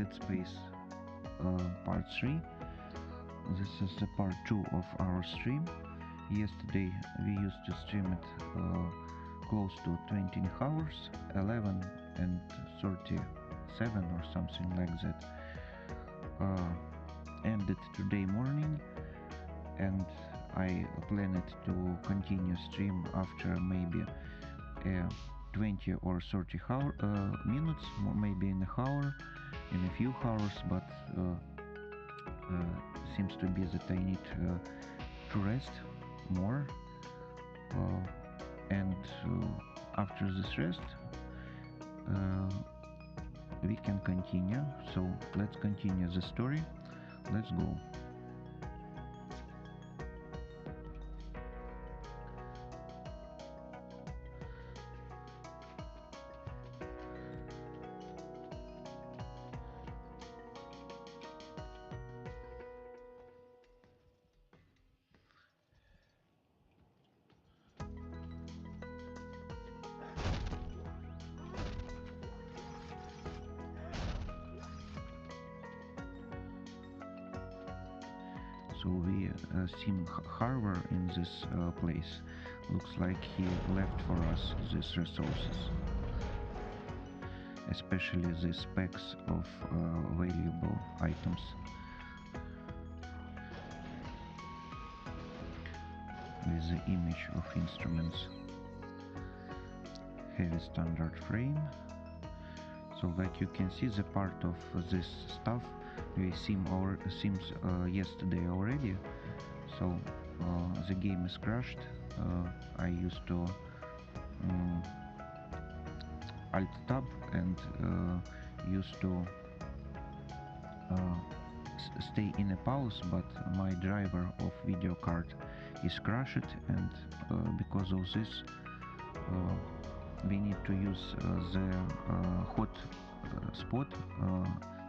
Dead Space part 3. This is the part 2 of our stream. Yesterday we used to stream it close to 20 hours, 11 and 37 or something like that. Ended today morning, and I planned to continue stream after maybe 20 or 30 minutes, maybe in a hour, in a few hours, but seems to be that I need to rest more, and after this rest we can continue. So let's continue the story. Let's go. So we see Harvard in this place. Looks like he left for us these resources, especially the specs of valuable items. With the image of instruments, heavy standard frame. So like you can see, the part of this stuff we seems yesterday already. So the game is crashed. I used to alt tab and used to stay in a pause, but my driver of video card is crashed, and because of this we need to use the hot spot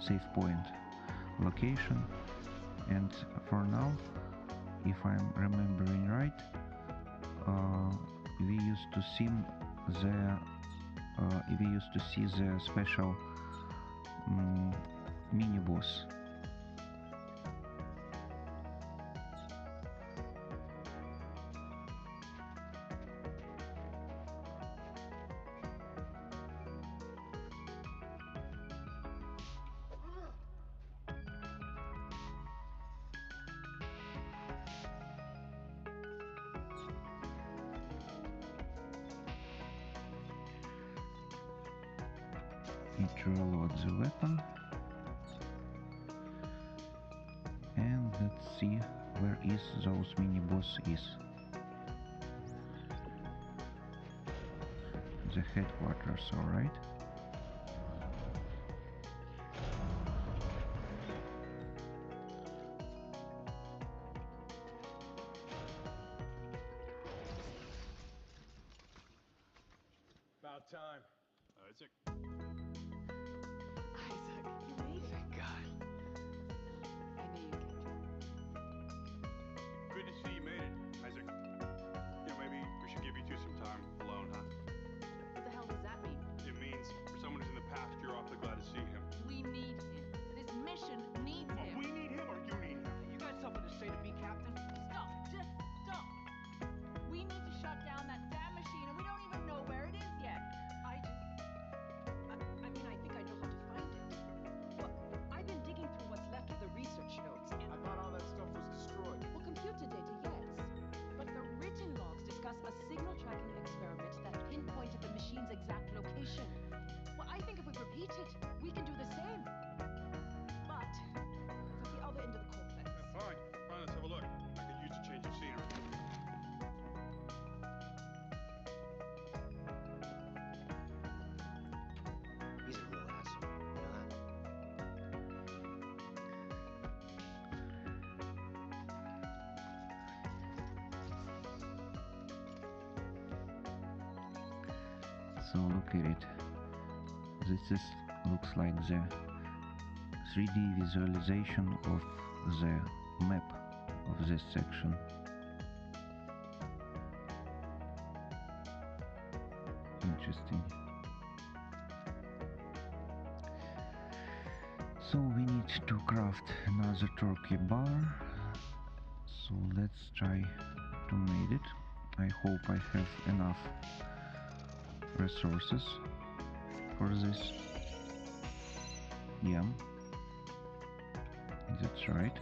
save point location. And for now, if I'm remembering right, we used to see the special mini boss. Need to reload the weapon, and let's see where is those mini boss is. The headquarters, alright. About time. Isaac. Isaac, you made it. Thank God. I knew you'd catch Good to see you made it, Isaac. Yeah, maybe we should give you two some time alone, huh? What the hell does that mean? It means for someone who's in the past, you're awfully glad to see him. We need him. This mission needs Well, him. we need him or you need him? You got something to say to me, Captain? Stop! Just stop! We need to shut down that damn machine, and we don't even know where it is yet. I mean, I think I know how to find it. Look, I've been digging through what's left of the research notes, and I thought all that stuff was destroyed. well, computer data, yes. But the written logs discuss a signal tracking experiment that pinpointed the machine's exact location. Well, I think if we repeat it, we can do the same. But it's at the other end of the complex. Yeah, fine, let's have a look. I could use a change of scenery. He's a real asshole, you know that? So look at it. This looks like the 3D visualization of the map of this section. Interesting. So we need to craft another turkey bar. So let's try to make it. I hope I have enough resources for this. Yeah, that's right.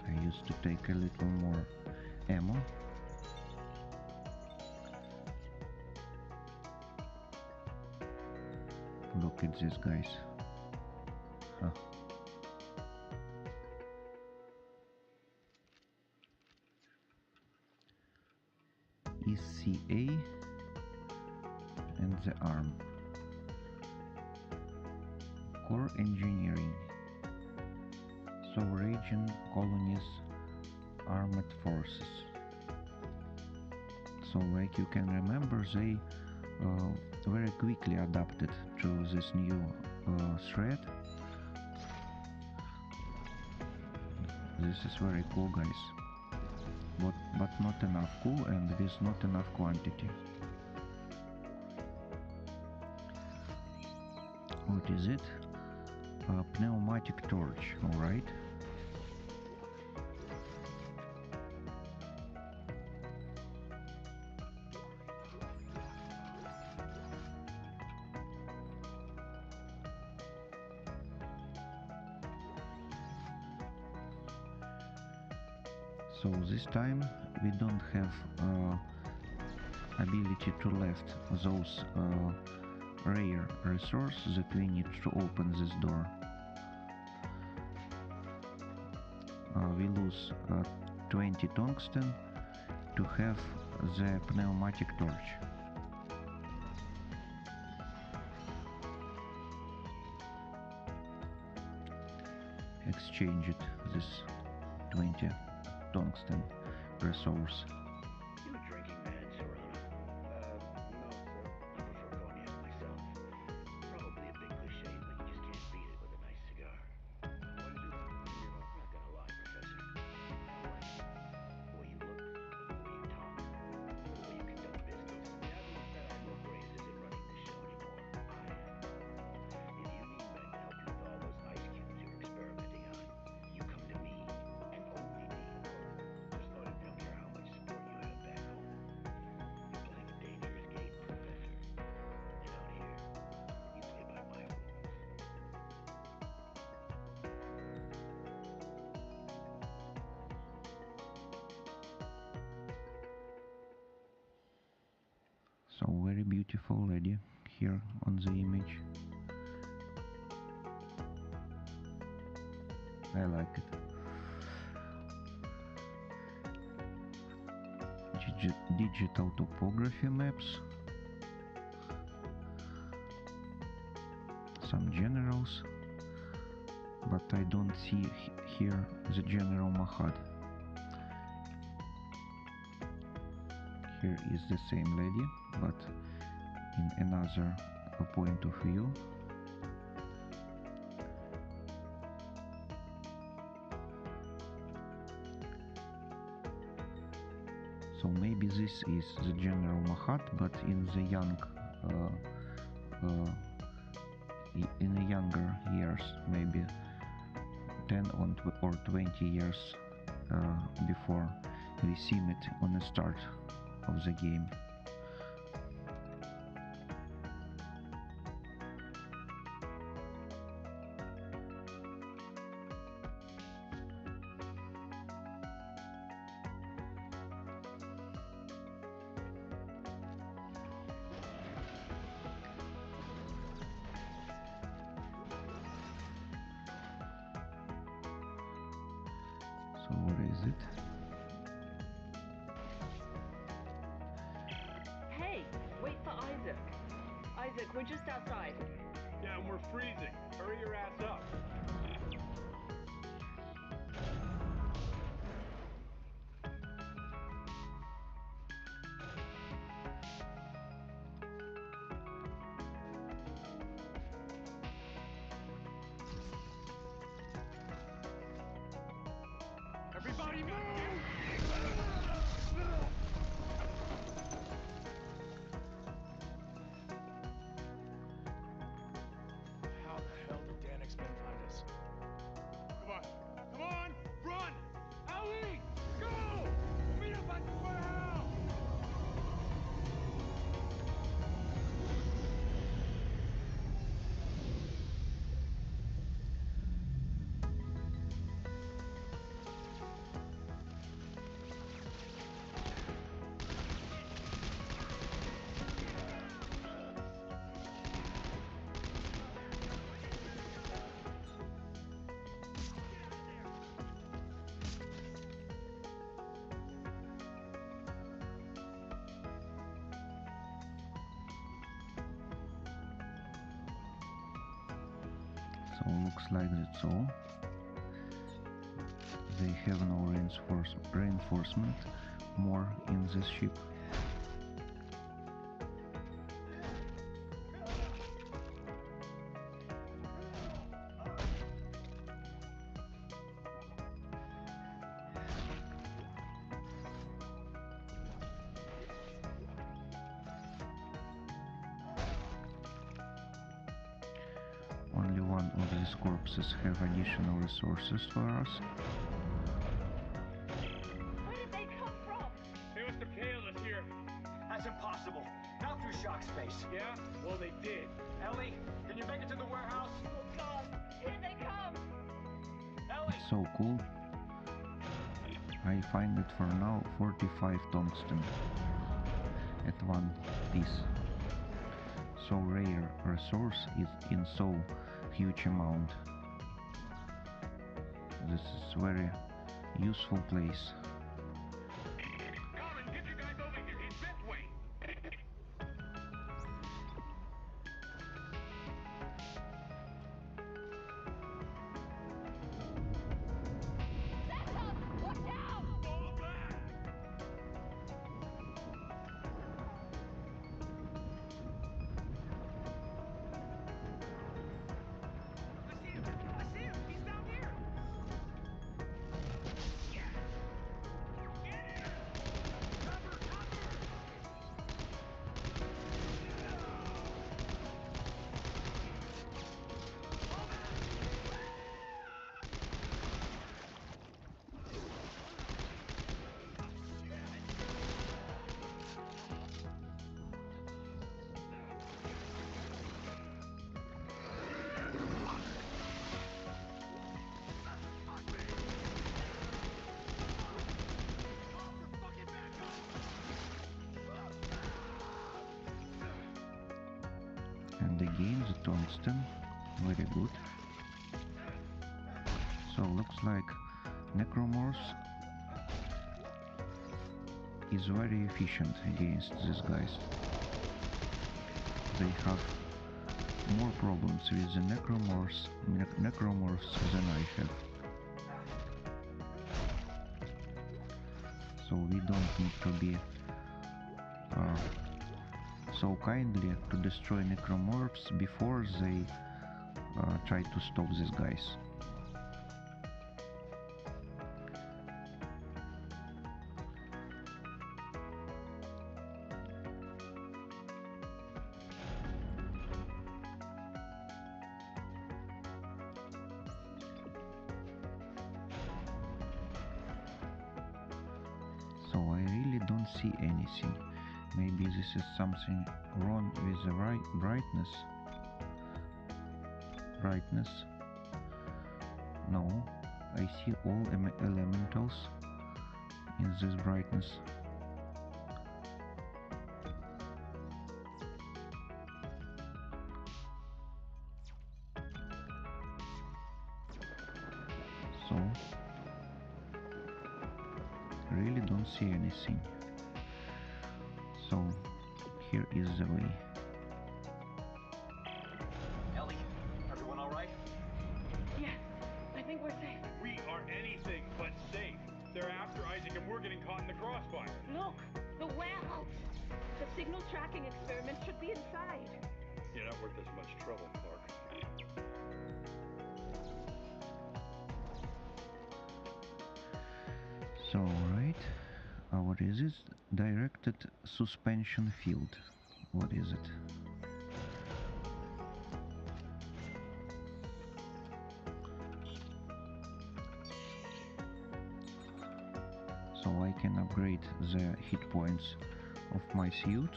I used to take a little more ammo. Look at this, guys. Huh. ECA and the arm. Core engineering. Sovereign colonies, armed forces. So like you can remember, they very quickly adapted to this new threat. This is very cool, guys, but not enough cool and with not enough quantity. What is it? A pneumatic torch, alright. So this time we don't have ability to left those rare resources that we need to open this door. We lose 20 tungsten to have the pneumatic torch. Exchange it, this 20 tungsten resource. You a drinking man, Serrano? No, sir. I prefer cognac myself. Probably a big cliche, but you just can't beat it with a nice cigar. What did you learn from the hero? I'm not gonna lie, Professor. I like you. The way you look, the way you talk, the way you conduct business. The evidence that I'm no grazes in running this show anymore. I am. If you need men to help you thaw those ice cubes you're experimenting on, you come to me, and only me. Just thought I don't care how much support you have back home. You're playing a dangerous game, Professor. And out here, you play by my rules. So very beautiful lady here on the image. I like it. Digital topography maps. Some generals. But I don't see here the General Mahad. Here is the same lady, but in another point of view. So maybe this is the General Mahad, but in the in the younger years, maybe 10 or 20 years before we see it on the start of the game. So where is it? Hey, wait for Isaac. Isaac, we're just outside. Yeah, and we're freezing. Hurry your ass up. Everybody move! So looks like that's all. They have no reinforcement more in this ship. Only one of these corpses have additional resources for us. Where did they come from? They must have tailed us here. That's impossible. Not through shock space. Yeah? Well, they did. Ellie, can you make it to the warehouse? Oh God, here they come! Ellie! It's so cool. I find it for now 45 tungsten at one piece. So rare resource is in so huge amount. This is very useful place. Colin, get you guys over here. It's this way. Santa! Look down! Fall back! I see him! I see him! He's down here! Cover! Cover! And again the tungsten, very good. So looks like Necromorphs is very efficient against these guys. They have more problems with the Necromorphs than I have. So we don't need to be so kindly to destroy Necromorphs before they try to stop these guys. So I really don't see anything. Maybe this is something wrong with the brightness. No, I see all elementals in this brightness. So really don't see anything. So here is the way. Ellie, everyone all right? Yes, I think we're safe. We are anything but safe. They're after Isaac and we're getting caught in the crossfire. Look, the warehouse. The signal tracking experiment should be inside. You're not worth as much trouble, Clarke. So right, what is this? Directed suspension field. What is it? So I can upgrade the hit points of my suit.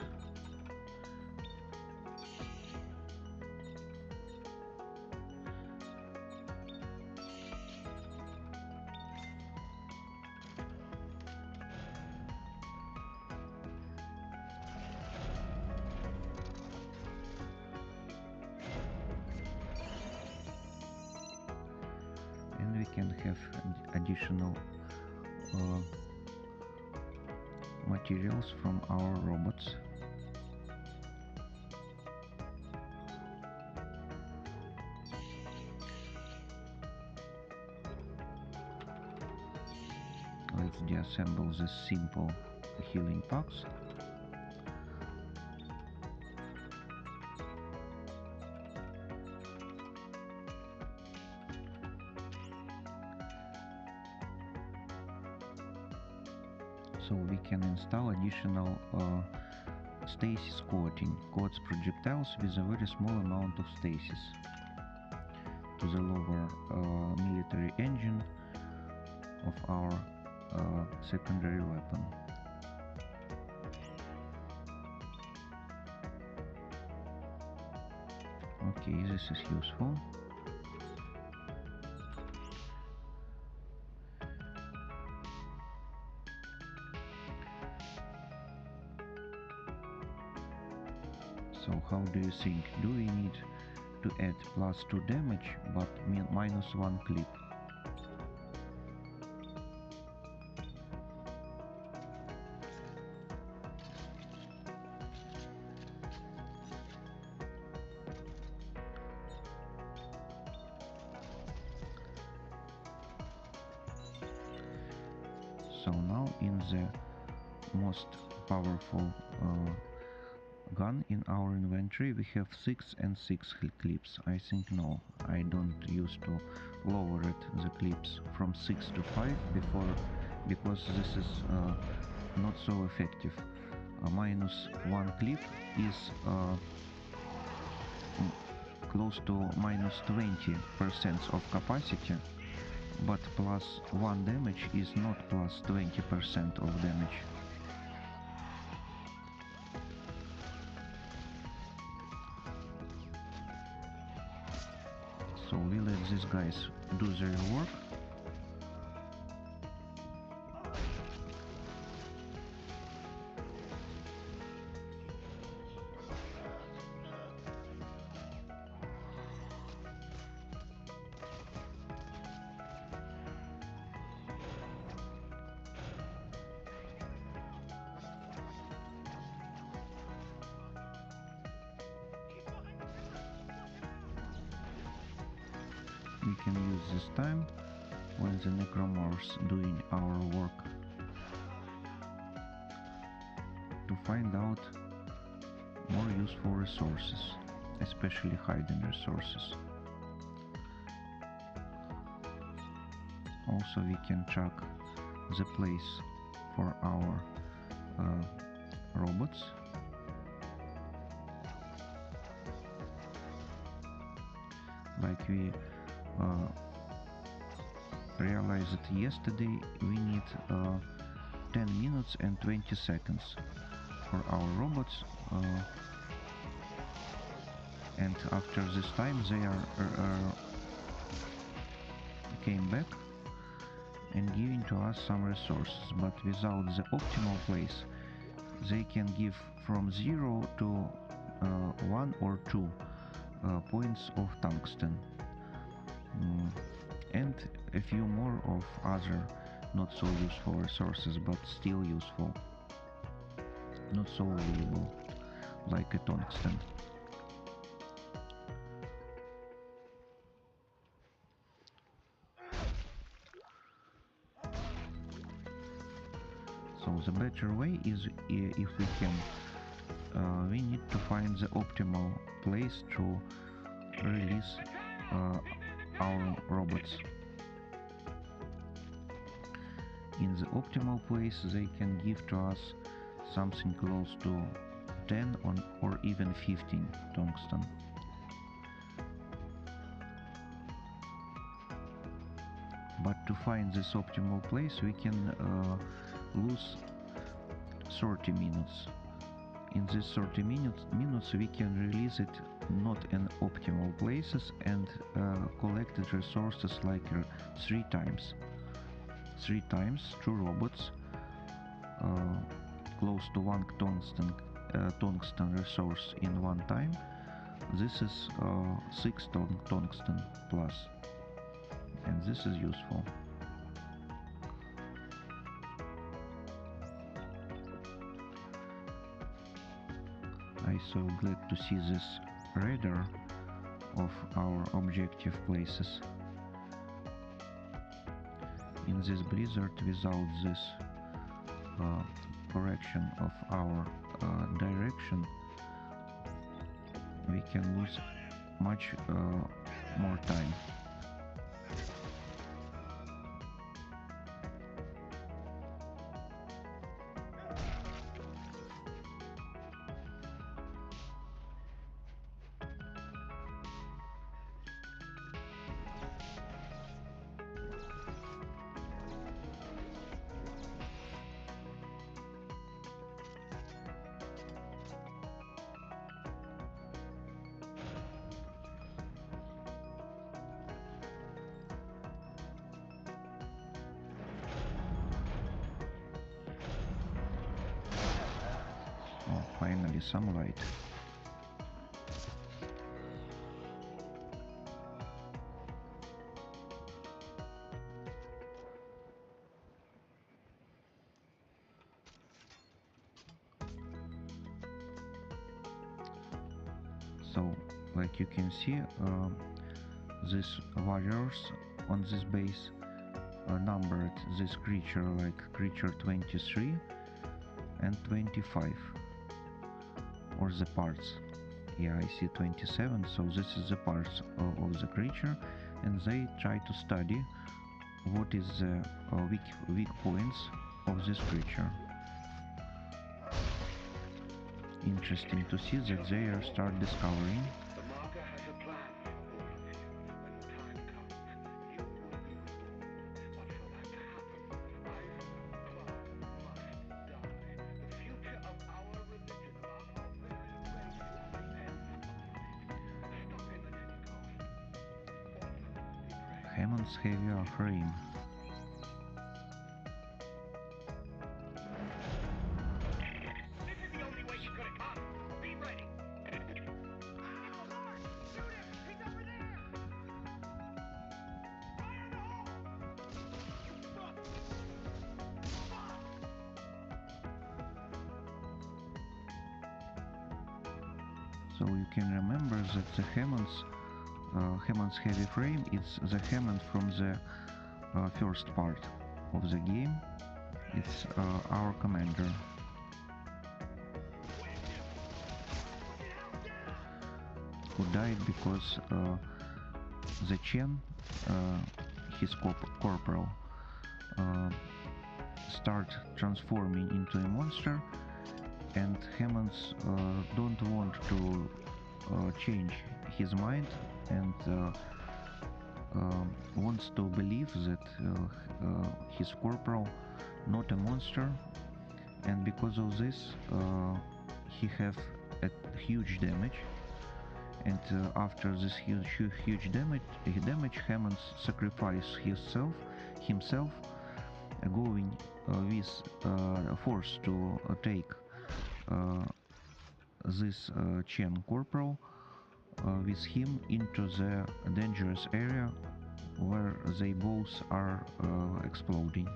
And we can have additional materials from our robots. assemble these simple healing packs. So we can install additional stasis coating, coats projectiles with a very small amount of stasis to the lower military engine of our secondary weapon. Okay, this is useful. So how do you think? Do we need to add +2 damage but -1 clip? So now in the most powerful gun in our inventory we have 6 and 6 clips. I think no, I don't use to lower it, the clips from 6 to 5 before, because this is not so effective. -1 clip is close to -20% of capacity, but +1 damage is not +20% of damage. So we let these guys do their work. We can use this time when the Necromorphs doing our work to find out more useful resources, especially hidden resources. Also we can check the place for our robots. Like we realized yesterday, we need 10 minutes and 20 seconds for our robots, and after this time they are came back and giving to us some resources, but without the optimal place they can give from 0 to 1 or 2 points of tungsten. And a few more of other not so useful resources, but still useful, not so valuable, like a tungsten. So the better way is, if we can, we need to find the optimal place to release our robots. In the optimal place they can give to us something close to 10 or even 15 tungsten. But to find this optimal place we can lose 30 minutes. In these 30 minutes we can release it not in optimal places and collected resources like 3 times. 3 times 2 robots, close to 1 tungsten resource in 1 time. This is 6 tungsten plus, and this is useful. I'm so glad to see this radar of our objective places. In this blizzard, without this correction of our direction, we can lose much more time. Oh, finally some light. So, like you can see, these warriors on this base numbered this creature like creature 23 and 25, or the parts. Yeah, I see 27, so this is the parts of the creature, and they try to study what is the weak points of this creature. Interesting to see that they start discovering. The marker has a plan for all of this. When the time comes, you will be reborn. But for that to happen, Clarke must die. The future of our religion, of our very race, depends upon it. Stopping the next cost. Orphans, be brave. Hammond's heavier frame. This is the only way you could have come. Be ready. Clarke, shoot him! He's over there! Fire in the hole! Fuck! Fuck! So you can remember that the Hammond's heavy frame is the Hammond from the first part of the game. It's our commander. Who died because the Chen, his corporal, start transforming into a monster, and Hammonds don't want to change his mind and wants to believe that his corporal not a monster, and because of this he have a huge damage. And after this huge damage, Hammond sacrifices himself, going with force to take this Chen corporal with him into the dangerous area where they both are exploding.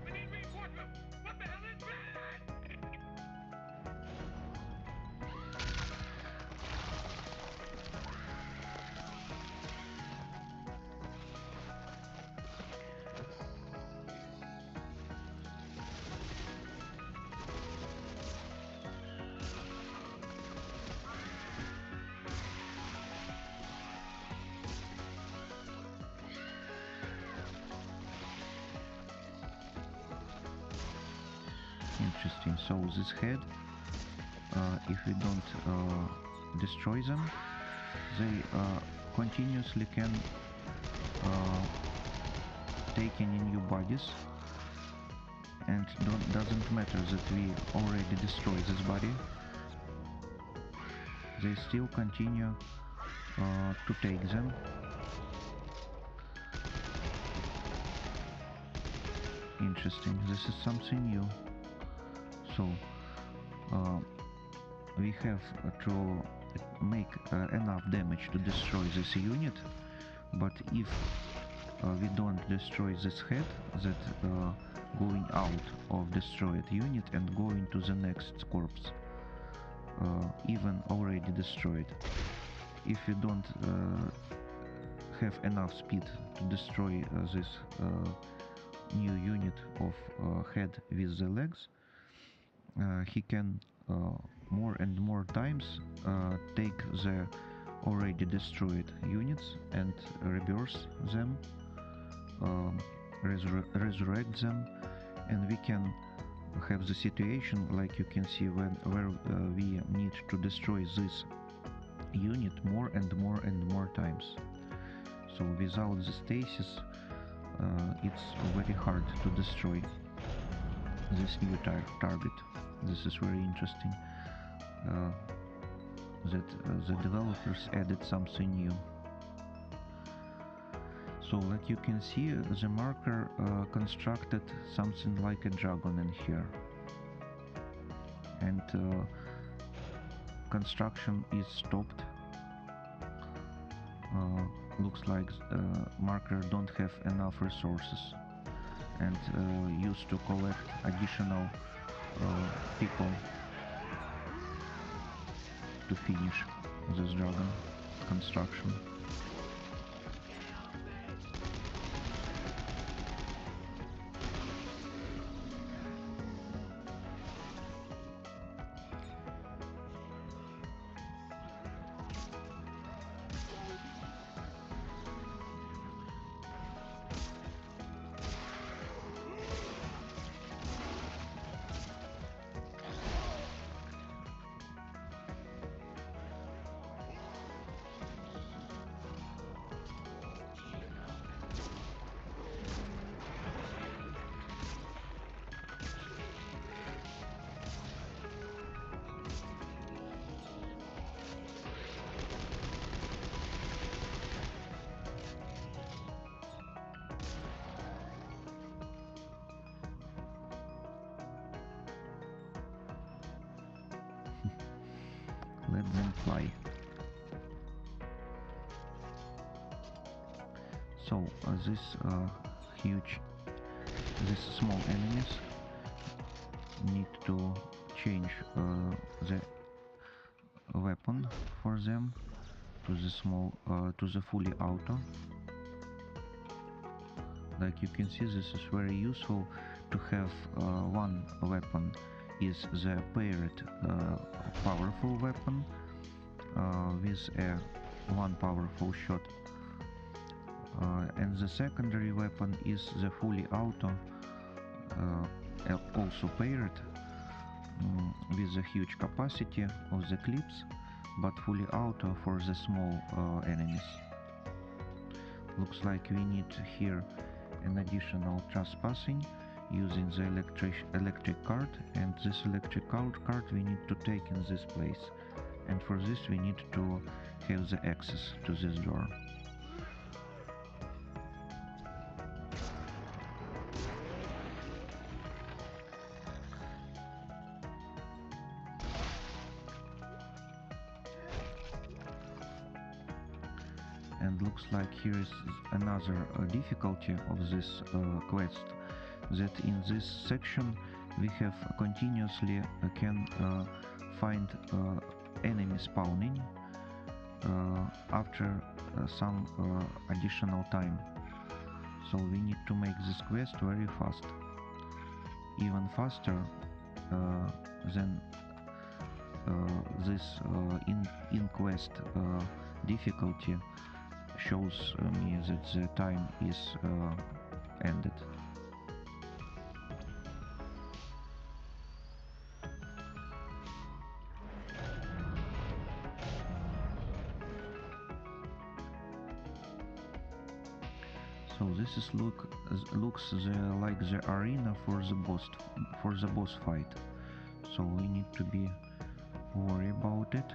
We need reinforcements! What the hell is that? Interesting. So this head, if we don't destroy them, they continuously can take in new bodies, and doesn't matter that we already destroyed this body, they still continue to take them interesting. This is something new. So we have to make enough damage to destroy this unit, but if we don't destroy this head, that going out of destroyed unit and going to the next corpse, even already destroyed. If you don't have enough speed to destroy this new unit of head with the legs, he can more and more times take the already destroyed units and rebirth them, resurrect them, and we can have the situation like you can see where we need to destroy this unit more and more and more times. So without the stasis it's very hard to destroy this new target. This is very interesting that the developers added something new. So like you can see, the marker constructed something like a dragon in here, and construction is stopped. Looks like marker don't have enough resources and used to collect additional people to finish this dragon construction. Let them fly. So these small enemies need to change the weapon for them to the fully auto. Like you can see, this is very useful to have one weapon is the paired powerful weapon with one powerful shot, and the secondary weapon is the fully auto, also paired with a huge capacity of the clips, but fully auto for the small enemies. Looks like we need here an additional trespassing using the electric card, and this electric card we need to take in this place, and for this we need to have the access to this door. And looks like here is another difficulty of this quest, that in this section we have continuously can find enemy spawning after some additional time. So we need to make this quest very fast, even faster than this in-quest difficulty shows me that the time is ended. So this is looks like the arena for the boss fight. So we need to be worried about it.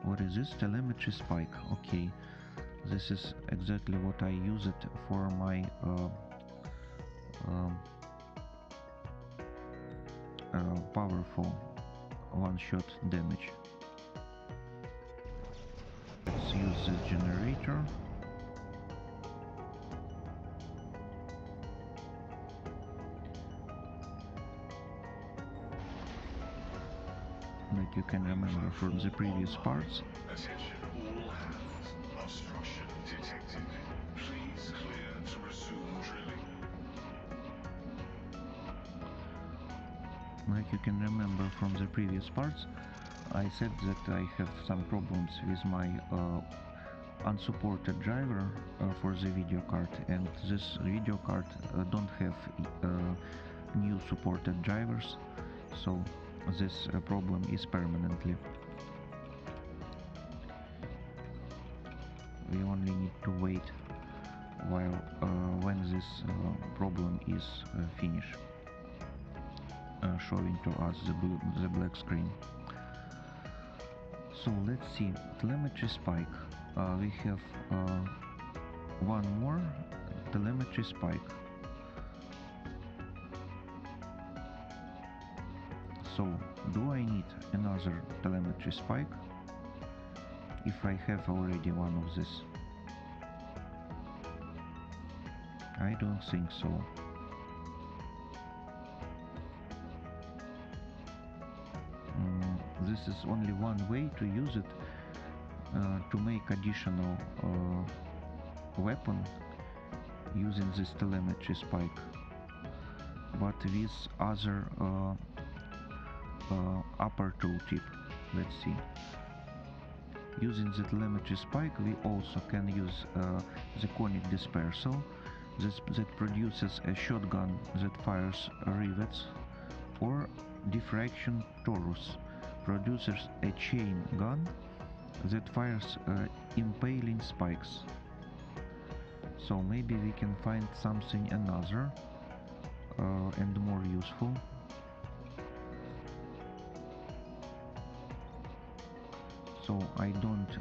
What is this? Telemetry spike. Okay, this is exactly what I use it for my powerful one-shot damage. Let's use this generator. Like you can remember from the previous parts. Attention all hands. Obstruction detected. Please clear to resume drilling. Like you can remember from the previous parts, I said that I have some problems with my unsupported driver for the video card, and this video card don't have new supported drivers, so this problem is permanently. We only need to wait while when this problem is finished, showing to us the black screen. So let's see, telemetry spike. We have one more telemetry spike. So do I need another telemetry spike if I have already one of this? I don't think so. This is only one way to use it, to make additional weapon using this telemetry spike, but with other upper tooltip. Let's see. Using the telemetry spike, we also can use the conic dispersal that produces a shotgun that fires rivets, or diffraction torus produces a chain gun that fires impaling spikes. So maybe we can find something another and more useful. So I don't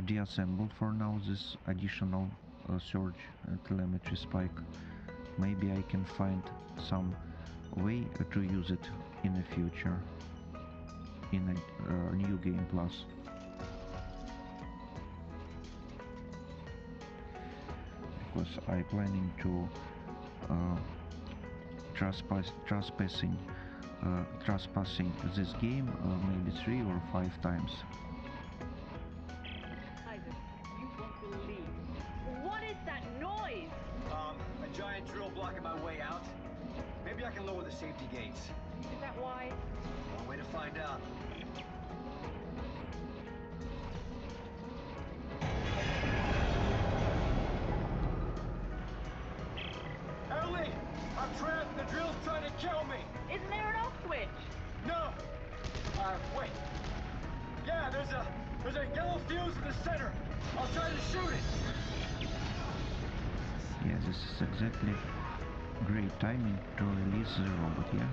deassemble for now this additional surge telemetry spike. Maybe I can find some way to use it in the future in a new game plus. Because I planning to trespassing this game maybe 3 or 5 times. Isaac, you won't believe. What is that noise? A giant drill blocking my way out. Maybe I can lower the safety gates. Is that why? One way to find out. Ellie! I'm trapped! The drill's trying to kill me! Isn't there an off switch? No! Wait. Yeah, there's a yellow fuse in the center. I'll try to shoot it. Yeah, this is exactly great timing to release the robot, yeah?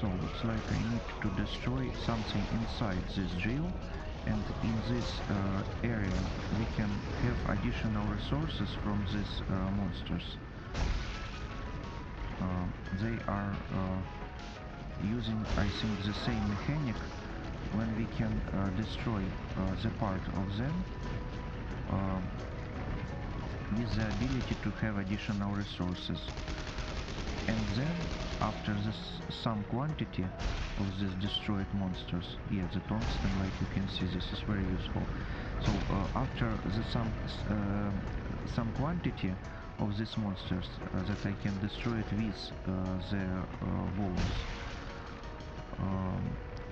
So looks like I need to destroy something inside this drill, and in this area we can have additional resources from these monsters. They are using, I think, the same mechanic when we can destroy the part of them with the ability to have additional resources. And then, after this some quantity of these destroyed monsters, yeah, the tungsten, like you can see, this is very useful. So after the some quantity of these monsters that I can destroy it with their walls,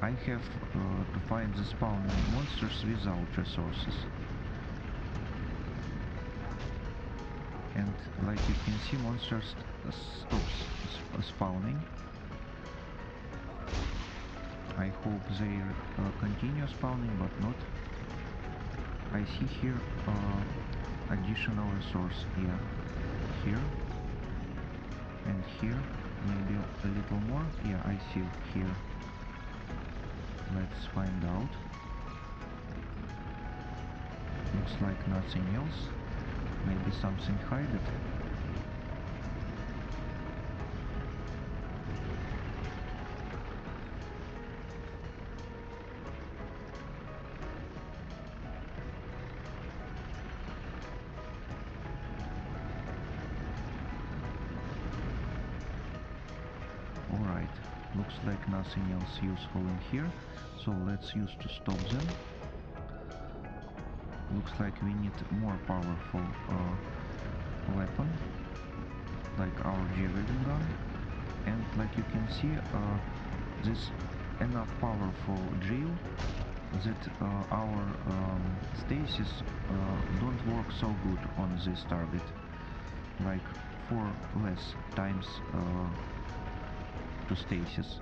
I have to find the spawning monsters without resources. And like you can see, monsters stops spawning I hope they continue spawning, but not. I see here additional resource. Yeah, here and here, maybe a little more. Yeah, I see here. Let's find out. Looks like nothing else. Maybe something hidden. Alright, looks like nothing else useful in here, so let's use to stop them. Looks like we need more powerful weapon, like our javelin gun, and like you can see, this enough powerful drill that our stasis don't work so good on this target, like 4 less times to stasis,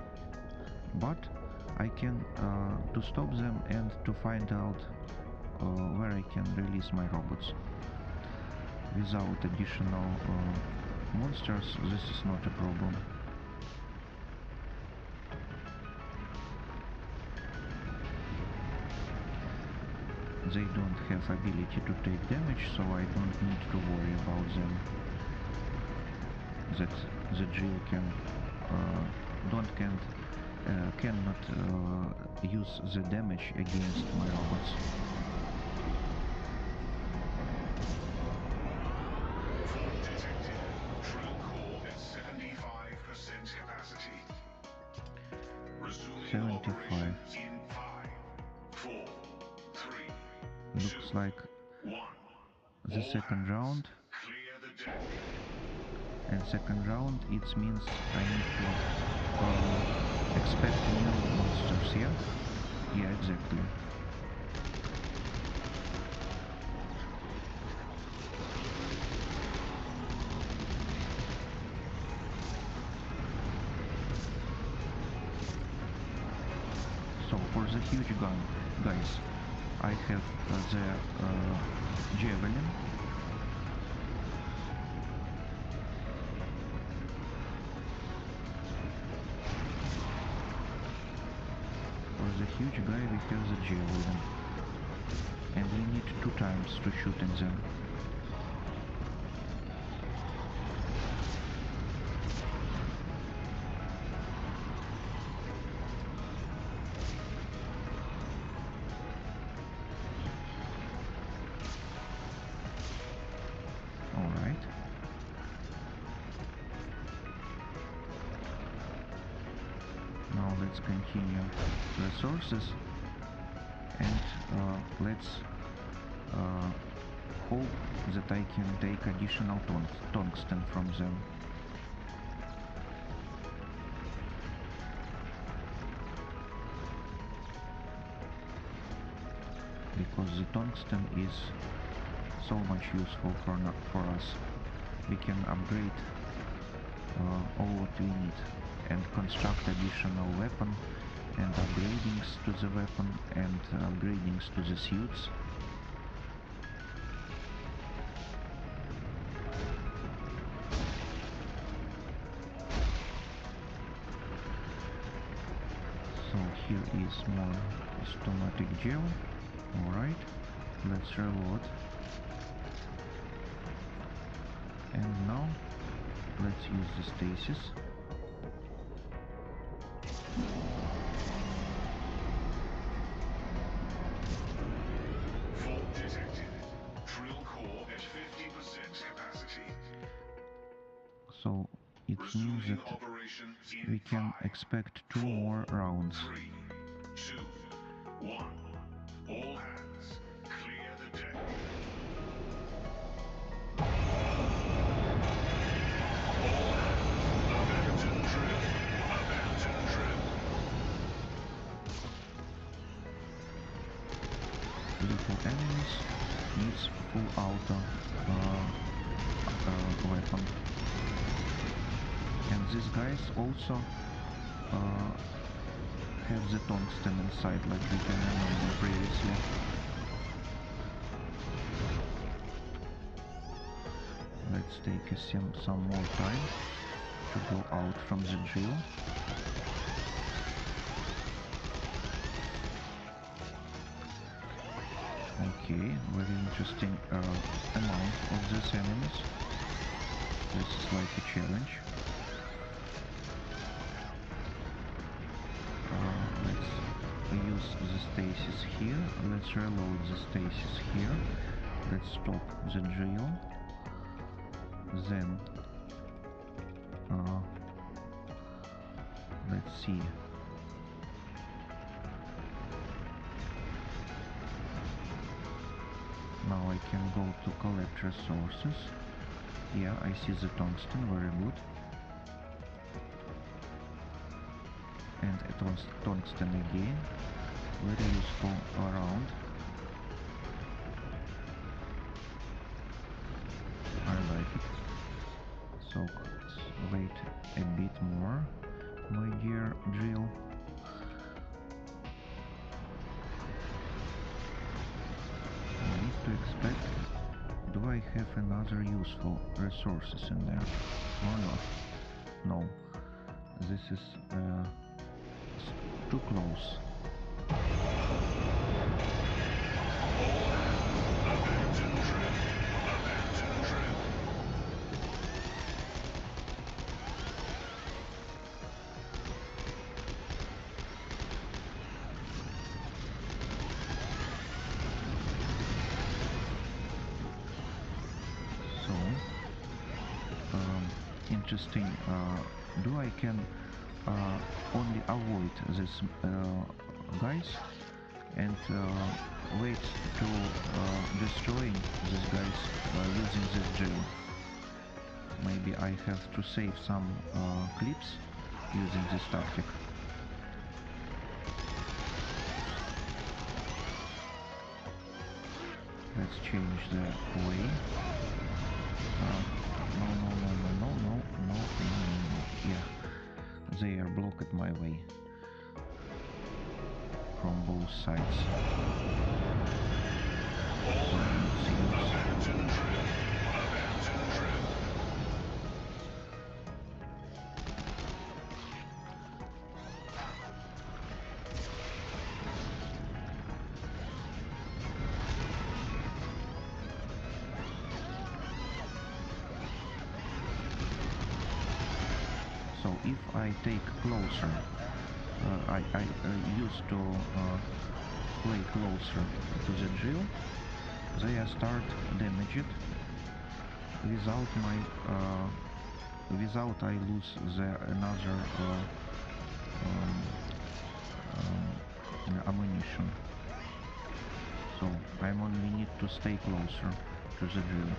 but I can to stop them and to find out where I can release my robots. Without additional monsters, this is not a problem. They don't have ability to take damage, so I don't need to worry about them. That the drill cannot use the damage against my robots. Detected. Drill core at 75% capacity. Resuming 75. operations in 5, 4, 3, Looks 2, like 1. the All second hands, round, clear the deck. and second round it means I need to expect new monsters, yeah? Yeah, exactly. So for the huge gun, guys, I have the javelin. For the huge guy we have the javelin, and we need 2 times to shoot in them. Alright. Now let's continue resources, and let's hope that I can take additional tungsten from them. Because the tungsten is so much useful for us. We can upgrade all what we need and construct additional weapon and upgradings to the weapon and upgradings to the suits. So here is more stomatic gel. Alright, let's reload. And now let's use the stasis. Fault detected. Drill core at 50% capacity. So it means Resuming that operations we in can 5, expect 2 4, more rounds. 3, 2, 1. All hands, clear the deck. All hands, abandon drill. Abandon drill. Little enemies needs full auto weapon. And these guys also have the tungsten inside, like we can remember previously. Let's take some more time to go out from the drill. Okay, very interesting amount of these enemies. This is like a challenge. Let's use the stasis here. Let's reload the stasis here. Let's stop the drill. Then let's see. Now I can go to collect resources. Yeah, I see the tungsten, very good. And a tungsten again, very useful around. I like it. So wait a bit more, my dear drill. I need to expect, do I have another useful resources in there or not? No, this is too close. So, interesting. Do I can only avoid this guys and wait to destroying these guys using this drill? Maybe I have to save some clips using this tactic. Let's change the way. No. Yeah, they are blocked my way from both sides. So if I take closer, I used to play closer to the drill, they start damaged without my without I lose the another ammunition. So I only need to stay closer to the drill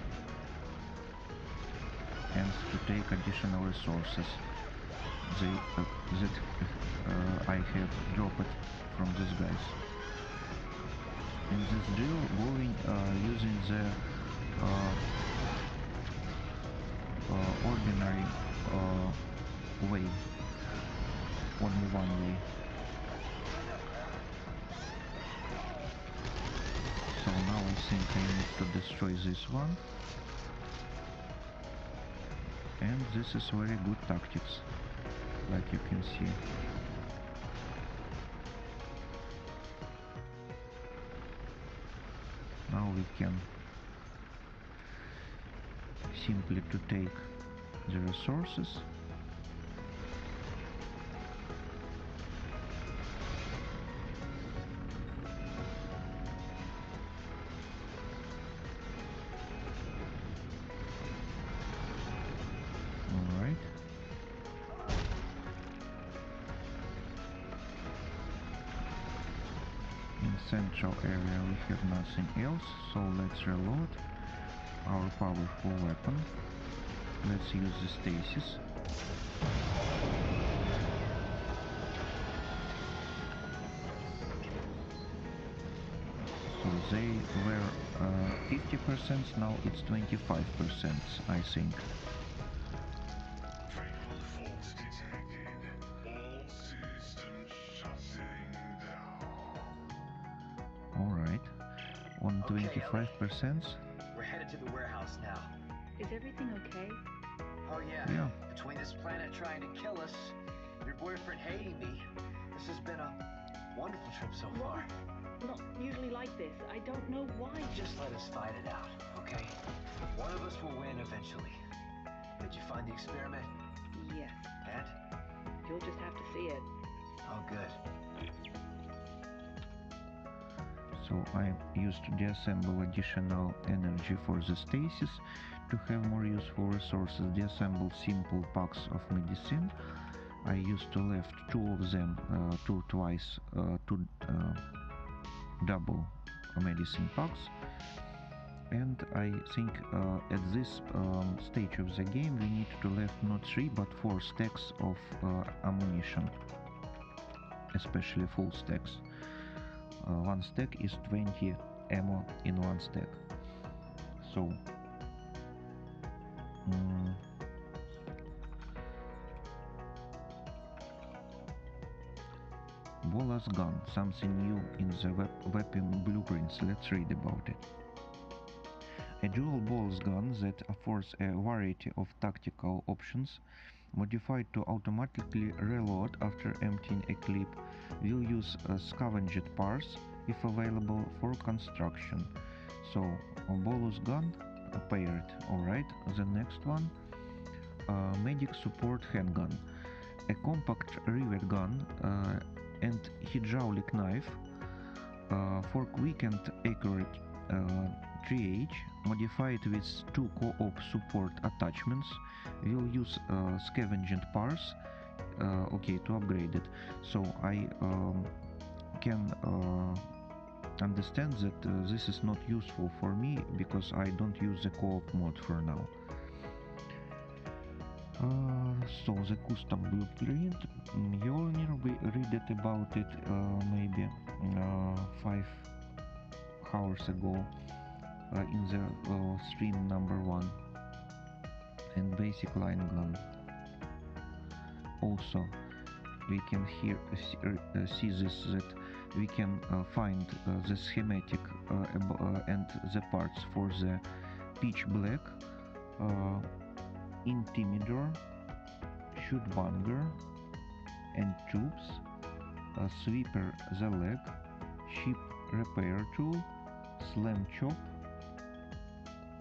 and to take additional resources that I have dropped from these guys. And this drill going using the ordinary way, only one way. So now I think I need to destroy this one. And this is very good tactics, like you can see. Now we can simply to take the resources. Alright. In central area we have nothing else, so let's reload our powerful weapon. Let's use the stasis. So they were 50%, now it's 25%, I think. Fatal fault detected. All systems shut on Okay, 25%. We're headed to the warehouse now. Is everything okay? Oh yeah. Yeah. Between this planet trying to kill us, your boyfriend hating me, this has been a wonderful trip so far. Not usually like this. I don't know why. Just let us fight it out, okay? One of us will win eventually. Did you find the experiment? Yes. And? You'll just have to see it. Oh, good. So I used to deassemble additional energy for the stasis to have more useful resources. Deassemble simple packs of medicine. I used to left two of them, two double medicine packs. And I think at this stage of the game we need to left not 3 but 4 stacks of ammunition, especially full stacks. One stack is 20 ammo in one stack. So Bola's gun, something new in the weapon blueprints. Let's read about it. A dual Bola's gun that affords a variety of tactical options, modified to automatically reload after emptying a clip, will use scavenged parts if available for construction. So Bola's gun paired. Alright, the next one, medic support handgun, a compact rivet gun and hydraulic knife for quick and accurate triage, modified with 2 co-op support attachments, will use scavenged parts to upgrade it. So I can understand that this is not useful for me because I don't use the co-op mode for now. So the custom blueprint, Mjolnir, we read it about it maybe 5 hours ago in the stream number 1, and basic line gun. Also we can here see this, that we can find the schematic and the parts for the pitch black, intimidator, shoot banger and tubes, sweeper the leg, ship repair tool, slam chop,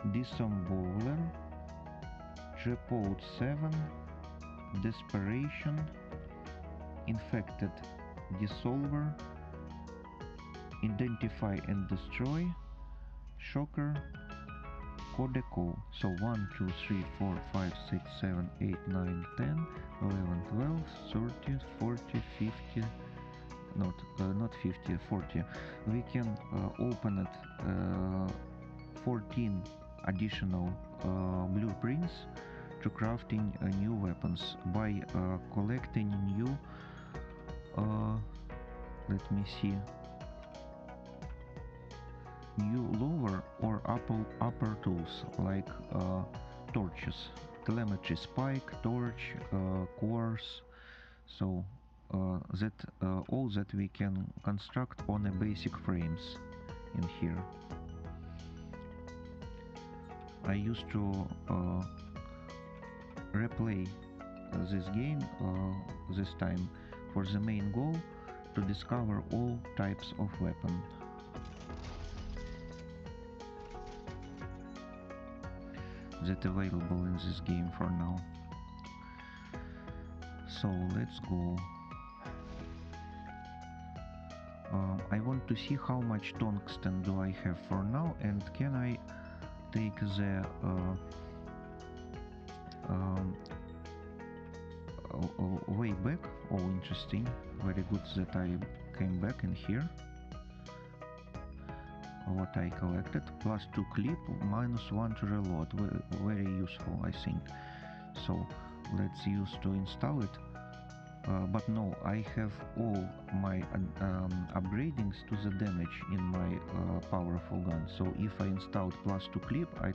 disemboweler, tripod 7, desperation, infected dissolver, identify and destroy, shocker, codeco. So 1, 2, 3, 4, 5, 6, 7, 8, 9, 10, 11, 12, 13, 40, 50, not 50, 40. We can open it 14 additional blueprints to crafting new weapons by collecting new let me see, new lower or upper tools like torches, telemetry spike, torch, cores. So that all that we can construct on a basic frames in here. I used to replay this game this time for the main goal to discover all types of weapon. That available in this game for now. So let's go. I want to see how much tungsten do I have for now, and can I take the way back. Oh, interesting. Very good that I came back in here. What I collected, +2 clip, -1 to reload. Very useful, I think. So let's use to install it. But no, I have all my upgradings to the damage in my powerful gun. So if I installed +2 clip, I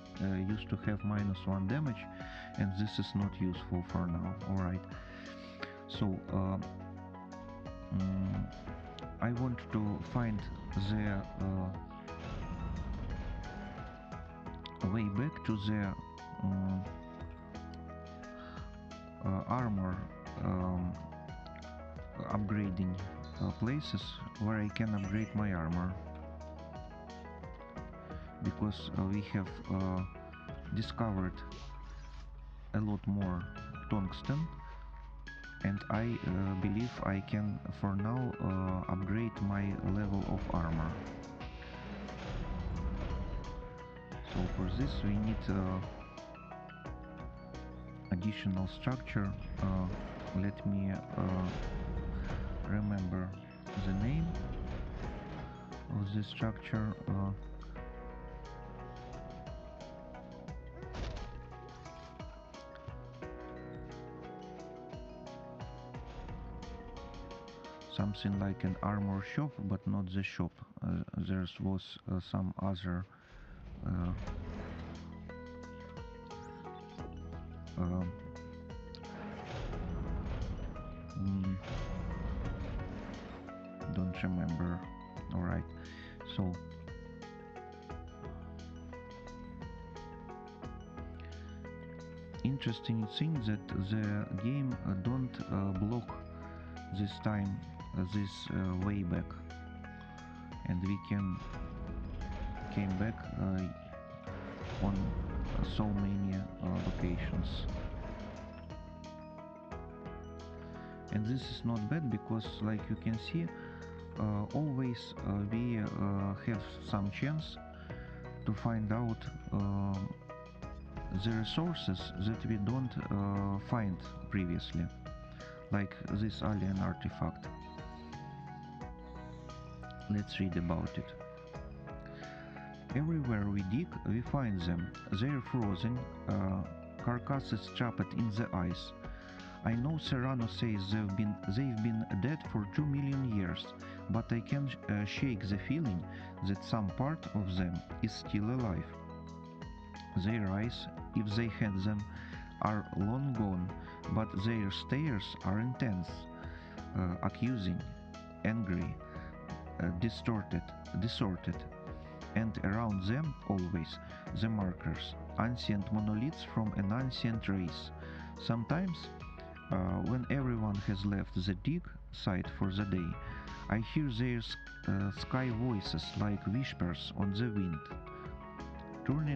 used to have -1 damage, and this is not useful for now. Alright. So I want to find the way back to the armor upgrading places where I can upgrade my armor, because we have discovered a lot more tungsten, and I believe I can for now upgrade my level of armor. So for this we need additional structure. Let me remember the name of this structure. Something like an armor shop, but not the shop. There was some other don't remember. Alright, so interesting thing that the game don't block this time this way back, and we can came back on so many locations. And this is not bad, because like you can see, always we have some chance to find out the resources that we don't find previously, like this alien artifact. Let's read about it. Everywhere we dig, we find them. They're frozen, carcasses trapped in the ice. I know Serrano says they've been dead for 2 million years, but I can't shake the feeling that some part of them is still alive. Their eyes, if they had them, are long gone, but their stares are intense, accusing, angry, distorted, and around them always the markers, ancient monoliths from an ancient race. Sometimes, when everyone has left the dig site for the day, I hear their sky voices like whispers on the wind. Turn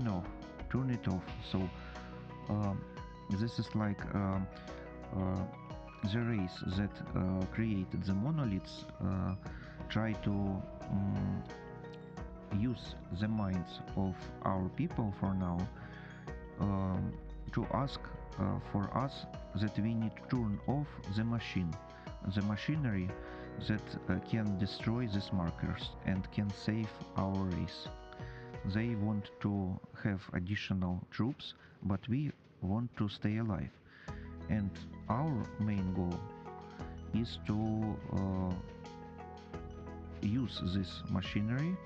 it off. So this is like the race that created the monoliths try to use the minds of our people for now to ask for us that we need to turn off the machinery that can destroy these markers and can save our race. They want to have additional troops, but we want to stay alive. And our main goal is to use this machinery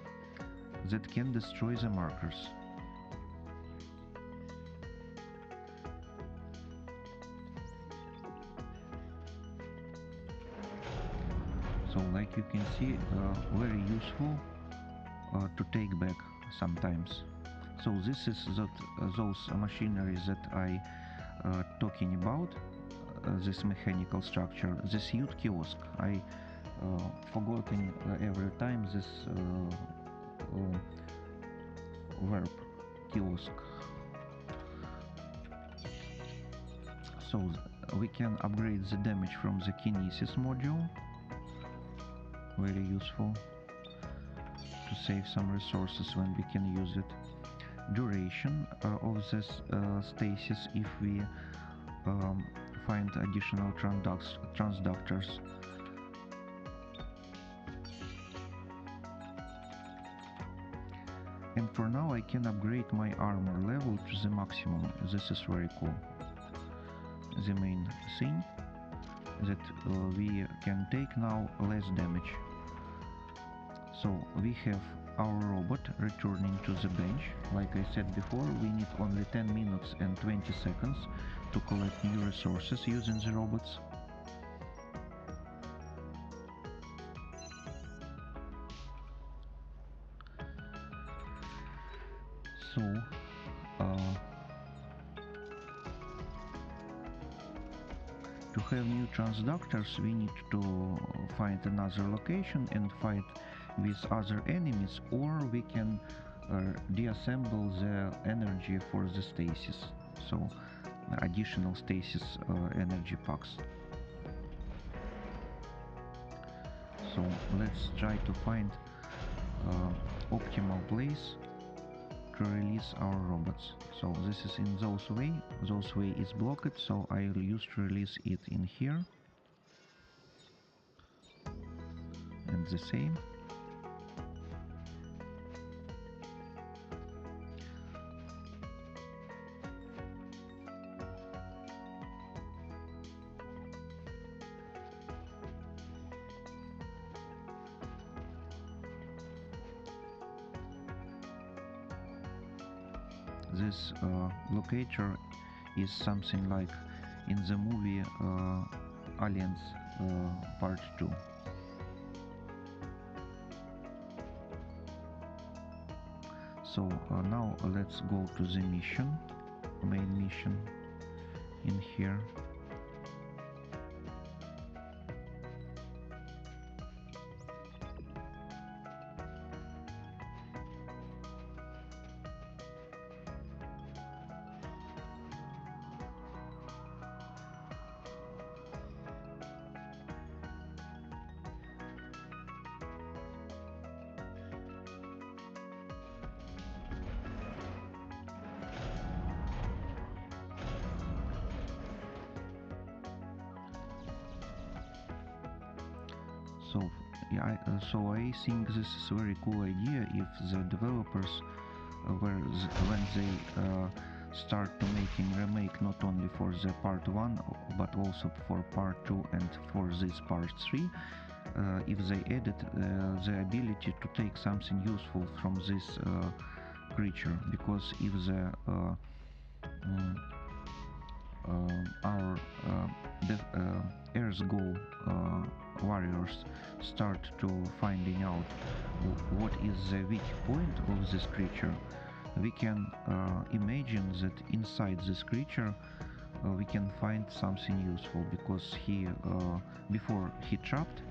that can destroy the markers. So like you can see, very useful to take back sometimes. So this is those machineries that I talking about, this mechanical structure, this huge kiosk. I forgotten every time this verb, kiosk. So we can upgrade the damage from the kinesis module, very useful to save some resources when we can use it. Duration of this stasis if we find additional transductors. And for now I can upgrade my armor level to the maximum. This is very cool. The main thing that we can take now less damage. So we have our robot returning to the bench. Like I said before, we need only 10 minutes and 20 seconds to collect new resources using the robots. So to have new transductors, we need to find another location and fight with other enemies, or we can deassemble the energy for the stasis, so additional stasis energy packs. So let's try to find optimal place to release our robots. So this is in those way is blocked, so I'll use to release it in here, and the same. This locator is something like in the movie Aliens Part 2. So now let's go to the mission, main mission in here. So I think this is a very cool idea if the developers when they start to making remake not only for the part 1 but also for part 2 and for this part 3, if they added the ability to take something useful from this creature, because if the our Earth's Goal warriors start to finding out what is the weak point of this creature, we can imagine that inside this creature we can find something useful, because he before he trapped,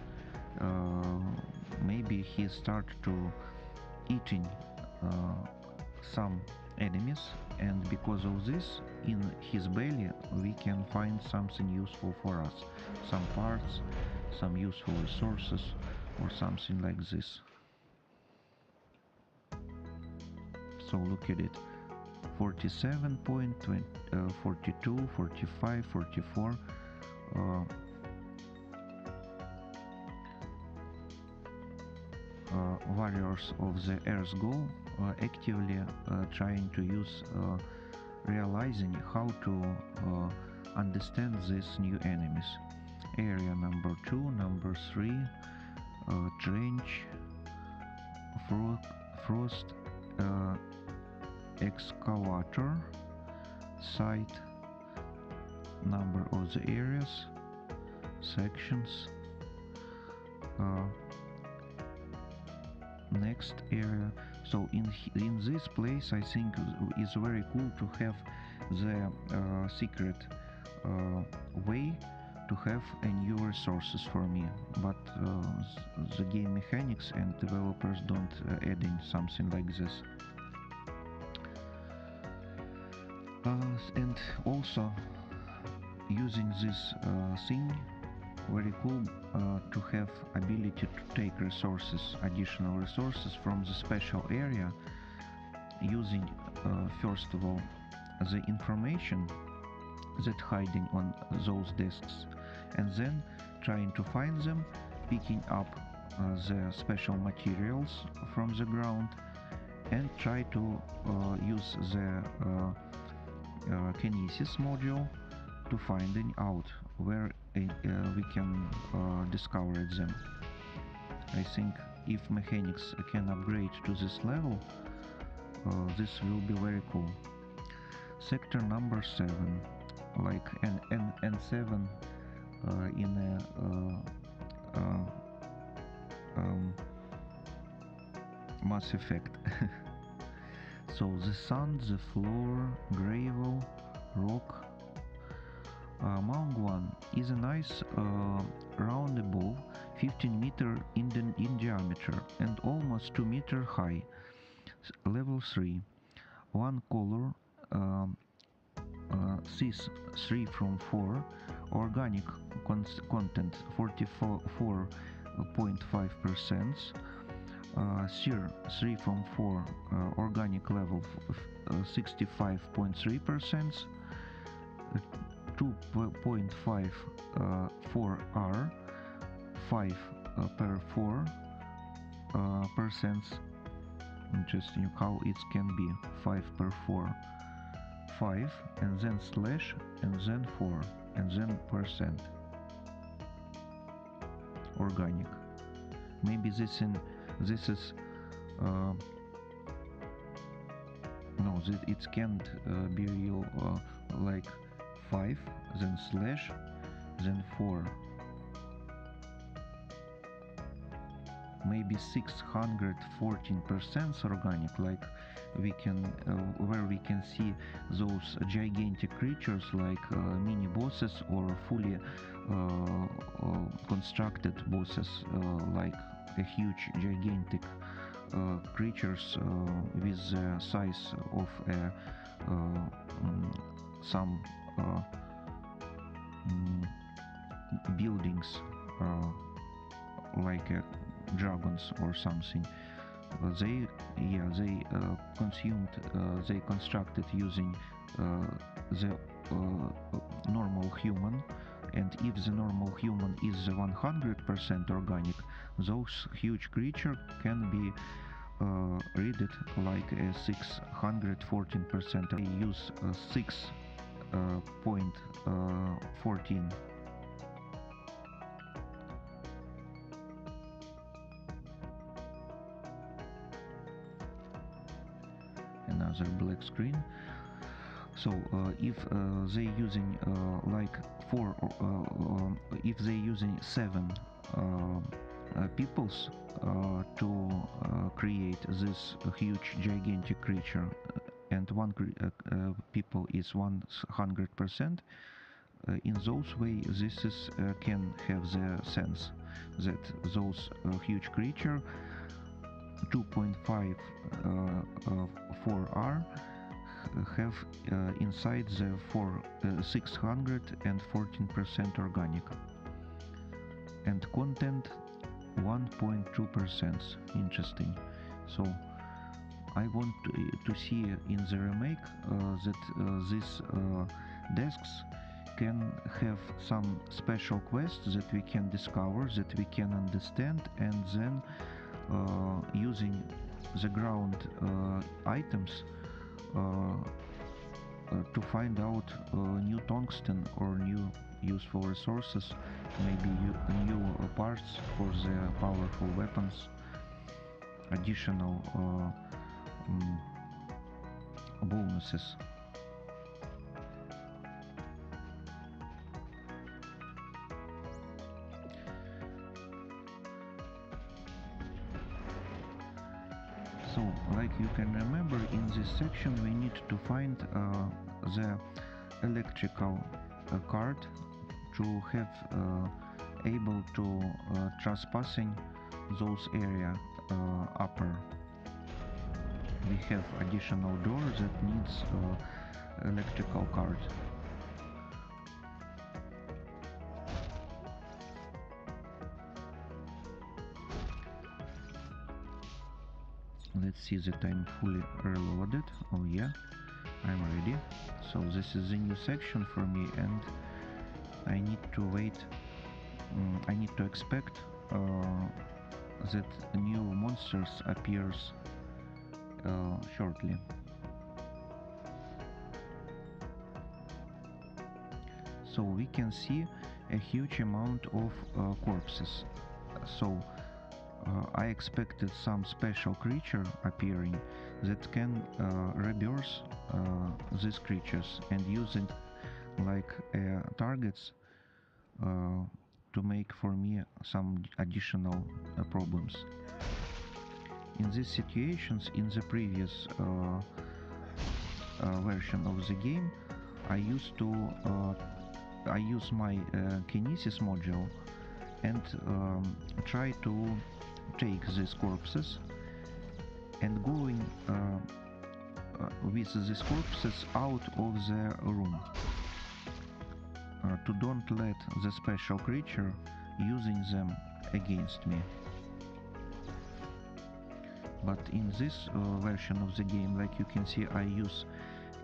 maybe he start to eating some enemies, and because of this in his belly we can find something useful for us, some parts, some useful resources or something like this. So look at it, 47.20, 42, 45, 44. Warriors of the Earth's Goal actively trying to use realizing how to understand these new enemies. Area number 2, number 3, trench, frost excavator, site, number of the areas, sections, next area. So in this place I think is very cool to have the secret way to have a new resources for me, but the game mechanics and developers don't add in something like this. And also using this thing, very cool to have ability to take resources, additional resources from the special area, using first of all the information that hiding on those desks, and then trying to find them, picking up the special materials from the ground, and try to use the kinesis module to finding out where we can discover them. I think if mechanics can upgrade to this level, this will be very cool. Sector number 7, like N7 in a Mass Effect. So the sand, the floor, gravel, rock. Mount 1 is a nice round above 15 meter in diameter and almost 2 meter high. Level 3. One color, cis 3 from 4, organic content 44.5%, SIR 3 from 4, organic level 65.3%, 2.5 4R 5 per 4 percent. Interesting how it can be 5 per 4, 5 and then slash and then 4 and then percent organic. Maybe this is no, it can't be real, like 5 then slash then 4. Maybe 614% organic, like we can where we can see those gigantic creatures like mini bosses or fully constructed bosses, like a huge gigantic creatures with the size of some buildings, like dragons or something. They constructed using the normal human, and if the normal human is 100% organic, those huge creatures can be read like a 614%. They use 6.14. Another black screen. So if they using like 4, if they using 7 peoples to create this huge gigantic creature, and one people is 100%, in those way this is can have the sense that those huge creature 2.5 4R have inside the 614% organic and content 1.2%. Interesting. So I want to see in the remake that these desks can have some special quests that we can discover, that we can understand, and then using the ground items to find out new tungsten or new useful resources, maybe new parts for the powerful weapons, additional bonuses. So, like you can remember, in this section we need to find the electrical card to have able to trespassing those area upper. We have additional door that needs electrical card. Let's see that I'm fully reloaded. Oh yeah, I'm ready. So this is the new section for me, and I need to wait. I need to expect that new monsters appears shortly. So we can see a huge amount of corpses. So I expected some special creature appearing that can rebirth these creatures and use it like targets to make for me some additional problems. In these situations, in the previous version of the game, I use my kinesis module and try to take these corpses and going with these corpses out of the room to don't let the special creature using them against me. But in this version of the game, like you can see, I use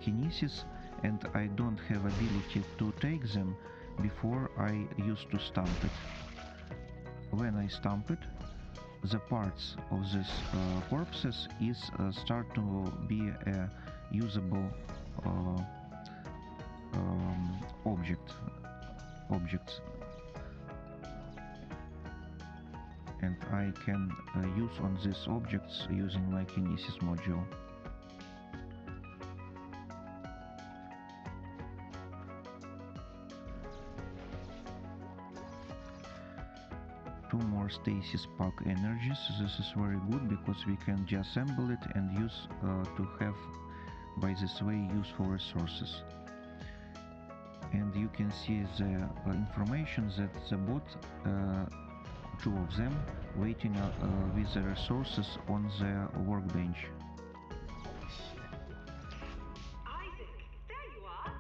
kinesis and I don't have ability to take them before I used to stamp it. When I stamp it, the parts of these corpses is start to be a usable objects, and I can use on these objects using my kinesis module. Two more stasis pack energies. This is very good because we can deassemble it and use to have by this way useful resources. And you can see the information that the bot, two of them, waiting with the resources on the workbench. Isaac, there you are.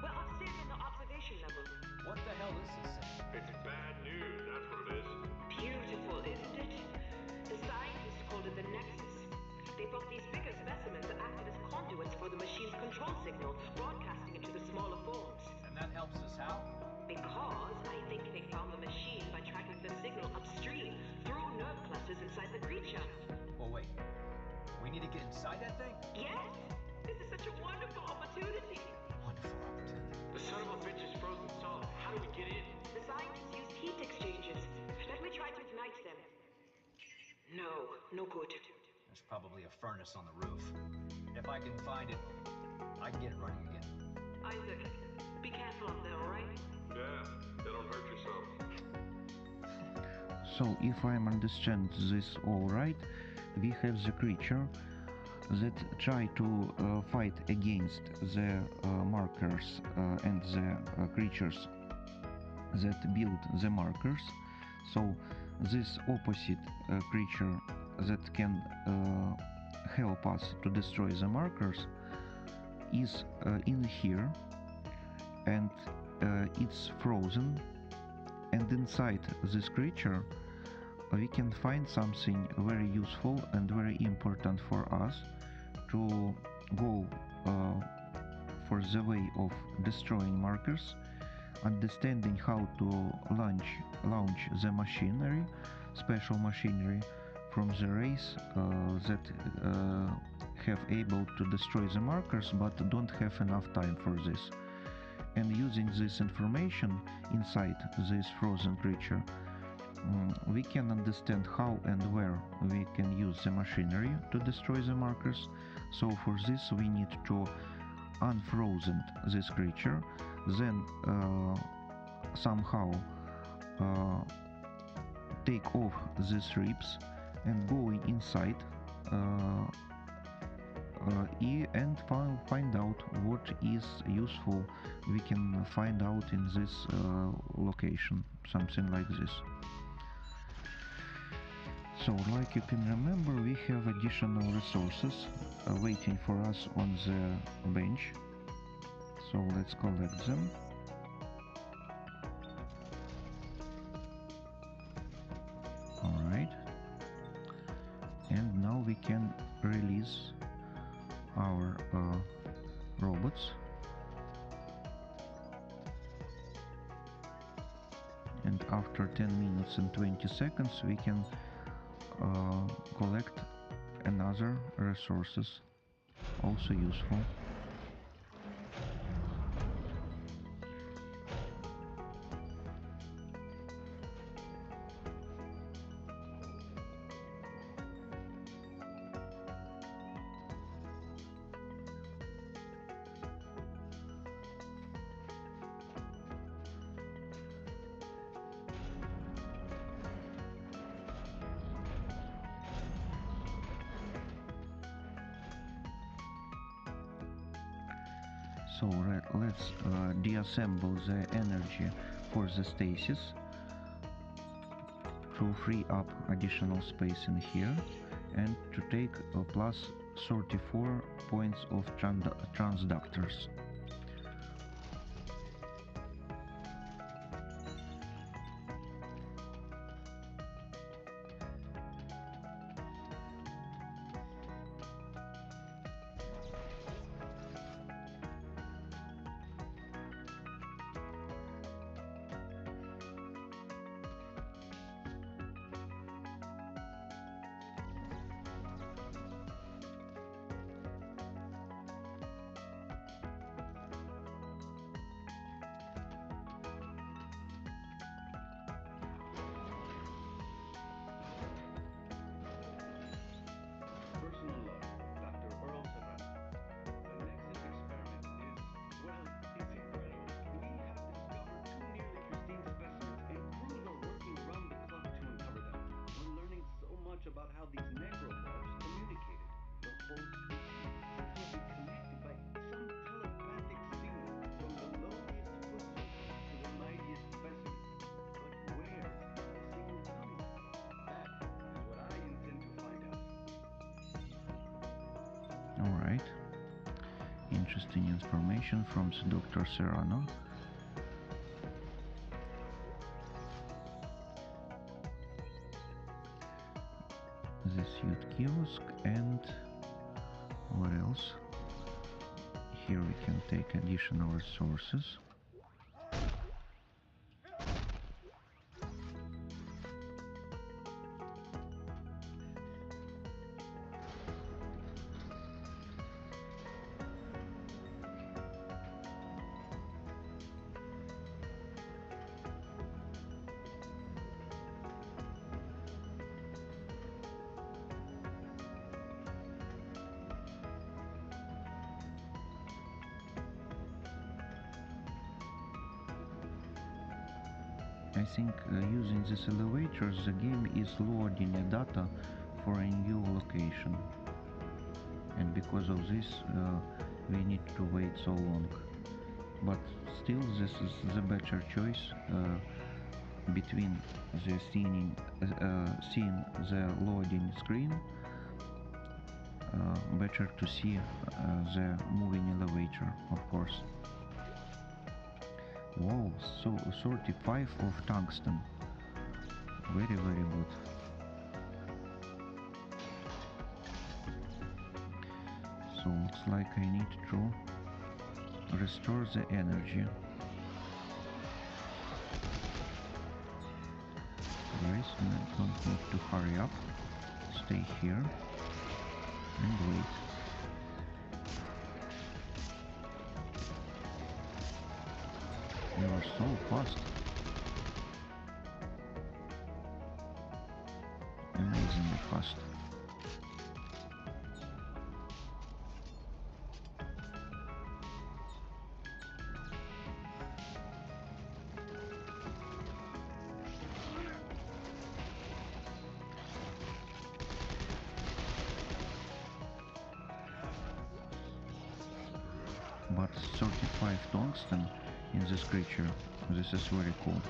Well, I'm standing in the observation level. What the hell is this thing? It's bad news, that's what it is. Beautiful, isn't it? The scientists called it the Nexus. They thought these bigger specimens acted as conduits for the machine's control signal, broadcasting it to the smaller forms. And that helps us how? Because I think they found the machine by tracking the signal upstream through nerve clusters inside the creature. Well, wait. We need to get inside that thing? Yes! This is such a wonderful opportunity. Wonderful opportunity. The son of a bitch is frozen solid. How do we get in? The scientists used heat exchangers. Let me try to ignite them. No good. There's probably a furnace on the roof. If I can find it, I can get it running again. Isaac, be careful up there, alright? Yeah, they don't hurt yourself. So if I understand this all right, we have the creature that try to fight against the markers and the creatures that build the markers. So this opposite creature that can help us to destroy the markers is in here, and it's frozen, and inside this creature we can find something very useful and very important for us to go for the way of destroying markers, understanding how to launch the machinery, special machinery from the race that have able to destroy the markers but don't have enough time for this. And using this information inside this frozen creature, we can understand how and where we can use the machinery to destroy the markers. So for this we need to unfrozen this creature, then somehow take off these ribs and going inside and find out what is useful we can find out in this location, something like this. So like you can remember, we have additional resources waiting for us on the bench, so let's collect them. Alright, and now we can release our robots, and after 10 minutes and 20 seconds we can collect another resources, also useful. So let's deassemble the energy for the stasis to free up additional space in here and to take plus 34 points of transductors. Personal log, Dr. Earl Savannah. The Nexus experiment is, well, it's incredible. We have discovered two nearly pristine specimens, and crews are working around the clock to uncover them. We're learning so much about how these necromorphs communicated. The whole species seems to be connected by some telepathic signal from the lowliest foot soldier to the mightiest specimen. But where is the signal coming from? That is what I intend to find out. Alright, interesting information from Dr. Serrano. The suit kiosk, and what else? Here we can take additional resources. I think using this elevator, the game is loading a data for a new location, and because of this we need to wait so long. But still, this is the better choice between the seeing the loading screen. Better to see the moving elevator, of course. Wow, so 35 of tungsten. Very good. So looks like I need to restore the energy. Guys, I don't need to hurry up. Stay here and wait. You are so fast. Amazingly fast. But 35 tungsten in this creature, this is very cool.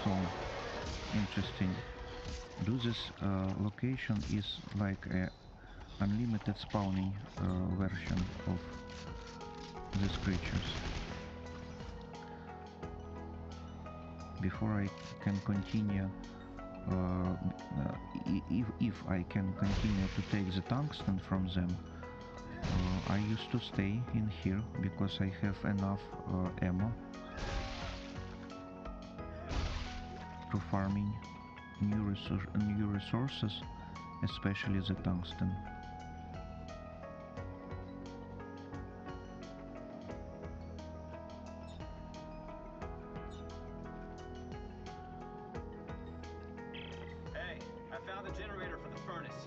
So interesting. Do this location is like a unlimited spawning version of these creatures. Before I can continue, if I can continue to take the tungsten from them, I used to stay in here because I have enough ammo to farming new resources, especially the tungsten. Hey, I found the generator for the furnace.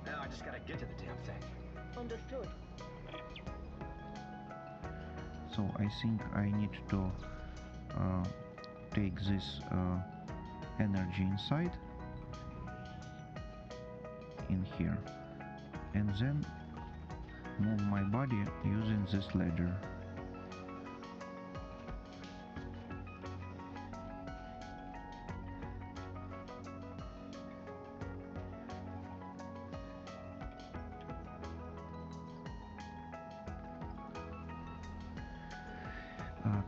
Now I just gotta get to the damn thing. Understood. So I think I need to take this energy inside in here, and then move my body using this ladder.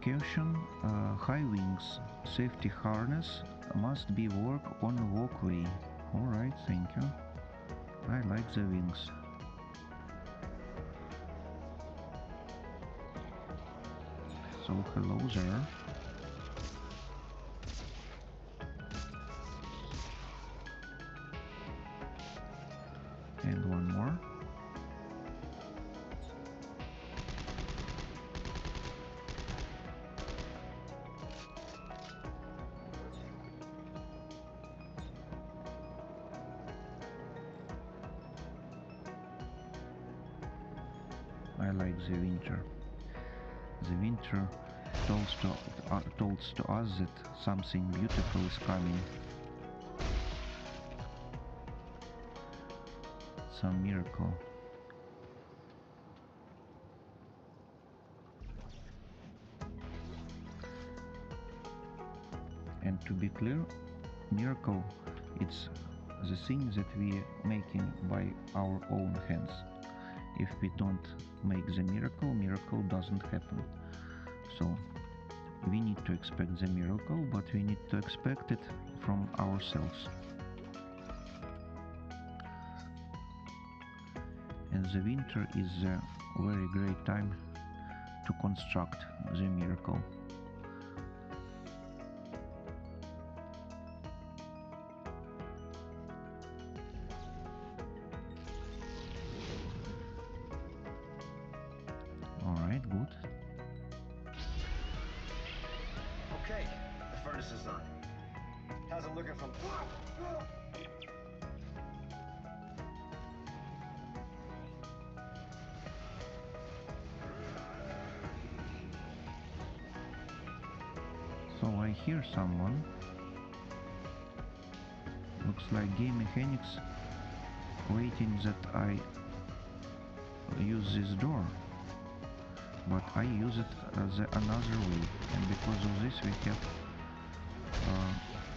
Caution, high wings, safety harness must be work on walkway. Alright, thank you. I like the wings. So hello there. And one more. I like the winter. The winter tells to us that something beautiful is coming. Some miracle. And to be clear, miracle, it's the thing that we making by our own hands. If we don't make the miracle, miracle doesn't happen. So we need to expect the miracle, but we need to expect it from ourselves. And the winter is a very great time to construct the miracle. Alright, good. Okay, the furnace is on. How's it looking from... So I hear someone. Looks like game mechanics waiting that I use this door. But I use it another way, and because of this we have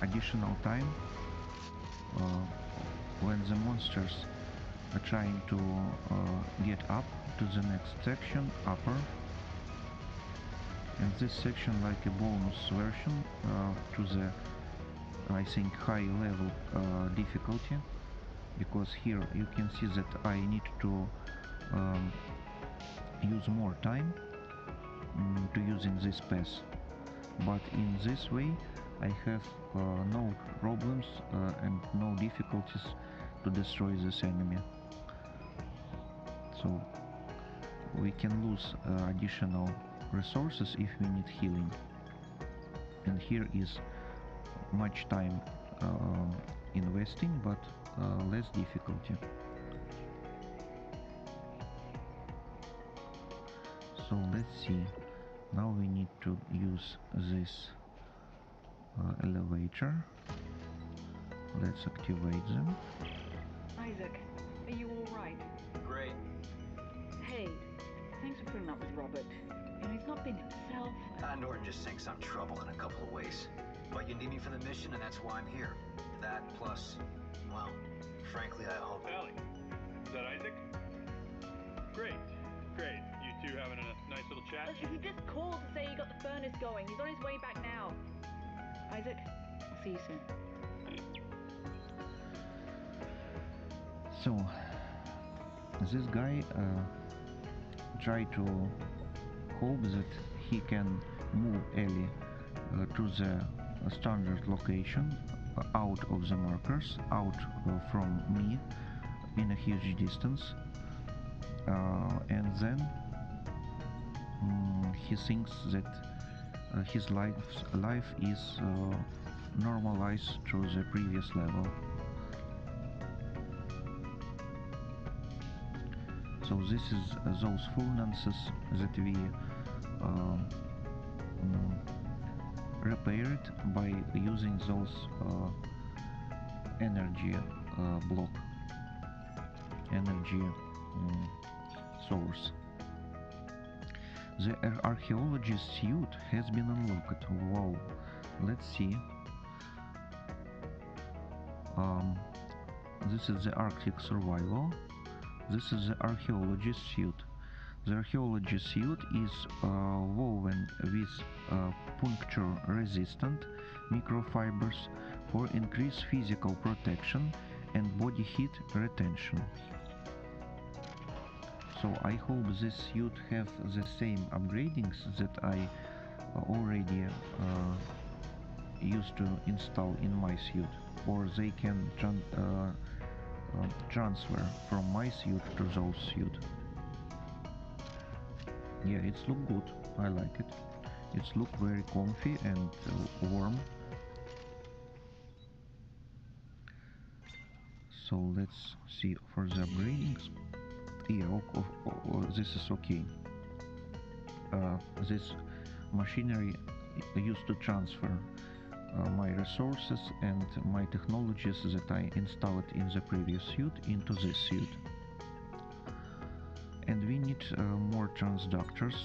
additional time when the monsters are trying to get up to the next section, upper, and this section like a bonus version to the, I think, high level difficulty, because here you can see that I need to use more time to using this pass, but in this way I have no problems and no difficulties to destroy this enemy. So we can lose additional resources if we need healing, and here is much time investing but less difficulty. So let's see, now we need to use this elevator. Let's activate them. Isaac, are you alright? Great. Hey, thanks for putting up with Robert. You know, he's not been himself. Norton just thinks I'm trouble in a couple of ways. But you need me for the mission, and that's why I'm here. That plus, well, frankly, I hope... Allie, is that Isaac? Great, great. You two having a nice little chat? Look, he just called to say he got the furnace going. He's on his way back now. Isaac, I'll see you soon. So this guy tried to hope that he can move Ellie to the standard location, out of the markers, out from me in a huge distance, and then he thinks that his life is normalized to the previous level. So this is those full nonsense that we repair it by using those energy block, energy source. The archaeologist suit has been unlocked. Wow, let's see. This is the Arctic survival. This is the archaeologist suit. The archaeologist suit is woven with puncture-resistant microfibers for increased physical protection and body heat retention. So I hope this suit have the same upgradings that I already used to install in my suit, or they can transfer from my suit to those suit. Yeah, it's look good. I like it. It's look very comfy and warm. So let's see for the upgradings. Yeah, this is okay. This machinery used to transfer my resources and my technologies that I installed in the previous suit into this suit. And we need more transductors.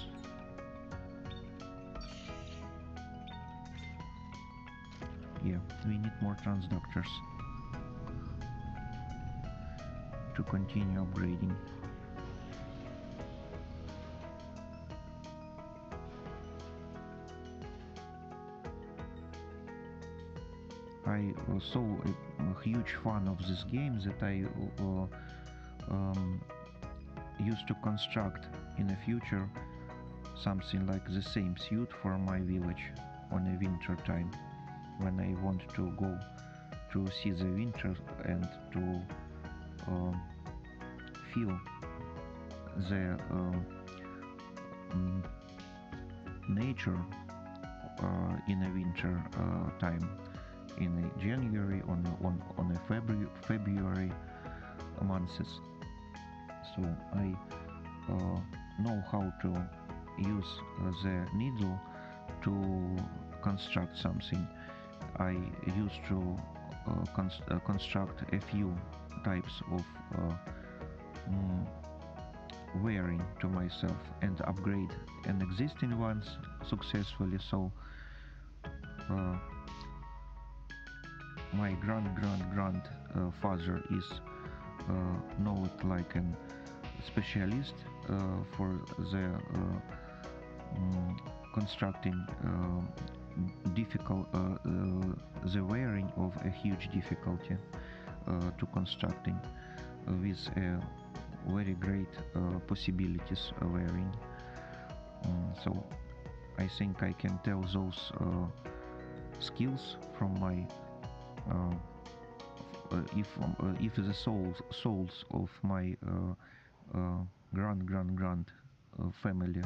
Yeah, we need more transductors to continue upgrading. I saw a huge fan of this game that I used to construct in the future something like the same suit for my village on a winter time, when I want to go to see the winter and to feel the nature in a winter time, in a January, on a February months. So I know how to use the needle to construct something. I used to construct a few types of wearing to myself and upgrade an existing ones successfully. So my grandfather is known like a specialist for the constructing difficult the wearing of a huge difficulty to constructing with very great possibilities wearing. So I think I can tell those skills from my if the souls of my grand family,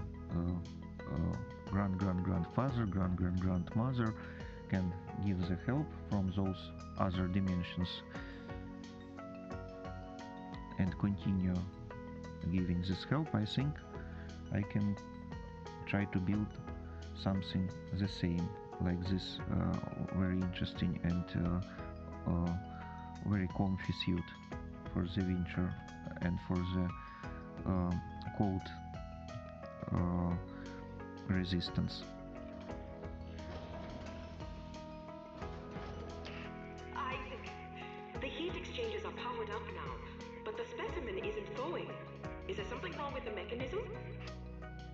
grandfather, grandmother can give the help from those other dimensions and continue giving this help, I think I can try to build something the same like this very interesting and very comfy suit for the winter and for the cold resistance. Isaac, the heat exchangers are powered up now, but the specimen isn't thawing. Is there something wrong with the mechanism?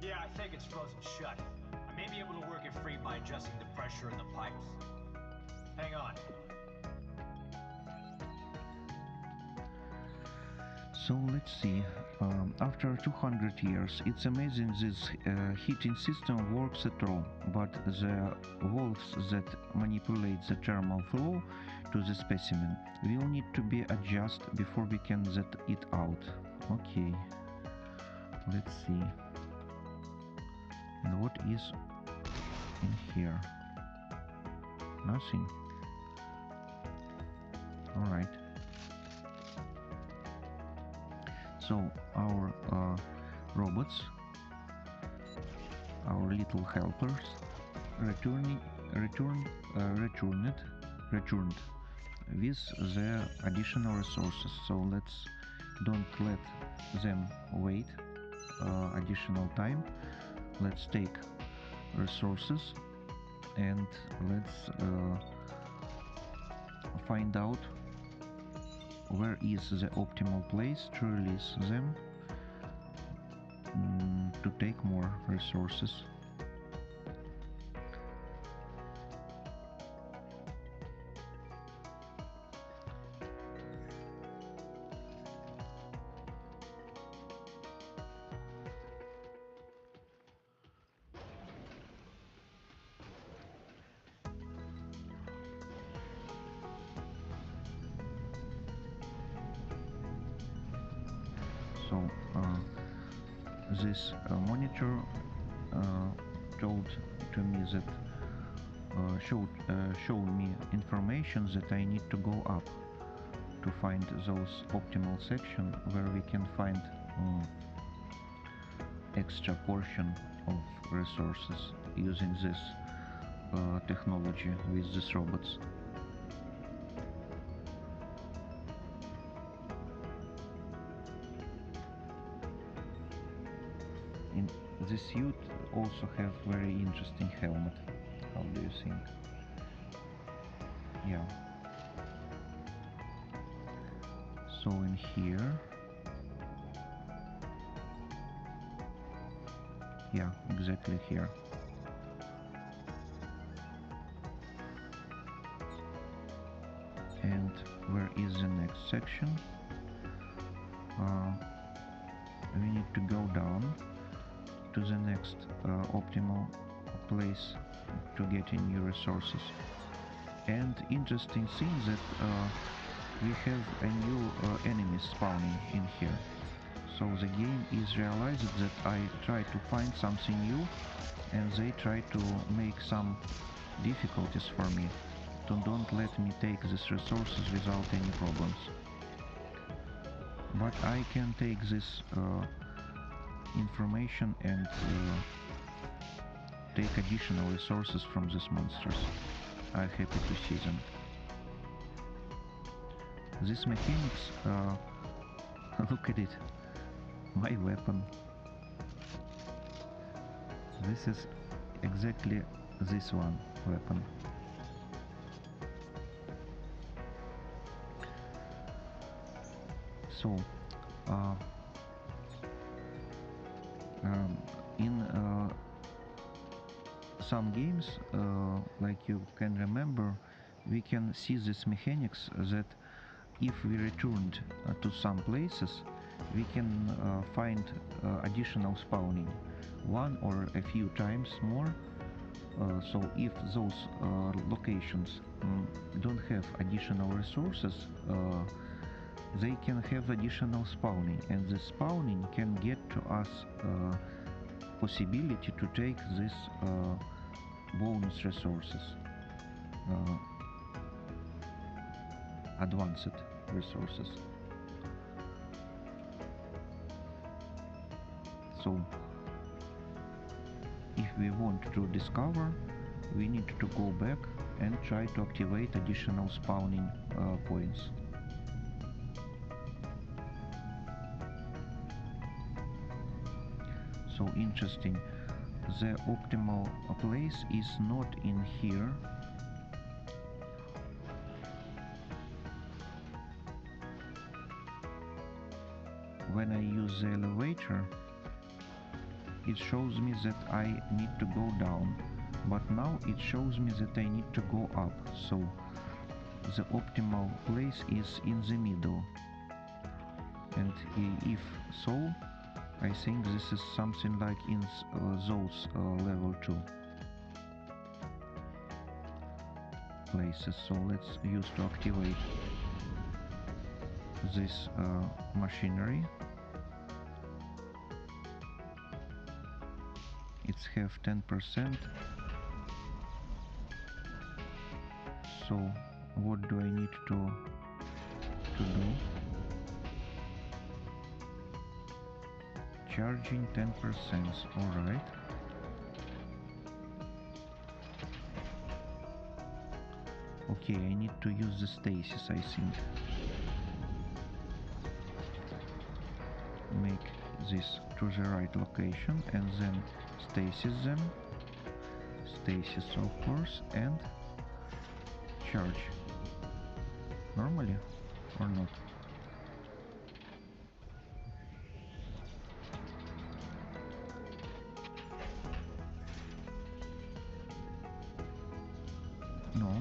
Yeah, I think it's frozen shut. I may be able to work it free by adjusting the pressure in the pipes. Hang on. So let's see, after 200 years, it's amazing this heating system works at all, but the valves that manipulate the thermal flow to the specimen will need to be adjusted before we can let it out. Okay, let's see. And what is in here? Nothing. Alright. So our robots, our little helpers, returning returned with the additional resources. So let's don't let them wait additional time. Let's take resources and let's find out where is the optimal place to release them to take more resources. So this monitor told to me that showed me information that I need to go up to find those optimal section where we can find extra portion of resources using this technology with these robots. In this suit also have very interesting helmet. How do you think? Yeah. So in here, yeah, exactly here. And where is the next section? We need to go down to the next optimal place to get in new resources. And interesting thing that we have a new enemy spawning in here. So the game is realized that I try to find something new and they try to make some difficulties for me. Don't let me take these resources without any problems. But I can take this information and take additional resources from these monsters. I'm happy to see them. These mechanics, look at it, my weapon. This is exactly this one weapon. So, in some games, like you can remember, we can see this mechanics that if we returned to some places, we can find additional spawning one or a few times more. So if those locations don't have additional resources, they can have additional spawning, and the spawning can get to us possibility to take this bonus resources, advanced resources. So if we want to discover, we need to go back and try to activate additional spawning points. So interesting, the optimal place is not in here. When I use the elevator, it shows me that I need to go down, but now it shows me that I need to go up. So the optimal place is in the middle, and if so, I think this is something like in those level 2 places. So let's use to activate this machinery. It's have 10%. So what do I need to do? Charging 10%, alright. Okay, I need to use the stasis, I think. Make this to the right location and then stasis them. Stasis, of course, and charge. Normally or not? No.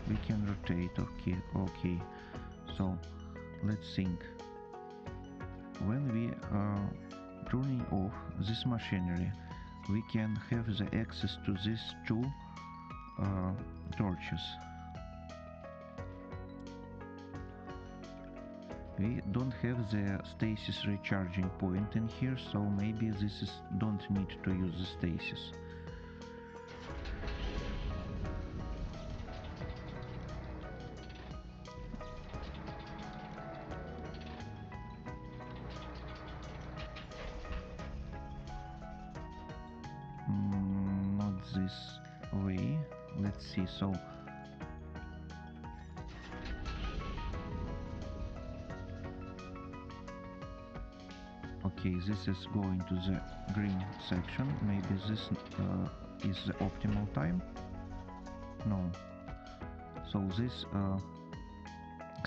We can rotate. Okay. So let's think. When we are turning off this machinery, we can have the access to these two torches. We don't have the stasis recharging point in here, so maybe this is don't need to use the stasis. Not this way. Let's see. So okay, this is going to the green section. Maybe this is the optimal time. No. So this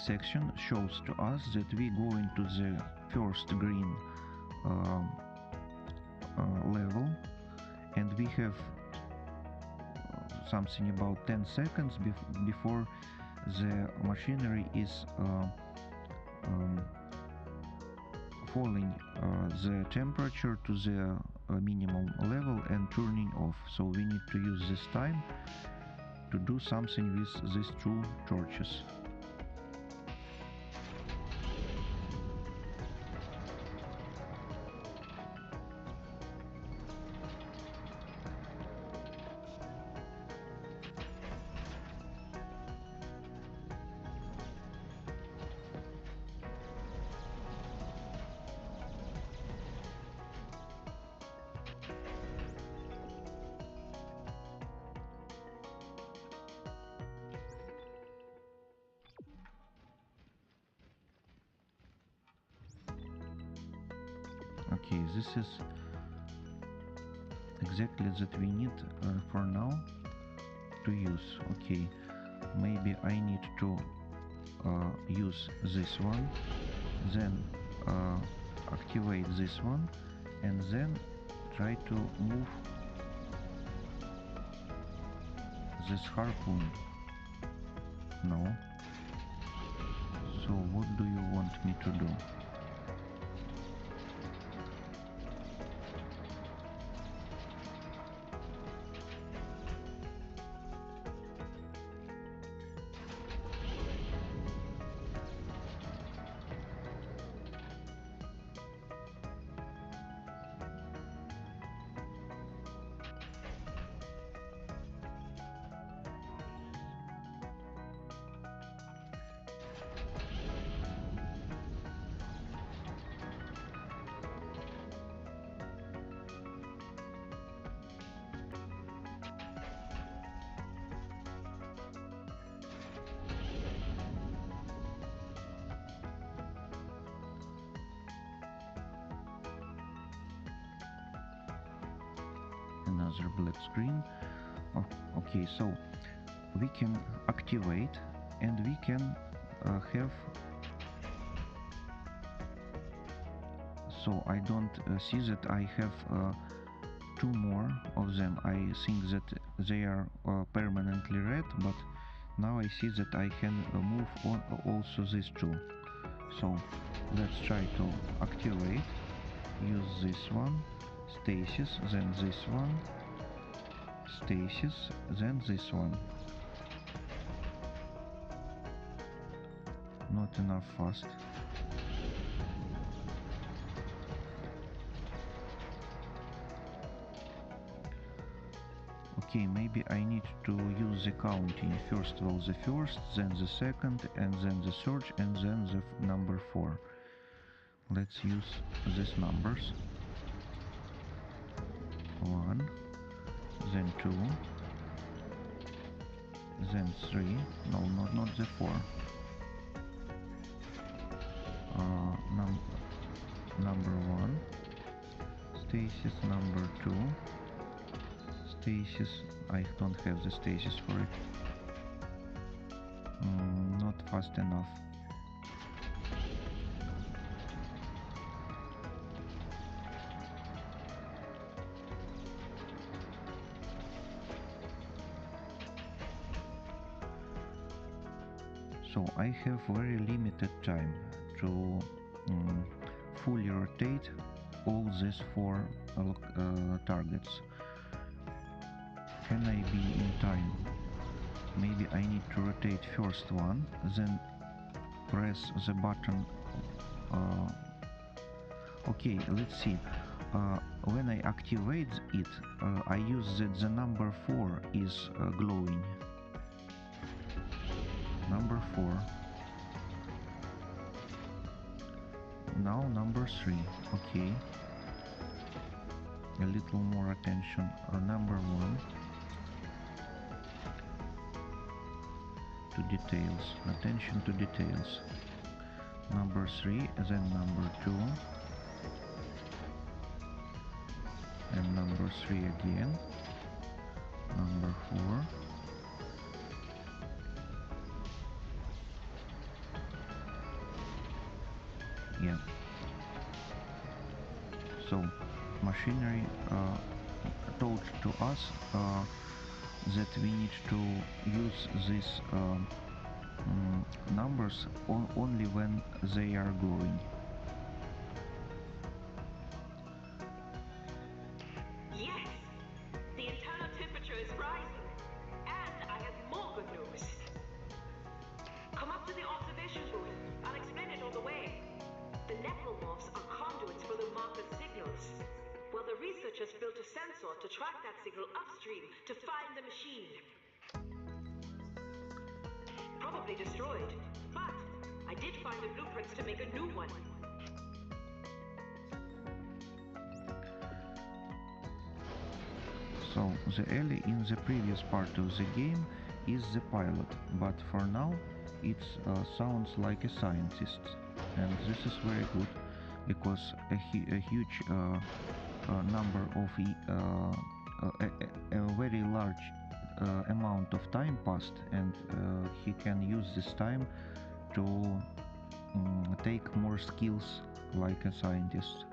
section shows to us that we go into the first green level, and we have something about 10 seconds before the machinery is falling the temperature to the minimum level and turning off. So we need to use this time to do something with these two torches. Okay, this is exactly that we need for now to use. Okay, maybe I need to use this one, then activate this one, and then try to move this harpoon. No. So what do you want me to do? Another black screen. Oh, okay, so we can activate and we can have, so I don't see that I have two more of them. I think that they are permanently red, but now I see that I can move on also these two. So let's try to activate, use this one, stasis, then this one, stasis, then this one. Not enough fast. Okay, maybe I need to use the counting. First of all the first, then the second, and then the third, and then the number 4. Let's use these numbers. 1, then 2, then 3, no, not the 4. Number 1, stasis, number 2, stasis, I don't have the stasis for it. Not fast enough. So I have very limited time to fully rotate all these 4 targets. Can I be in time? Maybe I need to rotate first one, then press the button. Okay, let's see. When I activate it, I use that the number 4 is glowing. Number 4. Now number 3. Okay. A little more attention. Number 1. To details. Attention to details. Number 3, then number 2. And number 3 again. Number 4. Yeah. So machinery told to us that we need to use these numbers only when they are glowing. Yes, the internal temperature is rising, and I have more good news. Come up to the observation booth. I'll explain it on the way. The Necromorphs are conduits for the marker's signals. Well, the researchers built a sensor to track that signal upstream to find the machine. Probably destroyed, but I did find the blueprints to make a new one. So the Ellie in the previous part of the game is the pilot, but for now it sounds like a scientist, and this is very good because a huge number of a very large amount of time passed, and he can use this time to take more skills like a scientist.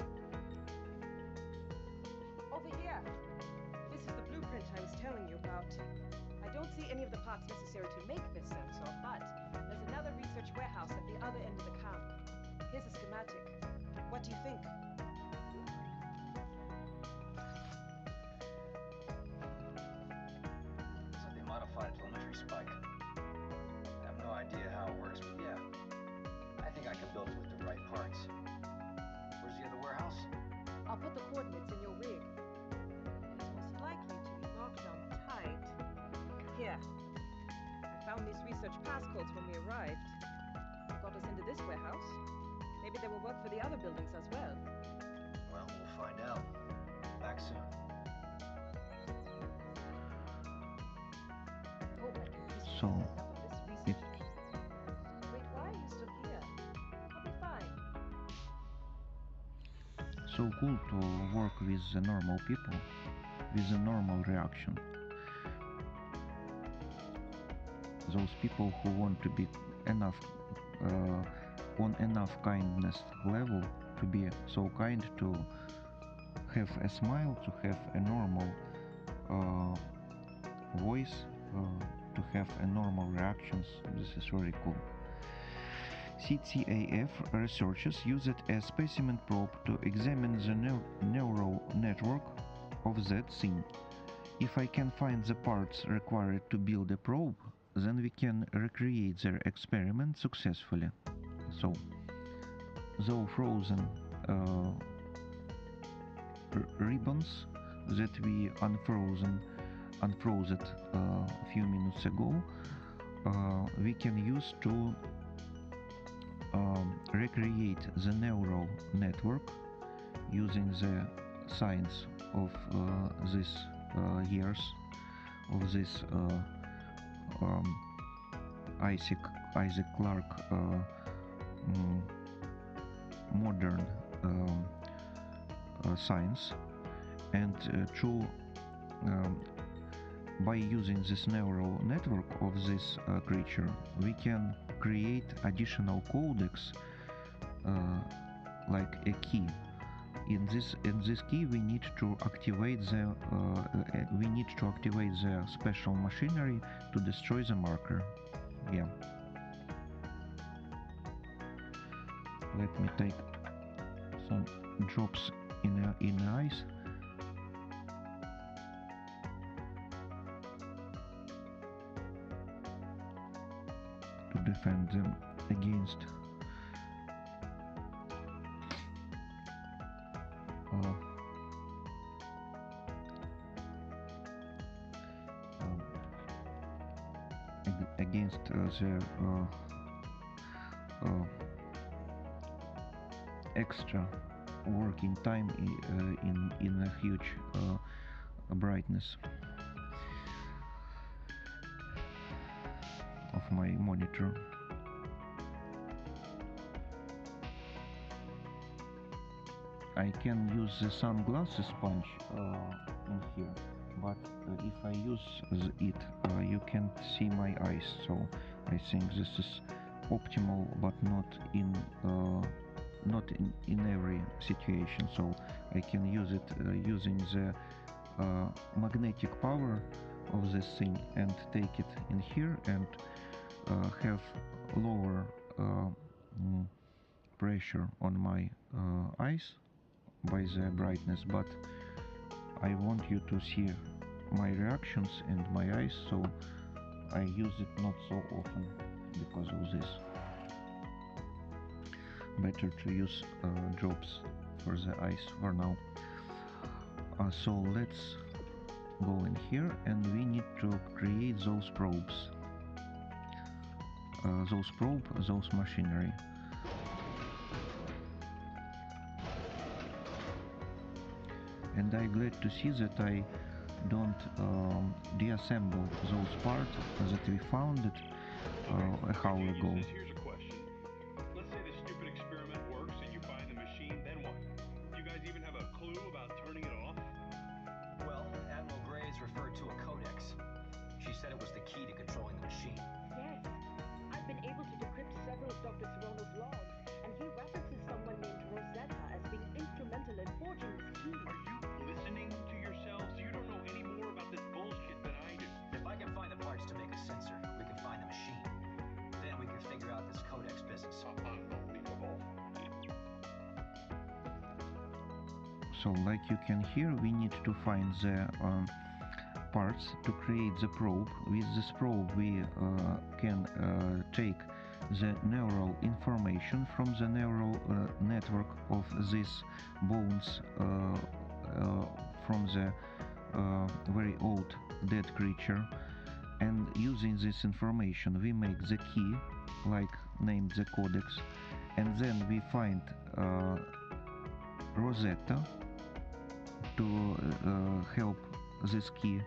Over here. This is the blueprint I was telling you about. I don't see any of the parts necessary to make this sensor, but there's another research warehouse at the other end of the camp. Here's a schematic. What do you think? So they modified telemetry spike. I have no idea how it works, but yeah, I think I can build it with the right parts. Where's the other warehouse? I'll put the coordinates in your rig. It's most likely to be marked down tight. Here. I found these research passcodes when we arrived. They got us into this warehouse. Maybe they will work for the other buildings as well. Well, we'll find out. Back soon. Hope I can use So, enough of this research. Wait, why are you still here? I'll be fine. So cool to work with the normal people, with a normal reaction. Those people who want to be enough on enough kindness level to be so kind to have a smile, to have a normal voice, to have a normal reactions. This is very cool. CTAF researchers used a specimen probe to examine the neural network of that scene. If I can find the parts required to build a probe, then we can recreate their experiment successfully. So, though frozen ribbons that we unfroze a few minutes ago, we can use to recreate the neural network using the signs of these years of this Isaac Clarke modern science, and by using this neural network of this creature, we can create additional codecs like a key. In this key, we need to activate the special machinery to destroy the marker. Yeah. Let me take some drops in the eyes. To defend them against the extra working time in a huge brightness of my monitor. I can use the sunglasses sponge in here, but if I use it, you can't see my eyes, so I think this is optimal, but not in every situation. So I can use it using the magnetic power of this thing and take it in here and have lower pressure on my eyes by the brightness, but I want you to see my reactions and my eyes, so I use it not so often because of this. Better to use drops for the eyes for now. So let's go in here, and we need to create those probes, those machinery. And I'm glad to see that I don't deassemble those parts that we found it a hour ago. Here's a question. Let's say the stupid experiment works and you find the machine, then what? Do you guys even have a clue about turning it off? Well, Admiral Graves referred to a codex. She said it was the key to controlling the machine. Yes. I've been able to decrypt several of Dr. Serrano's logs, and he references someone named Rosetta as being instrumental in forging this key. Are you listening to yourselves? You don't know any more about this bullshit than I do. If I can find the parts to make a sensor, we can find the machine. Then we can figure out this codex business. Unbelievable. So like you can hear, we need to find the parts to create the probe. With this probe we can take the neural information from the neural network of these bones from the very old dead creature, and using this information we make the key, like named the codex, and then we find Rosetta to help this key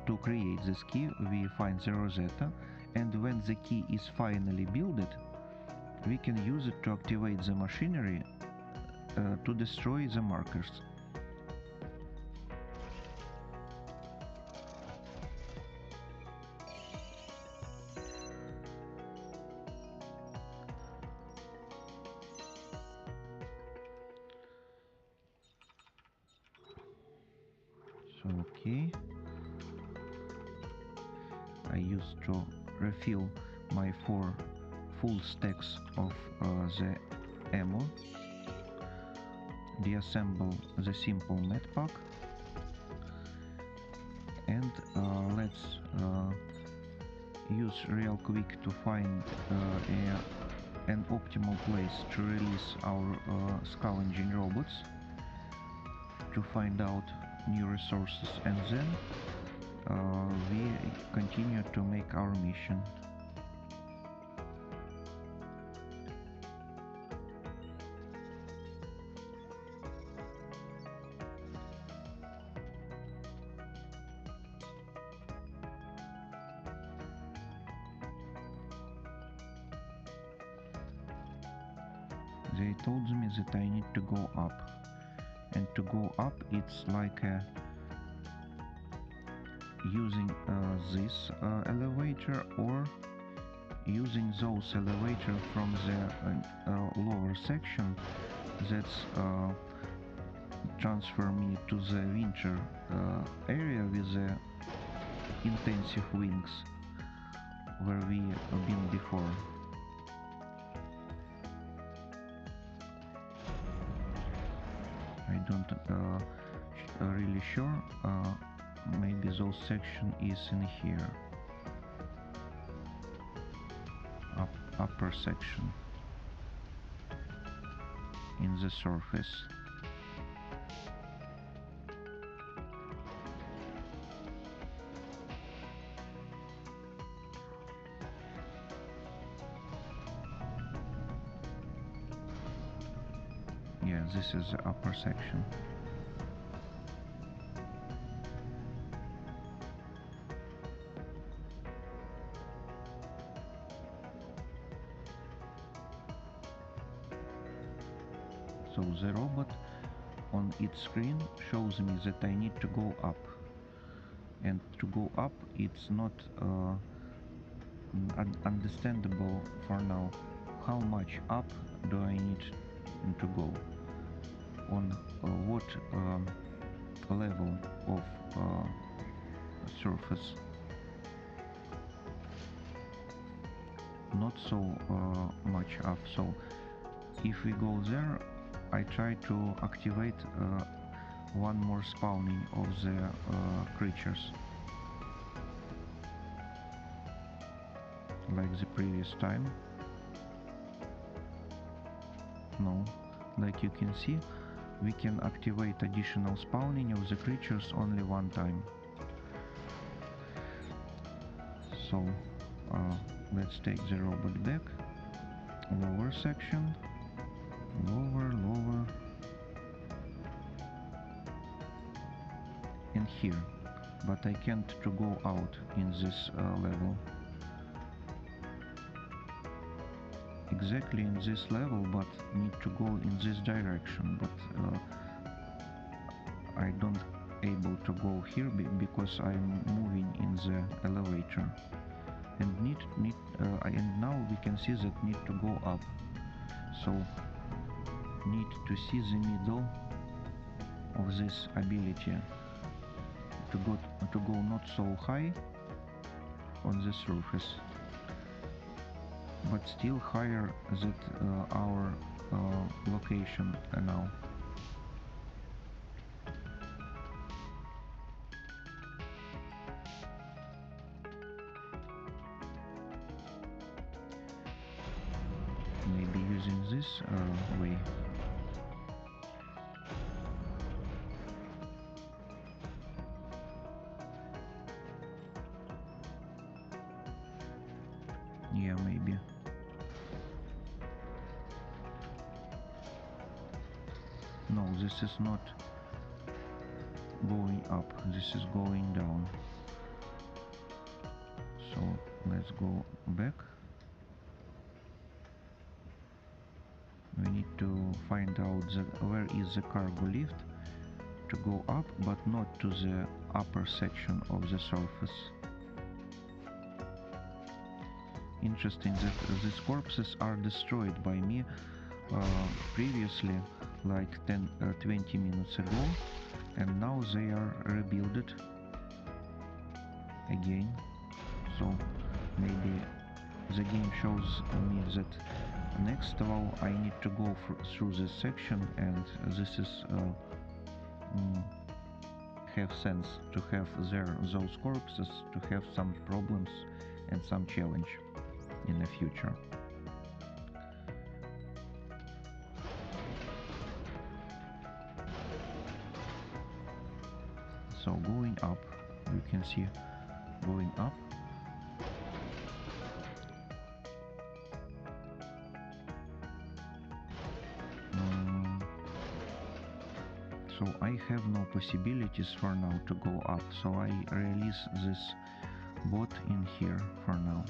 to create this key. We find the Rosetta, and when the key is finally built, we can use it to activate the machinery to destroy the markers. So okay, I used to refill my 4 full stacks of the ammo, deassemble the simple med pack, and let's use real quick to find an optimal place to release our scavenging robots, to find out new resources, and then we continue to make our mission. they told me that I need to go up, and to go up it's like using this elevator or using those elevator from the lower section that's transfer me to the winter area with the intensive wings where we been before. I don't really sure, maybe those section is in here, upper section in the surface. Yeah, this is the upper section. So the robot on its screen shows me that I need to go up, and to go up it's not understandable for now. How much up do I need to go? On what level of surface? Not so much up. So if we go there, I try to activate one more spawning of the creatures, like the previous time. No, like you can see, we can activate additional spawning of the creatures only one time. So let's take the robot back, lower section, lower, and here, but I can't to go out in this level. Exactly in this level, but need to go in this direction, but I don't able to go here because I'm moving in the elevator, and and now we can see that need to go up, so need to see the middle of this ability to go not so high on the surface, but still higher than our location now. Maybe using this way. Yeah, maybe. No, this is not going up, this is going down. So let's go back. We need to find out where is the cargo lift to go up, but not to the upper section of the surface. Interesting that these corpses are destroyed by me previously, like 20 minutes ago, and now they are rebuilt again. So maybe the game shows me that next level I need to go through this section, and this is have sense to have those corpses to have some problems and some challenge in the future. So going up, you can see going up. So I have no possibilities for now to go up, so I release this bot in here for now.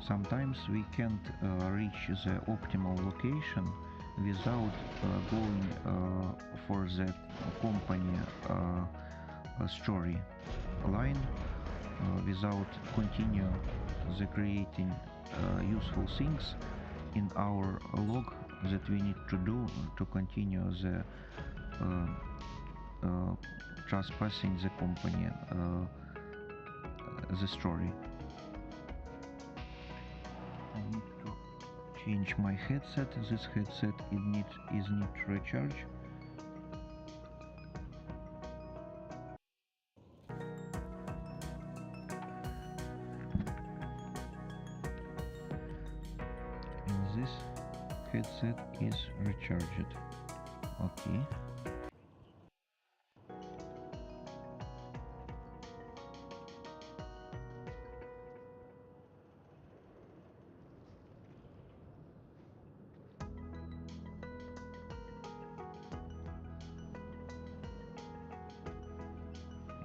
sometimes we can't reach the optimal location without going for the company story line, without continue the creating useful things in our log that we need to do to continue the trespassing the company the story. I need to change my headset. This headset need to recharge. And this headset is recharged. Okay.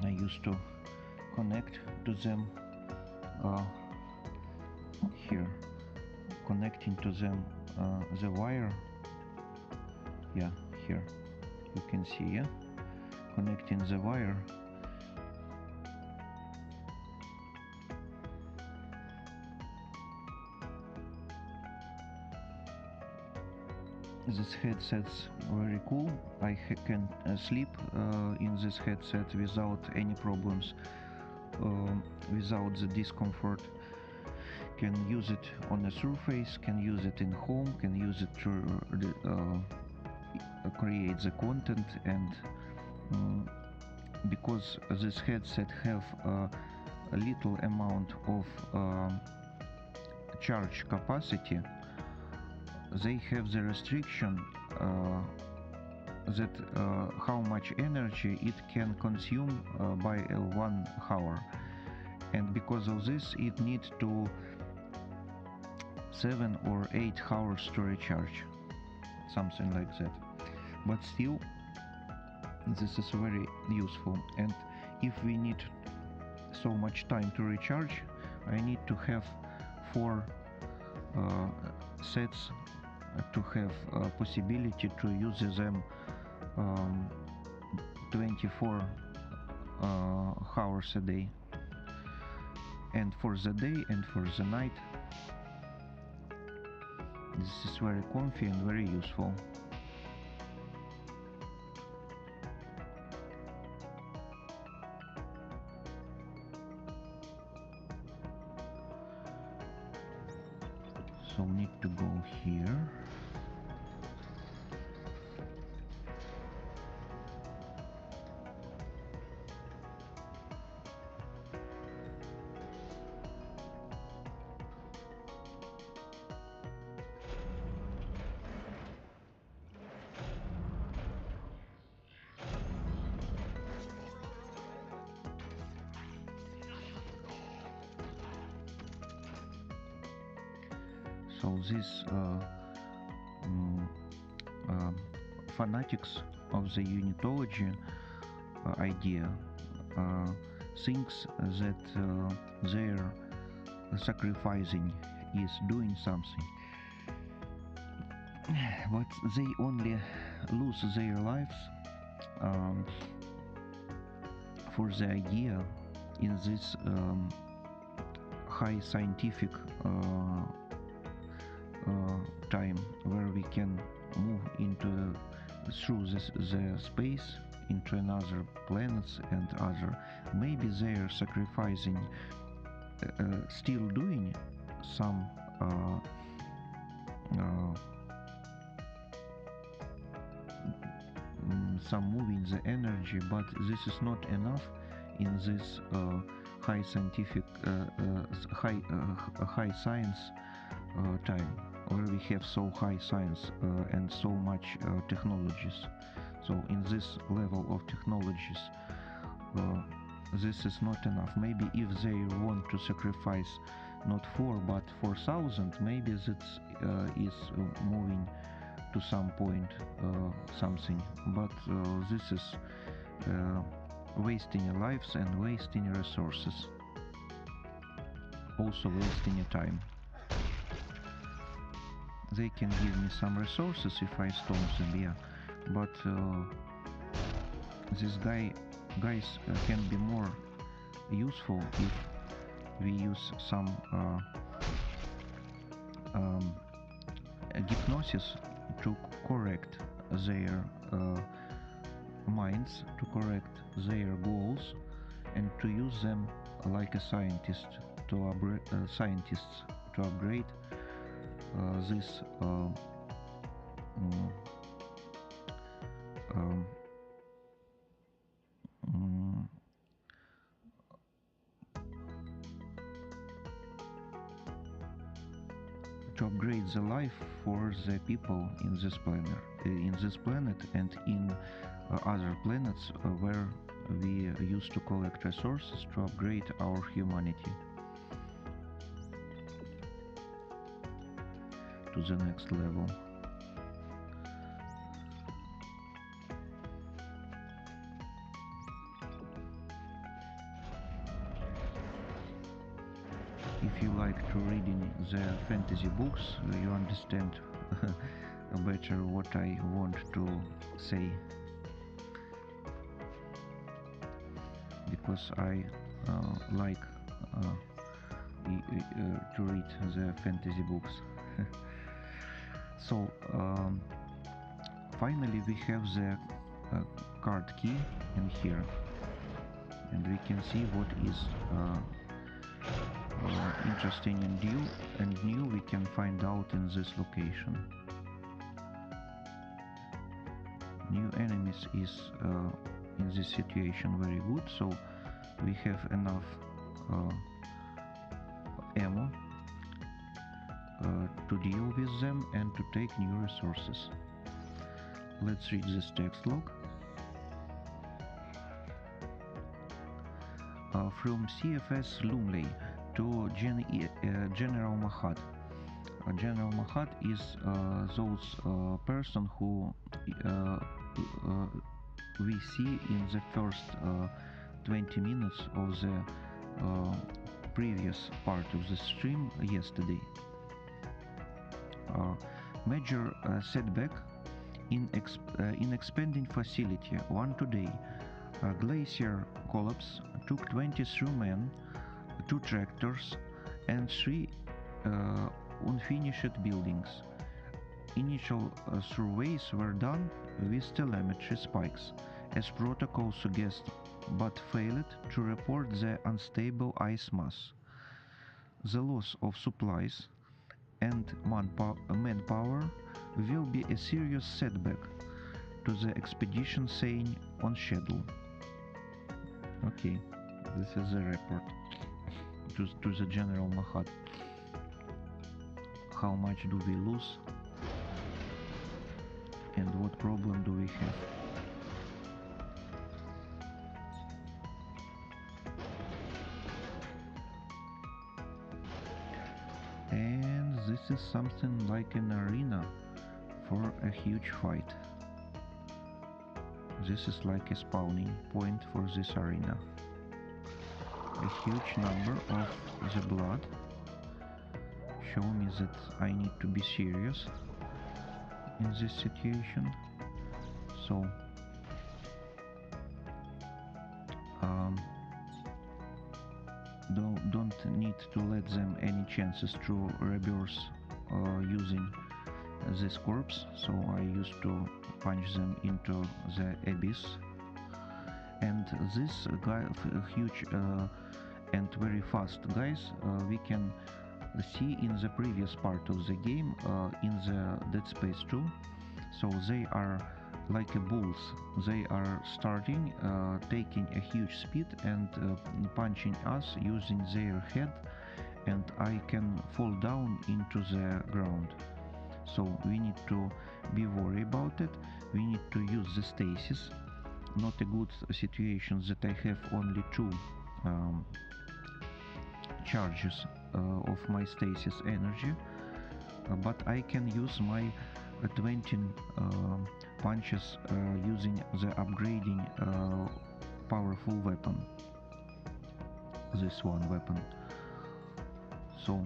I used to connect to them here, connecting to them the wire. Yeah, here you can see, yeah, connecting the wire. This headset's very cool. I can sleep in this headset without any problems, without the discomfort. Can use it on a surface, can use it in home, can use it to create the content. And because this headset have a little amount of charge capacity, they have the restriction that how much energy it can consume by 1 hour, and because of this it needs to 7 or 8 hours to recharge, something like that. But still, this is very useful, and if we need so much time to recharge, I need to have 4 sets to have possibility to use them 24 hours a day, and for the day and for the night. This is very comfy and very useful. So need to go here. So these fanatics of the unitology idea thinks that their sacrificing is doing something, but they only lose their lives for the idea in this high scientific time, where we can move into through the space into another planets and other. Maybe they are sacrificing, still doing some moving the energy, but this is not enough in this high scientific high science time, where we have so high science and so much technologies. So in this level of technologies, this is not enough. Maybe if they want to sacrifice not 4 but 4,000, maybe that is moving to some point something, but this is wasting lives and wasting resources, also wasting time. they can give me some resources if I storm them, yeah, but this guys can be more useful if we use some hypnosis to correct their minds, to correct their goals, and to use them like a scientist to scientists to upgrade this to upgrade the life for the people in this planet and in other planets where we used to collect resources to upgrade our humanity to the next level. If you like to reading the fantasy books, you understand better what I want to say, because I like to read the fantasy books. So finally we have the card key in here, and we can see what is interesting and new we can find out in this location. New enemies is in this situation very good, so we have enough ammo to deal with them and to take new resources. Let's read this text log. From CFS Lumley to General Mahad. General Mahad is those person who we see in the first 20 minutes of the previous part of the stream yesterday. Major setback in expanding facility. One today. Glacier collapse took 23 men, 2 tractors and 3 unfinished buildings. Initial surveys were done with telemetry spikes, as protocol suggests, but failed to report the unstable ice mass. The loss of supplies and manpower will be a serious setback to the expedition staying on schedule. Okay, this is a report to the General Mahad. How much do we lose and what problem do we have? And this is something like an arena for a huge fight. This is like a spawning point for this arena. A huge number of the blood show me that I need to be serious in this situation. So don't need to let them any chances to rebirth using this corpse, so I used to punch them into the abyss. And this guy, huge and very fast guys, we can see in the previous part of the game, in the Dead Space 2. So they are like a bulls. They are starting taking a huge speed and punching us using their head, and I can fall down into the ground. So we need to be worried about it. We need to use the stasis. Not a good situation that I have only 2 charges of my stasis energy, but I can use my 20 punches using the upgrading powerful weapon, this one weapon. So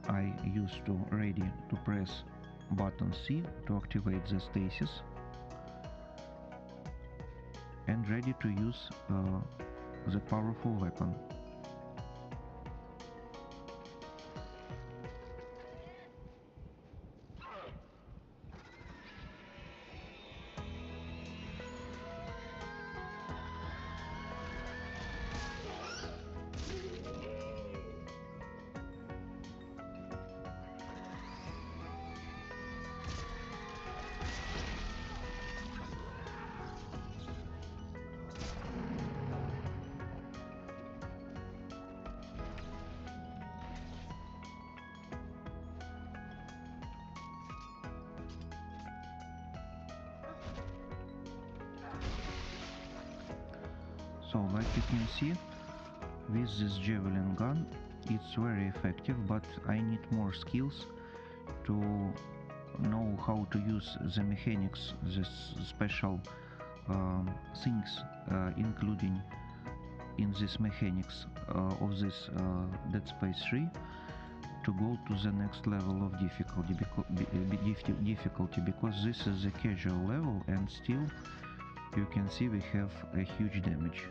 I used to ready to press button C to activate the stasis, and ready to use the powerful weapon. So like you can see, with this javelin gun it's very effective, but I need more skills to know how to use the mechanics, this special things including in this mechanics of this Dead Space 3 to go to the next level of difficulty, because this is the casual level and still you can see we have a huge damage.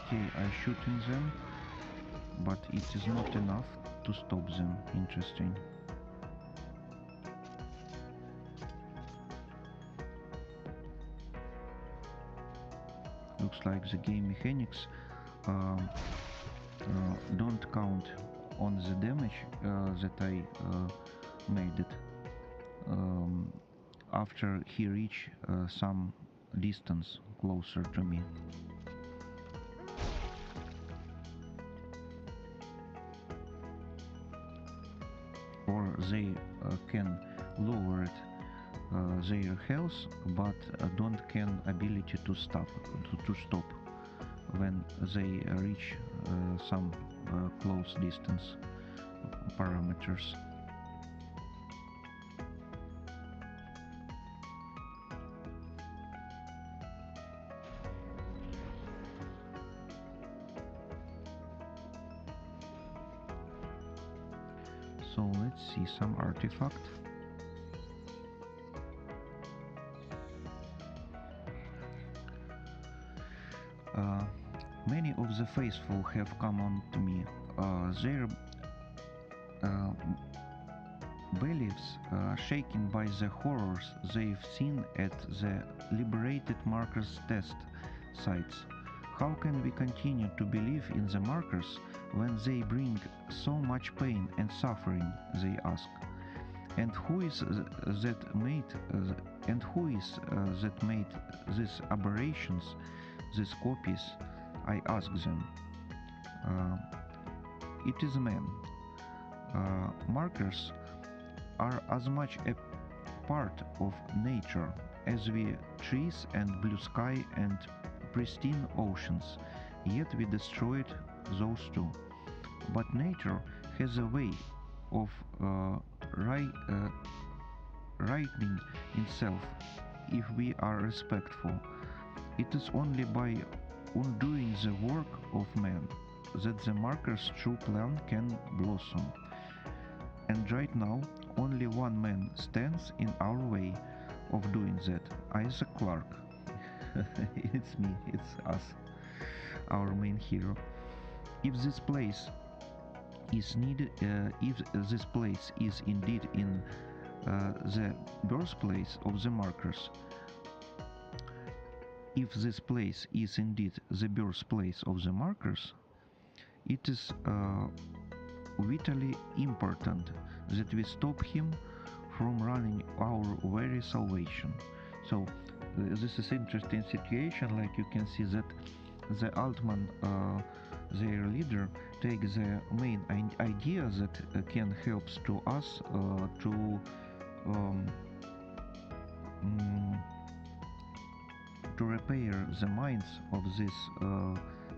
Okay, I'm shooting them, but it is not enough to stop them. Interesting. Looks like the game mechanics don't count on the damage that I made it after he reached some distance closer to me. Or they can lower it, their health, but don't can ability to stop when they reach some close distance parameters. So let's see some artifact. Many of the faithful have come on to me. Their beliefs shaken by the horrors they've seen at the liberated markers test sites. How can we continue to believe in the markers when they bring so much pain and suffering, they ask. And who is that made these aberrations, these copies? I ask them. It is man. Markers are as much a part of nature as we trees and blue sky and pristine oceans, yet we destroyed those too. But nature has a way of rightening itself if we are respectful. It is only by undoing the work of man that the marker's true plan can blossom. And right now, only one man stands in our way of doing that, Isaac Clarke. It's me, it's us, our main hero. If this place is indeed in the birthplace of the markers, if this place is indeed the birthplace of the markers, it is vitally important that we stop him from running our very salvation. So this is interesting situation. Like you can see that the Altman, their leader, takes the main idea that can help to us to to repair the minds of these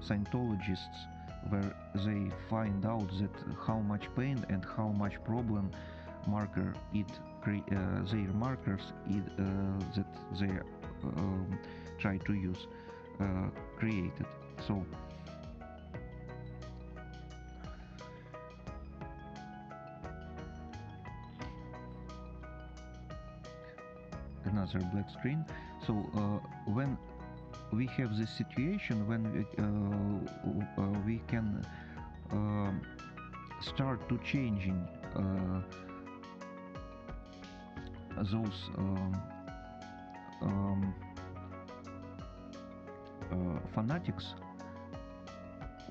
Scientologists, where they find out that how much pain and how much problem marker their markers that they try to use created. So another black screen. So when we have this situation, when we can start to changing those fanatics,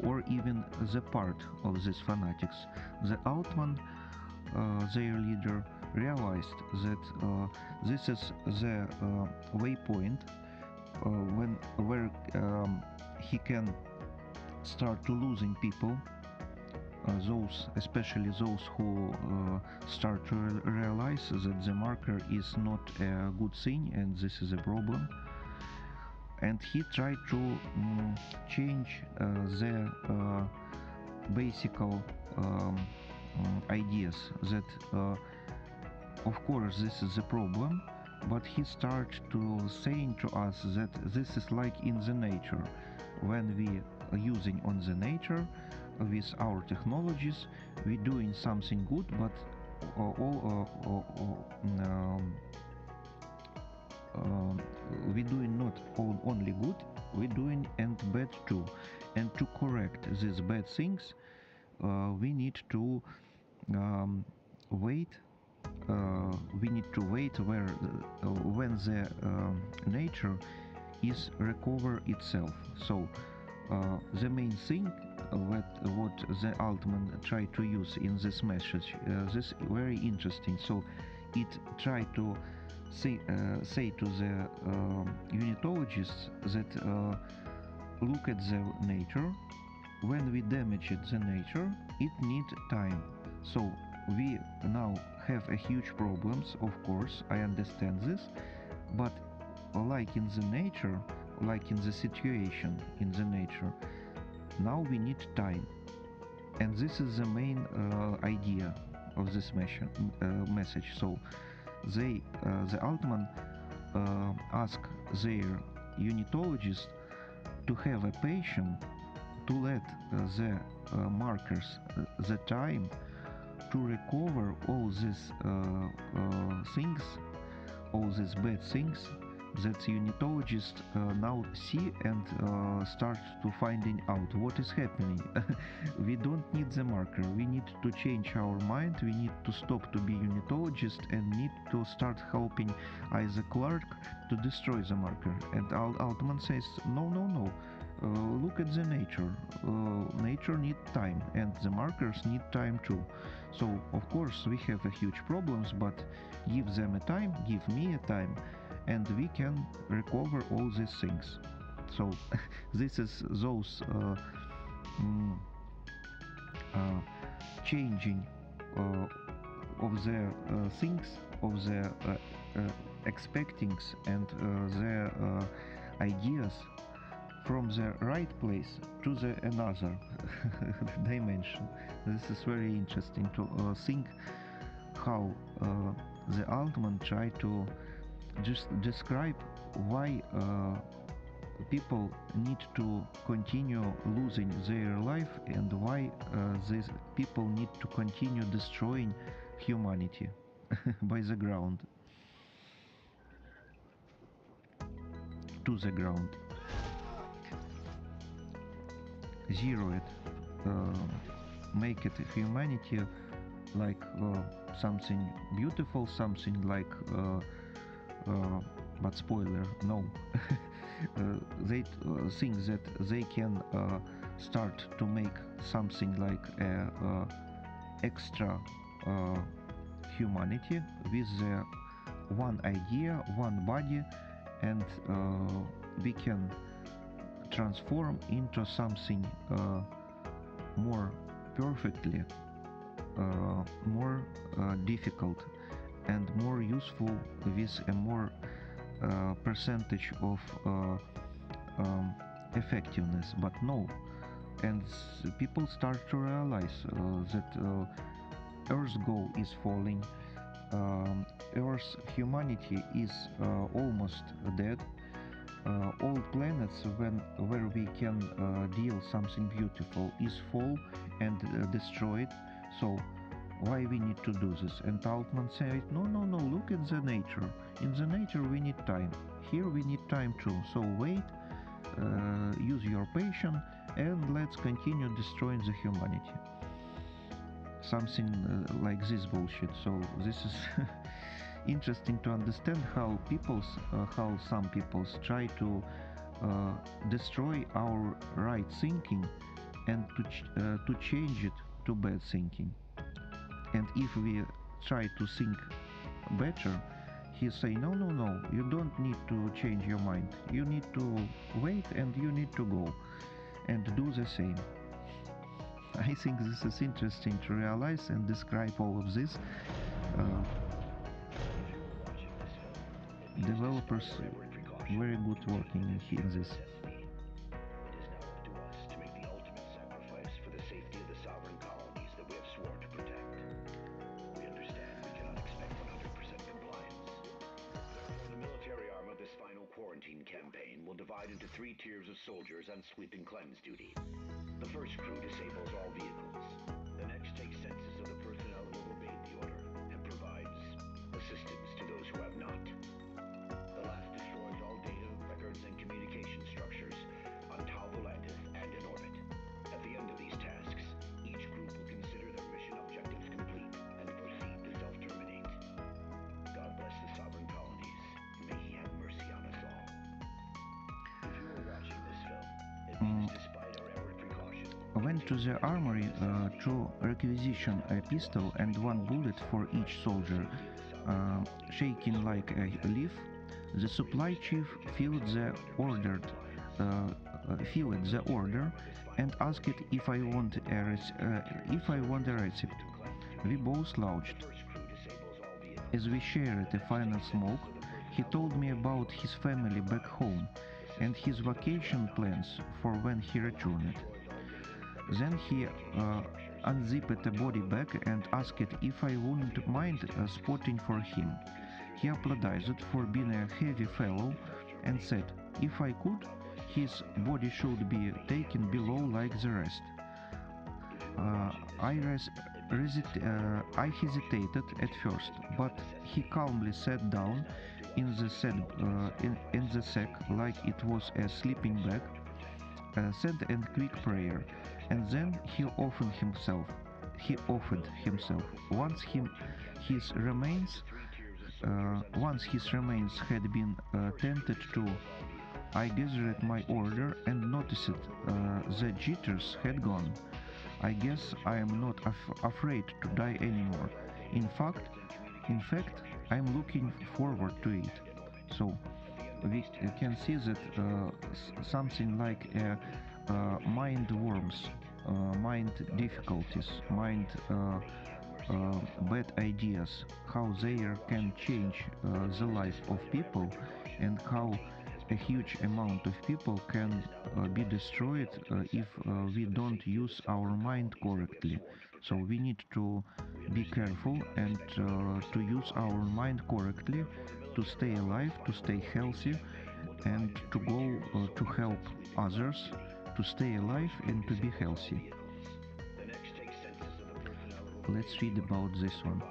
or even the part of these fanatics. The Altman, their leader, realized that this is the waypoint where he can start to losing people, those, especially those who start to realize that the marker is not a good thing and this is a problem. And he tried to change the basic ideas that of course this is a problem, but he started to saying to us that this is like in the nature. When we are using on the nature with our technologies, we doing something good, but we doing not only good, we doing and bad too. And to correct these bad things, we need to wait. We need to wait when the nature is recover itself. So the main thing what the Altman tried to use in this message, this very interesting. So it tried to say to the unitologists that look at the nature. When we damage the nature, it needs time. So we now have a huge problems, of course, I understand this, but like in the nature, like in the situation in the nature, now we need time. And this is the main idea of this message. So the Altman ask their unitologists to have a patience, to let the markers the time to recover all these things, all these bad things that unitologists now see and start to finding out what is happening. We don't need the marker, we need to change our mind, we need to stop to be unitologist and need to start helping either Clarke to destroy the marker. And Altman says, no, look at the nature. Nature need time and the markers need time too. So of course we have a huge problems, but give them a time, give me a time, and we can recover all these things. So this is those changing of the things, of the expectings and the ideas from the right place to the another dimension. This is very interesting to think how the Altman tried to just describe why people need to continue losing their life and why these people need to continue destroying humanity by the ground, to the ground. Zero it, make it humanity like something beautiful, something like but spoiler, no. They think that they can start to make something like extra humanity with one idea, one body, and we can transform into something more perfectly, more difficult, and more useful with a more percentage of effectiveness. But no, and people start to realize that Earth's goal is falling, Earth's humanity is almost dead. All planets where we can deal something beautiful is full and destroyed. So why we need to do this? And Altman said, no, look at the nature. In the nature we need time. Here we need time too. So wait, use your patience, and let's continue destroying the humanity. Something like this bullshit. So this is interesting to understand how some peoples try to destroy our right thinking and to change it to bad thinking. And if we try to think better, he say, no, you don't need to change your mind. You need to wait and you need to go and do the same. I think this is interesting to realize and describe all of this. Developers very good working in this. It is now up to us to make the ultimate sacrifice for the safety of the sovereign colonies that we have sworn to protect. We understand we cannot expect 100% compliance. Therefore, the military arm of this final quarantine campaign will divide into 3 tiers of soldiers on sweep and cleanse duty. The first crew disables all vehicles. The next takes census of the personnel who have obeyed the order and provides assistance to those who have not. The last destroys all data, records, and communication structures on Tau Volantis and in orbit. At the end of these tasks, each group will consider their mission objectives complete and proceed to self-terminate. God bless the sovereign colonies. May he have mercy on us all. If you are watching this film, it means despite our every precaution, Went to the armory to requisition a pistol and 1 bullet for each soldier. Shaking like a leaf, the supply chief filled the order and asked if I want a recipe. We both laughed. As we shared a final smoke, he told me about his family back home and his vacation plans for when he returned. Then he unzipped a body bag and asked if I wouldn't mind spotting for him. He apologized for being a heavy fellow and said if I could, his body should be taken below like the rest. I hesitated at first, but he calmly sat down in the sack like it was a sleeping bag, said a quick prayer, and then he offered himself. Once his remains had been tended to, I gathered my order and noticed the jitters had gone. I guess I am not afraid to die anymore. In fact, I'm looking forward to it. So we can see that something like mind worms, mind difficulties, mind bad ideas, how they can change the life of people, and how a huge amount of people can be destroyed if we don't use our mind correctly. So we need to be careful and to use our mind correctly to stay alive, to stay healthy, and to go to help others to stay alive and to be healthy. Let's read about this one.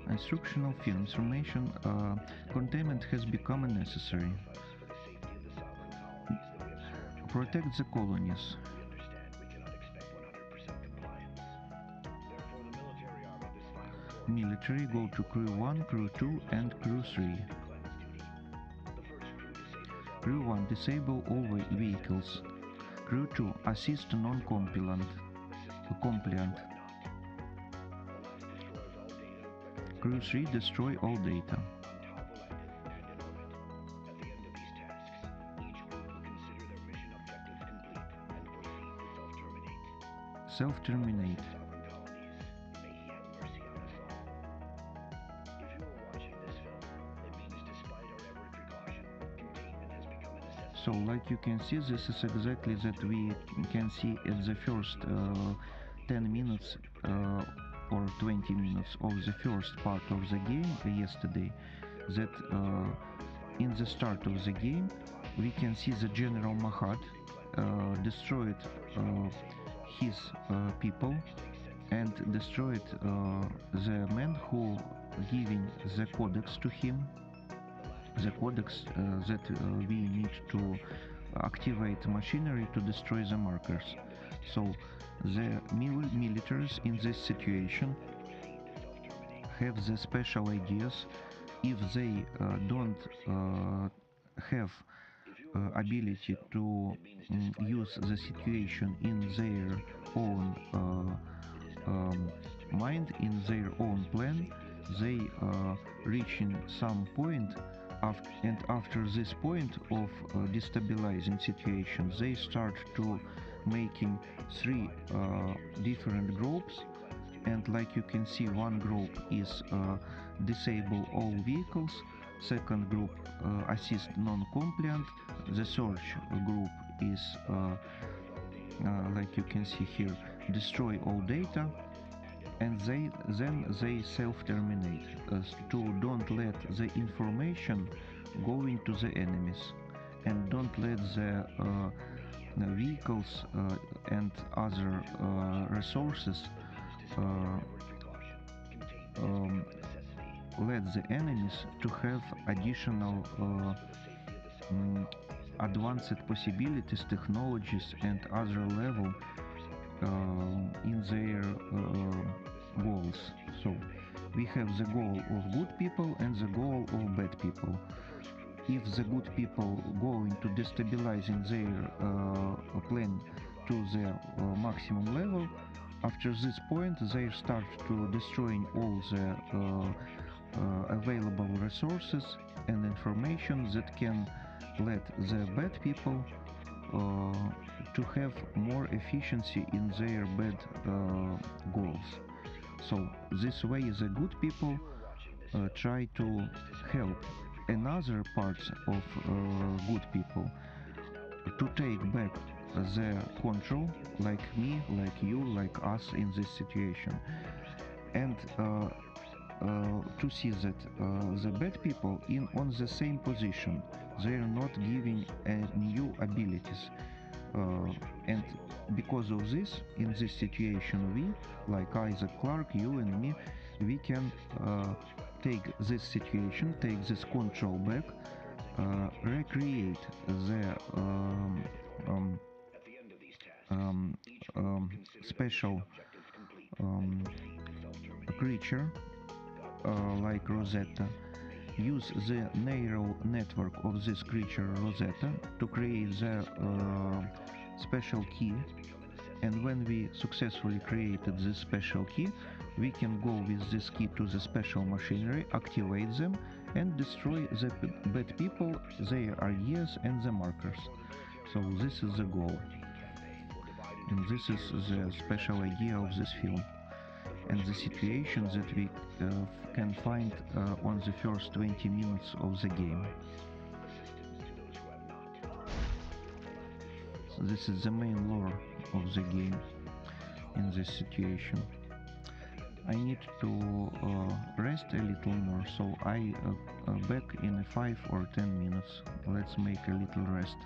Instructional film information containment has become necessary. protect the colonies. We understand we cannot expect 100% compliance. Therefore, the military arm of this final corps Military go to Crew 1, Crew 2 and Crew 3. cleanse duty. The first crew disables all Crew 1 disable all vehicles. Crew 2 assist non-compliant. Compliant. The last destroys all data, Crew 3 destroy all data. on Tau Volantis and in orbit. At the end of these tasks, each crew will consider their mission objectives complete and proceed to self-terminate. Self-terminate. Sovereign colonies, may he have mercy on us all. If you are watching this film, it means despite our every precaution, containment has become a necessity. So like you can see, this is exactly that we can see at the first 10 minutes or 20 minutes of the first part of the game yesterday, that in the start of the game we can see the General Mahad destroyed his people and destroyed the man who giving the codex to him, the codex that we need to activate machinery to destroy the markers. So the militaries in this situation have the special ideas. If they don't have ability to use the situation in their own mind, in their own plan, they reaching some point, and after this point of destabilizing situation, they start to making three different groups, and like you can see, one group is disable all vehicles, second group assist non-compliant, the third group is like you can see here, destroy all data, and then they self-terminate to don't let the information go into the enemies, and don't let the vehicles and other resources let the enemies to have additional advanced possibilities, technologies and other level in their goals. So we have the goal of good people and the goal of bad people. If the good people going to destabilizing their plan to the maximum level, after this point they start to destroying all the available resources and information that can let the bad people to have more efficiency in their bad goals. So this way the good people try to help another parts of good people to take back the control, like me, like you, like us in this situation, and to see that the bad people in on the same position, they are not giving new abilities, and because of this, in this situation, we, like Isaac, Clarke, you and me, we can take this situation, take this control back, recreate the special creature like Rosetta, use the neural network of this creature Rosetta to create the special key, and when we successfully created this special key, we can go with this key to the special machinery, activate them and destroy the bad people, their ideas and the markers. So this is the goal, and this is the special idea of this film and the situations that we can find on the first 20 minutes of the game. So this is the main lore of the game in this situation. I need to rest a little more, so I back in 5 or 10 minutes. Let's make a little rest.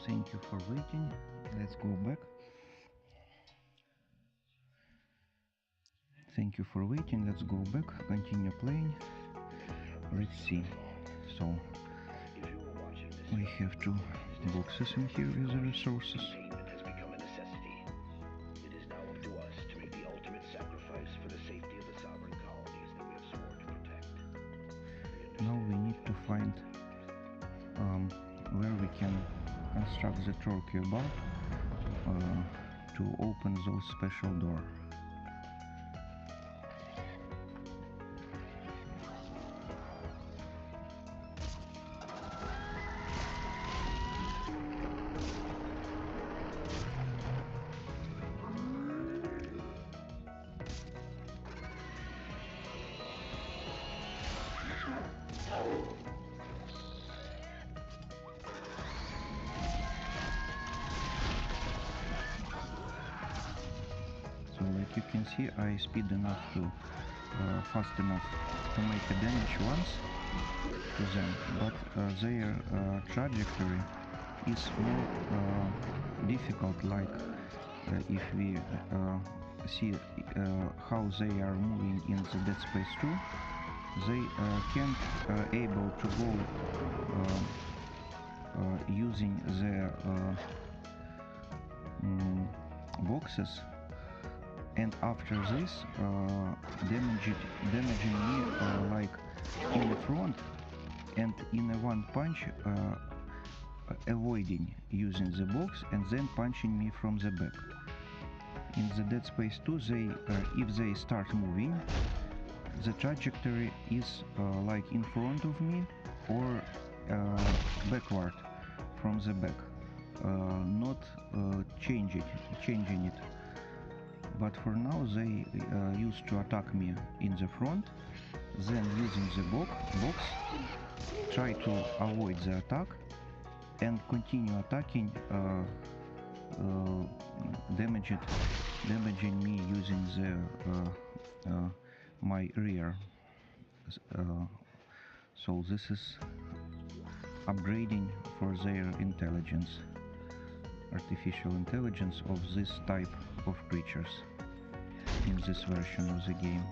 thank you for waiting. Let's go back. Thank you for waiting. Let's go back. Continue playing. Let's see. So we have two boxes in here with the resources. Containment has become a necessity. It is now up to us to make the ultimate sacrifice for the safety of the sovereign colonies that we have sworn to protect. Now we need to find where we can construct the torque above to open those special door. So like you can see, I speed enough to fast enough to make a damage once to them, but their trajectory is more difficult. Like if we see how they are moving in the Dead Space 2, they can't able to go using the boxes, and after this damaging me like in the front and in a one punch, avoiding using the box and then punching me from the back. In the Dead Space 2, they if they start moving, the trajectory is like in front of me or backward from the back, not changing it. But for now they used to attack me in the front, then using the box try to avoid the attack and continue attacking, damaging me using the my rear. So this is upgrading for their intelligence, artificial intelligence of this type of creatures in this version of the game.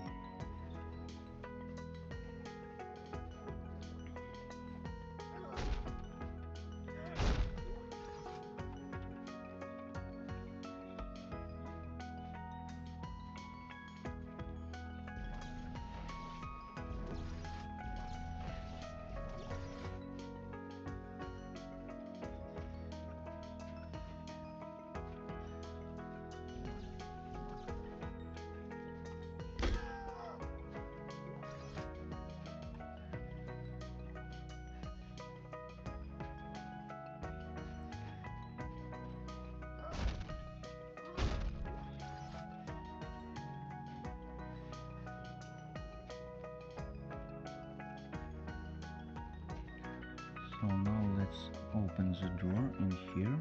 So now let's open the door in here.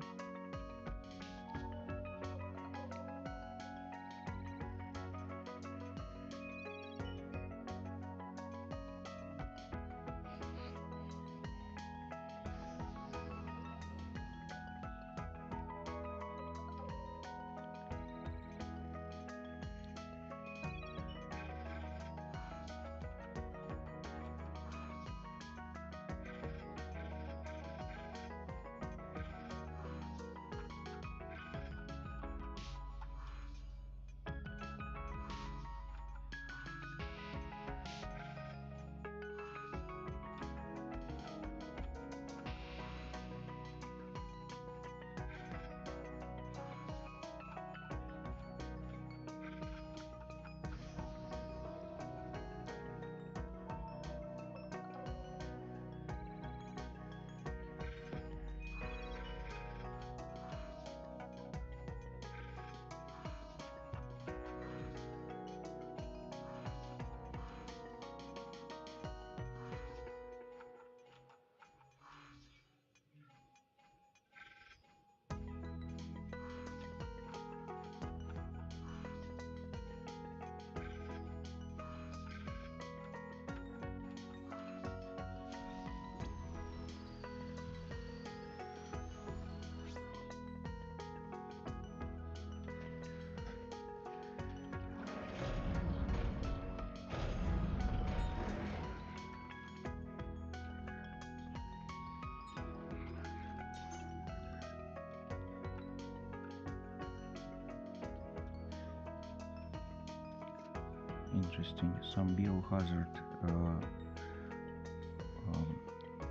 interesting. Some biohazard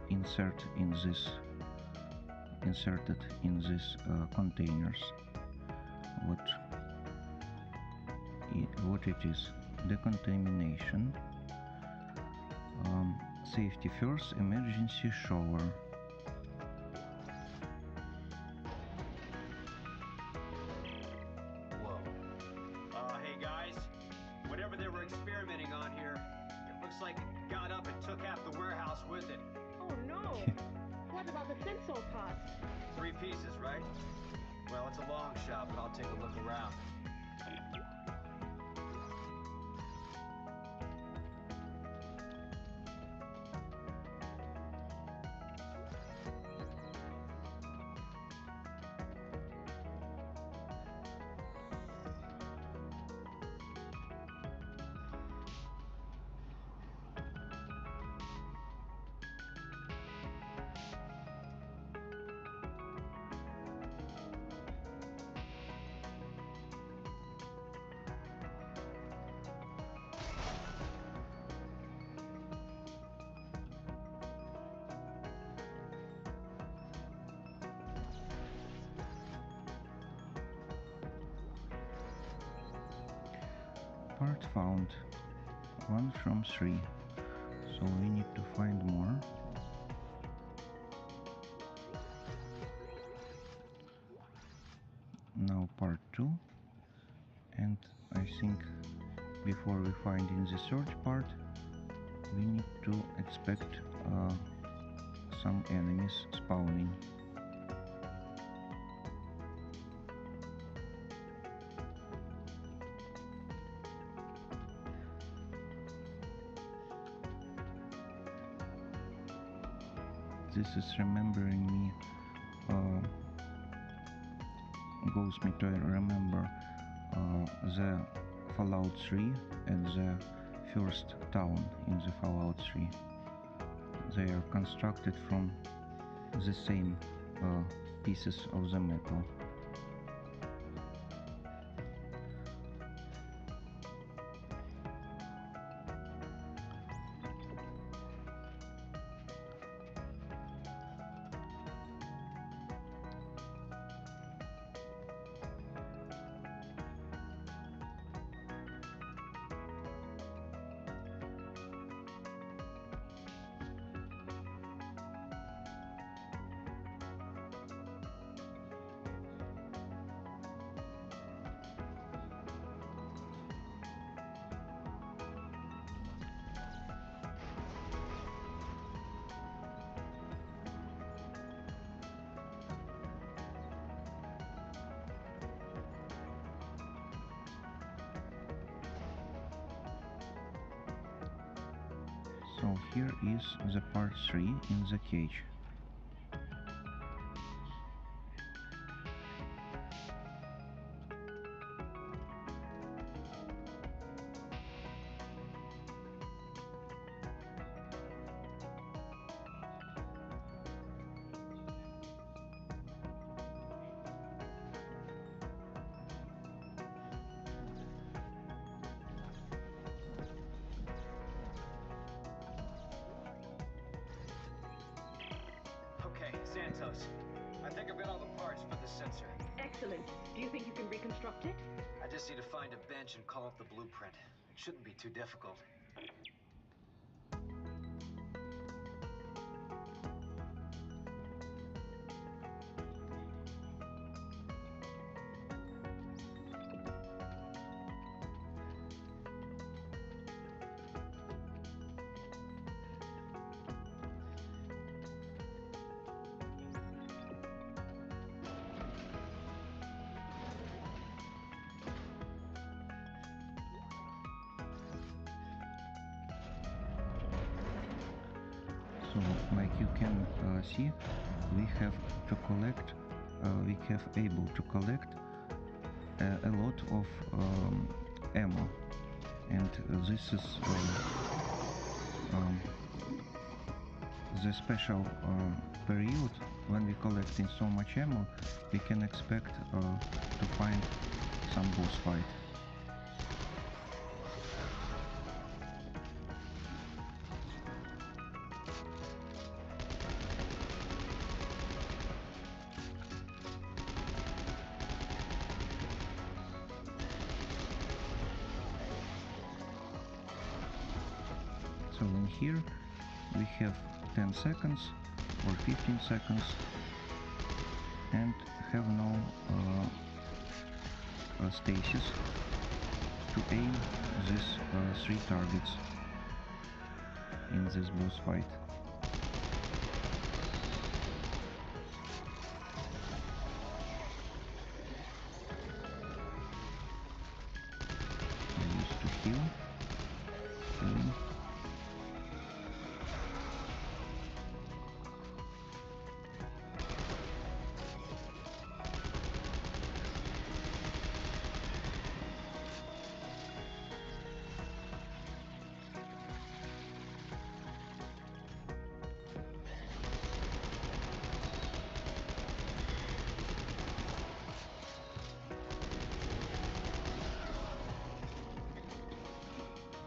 inserted in these containers. What it is? Decontamination. Safety first, emergency shower. Whoa. Hey guys, whatever they were experimenting on here, it looks like it got up and took half the warehouse with it. Oh no! What about the sensor parts? 3 pieces, right? Well, it's a long shot, but I'll take a look around. Part found. 1 from 3. So we need to find more. Now part 2. And I think before we find in the third part, we need to expect some enemies spawning. This is remembering me, goes me to remember the Fallout 3 and the first town in the Fallout 3. They are constructed from the same pieces of the metal. So here is the part 3 in the cage. Okay, Santos. I think I've got all the parts for the sensor. Excellent. Do you think you can reconstruct it? I just need to find a bench and call up the blueprint. It shouldn't be too difficult. So, like you can see, we have to collect, we have able to collect a lot of ammo, and this is the special period when we collecting so much ammo, we can expect to find some boss fight. So in here we have 10 seconds or 15 seconds and have no stasis to aim these 3 targets in this boss fight. I used to heal. Healing.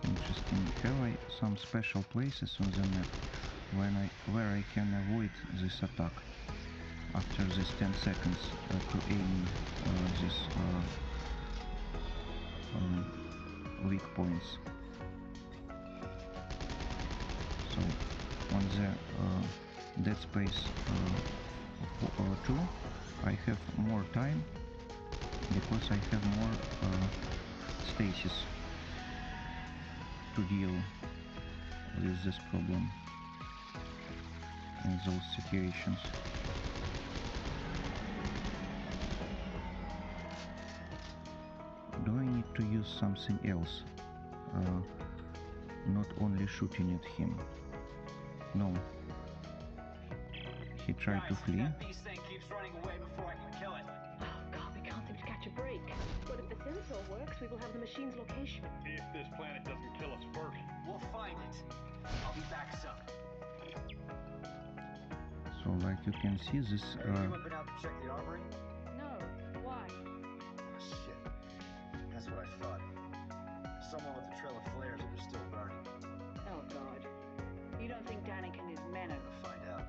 Interesting. Have I some special places on the map where I can avoid this attack after this 10 seconds to aim these weak points? So on the Dead Space 2 I have more time because I have more stasis to deal with this problem in those situations. Do I need to use something else? Not only shooting at him. No. He tried to flee. That beast thing keeps running away before I can kill it. Oh, God, we can't seem to catch a break. But if the sensor works, we will have the machine's location. If this planet doesn't kill us first. We'll find it. I'll be back soon. So like you can see this Anyone been out to check the armory? No. Why? Oh, shit. That's what I thought. Someone with a trail of flares that are still burning. Oh, God. You don't think Danik and his men are... Gonna find out.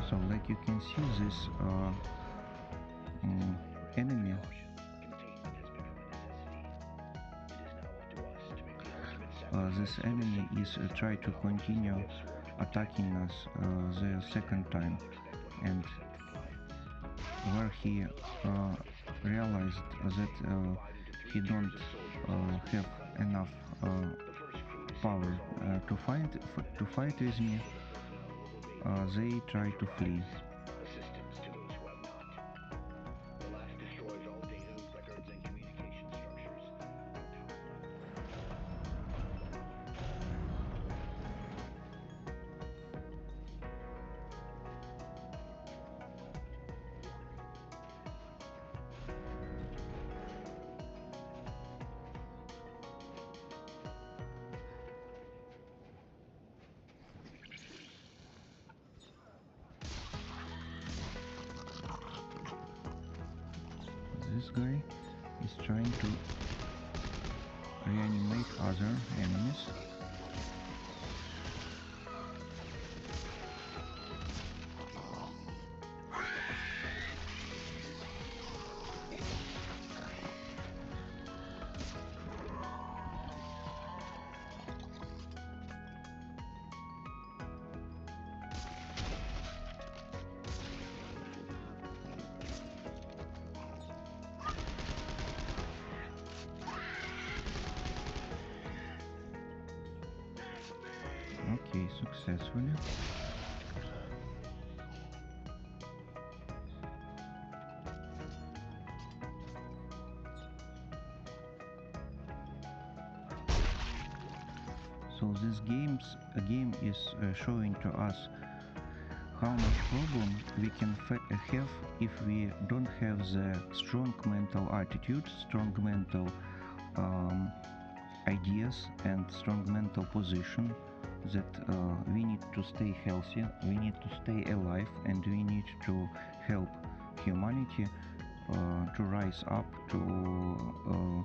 so like you can see this enemy this enemy is try to continue attacking us the second time, and where he realized that he don't have enough power to fight with me, they try to flee. Assistance to those who have not. The last destroys all data, records, and communication structures. This guy is trying to reanimate other enemies. Okay, successfully. So this game is showing to us how much problem we can have if we don't have the strong mental attitude, strong mental ideas and strong mental position, that we need to stay healthy, we need to stay alive, and we need to help humanity to rise up, to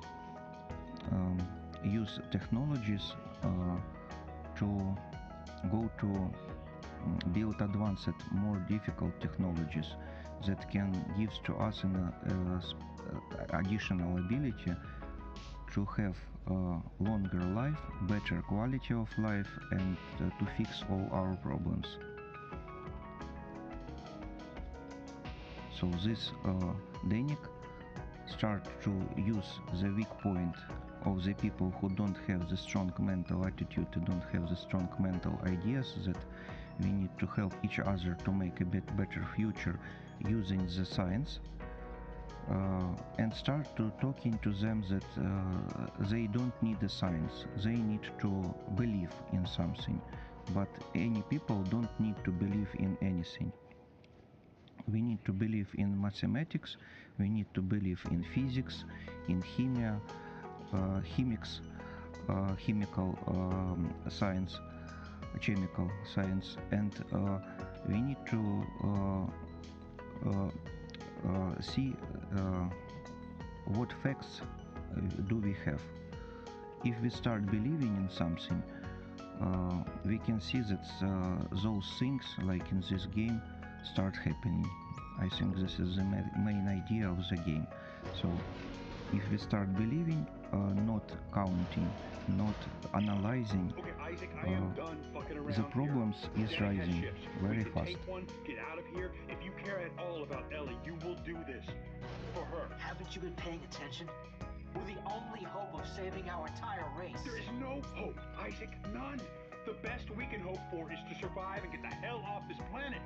use technologies to go to build advanced, more difficult technologies that can give to us an additional ability to have longer life, better quality of life, and to fix all our problems. So this Denik start to use the weak point of the people who don't have the strong mental attitude, don't have the strong mental ideas, that we need to help each other to make a bit better future using the science, and start to talking to them that they don't need the science, they need to believe in something, but any people don't need to believe in anything. We need to believe in mathematics, we need to believe in physics, in chemical science, chemical science, and we need to see what facts do we have. If we start believing in something, we can see that those things, like in this game, start happening. I think this is the main idea of the game. So if we start believing, not counting, not analyzing, Okay, Isaac, I am done fucking around the problems here. is Danik has rising shifts. very We can fast. take one, get out of here. If you care at all about Ellie, you will do this for her. Haven't you been paying attention? We're the only hope of saving our entire race. There is no hope, Isaac. None. The best we can hope for is to survive and get the hell off this planet.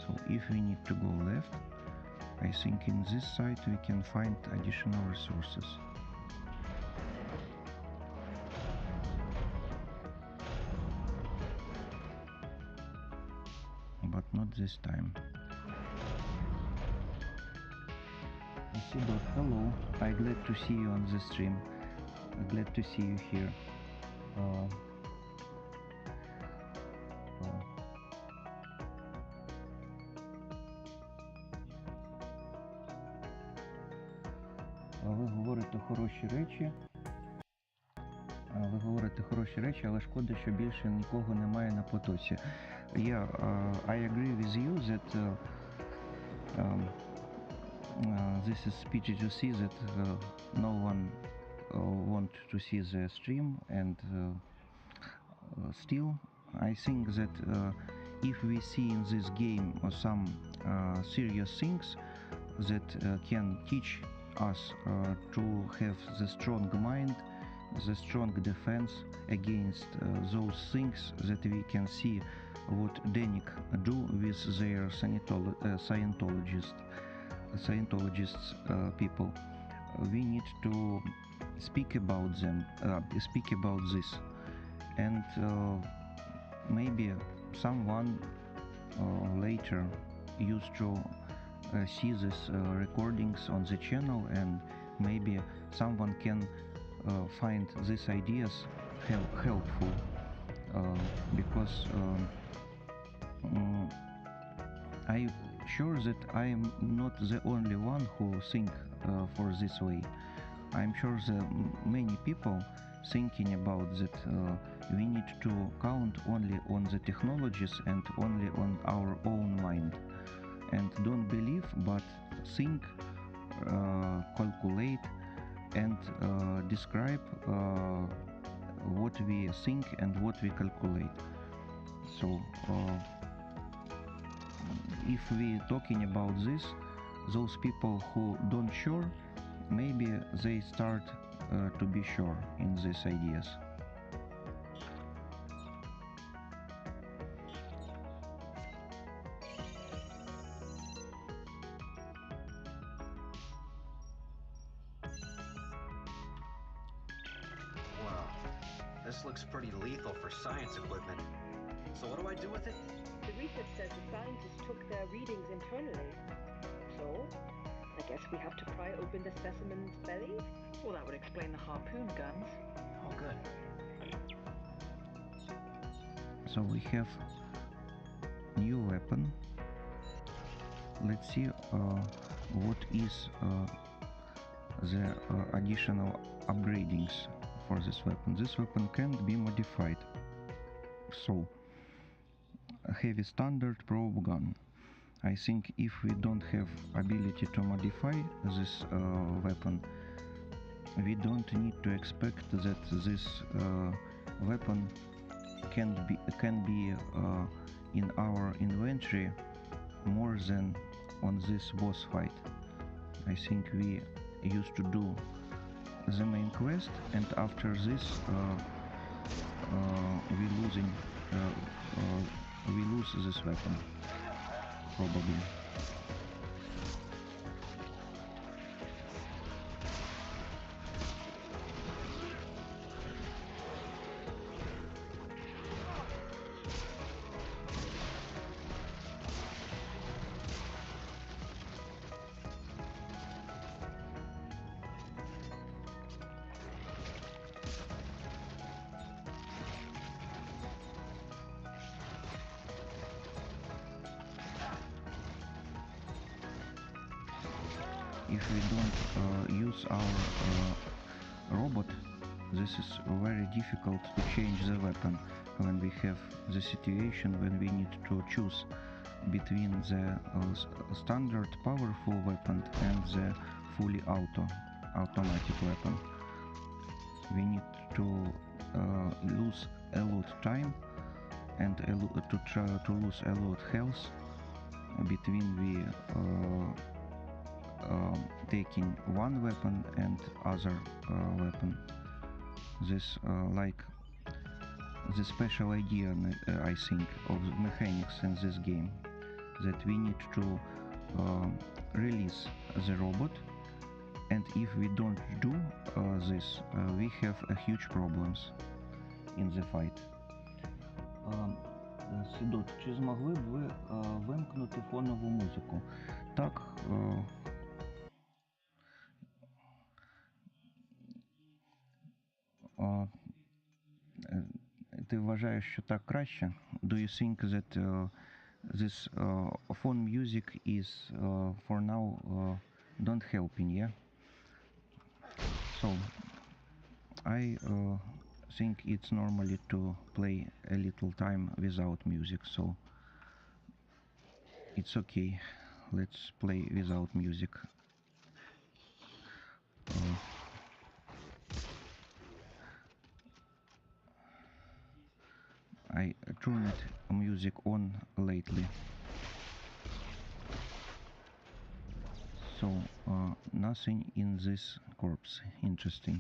So if we need to go left, I think in this side we can find additional resources. But not this time. Isidore, hello. I'm glad to see you on the stream. Glad to see you here. Ви говорите хороші речі. Ви говорите хороші речі, але шкода, що більше нікого немає на потоці. Yeah, I agree with you that this is pity to see that no one want to see the stream, and still I think that if we see in this game some serious things that can teach us to have the strong mind, the strong defense against those things that we can see what Denik do with their Scientologists people. We need to speak about them, speak about this, and maybe someone later used to see these recordings on the channel, and maybe someone can find these ideas helpful, because I'm sure that I am not the only one who think for this way. I'm sure that many people thinking about that we need to count only on the technologies and only on our own mind, and don't believe but think, calculate, and describe what we think and what we calculate. So if we talking about this, those people who don't sure, maybe they start to be sure in these ideas. Wow, this looks pretty lethal for science equipment. So what do I do with it? The research says the scientists took their readings internally. So, I guess we have to pry open the specimen's belly? Well, that would explain the harpoon guns. Oh, good. So we have new weapon. Let's see what is the additional upgradings for this weapon. This weapon can be modified. So, a heavy standard probe gun. I think if we don't have ability to modify this weapon, we don't need to expect that this weapon can be in our inventory more than on this boss fight. I think we used to do the main quest, and after this we lose this weapon probably. If we don't use our robot, this is very difficult to change the weapon when we have the situation when we need to choose between the standard powerful weapon and the fully automatic weapon. We need to lose a lot time and to lose a lot health between we taking one weapon and other weapon. This like the special idea, I think, of the mechanics in this game, that we need to release the robot, and if we don't do this, we have a huge problems in the fight. Сідот, чи змогли б ви вимкнути фонову музику? Так, ти вважаєш, що так краще? Do you think that this phone music is for now don't helping, yeah? So I think it's normally to play a little time without music, so it's okay. Let's play without music. I turned music on lately, so nothing in this corpse interesting.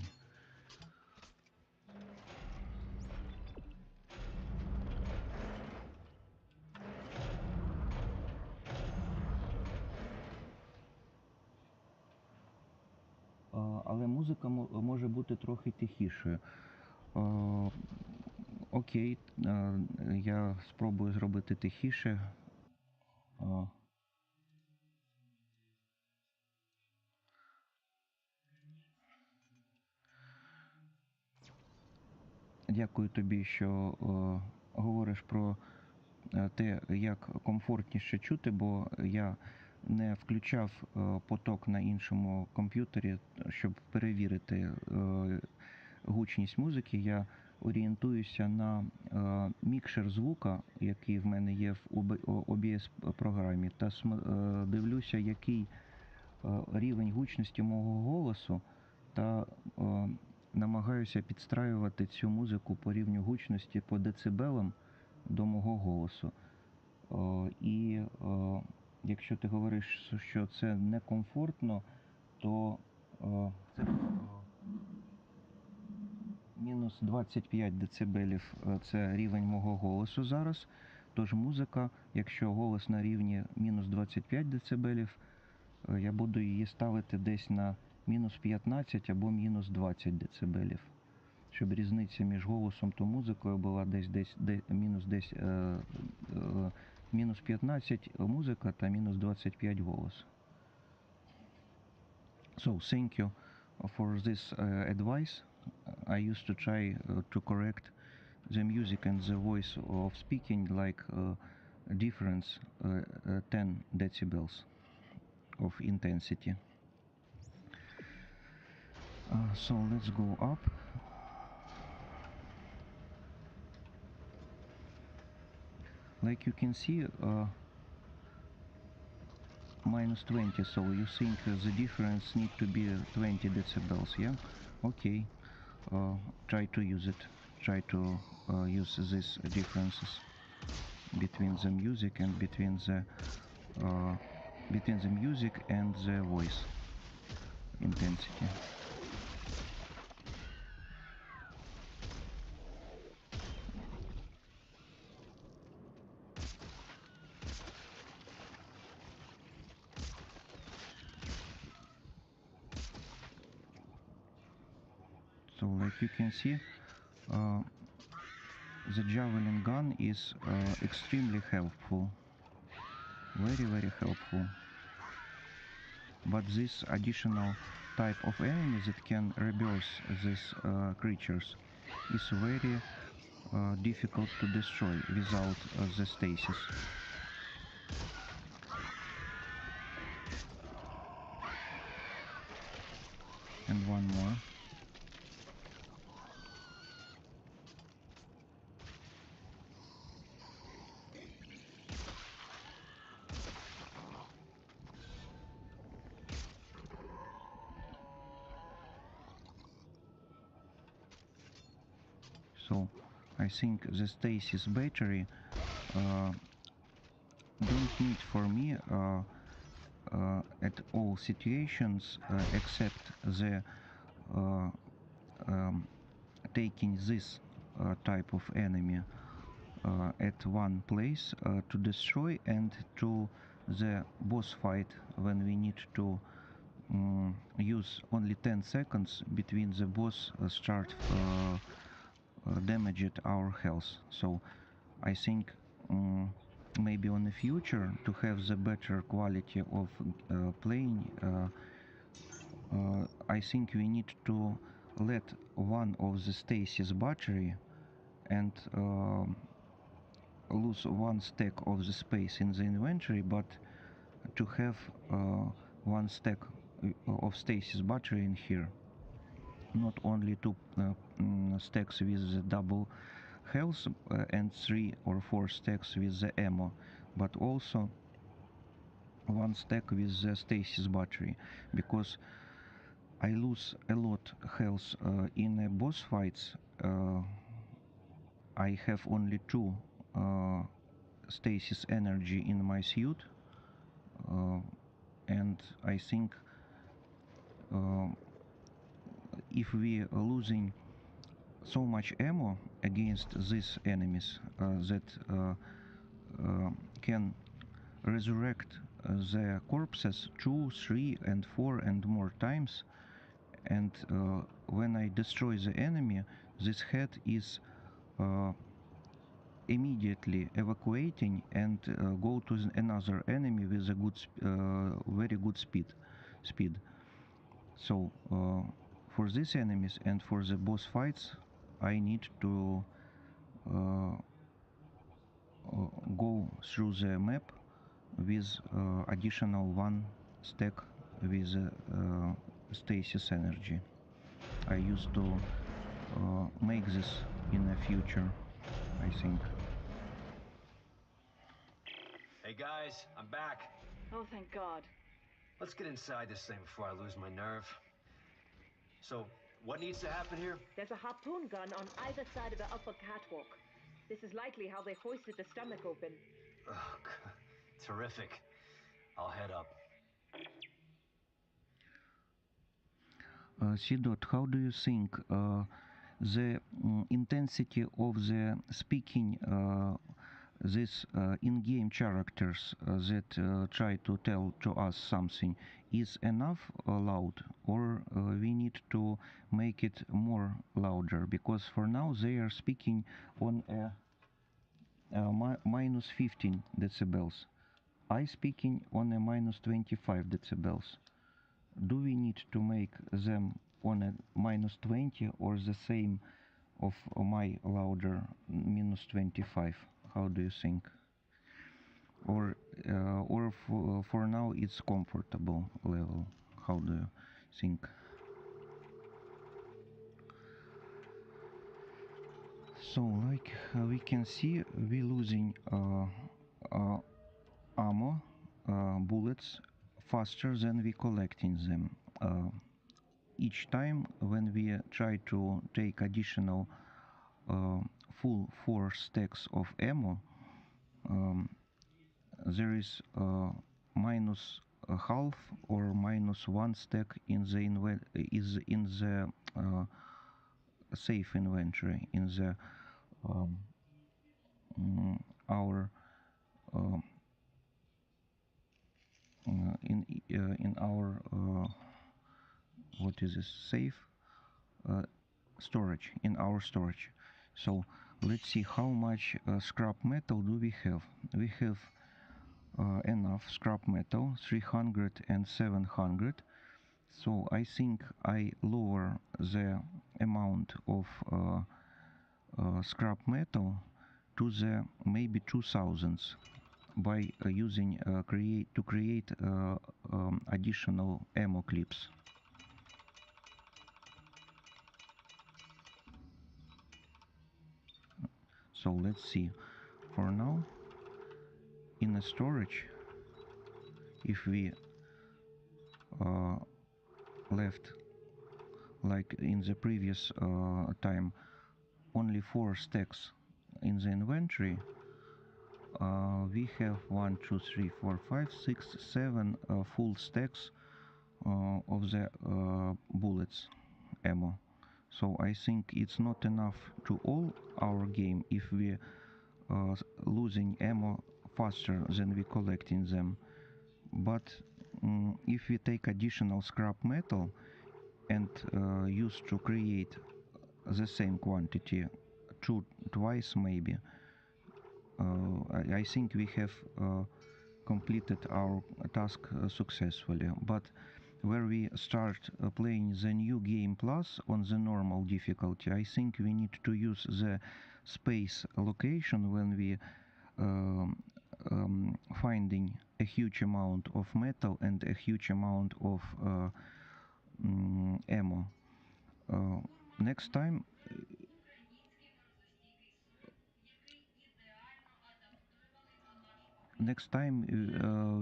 Але музика може бути трохи тихішою. Окей, я спробую зробити тихіше. Дякую тобі, що говориш про те, як комфортніше чути, бо я не включав поток на іншому комп'ютері, щоб перевірити гучність музики. Я орієнтуюся на мікшер звука, який в мене є в OBS-програмі, та дивлюся, який рівень гучності мого голосу, та намагаюся підстраювати цю музику по рівню гучності по децибелам до мого голосу. І якщо ти говориш, що це некомфортно, то це мінус 25 децибелів це рівень мого голосу зараз. Тож музика, якщо голос на рівні мінус 25 децибелів, я буду її ставити десь на мінус 15 або мінус 20 децибелів, щоб різниця між голосом та музикою була мінус 15 музика та мінус 25 голос. So, thank you for this advice. I used to try to correct the music and the voice of speaking like difference 10 decibels of intensity. So let's go up. Like you can see, minus 20, so you think the difference need to be 20 decibels, yeah? Okay, try to use it. Try to use these differences between the music and between the music and the voice intensity. So like you can see, the javelin gun is extremely helpful, very helpful. But this additional type of enemy that can reverse these creatures is very difficult to destroy without the stasis. And one more. So I think the stasis battery don't need for me at all situations except the taking this type of enemy at one place to destroy, and to the boss fight when we need to use only 10 seconds between the boss start damage our health. So I think maybe on the future, to have the better quality of playing, I think we need to let one of the stasis battery and lose one stack of the space in the inventory, but to have one stack of stasis battery in here, not only two stacks with the double health and 3 or 4 stacks with the ammo, but also one stack with the stasis battery, because I lose a lot health in boss fights. I have only 2 stasis energy in my suit, and I think if we are losing so much ammo against these enemies that can resurrect their corpses 2, 3 and 4 and more times, and when I destroy the enemy, this head is immediately evacuating and go to another enemy with a good very good speed. So for these enemies and for the boss fights, I need to go through the map with additional 1 stack with stasis energy. I used to make this in the future, I think. Hey guys, I'm back. Oh, thank God. Let's get inside this thing before I lose my nerve. So, what needs to happen here? There's a harpoon gun on either side of the upper catwalk. This is likely how they hoisted the stomach open. Oh, terrific. I'll head up. C-Dot, how do you think the intensity of the speaking these in-game characters that try to tell to us something is enough loud, or we need to make it more louder? Because for now they are speaking on minus 15 decibels. I speaking on a minus 25 decibels. Do we need to make them on a minus 20 or the same of my louder -25? How do you think? Or for now it's comfortable level? How do you think? So like we can see, we losing ammo, bullets faster than we collecting them. Each time when we try to take additional full 4 stacks of ammo, there is minus a half or minus 1 stack in the safe inventory, in the our in our what is this, safe storage, in our storage. So let's see how much scrap metal do we have. We have enough scrap metal, 300 and 700. So I think I lower the amount of scrap metal to the maybe 2000 by using create additional ammo clips. So let's see. For now, in the storage, if we left like in the previous time only 4 stacks in the inventory, we have 1, 2, 3, 4, 5, 6, 7 full stacks of the bullets ammo. So I think it's not enough to all our game if we losing ammo faster than we collecting them. But if we take additional scrap metal and use to create the same quantity twice maybe, I think we have completed our task successfully. But where we start playing the new game plus on the normal difficulty, I think we need to use the space location when we finding a huge amount of metal and a huge amount of ammo. Next time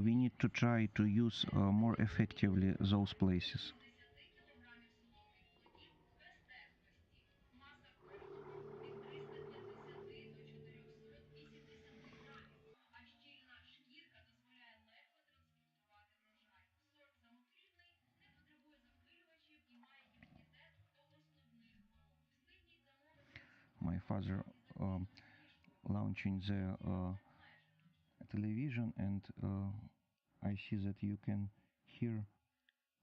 we need to try to use more effectively those places. My father launching the television, and I see that you can hear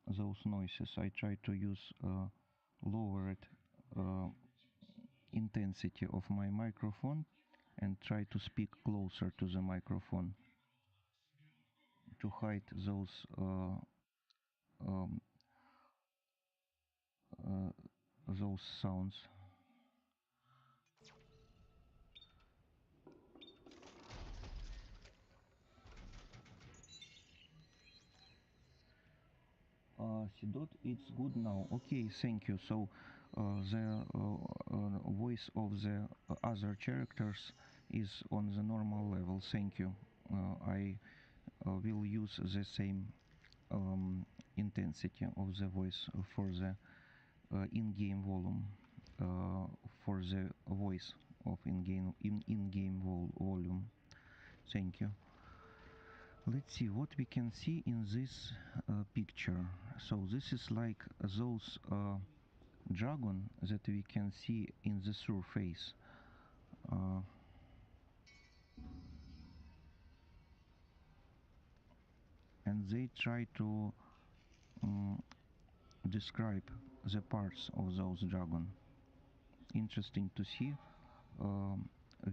those noises. I try to use lowered intensity of my microphone and try to speak closer to the microphone to hide those um, those sounds. Sidot, it's good now. Okay, thank you. So the voice of the other characters is on the normal level. Thank you. I will use the same intensity of the voice for the in-game volume, for the voice of in-game volume. Thank you. Let's see what we can see in this picture. So this is like those dragon that we can see in the surface. And they try to describe the parts of those dragon. Interesting to see.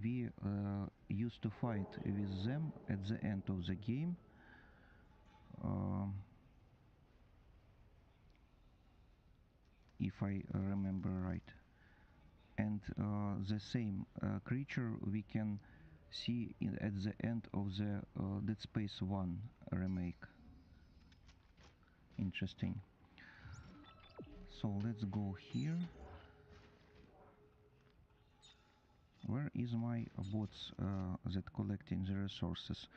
We used to fight with them at the end of the game. If I remember right. and the same creature we can see at the end of the Dead Space 1 remake. Interesting. So let's go here. Where is my bots that collecting the resources?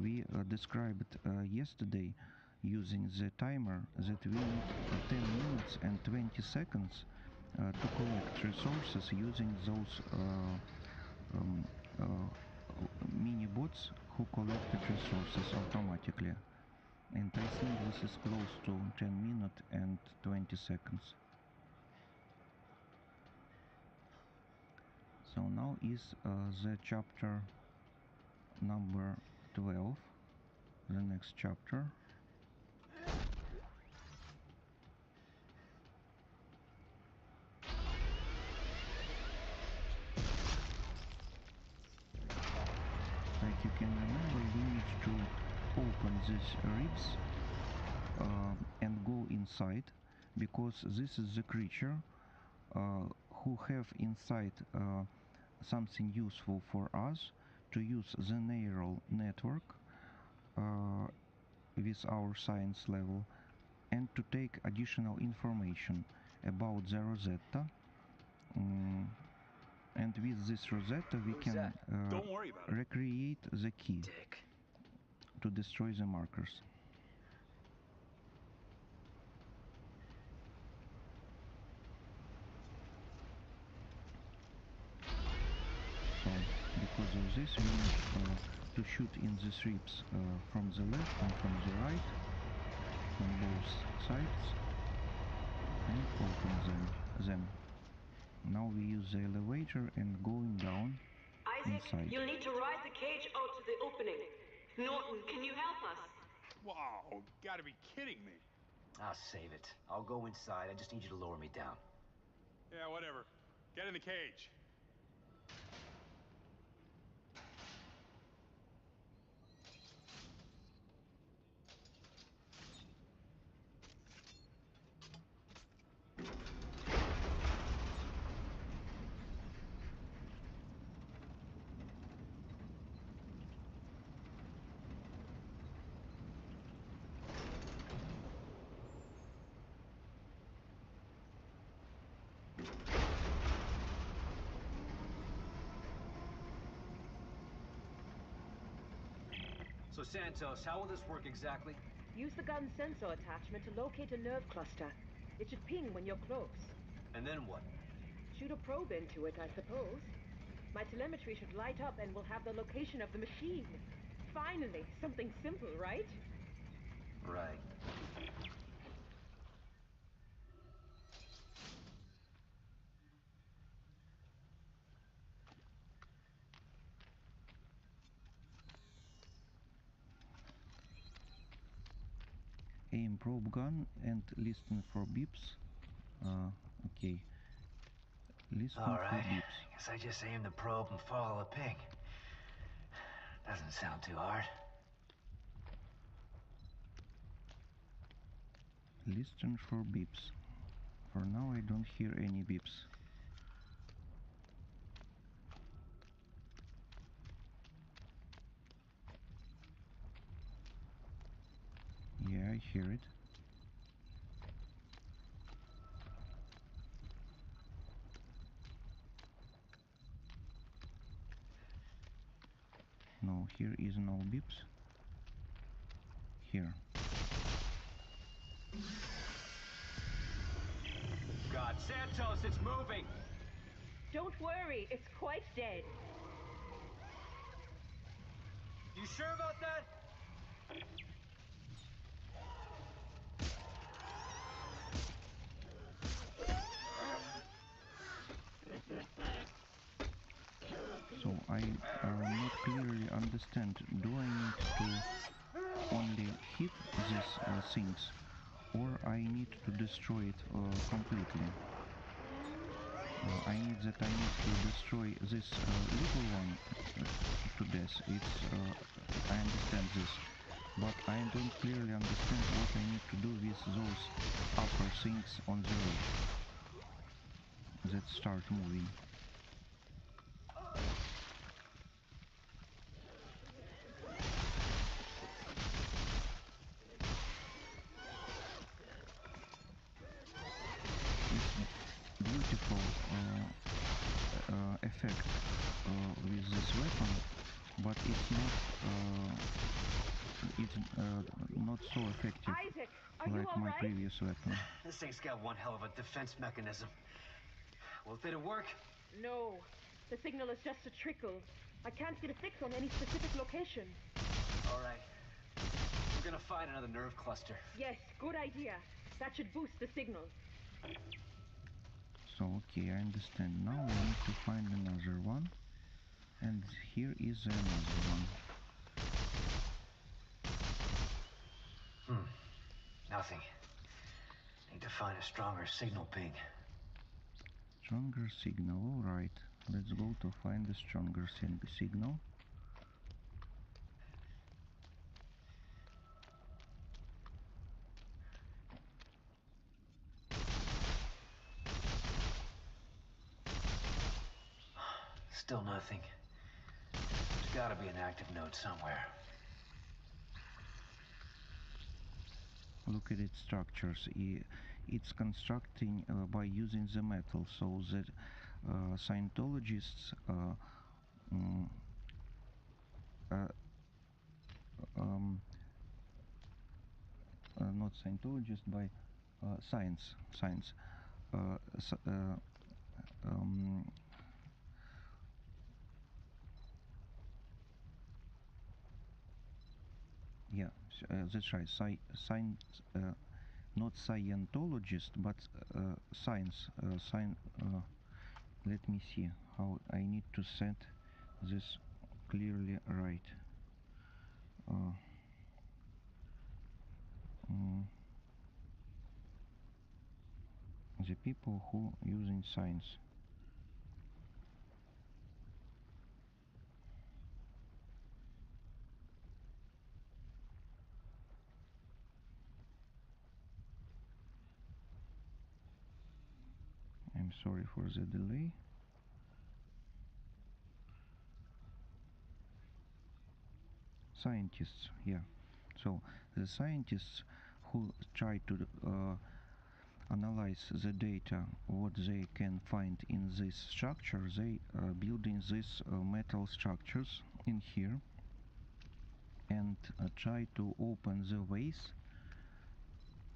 We described yesterday using the timer that we need 10 minutes and 20 seconds to collect resources using those mini bots who collected resources automatically. And I think this is close to 10 minutes and 20 seconds. So now is the chapter number 12, the next chapter. Like you can remember, we need to open these ribs and go inside, because this is the creature who have inside something useful for us to use the neural network with our science level, and to take additional information about the Rosetta. And with this Rosetta we can Don't worry about it. recreate the key Dick. to destroy the markers. So, because of this, we need to shoot in the ribs from the left and from the right, on both sides, and open them. Now we use the elevator and going down Isaac, inside. you'll need to ride the cage out to the opening. Norton, can you help us? Wow, gotta be kidding me. I'll save it. I'll go inside. I just need you to lower me down. Yeah, whatever. Get in the cage. So Santos, how will this work exactly? Use the gun sensor attachment to locate a nerve cluster. It should ping when you're close. And then what? Shoot a probe into it, I suppose. My telemetry should light up and we'll have the location of the machine. Finally, something simple, right? Right. Aim probe gun and listen for beeps. Okay. Listen All for right. beeps. Guess I just aim the probe and follow the ping. Doesn't sound too hard. Listen for beeps. For now I don't hear any beeps. Yeah, I hear it. No, here is no beeps. Here. God, Santos, it's moving! Don't worry, it's quite dead. You sure about that? So I not clearly understand. Do I need to only hit these things, or I need to destroy it completely? I need to destroy this little one to death. It's I understand this, but I don't clearly understand what I need to do with those upper things on the roof that start moving. but it's not so effective Isaac, are you like all my right? previous weapon. This thing's got one hell of a defense mechanism. Well, did it work? No. The signal is just a trickle. I can't get a fix on any specific location. All right. We're gonna find another nerve cluster. Yes, good idea. That should boost the signal. So, okay, I understand. Now we need to find another one. And here is another one. Nothing. Need to find a stronger signal ping. Stronger signal, alright. Let's go to find the stronger signal. Still nothing. There's gotta be an active node somewhere. Look at its structures. It's constructing by using the metal, so that Scientologists not Scientologists, by science uh, s- uh, um, yeah, that's right. Science, not Scientologist, but science. Let me see how I need to set this clearly right. The people who using science. I'm sorry for the delay. Scientists, yeah. So the scientists who try to analyze the data, what they can find in this structure, they building these metal structures in here and try to open the ways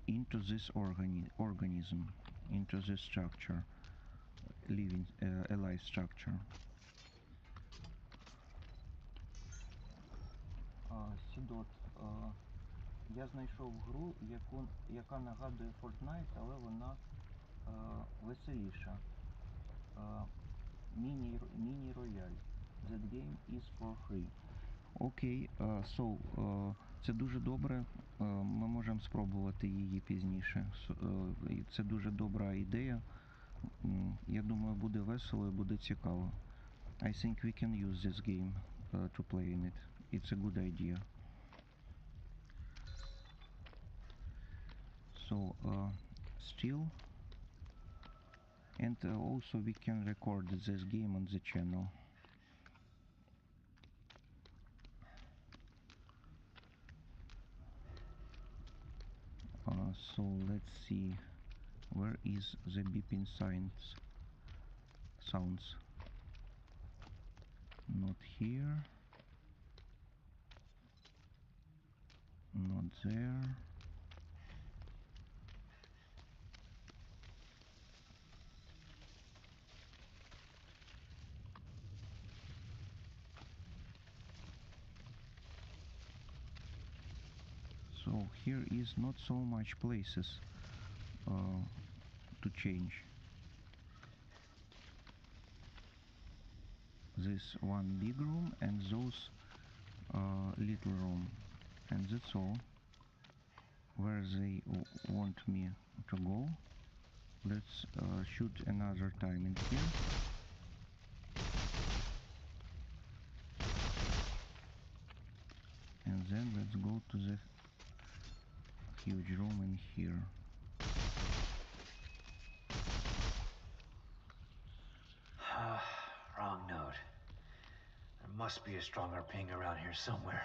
into this organism, into this structure, living alive structure. Сідот, я знайшов гру, яка нагадує Fortnite, але вона веселіша. Міні-рояль. That game is for free. Окей, це дуже добре. Ми можемо спробувати її пізніше. Це дуже добра ідея. Я думаю, буде весело і буде цікаво. I think we can use this game to play in it. It's a good idea. So, still, and also we can record this game on the channel. So let's see, where is the beeping sounds? Not here, not there. So here is not so much places to change. This one big room and those little room, and that's all. Where they want me to go. Let's shoot another time in here. And then let's go to the huge room in here. Wrong node. There must be a stronger ping around here somewhere.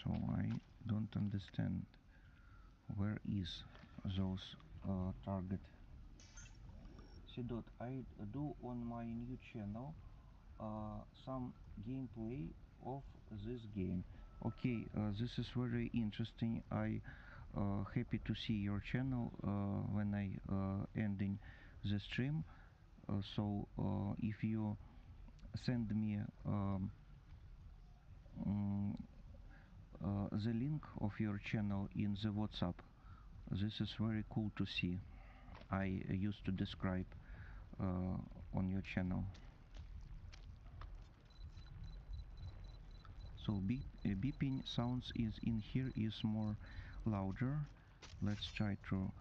So I don't understand where is those target. Sidot, I do on my new channel some gameplay of this game. Okay, this is very interesting. I happy to see your channel when I ending the stream. So if you send me the link of your channel in the WhatsApp, this is very cool to see. I used to describe on your channel. So beeping sounds is in here is more louder. Let's try to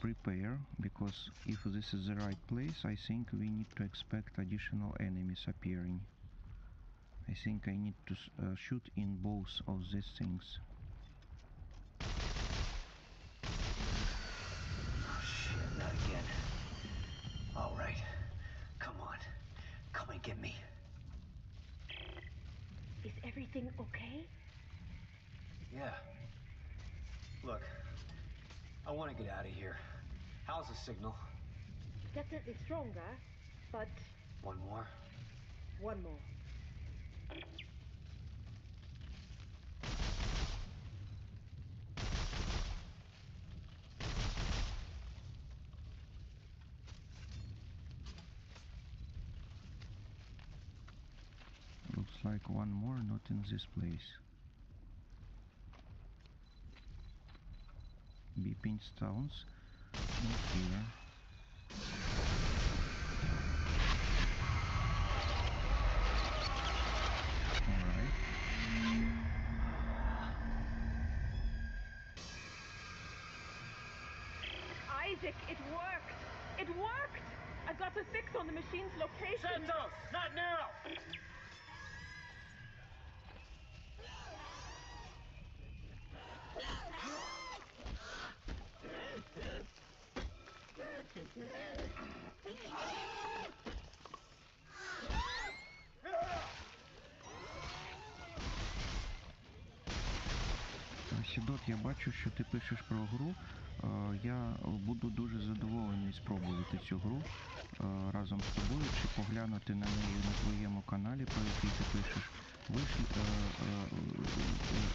prepare, because if this is the right place, I think we need to expect additional enemies appearing. I think I need to shoot in both of these things. Oh shit, not again. All right, come on, come and get me. Is everything okay? Yeah. Look, I want to get out of here. How's the signal? Definitely stronger, but One more? one more. Looks like one more, not in this place. Beeping sounds not here. Alright. Isaac, it worked! It worked! I got a fix on the machine's location. Santos, not now! Сідот, я бачу, що ти пишеш про гру. Я буду дуже задоволений спробувати цю гру разом з тобою, чи поглянути на неї на твоєму каналі, про який ти пишеш.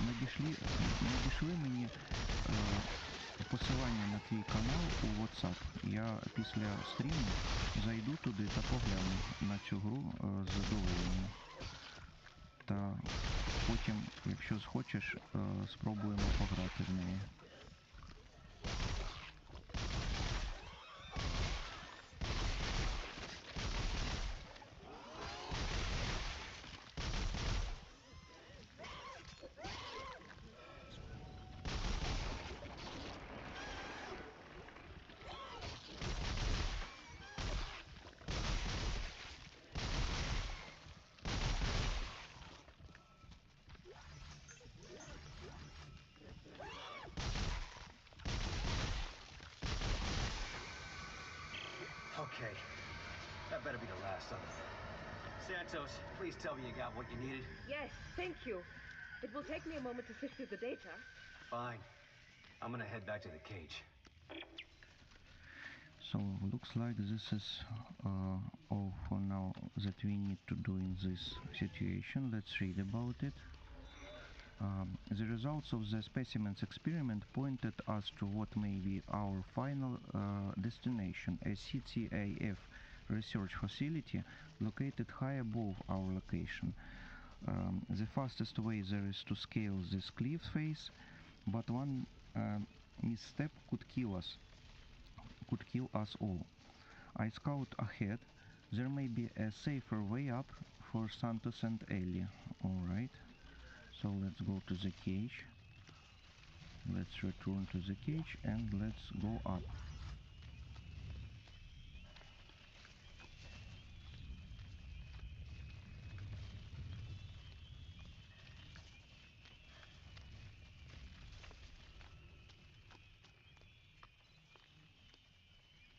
Надійшли мені посилання на твій канал у WhatsApp. Я після стріму зайду туди та погляну на цю гру з задоволенням. Та потім, якщо схочеш, спробуємо пограти в неї. Okay, that better be the last of them. Santos, please tell me you got what you needed. Yes, thank you. It will take me a moment to sift through the data. Fine. I'm gonna head back to the cage. So looks like this is all for now that we need to do in this situation. Let's read about it. The results of the specimens experiment pointed us to what may be our final destination, a CTAF research facility located high above our location. The fastest way there is to scale this cliff face, but one misstep could kill us all. I scout ahead. There may be a safer way up for Santos and Ellie. Alright. So let's go to the cage. Let's return to the cage and let's go up.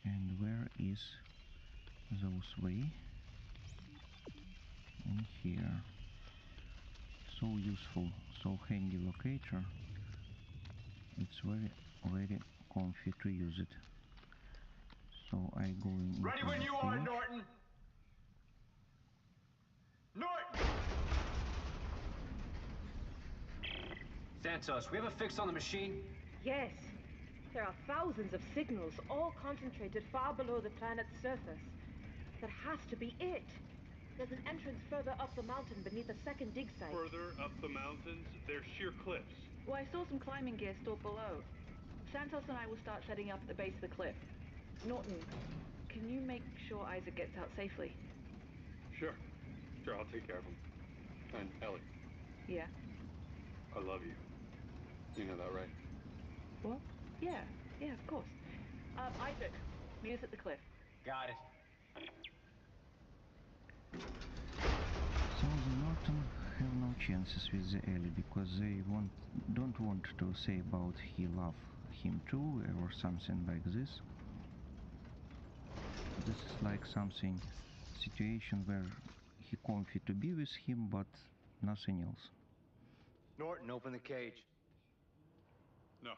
And where is those way? In here. so useful, so handy locator. It's very, very comfy to use it. So I go in. Ready when you are, Norton! Norton! Santos, we have a fix on the machine? Yes. There are thousands of signals, all concentrated far below the planet's surface. That has to be it. There's an entrance further up the mountain beneath a second dig site. Further up the mountains, they're sheer cliffs. Well, I saw some climbing gear stored below. Santos and I will start setting up at the base of the cliff. Norton, can you make sure Isaac gets out safely? Sure. Sure, I'll take care of him. And Ellie, Yeah? I love you. You know that, right? What? Yeah, of course. Isaac, meet us at the cliff. Got it. So the Norton have no chances with the Ellie because they don't want to say about he love him too or something like this. This is like something situation where he comfy to be with him but nothing else. Norton, open the cage. No.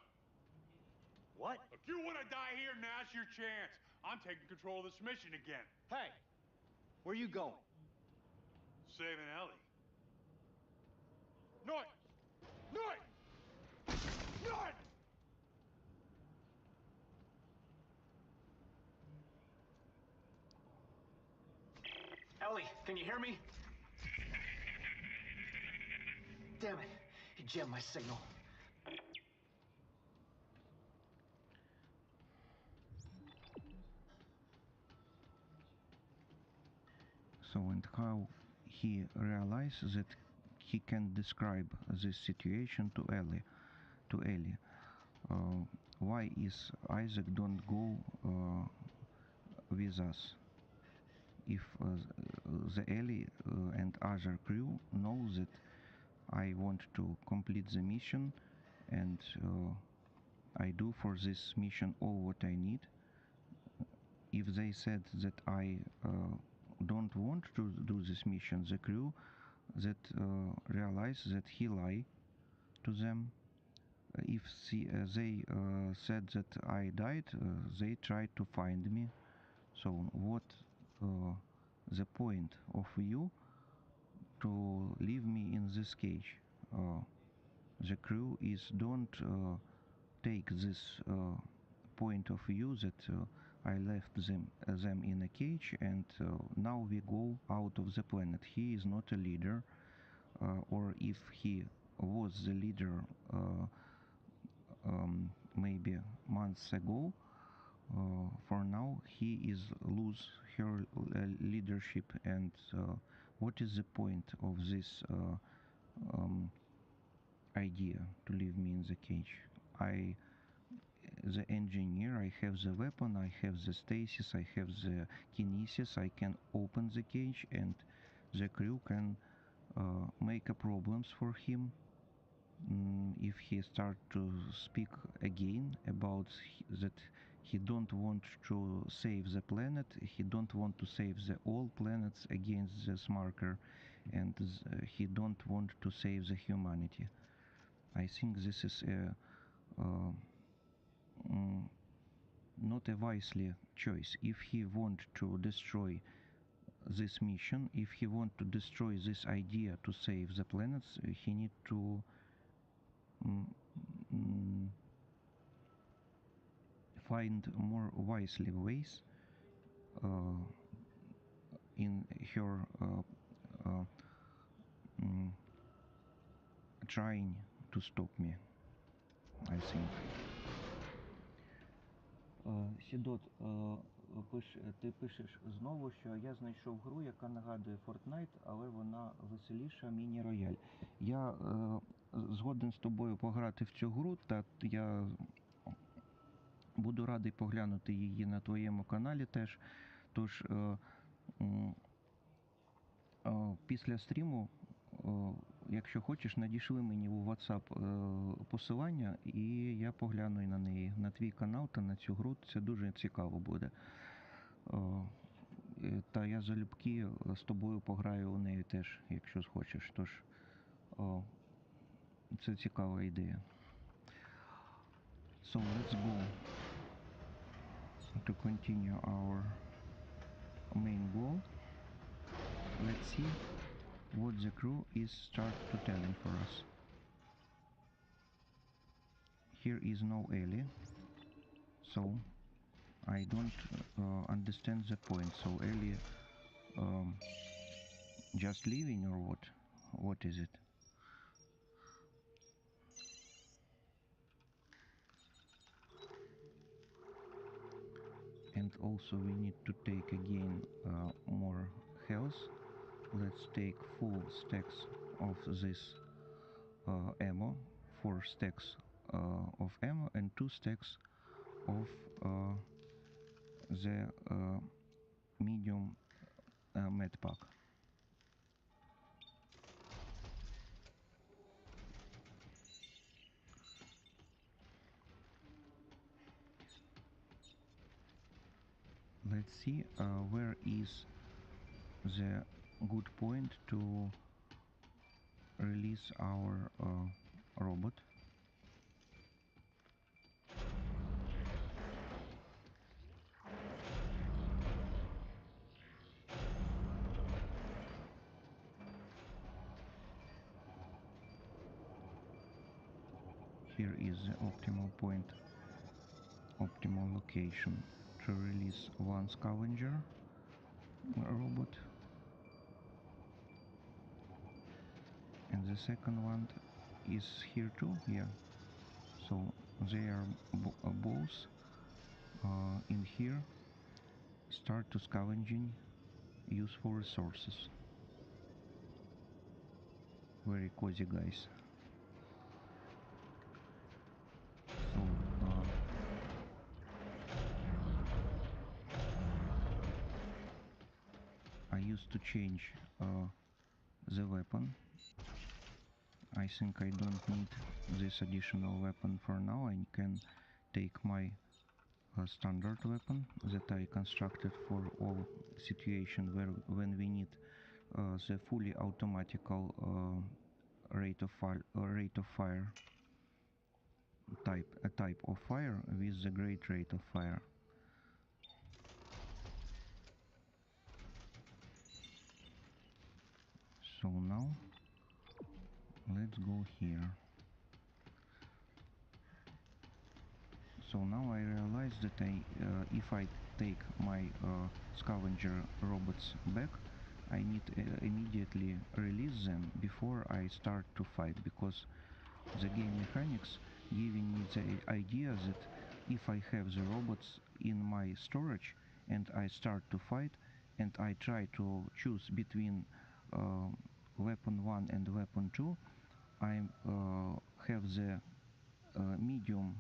What? If you want to die here, now's your chance. I'm taking control of this mission again. Hey! Where you going? Saving Ellie. Norton! Norton! Norton! Ellie, can you hear me? Damn it. He jammed my signal. So and how he realizes that he can describe this situation to Ellie. Why is Isaac don't go with us? If the Ellie and other crew know that I want to complete the mission and I do for this mission all what I need. If they said that I don't want to do this mission, the crew that realize that he lie to them. If they said that I died, they tried to find me. So what the point of you to leave me in this cage? The crew is don't take this point of view that I left them in a cage and now we go out of the planet. He is not a leader, or if he was the leader maybe months ago, for now he is lose her leadership. And what is the point of this idea to leave me in the cage? I the engineer, I have the weapon, I have the stasis, I have the kinesis, I can open the cage and the crew can make a problems for him. If he start to speak again about that he don't want to save the planet, he don't want to save the all planets against this marker, and he don't want to save the humanity. I think this is not a wisely choice. If he want to destroy this mission, if he want to destroy this idea to save the planets, he need to find more wisely ways in her trying to stop me, I think. Сідот, ти пишеш знову, що я знайшов гру, яка нагадує Fortnite, але вона веселіша, міні-рояль. Я згоден з тобою пограти в цю гру, та я буду радий поглянути її на твоєму каналі теж. Тож після стріму, якщо хочеш, надійшли мені у WhatsApp посилання, і я погляну на неї, на твій канал та на цю гру. Це дуже цікаво буде. Та я залюбки з тобою пограю у неї теж, якщо схочеш. Тож це цікава ідея. So let's go to continue our main goal. Let's see what the crew is start to telling for us. Here is no Ellie, so I don't understand the point. So Ellie just leaving or what? What is it? And also we need to take again more health. Let's take full stacks of this ammo, 4 stacks of ammo and 2 stacks of the medium med pack. Let's see where is the good point to release our robot. Here is the optimal point, optimal location to release one scavenger robot, and the second one is here too. Yeah, so they are both in here. Start to scavenging useful resources. Very cozy, guys. So I used to change the weapon. I think I don't need this additional weapon for now. I can take my standard weapon that I constructed for all situation when we need the fully automatical rate of fire type of fire with the great rate of fire. So now let's go here. So now I realize that if I take my scavenger robots back, I need immediately release them before I start to fight, because the game mechanics giving me the idea that if I have the robots in my storage and I start to fight and I try to choose between weapon 1 and weapon 2, I have the medium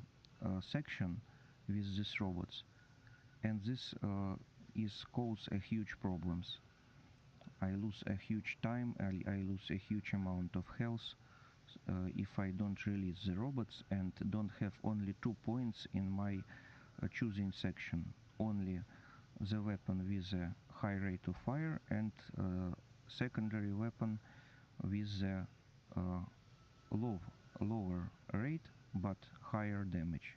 section with these robots, and this is cause a huge problems. I lose a huge time, I lose a huge amount of health if I don't release the robots and don't have only 2 points in my choosing section, only the weapon with a high rate of fire and secondary weapon with a lower rate but higher damage.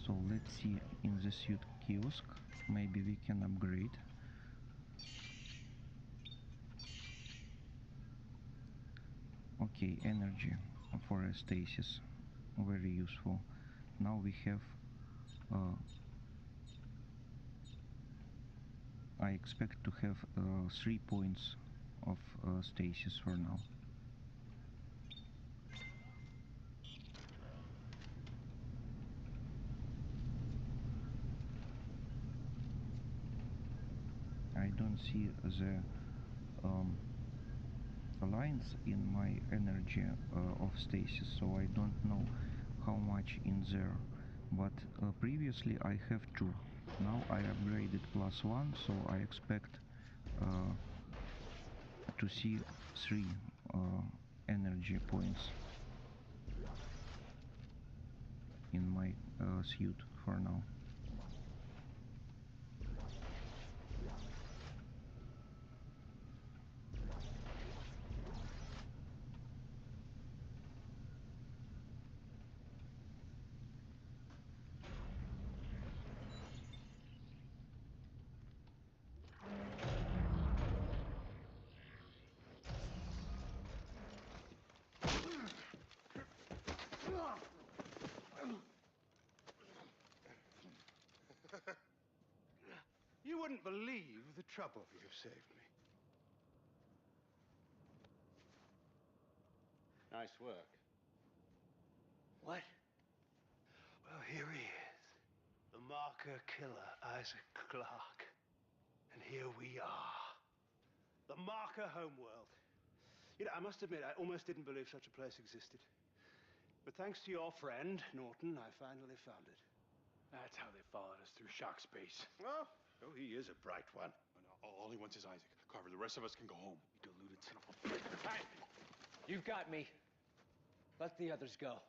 So let's see in the suit kiosk, maybe we can upgrade. Okay, energy for a stasis, very useful. Now we have I expect to have 3 points of stasis for now. I don't see the lines in my energy of stasis, so I don't know how much in there, but previously I have 2. Now I upgraded +1, so I expect to see 3 energy points in my suit for now. You wouldn't believe the trouble you've saved me. Nice work. What? Well, here he is. The marker killer, Isaac Clarke. And here we are. The marker homeworld. You know, I must admit, I almost didn't believe such a place existed. But thanks to your friend, Norton, I finally found it. That's how they followed us through shock space. Oh, he is a bright one. All he wants is Isaac. Carver, the rest of us can go home. You deluded son of a... Hey! You've got me. Let the others go.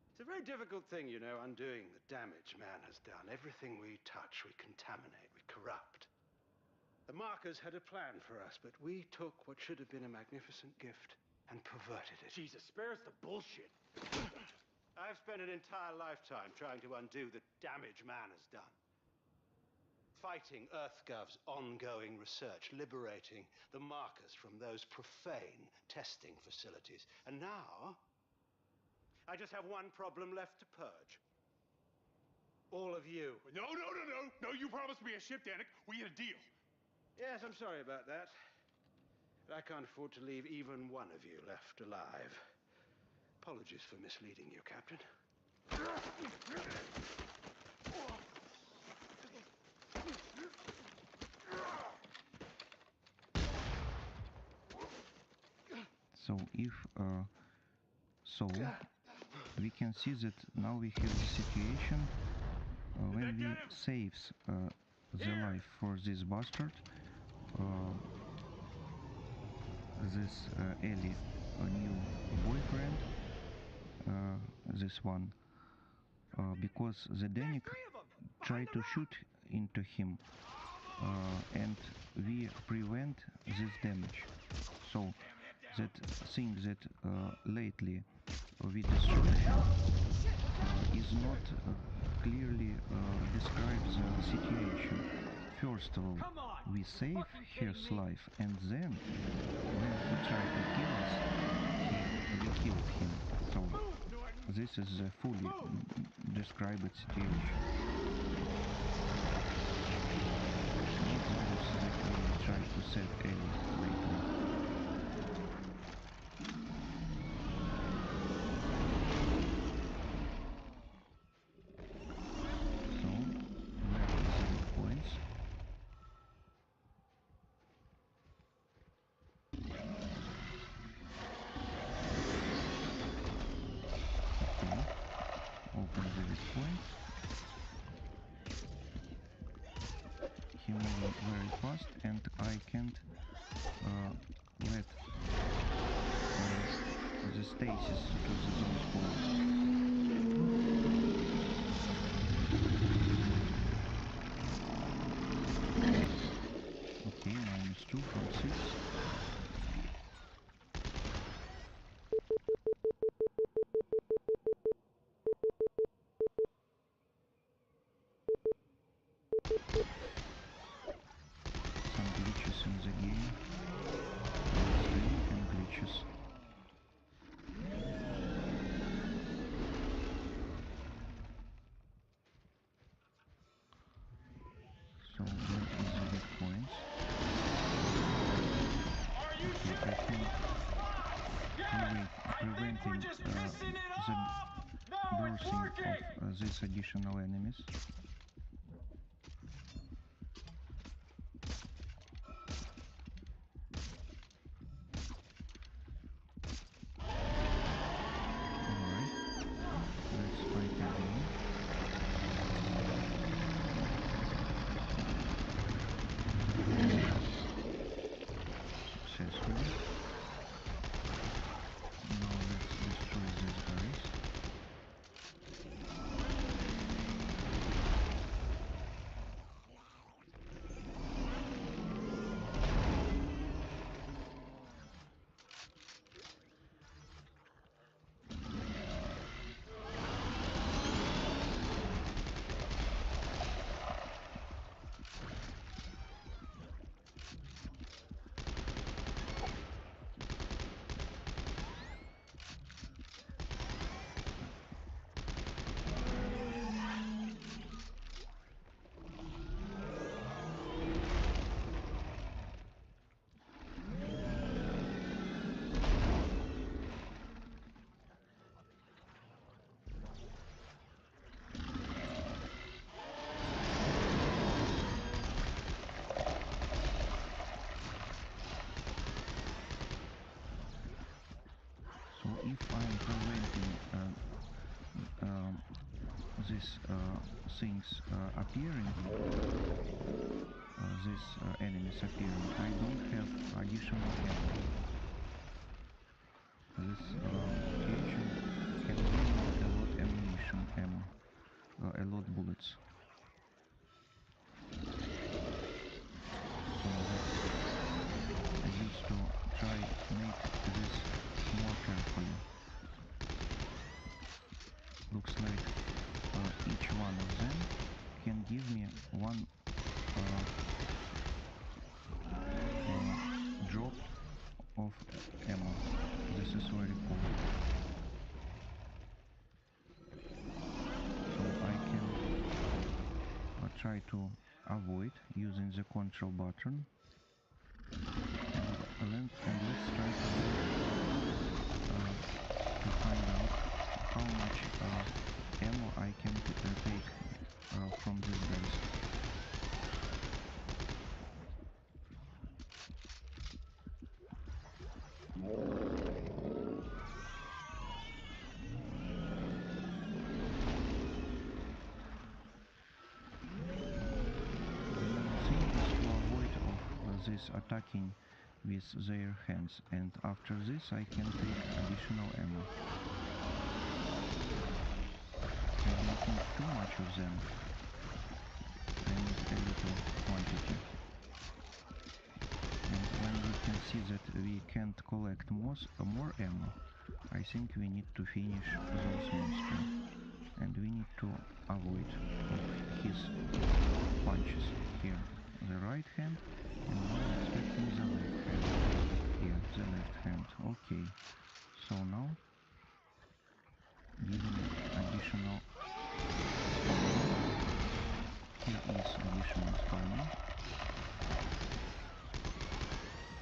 It's a very difficult thing, you know, undoing the damage man has done. Everything we touch, we contaminate, we corrupt. The markers had a plan for us, but we took what should have been a magnificent gift and perverted it. Jesus, spare us the bullshit. I've spent an entire lifetime trying to undo the damage man has done. Fighting EarthGov's ongoing research, liberating the markers from those profane testing facilities. And now, I just have one problem left to purge. All of you. No, you promised me a ship, Danik. We had a deal. Yes, I'm sorry about that. But I can't afford to leave even one of you left alive. Apologies for misleading you, Captain. So if we can see that now we have the situation when we saves the life for this bastard, this Ellie new boyfriend, this one, because the Danik tried to shoot into him, and we prevent this damage. So that thing that lately we destroyed him is not clearly describes the situation. First of all, we save his life, and then when he tried to kill us, we killed him. So this is a fully described situation. Needs those that we try to save Ellie later. He moving very fast, and I can't let the stasis to the zone spawn. Okay, -2 from 6. Some glitches in the game. And glitches. So where is the weak points? Okay, I think preventing the birthing of these additional enemies. if I'm preventing these things appearing, these enemies appearing, I don't have additional ammo. This situation can give me a lot ammunition, a lot bullets. So I used to try make this more carefully. Looks like each one of them can give me one drop of ammo. This is very cool. So I can try to avoid using the control button, and let's try to find out how much ammo I can take from these guys. This attacking with their hands, and after this I can take additional ammo. I don't need too much of them, I need a little quantity. And when we can see that we can't collect more ammo, I think we need to finish those monsters, and we need to avoid his punches here. The right hand, and now expecting the left hand. Yeah, the left hand. Okay. So now giving additional spawning. Here is additional spawning.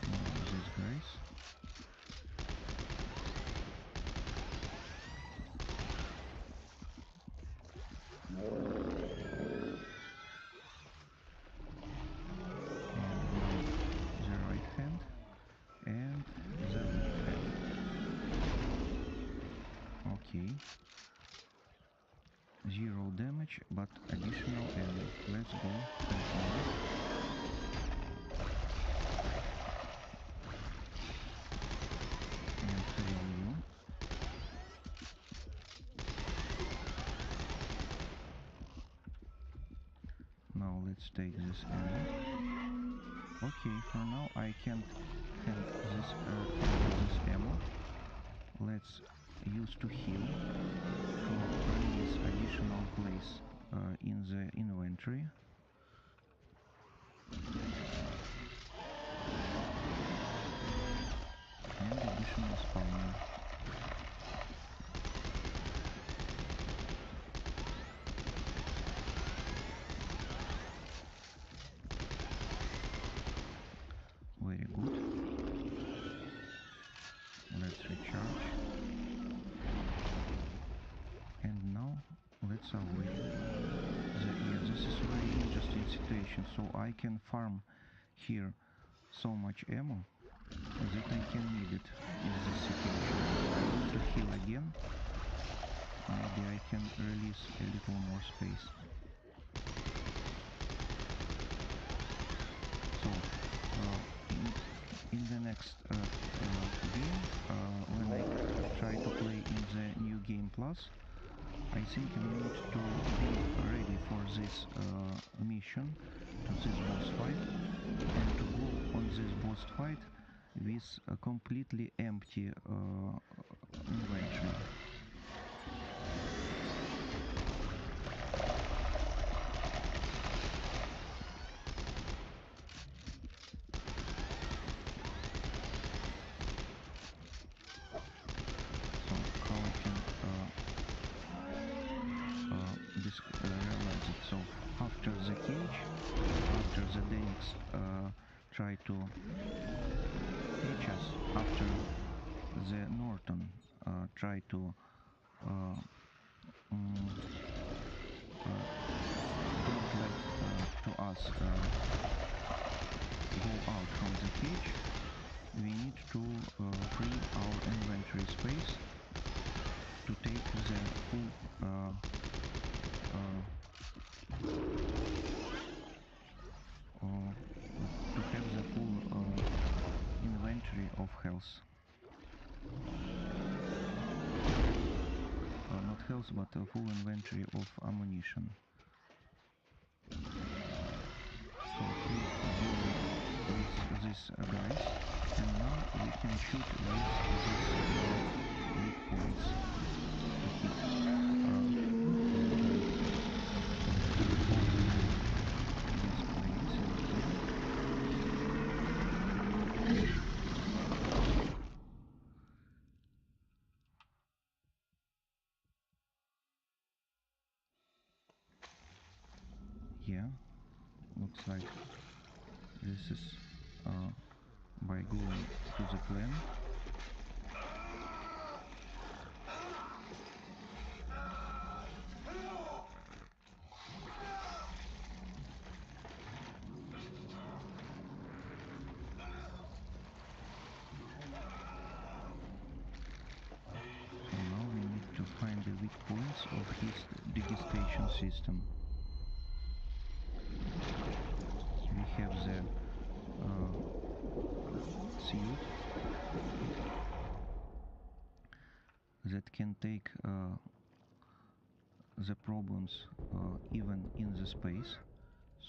Now these guys. Zero damage, but additional ammo. Let's go. And heal you. Now let's take this ammo. Okay, for now I can't have this ammo. Let's use to heal to release additional place in the inventory. And additional spawning. Very good. Let's recharge. And now let's avoid this is a very interesting situation. So I can farm here so much ammo that I can need it in this situation. I want to heal again. Maybe I can release a little more space. So in the next game, when I try to play in the new game plus, I think we need to be ready for this mission, to this boss fight, and to go on this boss fight with a completely empty inventory. Realize it. So after the cage, after the Denix try to catch us, after the Norton try to don't let to us go out from the cage, we need to free our inventory space to take the full to have the full inventory of health. Not health, but a full inventory of ammunition. So he deal with these guys, and now we can shoot with these weak points to hit the guy. Yeah, looks like this is by going to the plan. So now we need to find the weak points of his digestion system. We have the suit that can take the problems even in the space,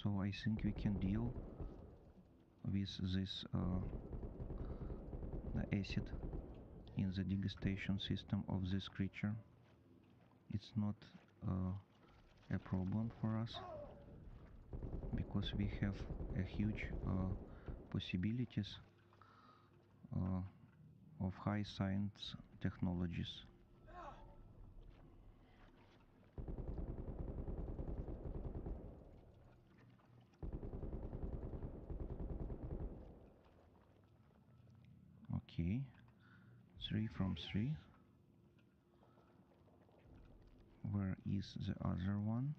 so I think we can deal with this acid in the digestion system of this creature. It's not a problem for us because we have a huge possibilities of high science technologies. Okay, 3 from 3. Where is the other one?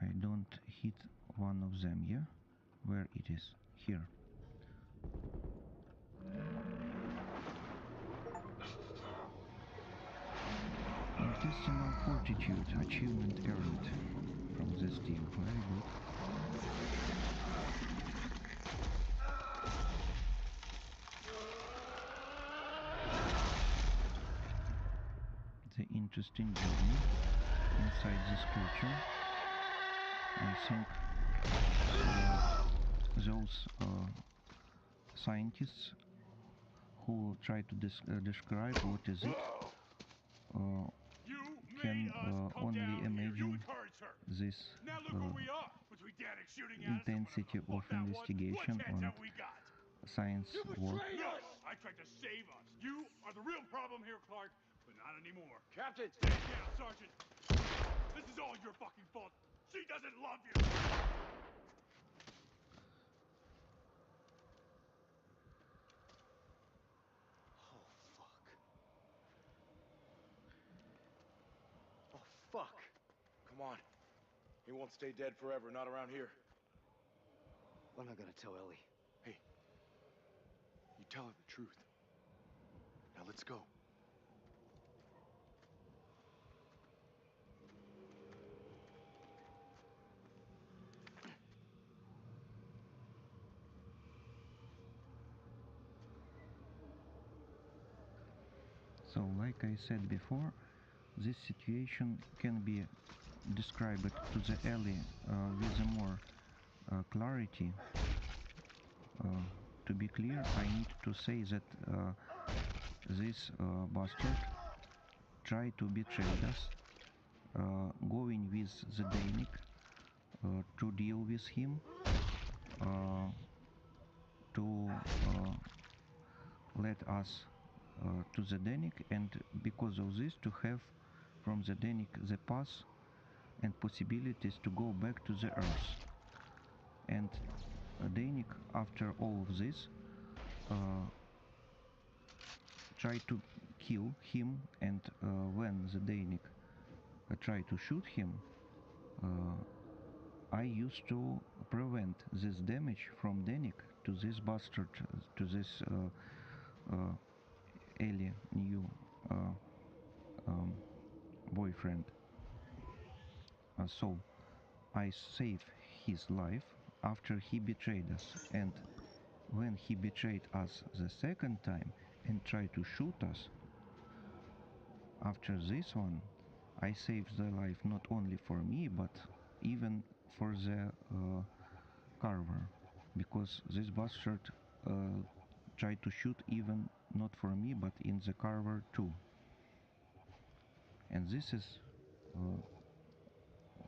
I don't hit one of them, yeah? Where it is? Here. Intestinal fortitude achievement earned from this team. Very good. The interesting journey inside this creature. I think those scientists who try to describe what is it can only imagine this intensity of investigation and science work. I tried to save us. You are the real problem here, Clarke, but not anymore. Captain! Stand down, Sergeant! This is all your fucking fault. She doesn't love you! Oh, fuck. Oh, fuck. Come on. He won't stay dead forever, not around here. What am I gonna tell Ellie? Hey, you tell her the truth. Now let's go. So, like I said before, this situation can be described to the Ellie with more clarity. To be clear, I need to say that this bastard tried to betray us, going with the Danik to deal with him, to let us to the Danik, and because of this to have from the Danik the path and possibilities to go back to the Earth. And Danik, after all of this, tried to kill him, and when the Danik tried to shoot him, I used to prevent this damage from Danik to this bastard, to this Ellie new boyfriend. So I save his life after he betrayed us, and when he betrayed us the second time and tried to shoot us, after this one I saved the life not only for me but even for the carver, because this bastard tried to shoot even not for me but in the carver too. And this is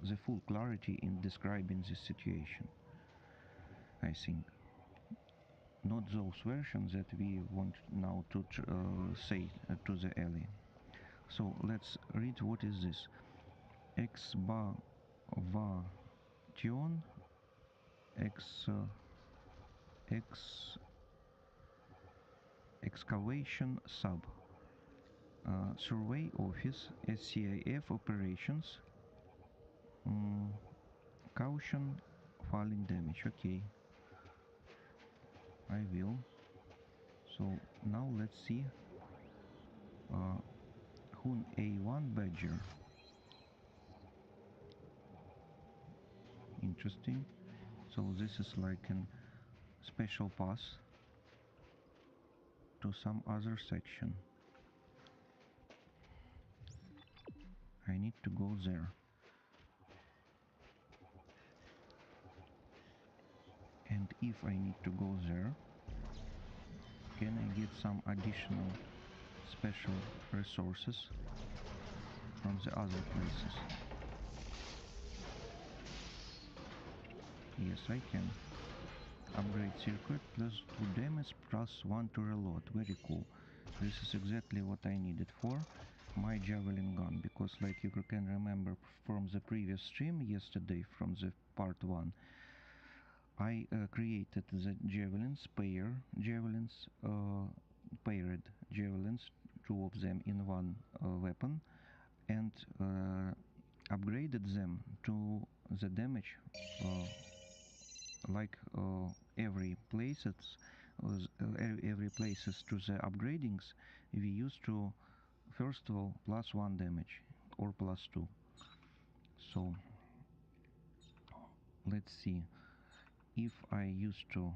the full clarity in describing this situation, I think. Not those versions that we want now to say to the Ellie. So let's read what is this. Excavation excavation sub. Survey office, SCIF operations. Caution, falling damage. Okay, I will. So now let's see. Hun A1 Badger. Interesting. So this is like a special pass to some other section. I need to go there. And if I need to go there, can I get some additional special resources from the other places? Yes, I can. Upgrade circuit, plus 2 damage, plus 1 to reload. Very cool. This is exactly what I needed for my javelin gun, because like you can remember from the previous stream yesterday, from the part 1, I created the javelins, paired javelins, 2 of them in one weapon, and upgraded them to the damage like every places to the upgradings we used to first of all plus 1 damage or plus 2. So let's see, if I used to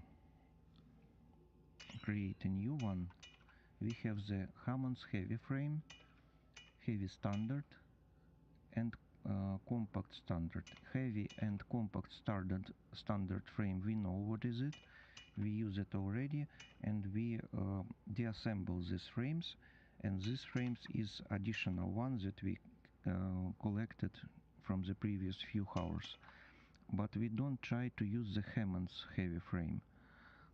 create a new one, we have the Hammond's heavy frame, heavy standard, and compact standard. Heavy and compact standard frame, we know what is it, we use it already, and we deassemble these frames, and these frames is additional ones that we collected from the previous few hours. But we don't try to use the Hammond's heavy frame.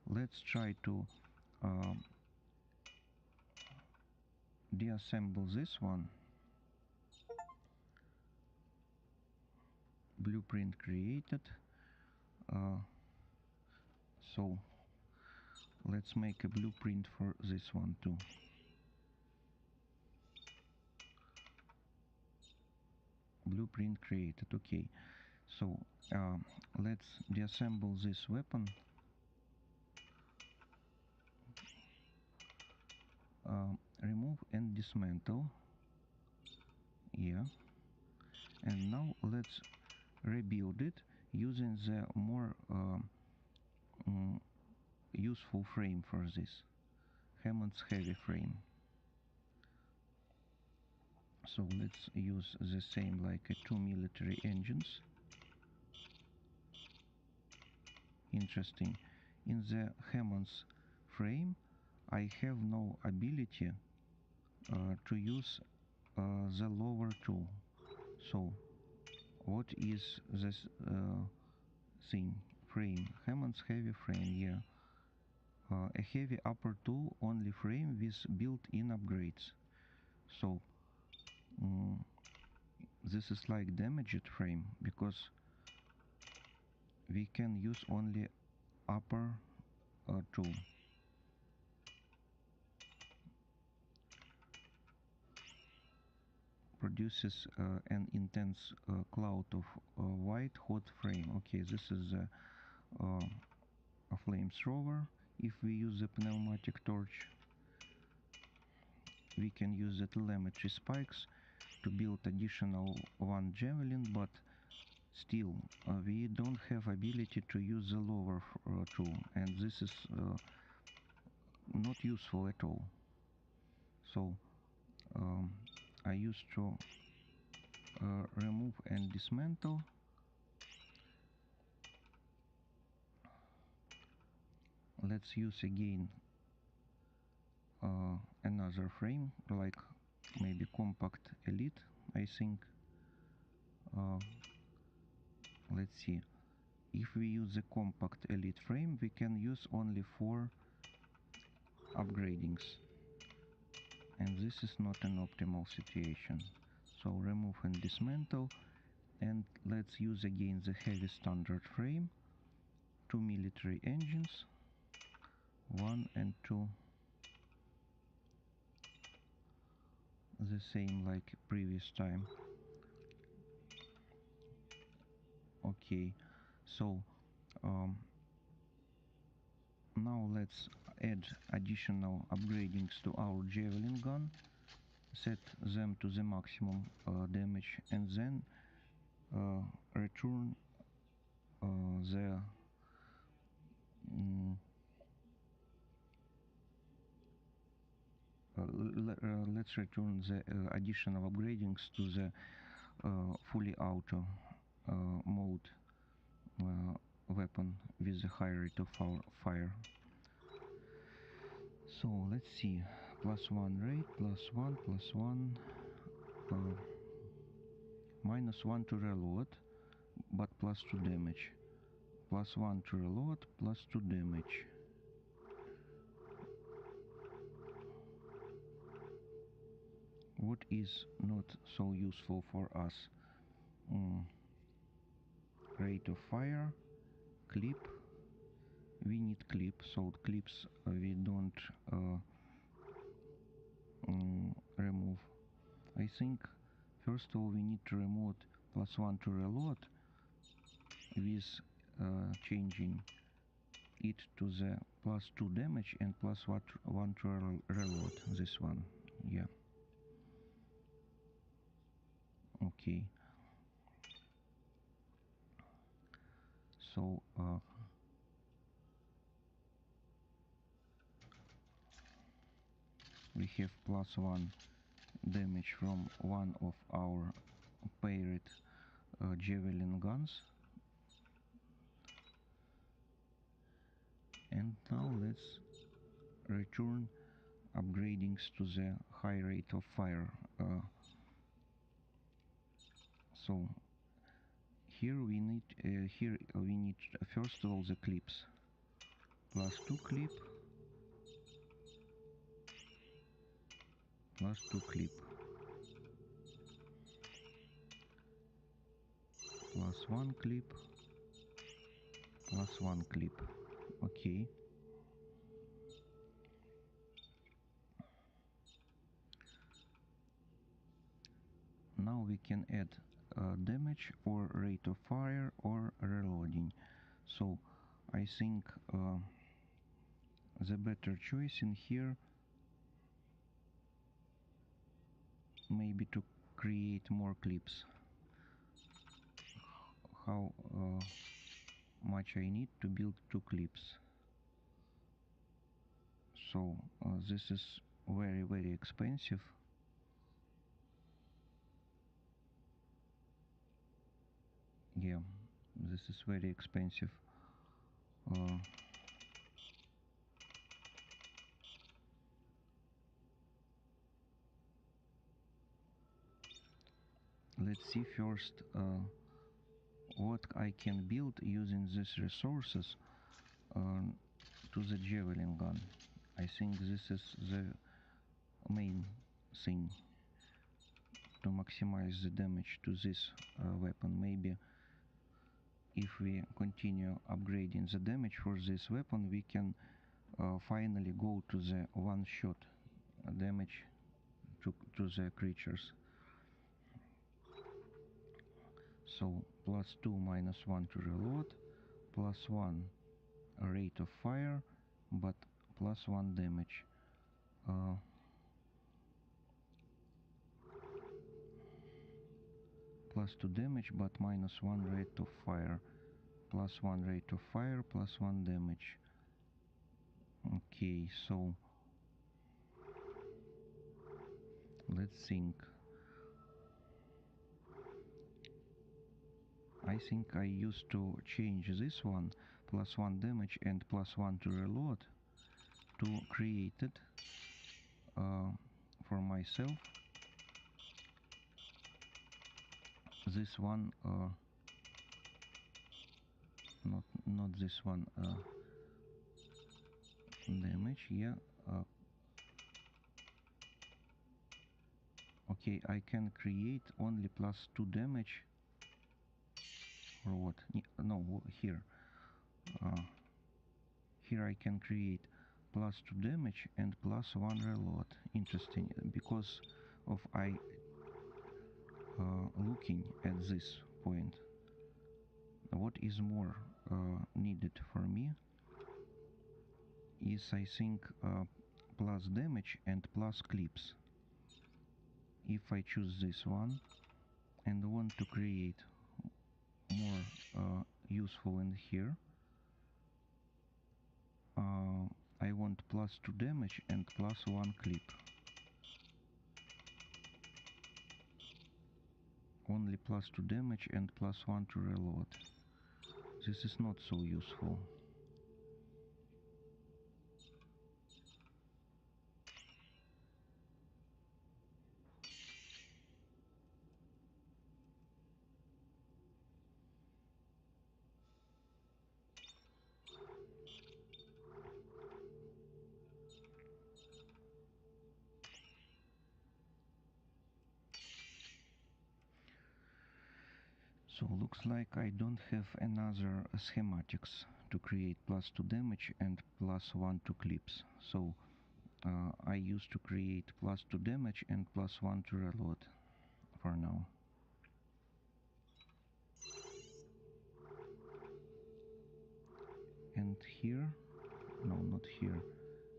Let's try to deassemble this one. Blueprint created. So let's make a blueprint for this one too. Blueprint created. Okay, so let's deassemble this weapon. Remove and dismantle. Yeah, and now let's rebuild it using the more useful frame for this, Hammond's heavy frame. So let's use the same like 2 military engines. Interesting, in the Hammond's frame I have no ability to use the lower two. So what is this thing? Frame, Hammond's heavy frame, yeah. A heavy upper tool only frame with built-in upgrades. So this is like damaged frame, because we can use only upper tool. Produces an intense cloud of white hot frame. Okay, this is a flamethrower. If we use a pneumatic torch, we can use the telemetry spikes to build additional one javelin, but still we don't have ability to use the lower two, and this is not useful at all. So I used to remove and dismantle. Let's use again another frame, like maybe compact elite, I think. Let's see. If we use the compact elite frame, we can use only 4 upgradings, and this is not an optimal situation. So remove and dismantle, and let's use again the heavy standard frame, 2 military engines, 1 and 2, the same like previous time. Okay, so now let's add additional upgradings to our javelin gun, set them to the maximum damage, and then return let's return the additional upgradings to the fully auto mode weapon with a high rate of fire. So let's see, +1 rate, +1, +1, -1 to reload, but +2 damage, +1 to reload, +2 damage. What is not so useful for us? Rate of fire, clip. We need clip, so clips we don't remove. I think first of all we need to remove +1 to reload with changing it to the +2 damage and +1 to reload, this one, yeah. Okay, so we have +1 damage from one of our paired javelin guns. And now let's return upgradings to the high rate of fire. So here we need first of all the clips. +2 clip, +2 clip, +1 clip, +1 clip. Okay. Now we can add damage or rate of fire or reloading. So I think the better choice in here maybe to create more clips. How much I need to build 2 clips? So this is very expensive. Yeah, this is very expensive. Let's see first what I can build using these resources to the javelin gun. I think this is the main thing to maximize the damage to this weapon. Maybe if we continue upgrading the damage for this weapon, we can finally go to the one-shot damage to the creatures. So +2 -1 to reload, +1 rate of fire but +1 damage. +2 damage but -1 rate of fire. +1 rate of fire, +1 damage. Okay, so let's think. I think I used to change this one, +1 damage and +1 to reload, to create it for myself. This one, not this one, damage, yeah. Okay, I can create only +2 damage, or what? No, here. Here I can create +2 damage and +1 reload. Interesting, because of I looking at this point. What is more needed for me is, I think, plus damage and plus clips. If I choose this one and want to create more useful in here, I want +2 damage and +1 clip. Only +2 damage and +1 to reload. This is not so useful. So looks like I don't have another schematics to create +2 damage and +1 to clips. So I used to create +2 damage and +1 to reload for now. And here, no, not here,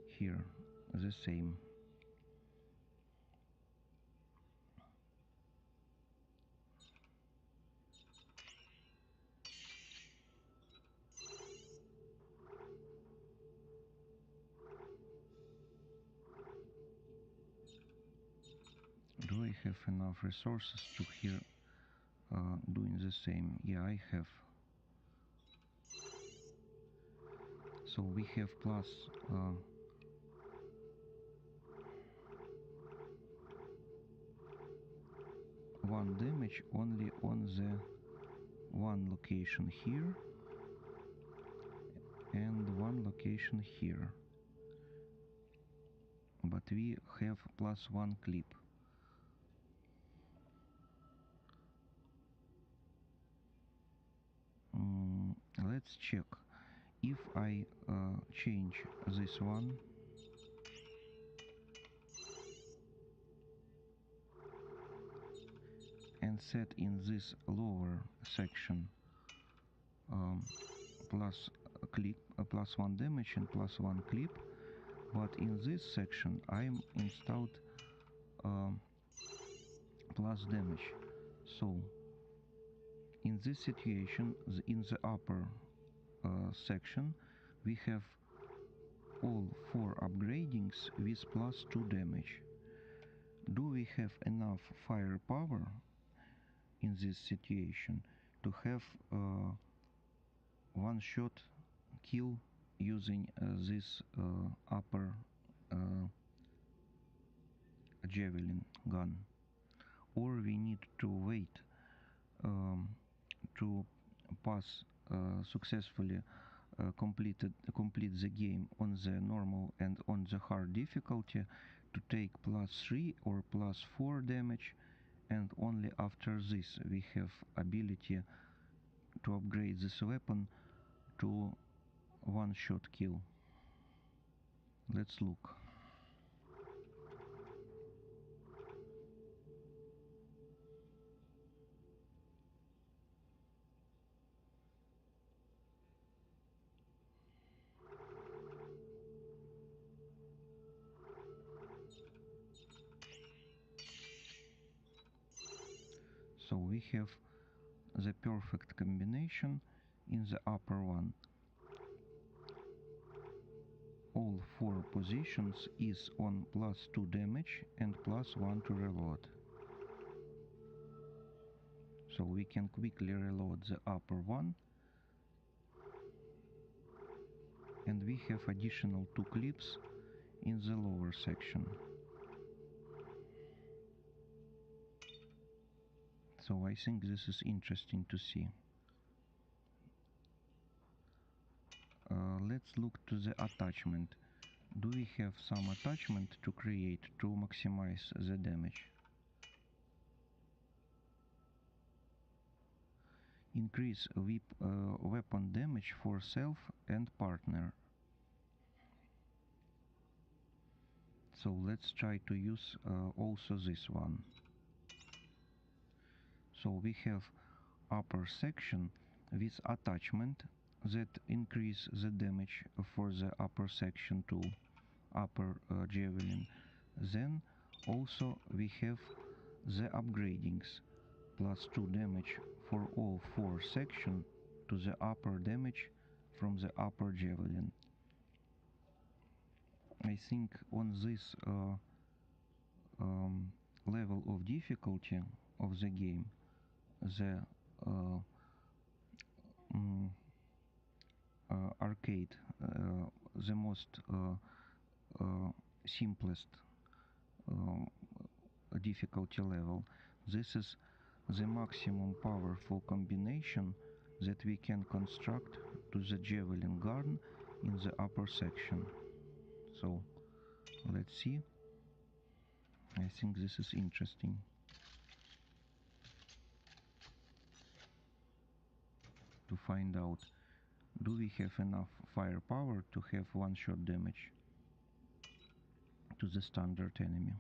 here, the same. Do I have enough resources to here doing the same? Yeah, I have. So we have plus 1 damage only on the one location here and one location here, but we have +1 clip. Let's check. If I change this one and set in this lower section +1 damage and +1 clip, but in this section I'm installed plus damage. So in this situation, in the upper section we have all 4 upgradings with +2 damage. Do we have enough firepower in this situation to have one-shot kill using this upper javelin gun, or we need to wait to pass successfully complete the game on the normal and on the hard difficulty to take +3 or +4 damage, and only after this we have ability to upgrade this weapon to one-shot kill. Let's look. we have the perfect combination in the upper one. All 4 positions is on +2 damage and +1 to reload. So we can quickly reload the upper one, and we have additional 2 clips in the lower section. So I think this is interesting to see. Let's look to the attachment. Do we have some attachment to create to maximize the damage? Increase weapon damage for self and partner. So let's try to use also this one. So we have upper section with attachment that increase the damage for the upper section to upper javelin. Then also we have the upgradings, +2 damage for all 4 sections to the upper damage from the upper javelin. I think on this level of difficulty of the game, the arcade, the most simplest difficulty level, this is the maximum powerful combination that we can construct to the javelin gun in the upper section. So let's see. I think this is interesting. To find out, do we have enough firepower to have one-shot damage to the standard enemy?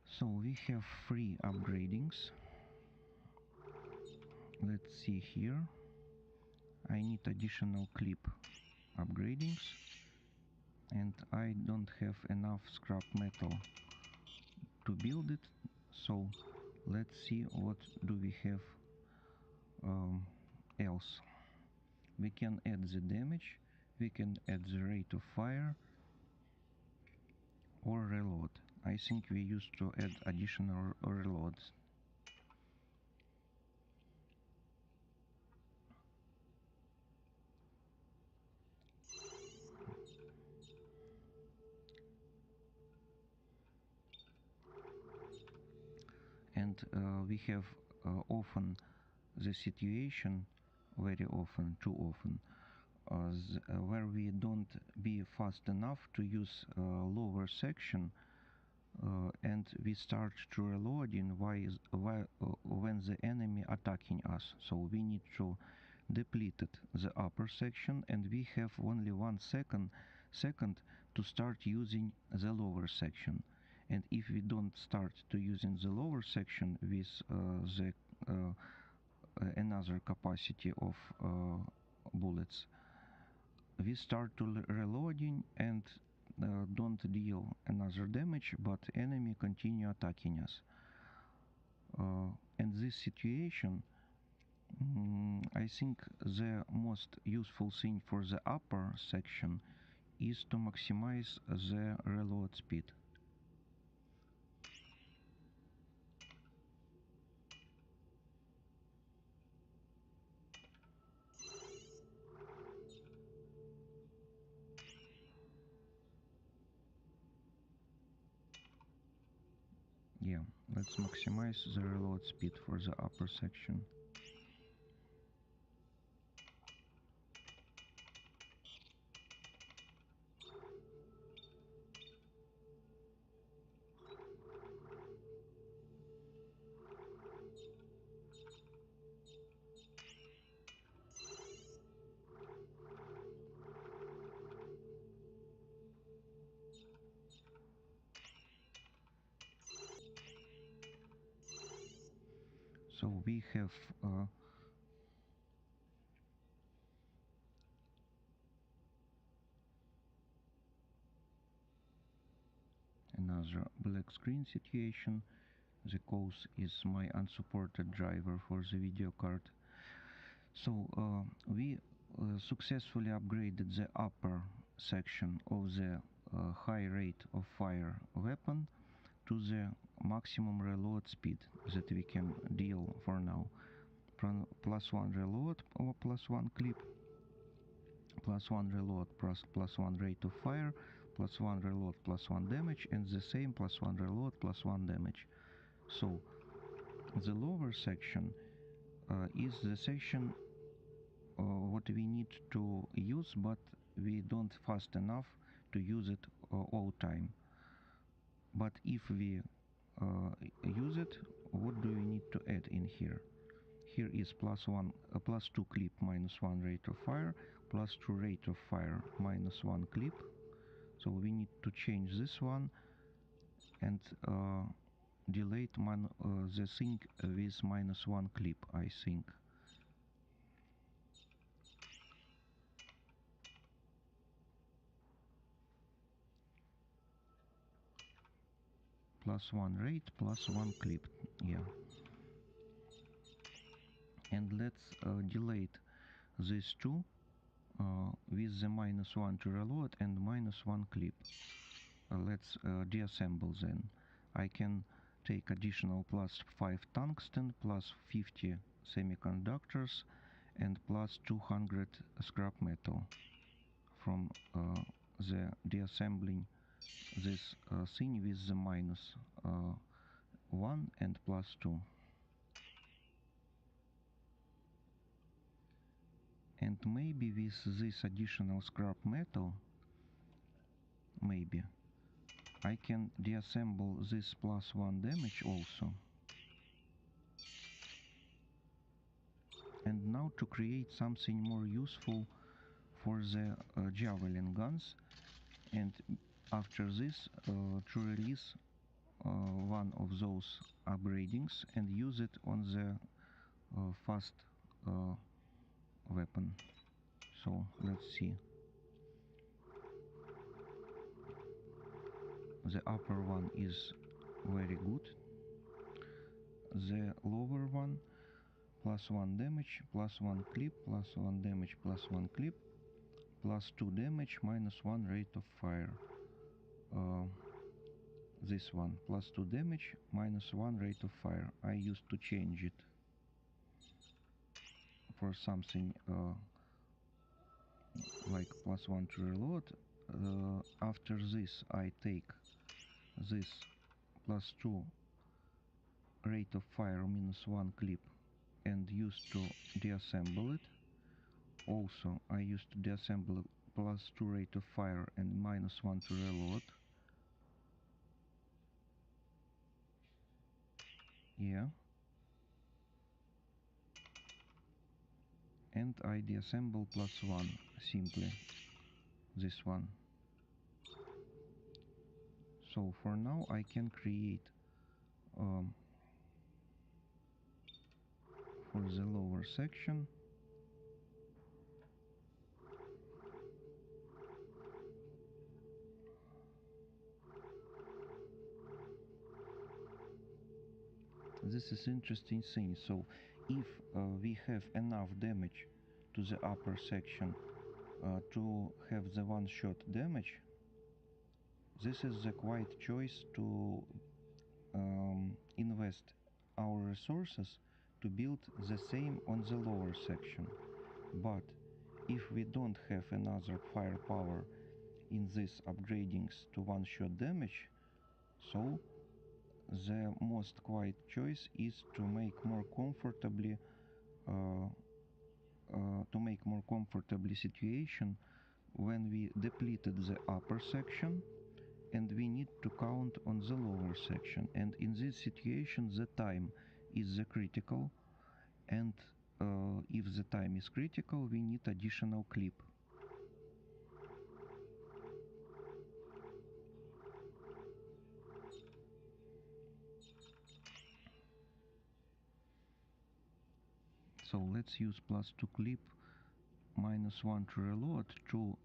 So we have 3 upgradings. Let's see here. I need additional clip upgradings, and I don't have enough scrap metal to build it. So let's see what do we have else. We can add the damage, we can add the rate of fire, or reload. I think we used to add additional reloads. And we have often the situation, very often, too often, where we don't be fast enough to use lower section, and we start to reloading when the enemy attacking us. So we need to deplete the upper section, and we have only 1 second to start using the lower section. And if we don't start to using the lower section with the another capacity of bullets, we start to reloading and don't deal another damage, but enemy continue attacking us. In this situation, I think the most useful thing for the upper section is to maximize the reload speed. Yeah, let's maximize the reload speed for the upper section. So we have another black screen situation. the cause is my unsupported driver for the video card. So we successfully upgraded the upper section of the high rate of fire weapon to the maximum reload speed that we can deal for now. +1 reload or +1 clip, +1 reload plus 1 rate of fire, +1 reload +1 damage, and the same +1 reload +1 damage. So the lower section is the section what we need to use, but we don't fast enough to use it all time. But if we use it, what do we need to add in here? Here is +2 clip -1 rate of fire, +2 rate of fire -1 clip. So we need to change this one and delete the thing with -1 clip, I think. +1 rate, +1 clip, yeah. And let's delete these two with the -1 to reload and -1 clip. Let's deassemble then. I can take additional +5 tungsten, +50 semiconductors, and +200 scrap metal from the deassembling this thing with the -1 and +2. And maybe with this additional scrap metal, maybe I can deassemble this +1 damage also. And now to create something more useful for the javelin guns, and after this to release one of those upgradings and use it on the fast weapon. So let's see. The upper one is very good. The lower one, +1 damage, +1 clip, +1 damage, +1 clip, +2 damage, -1 rate of fire. This one, +2 damage, -1 rate of fire. I used to change it for something like +1 to reload. After this I take this +2 rate of fire -1 clip and used to deassemble it. Also I used to deassemble +2 rate of fire and -1 to reload. Yeah. And I deassemble +1 simply. This one. So for now I can create for the lower section this is interesting thing. So if we have enough damage to the upper section to have the one-shot damage, this is the quite choice to invest our resources to build the same on the lower section. But if we don't have another firepower in these upgradings to one-shot damage, so the most quite choice is to make more comfortably situation when we depleted the upper section and we need to count on the lower section, and in this situation the time is the critical, and if the time is critical we need additional clip. So let's use +2 clip, -1 to reload to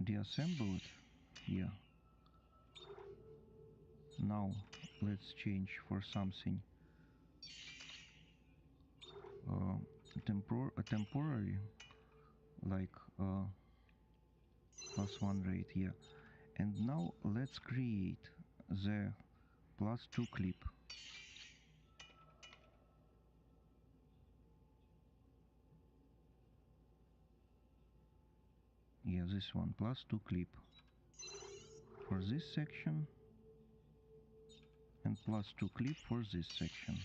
deassemble it. Yeah. Now let's change for something temporary, like +1 rate, yeah. And now let's create the +2 clip. Yeah, this one, +2 clip for this section and +2 clip for this section.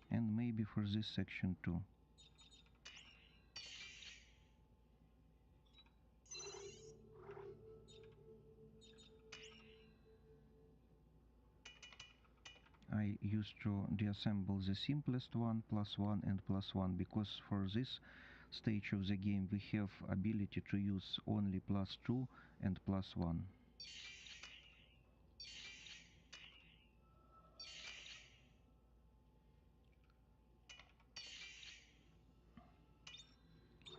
And maybe for this section too. I used to deassemble the simplest one, +1 and +1, because for this stage of the game we have ability to use only +2 and +1.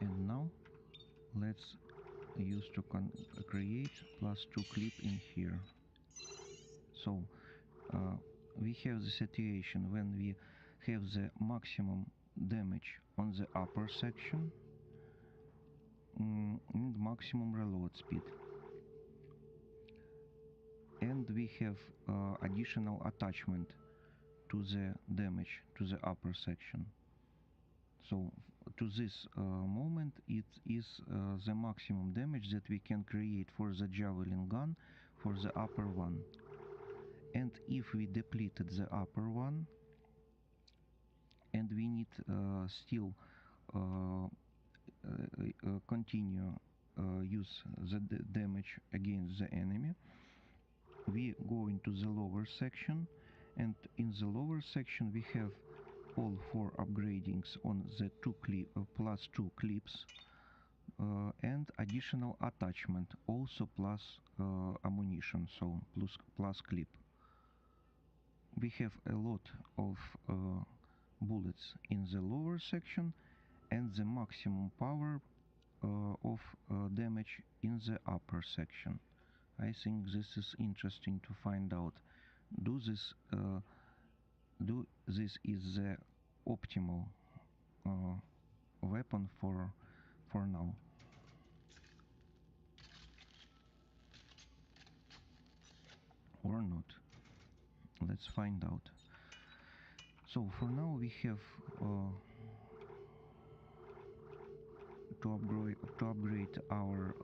And now let's use to create +2 clip in here. So we have the situation when we have the maximum damage on the upper section and maximum reload speed, and we have additional attachment to the damage to the upper section. So to this moment it is the maximum damage that we can create for the javelin gun for the upper one. And if we depleted the upper one and we need still continue use the damage against the enemy, we go into the lower section, and in the lower section we have all 4 upgradings on the +2 clips and additional attachment, also plus ammunition, so plus clip. We have a lot of bullets in the lower section and the maximum power of damage in the upper section. I think this is interesting to find out. This is the optimal weapon for now. Or not. Let's find out. So for now we have to upgrade our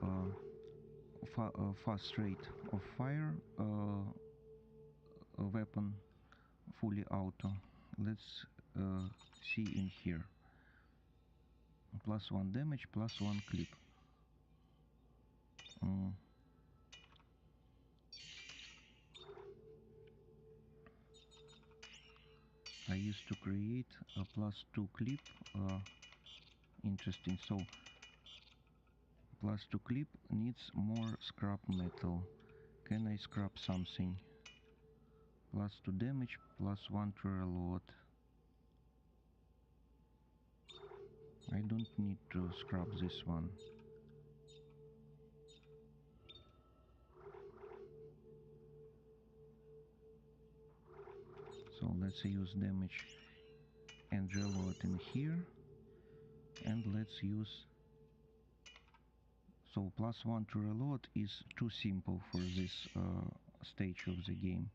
fast rate of fire weapon fully auto. Let's see in here. +1 damage, +1 clip. I used to create a +2 clip. Interesting. So +2 clip needs more scrap metal. Can I scrap something? +2 damage, +1 to reload. I don't need to scrap this one. So let's use damage and reload in here, and let's use, so +1 to reload is too simple for this stage of the game.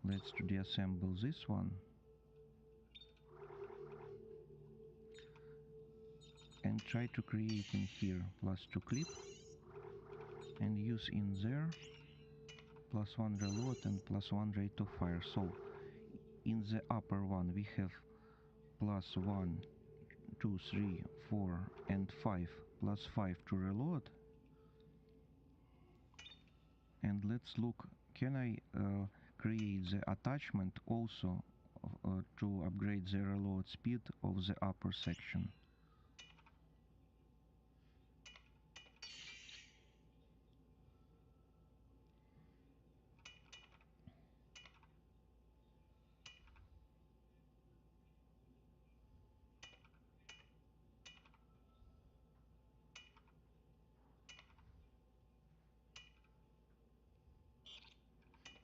Let's deassemble this one and try to create in here +2 clip and use in there +1 reload and +1 rate of fire. So in the upper one we have +1, 2, 3, 4 and 5, +5 to reload. And let's look, can I create the attachment also to upgrade the reload speed of the upper section.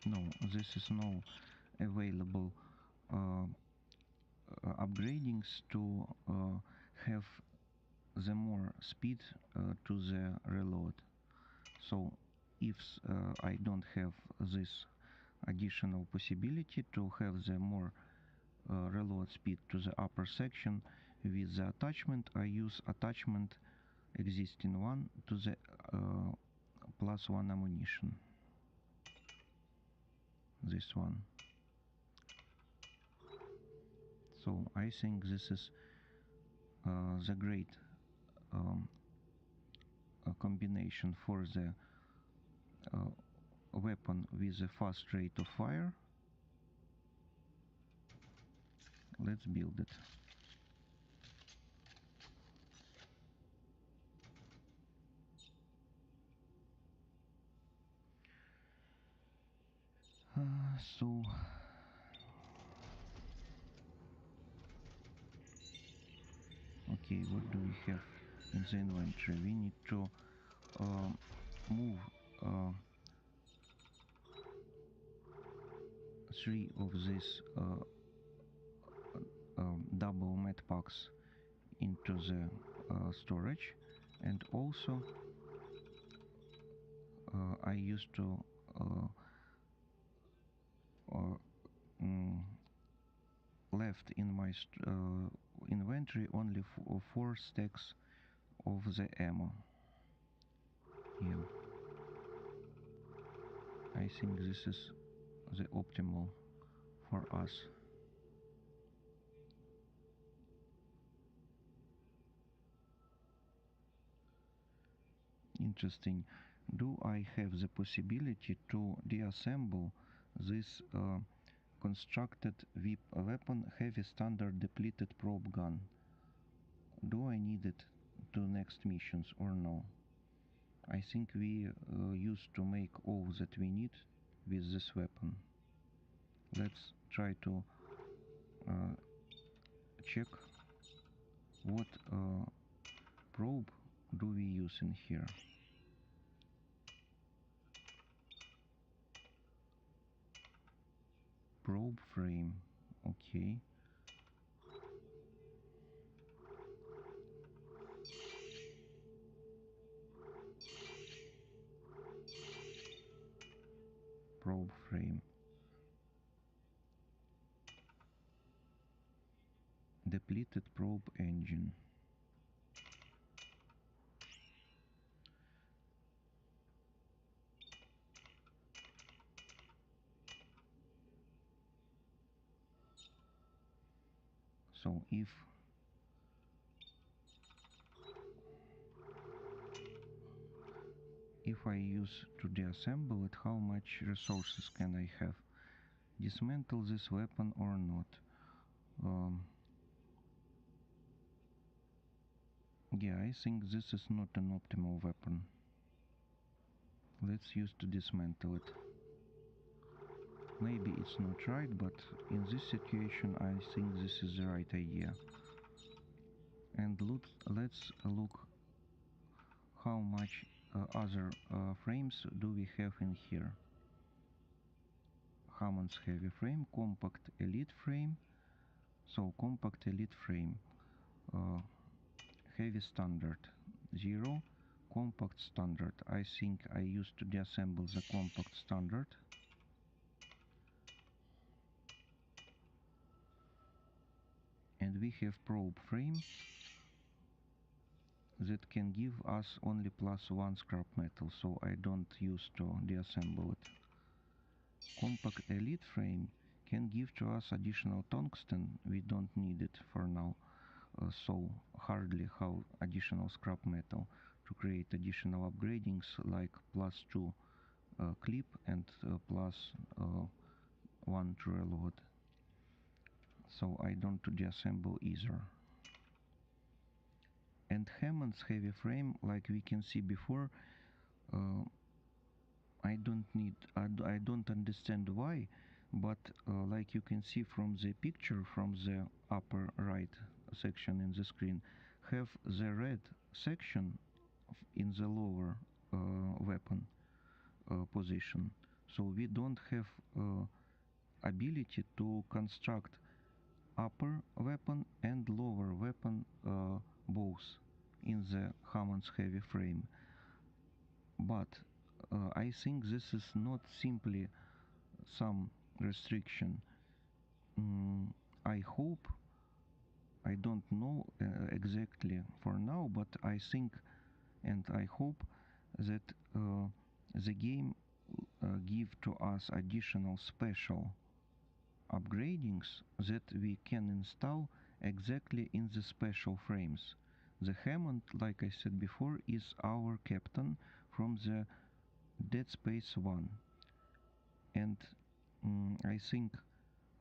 No, this is no available upgradings to have the more speed to the reload. So if I don't have this additional possibility to have the more reload speed to the upper section with the attachment, I use attachment existing one to the +1 ammunition. This one. So I think this is the great combination for the weapon with a fast rate of fire. Let's build it. So okay, what do we have in the inventory? We need to move 3 of these double med packs into the storage, and also I used to left in my inventory only 4 stacks of the ammo. Yeah, I think this is the optimal for us. Interesting. Do I have the possibility to deassemble this constructed weapon heavy standard depleted probe gun? Do I need it to next missions or no? I think we used to make all that we need with this weapon. Let's try to check what probe do we use in here. Probe frame, okay. Probe frame. Depleted probe engine. So if I use to deassemble it, how much resources can I have? Dismantle this weapon or not? Yeah, I think this is not an optimal weapon. Let's use to dismantle it. Maybe it's not right, but in this situation I think this is the right idea. And let's look how much other frames do we have in here. Hammond's heavy frame, compact elite frame. So compact elite frame, heavy standard 0, compact standard. I think I used to deassemble the compact standard. And we have probe frame that can give us only +1 scrap metal, so I don't use to deassemble it. Compact elite frame can give to us additional tungsten. We don't need it for now, so hardly have additional scrap metal to create additional upgradings like +2 clip and +1 to reload. So I don't deassemble either. And Hammond's heavy frame, like we can see before, I don't understand why, but like you can see from the picture from the upper right section in the screen, have the red section in the lower weapon position. So we don't have ability to construct upper weapon and lower weapon both in the Hammond's heavy frame. But I think this is not simply some restriction. I hope, I don't know exactly for now, but I think and I hope that the game give to us additional special upgradings that we can install exactly in the special frames. The Hammond, like I said before, is our captain from the Dead Space 1, and I think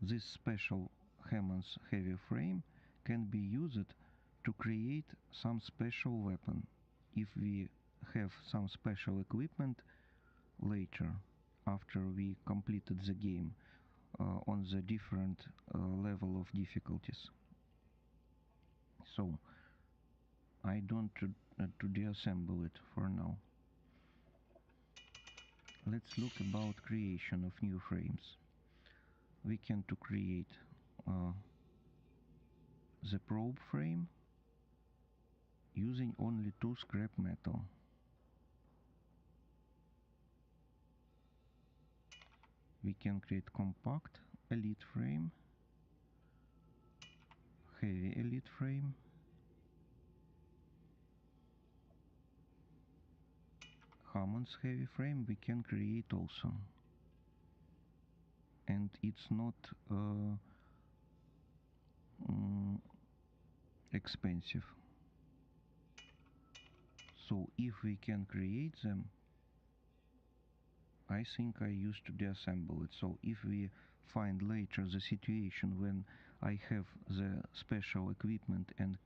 this special Hammond's heavy frame can be used to create some special weapon if we have some special equipment later after we completed the game on the different level of difficulties. So I don't to deassemble it for now. Let's look about creation of new frames. We can to create the probe frame using only 2 scrap metal. We can create compact elite frame, heavy elite frame, Hammond's heavy frame we can create also, and it's not expensive. So if we can create them, I think I used to deassemble it. So if we find later the situation when I have the special equipment and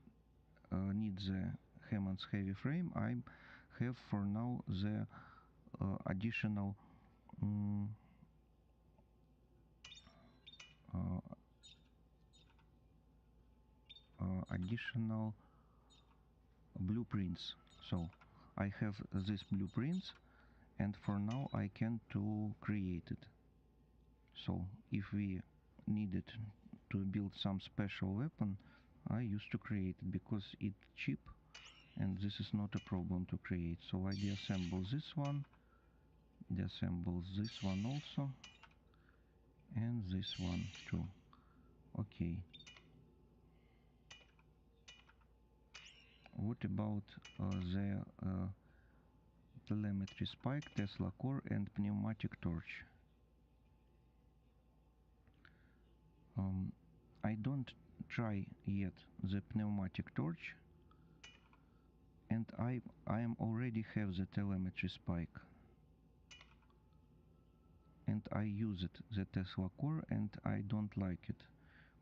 need the Hammond's heavy frame, I have for now the additional additional blueprints. So I have these blueprints, and for now I can to create it. So if we needed to build some special weapon, I used to create it because it's cheap and this is not a problem to create. So I deassemble this one, deassemble this one also, and this one too. Okay. What about the telemetry spike, Tesla core and pneumatic torch? I don't try yet the pneumatic torch, and I am already have the telemetry spike, and I use it, the Tesla core, and I don't like it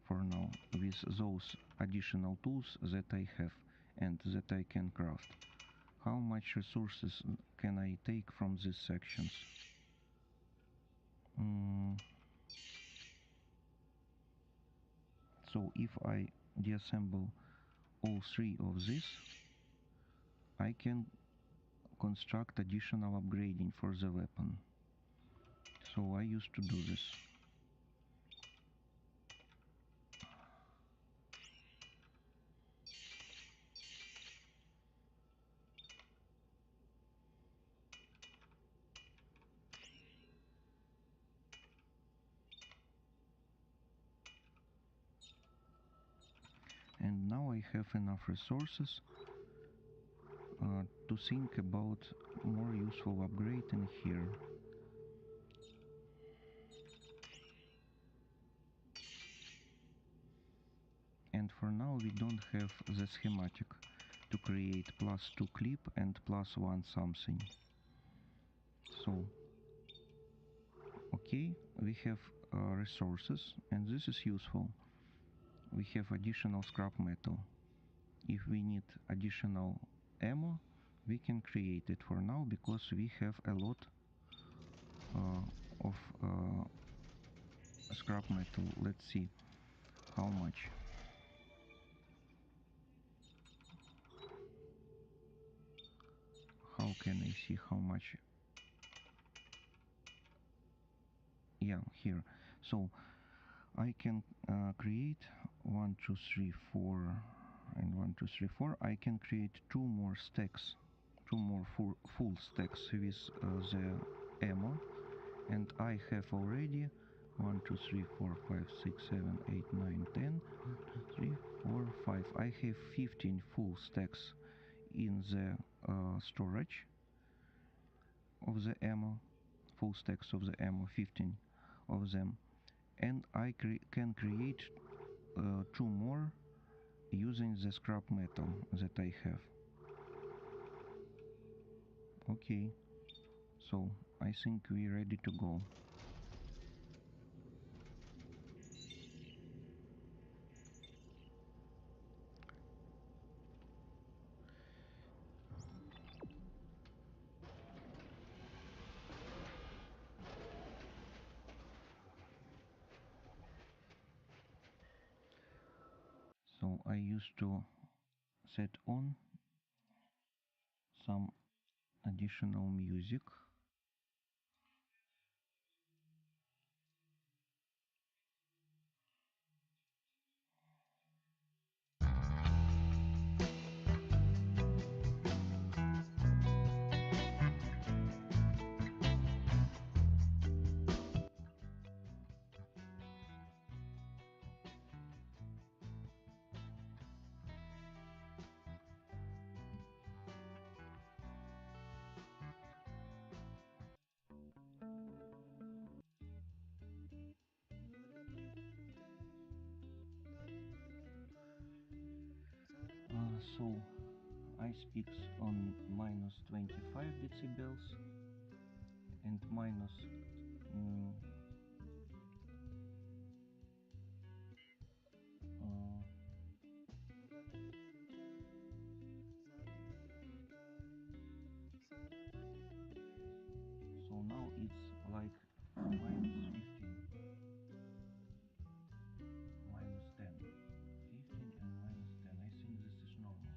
for now with those additional tools that I have and that I can craft. How much resources can I take from these sections? So if I deassemble all 3 of these, I can construct additional upgrading for the weapon. So I used to do this. And now I have enough resources to think about more useful upgrade in here. And for now we don't have the schematic to create +2 clip and +1 something. So okay, we have resources, and this is useful. We have additional scrap metal. If we need additional ammo, we can create it for now because we have a lot of scrap metal. Let's see how much. How can I see how much? yeah, here. So I can create 1 2 3 4 and 1 2 3 4. I can create two more stacks, two more full stacks with the ammo, and I have already 1 2 3 4 5 6 7 8 9 10 1 2 3 4 5. I have 15 full stacks in the storage of the ammo, full stacks of the ammo, 15 of them, and I can create two more using the scrap metal that I have. Okay, so I think we're ready to go. So I used to set on some additional music. So I speaks on minus 25 decibels and minus so now it's like minus 15, minus 10, 15 and minus 10. I think this is normal.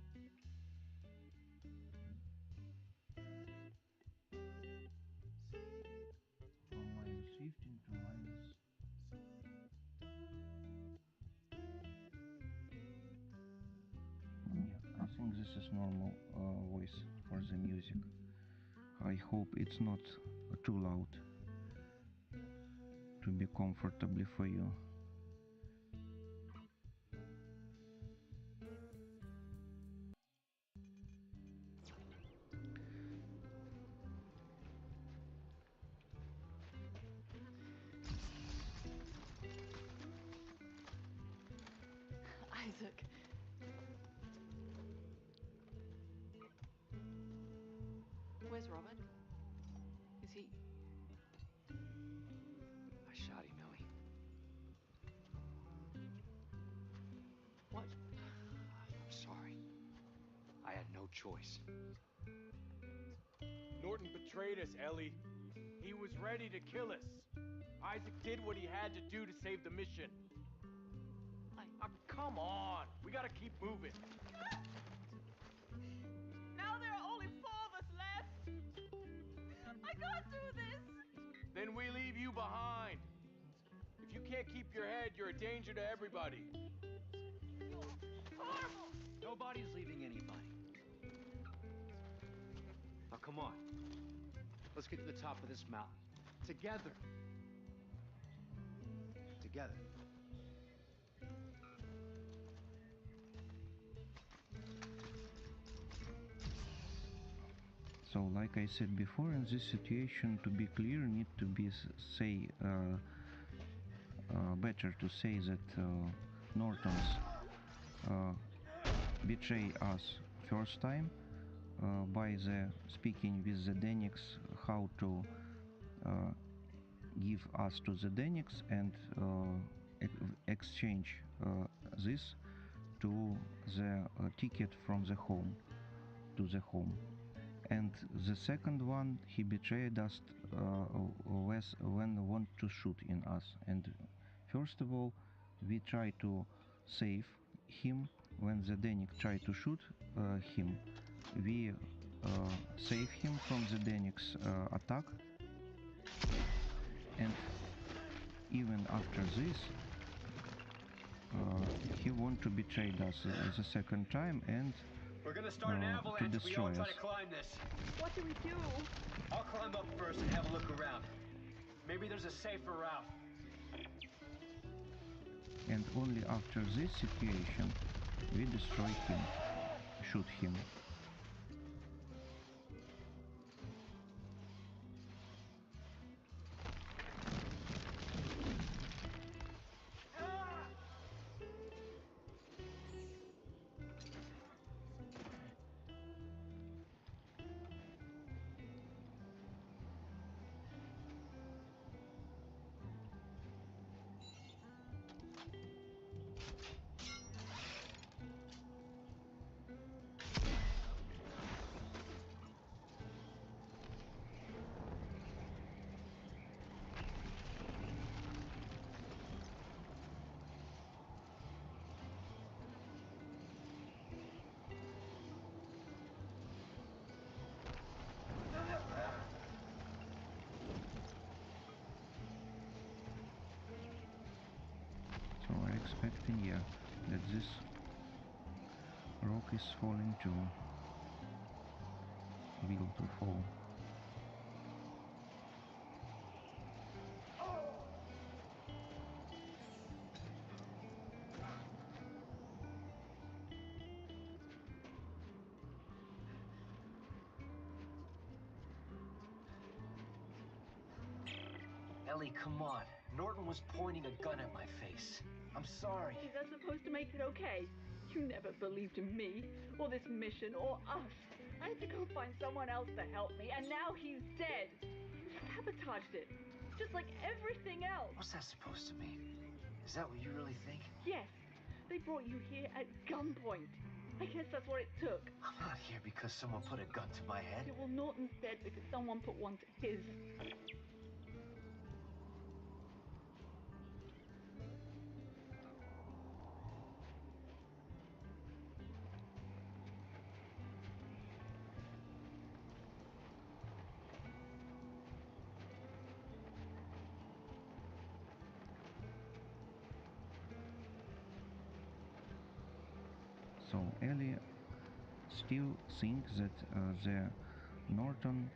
From minus 15 to minus, yeah, I think this is normal voice for the music. I hope it's not too loud to be comfortably for you. Isaac. Where's Robert? Is he... I shot him, Ellie. What? I'm sorry. I had no choice. Norton betrayed us, Ellie. He was ready to kill us. Isaac did what he had to do to save the mission. Come on. We gotta keep moving. Now there are only 4 of us left. I can't do this. Then we leave you behind. If you can't keep your head, you're a danger to everybody. You're horrible. Nobody's leaving anybody. Now come on. Let's get to the top of this mountain. Together. Together. So like I said before, in this situation, to be clear, need to be better to say that Nortons betray us first time by the speaking with the Denix how to give us to the Denix and exchange this to the ticket from the home to the home. And the second one, he betrayed us when want to shoot in us. And first of all, we try to save him. When the Denic tried to shoot him, we save him from the Denic's attack. And even after this, he want to betray us the second time and We're gonna start an to avalanche if we all destroy try us. to climb this. What do we do? I'll climb up first and have a look around. Maybe there's a safer route. And only after this situation we destroy him, shoot him. So I expecting, yeah, that this rock is falling too. Will to fall. Ellie, come on. Norton was pointing a gun at my face. I'm sorry. Is that supposed to make it okay? You never believed in me, or this mission, or us. I had to go find someone else to help me, and now he's dead. You sabotaged it, just like everything else. What's that supposed to mean? Is that what you really think? Yes, they brought you here at gunpoint. I guess that's what it took. I'm not here because someone put a gun to my head. Yeah, well, Norton's dead because someone put one to his. So Ellie still thinks that the Norton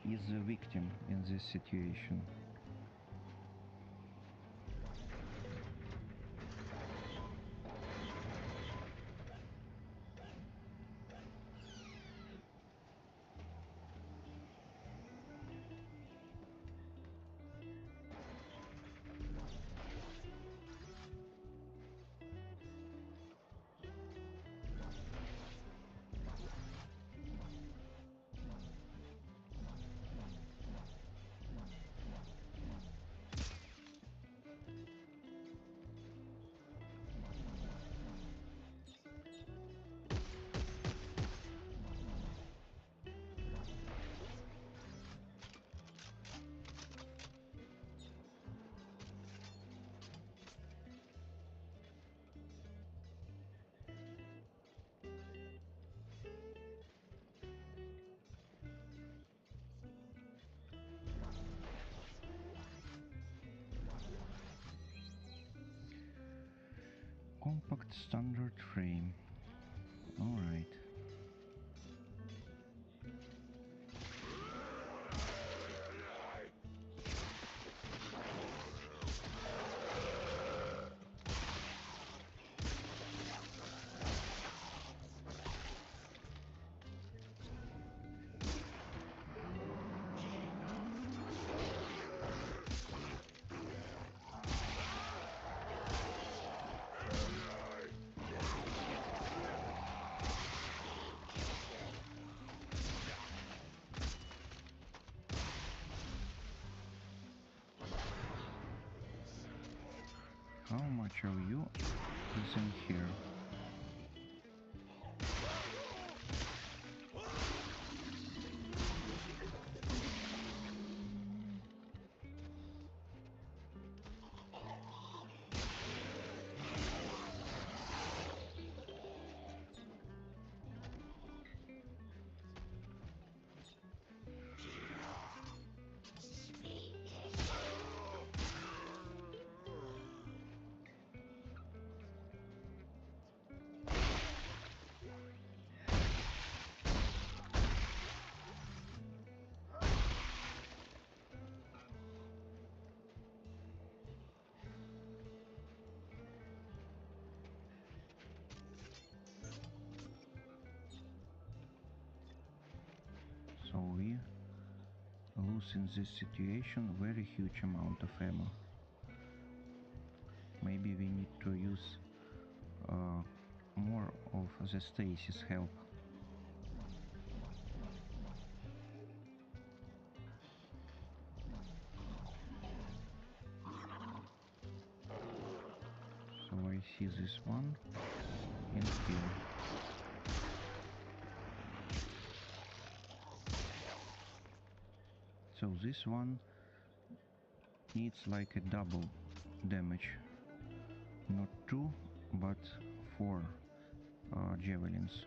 is the victim in this situation. Compact standard frame. Alright. How much of you is in here? So we lose in this situation very huge amount of ammo. Maybe we need to use more of the stasis help. So I see this one and kill. So this one needs like a double damage, not 2 but 4 javelins.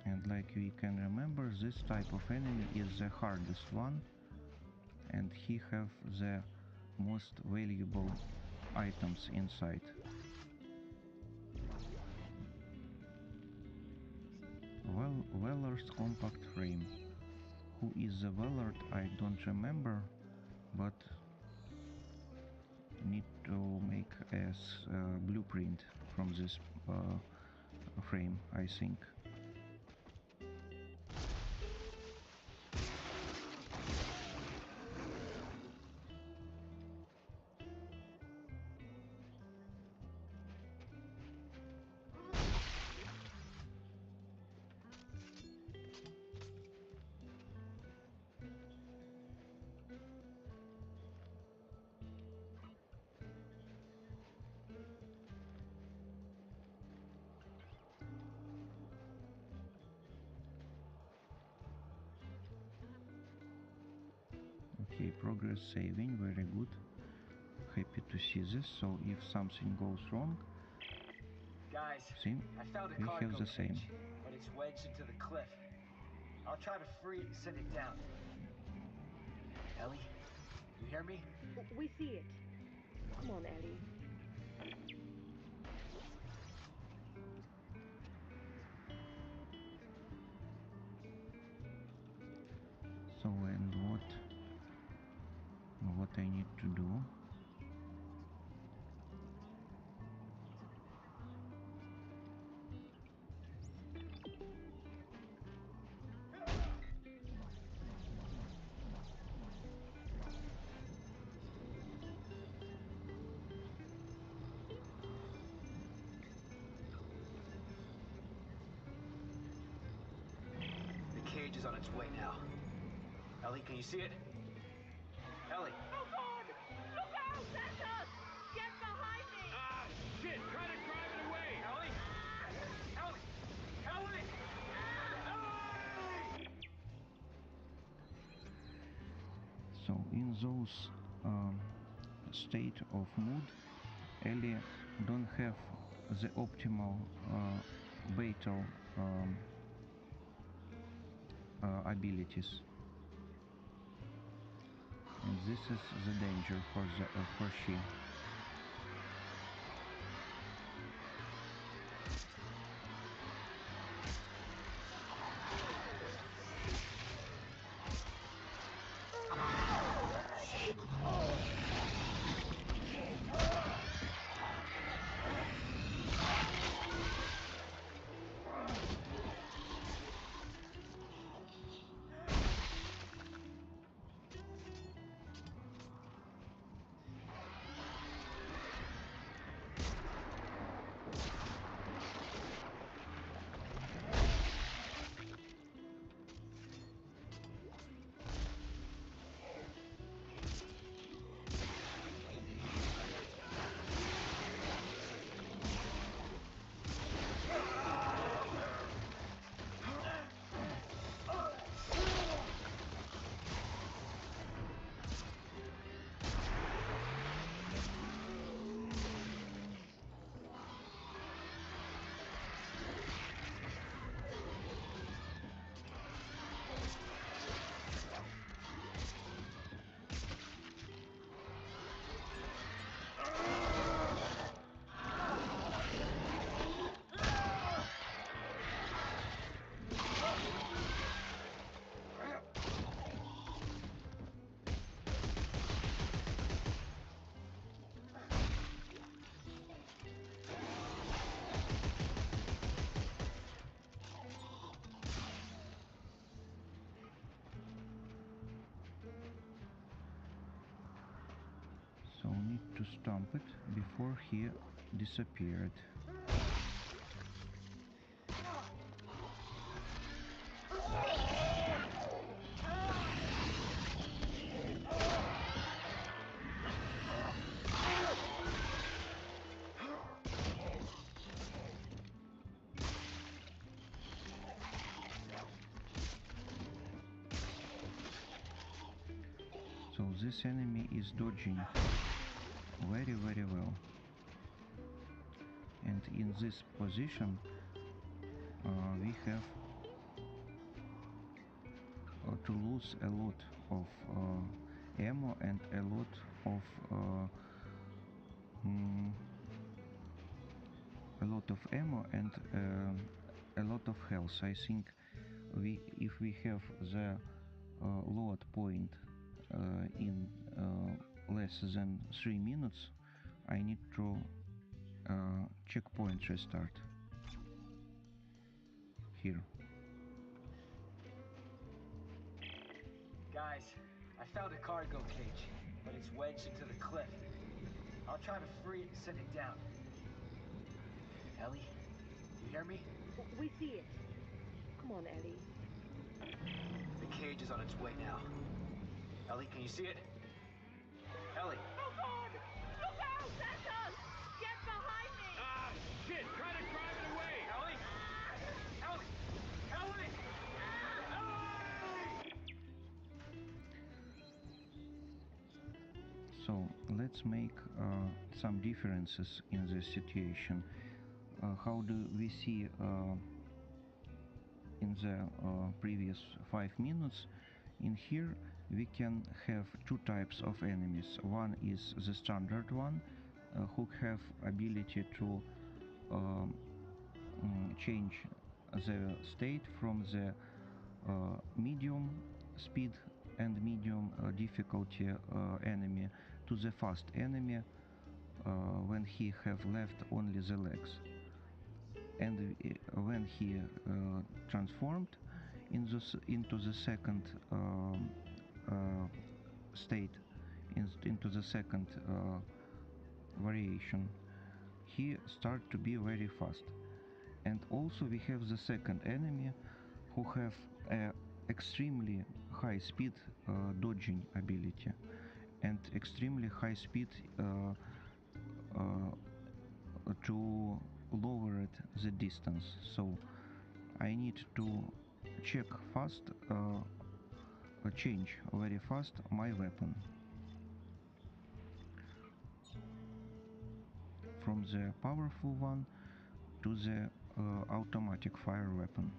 And like we can remember, this type of enemy is the hardest one, and he have the most valuable items inside. Well, Valor's compact frame. Who is the Valor? I don't remember, but need to make a blueprint from this frame, I think. Okay, progress saving, very good. Happy to see this. So if something goes wrong, Guys, see, I found a we cargo have the same. cage, but it's wedged into the cliff. I'll try to free it and send it down. Ellie, you hear me? We see it. Come on, Ellie. So and what I need to do? The cage is on its way now. Ellie, can you see it? Ellie! Oh God! Look out! That's us! Get behind me! Ah, shit! Try to drive it away! Ellie! Ellie! Ellie! Ellie! So in those state of mood, Ellie don't have the optimal battle abilities, and this is the danger for she. to stomp it before he disappeared. So this enemy is dodging very well, and in this position we have to lose a lot of ammo and a lot of a lot of health. I think if we have the load point in less than 3 minutes, I need to checkpoint restart here. Guys, I found a cargo cage, but it's wedged into the cliff. I'll try to free it and send it down. Ellie, you hear me? We see it. Come on, Ellie. The cage is on its way now. Ellie, can you see it? Ellie! Oh God! Look out! That's us! Get behind me! Ah, shit! Try to drive it away! Ellie! Ellie! Ellie! Ellie! So let's make some differences in this situation. How do we see in the previous 5 minutes? In here we can have two types of enemies. One is the standard one, who have ability to change the state from the medium speed and medium difficulty enemy to the fast enemy when he have left only the legs. And when he transformed into the second state, into the second variation, he start to be very fast. And also we have the second enemy who have a extremely high speed dodging ability and extremely high speed to lower the distance. So I need to check fast, change very fast my weapon from the powerful one to the automatic fire weapon.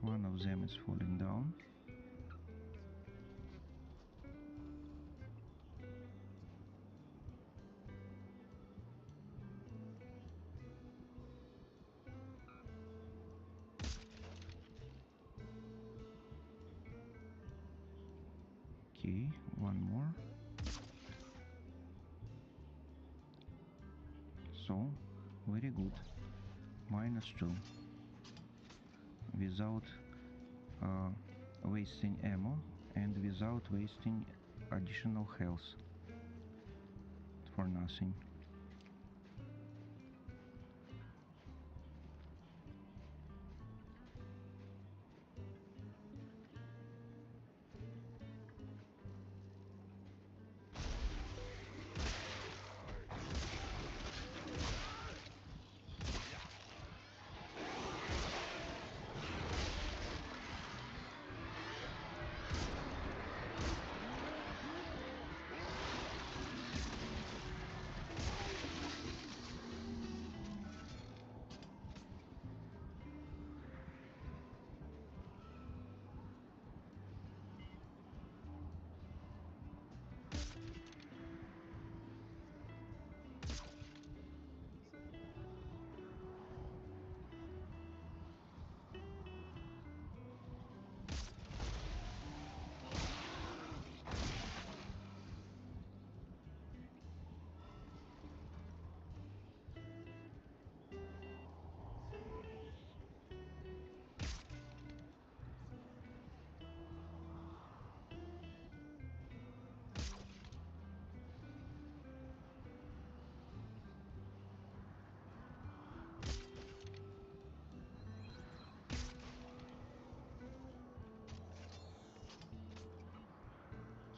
One of them is falling down. Okay, one more. So, very good. -2. Without wasting ammo and without wasting additional health for nothing.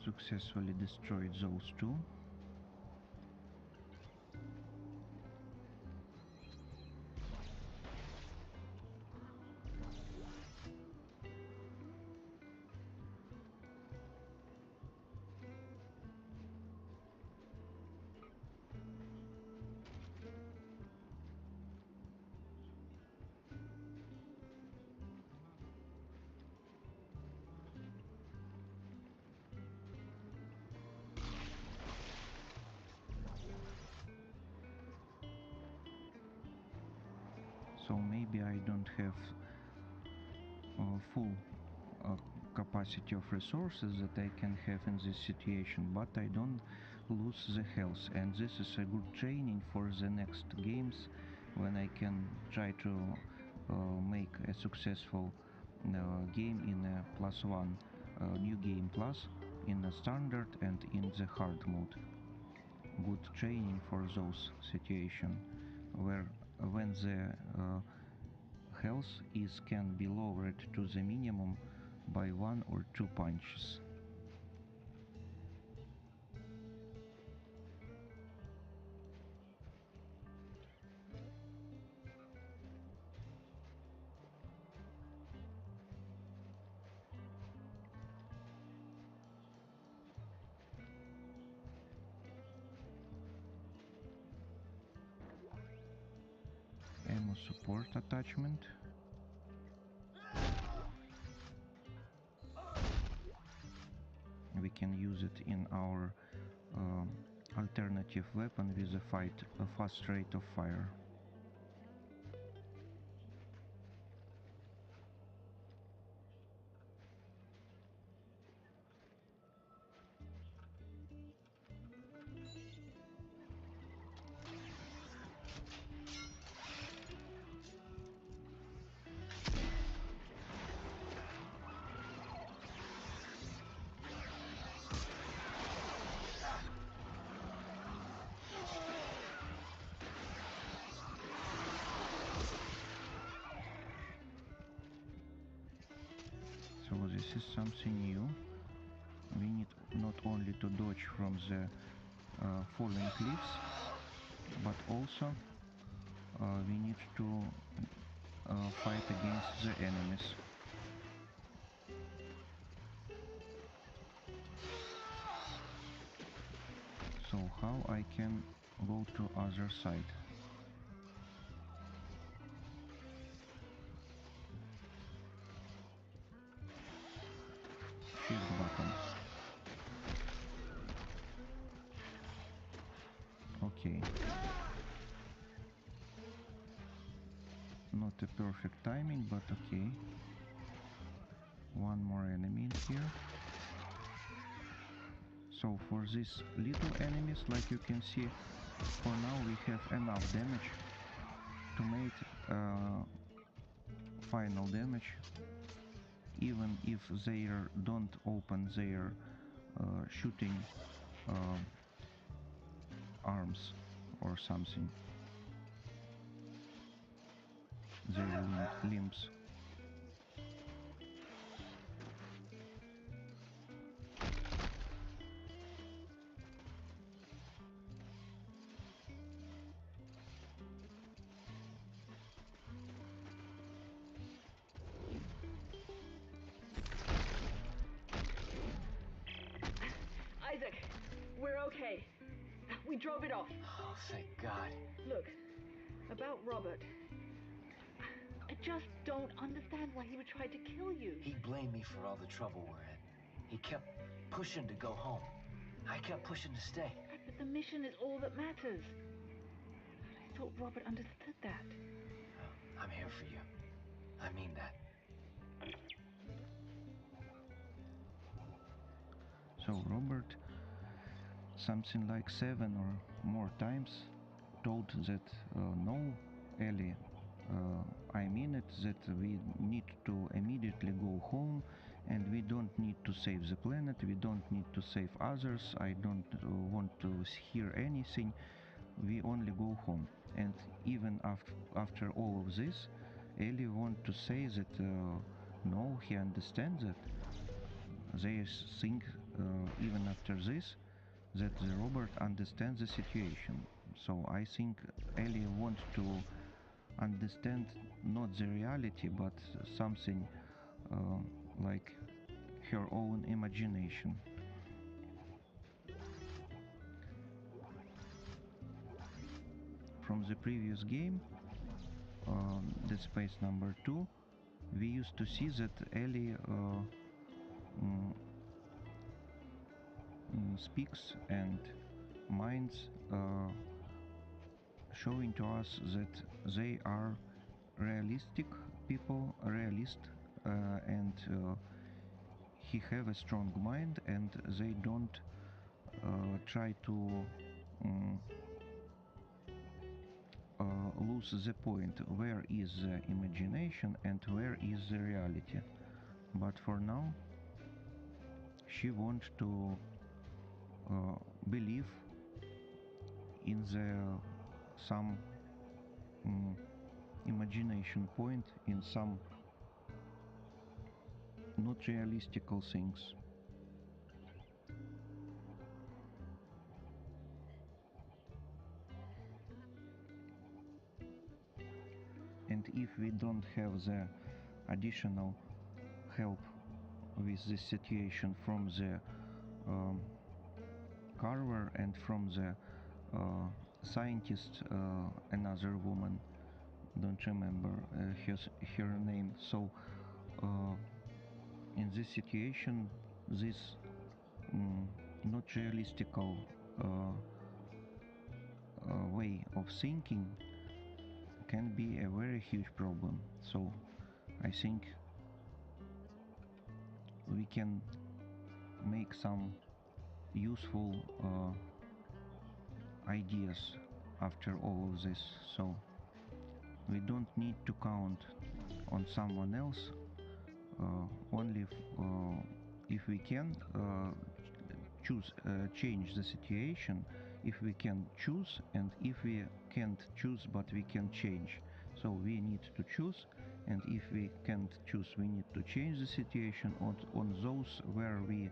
successfully destroyed those two. So maybe I don't have full capacity of resources that I can have in this situation, but I don't lose the health, and this is a good training for the next games when I can try to make a successful game in a +1 new game plus in the standard and in the hard mode. Good training for those situations where when the health can be lowered to the minimum by 1 or 2 punches. Ammo support attachment. We can use it in our alternative weapon with a fast rate of fire. So this is something new. We need not only to dodge from the falling cliffs, but also we need to fight against the enemies. So how I can go to other side? Shift button. Okay. Not a perfect timing, but okay. One more enemy in here. So for these little enemies, like you can see, for now we have enough damage to make final damage, even if they don't open their shooting arms or something, their limbs. Isaac, we're okay. We drove it off. Oh, thank God. Look, about Robert. I just don't understand why he would try to kill you. He blamed me for all the trouble we're in. He kept pushing to go home. I kept pushing to stay. Right, but the mission is all that matters. I thought Robert understood that. Oh, I'm here for you. I mean that. So Robert, something like 7 or more times, told that no, Ellie, I mean it, that we need to immediately go home and we don't need to save the planet, we don't need to save others, I don't want to hear anything, we only go home. And even after all of this, Ellie wants to say that no, he understands that. They think even after this, that the robot understands the situation. So I think Ellie wants to understand not the reality, but something like her own imagination. From the previous game, Dead Space number 2, we used to see that Ellie speaks and minds, showing to us that they are realistic people, realist, and he have a strong mind, and they don't try to lose the point where is the imagination and where is the reality. But for now, she wants to believe in the some imagination point, in some not realistical things. And if we don't have the additional help with this situation from the Carver and from the scientist, another woman, don't remember her name. So in this situation, this not realistical way of thinking can be a very huge problem. So I think we can make some useful ideas after all of this. So we don't need to count on someone else, only if we can change the situation, if we can choose, and if we can't choose but we can change. So we need to choose, and if we can't choose, we need to change the situation on those where we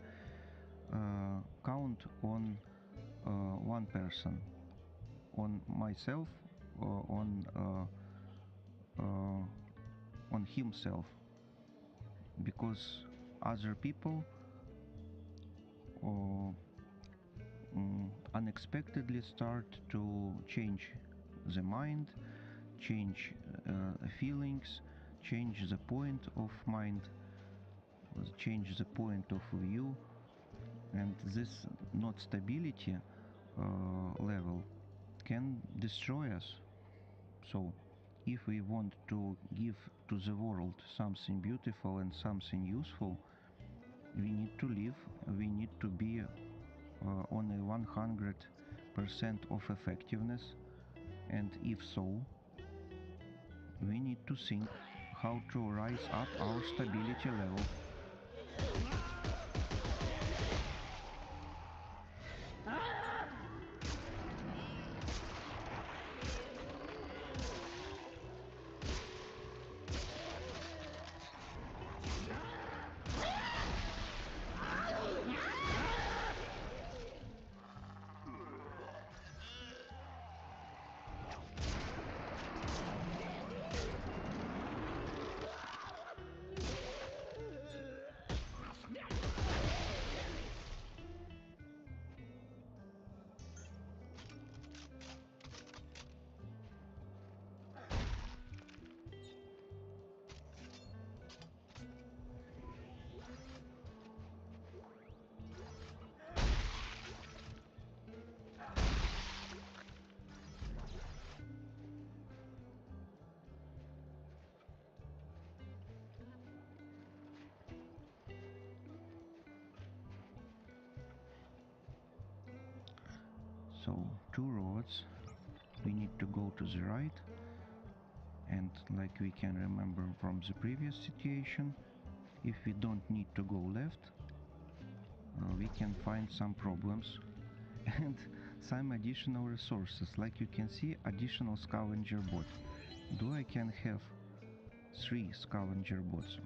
count on one person, on myself, or on himself, because other people unexpectedly start to change the mind, change feelings, change the point of mind, change the point of view, and this not stability level can destroy us. So if we want to give to the world something beautiful and something useful, we need to live, we need to be on a 100% of effectiveness, and if so, we need to think how to rise up our stability level. So 2 roads, we need to go to the right, and like we can remember from the previous situation, if we don't need to go left, we can find some problems and some additional resources. Like you can see, additional scavenger bot. Do I can have 3 scavenger bots?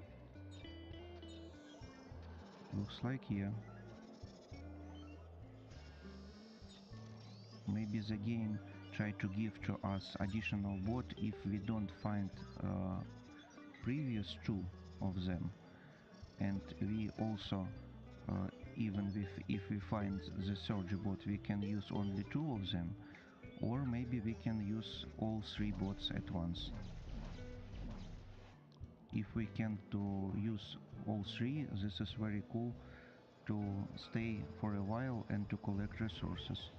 Looks like yeah. maybe the game try to give to us additional bot if we don't find previous two of them, and we also even if we find the surge bot, we can use only two of them, or maybe we can use all three bots at once. If we can to use all three, this is very cool to stay for a while and to collect resources.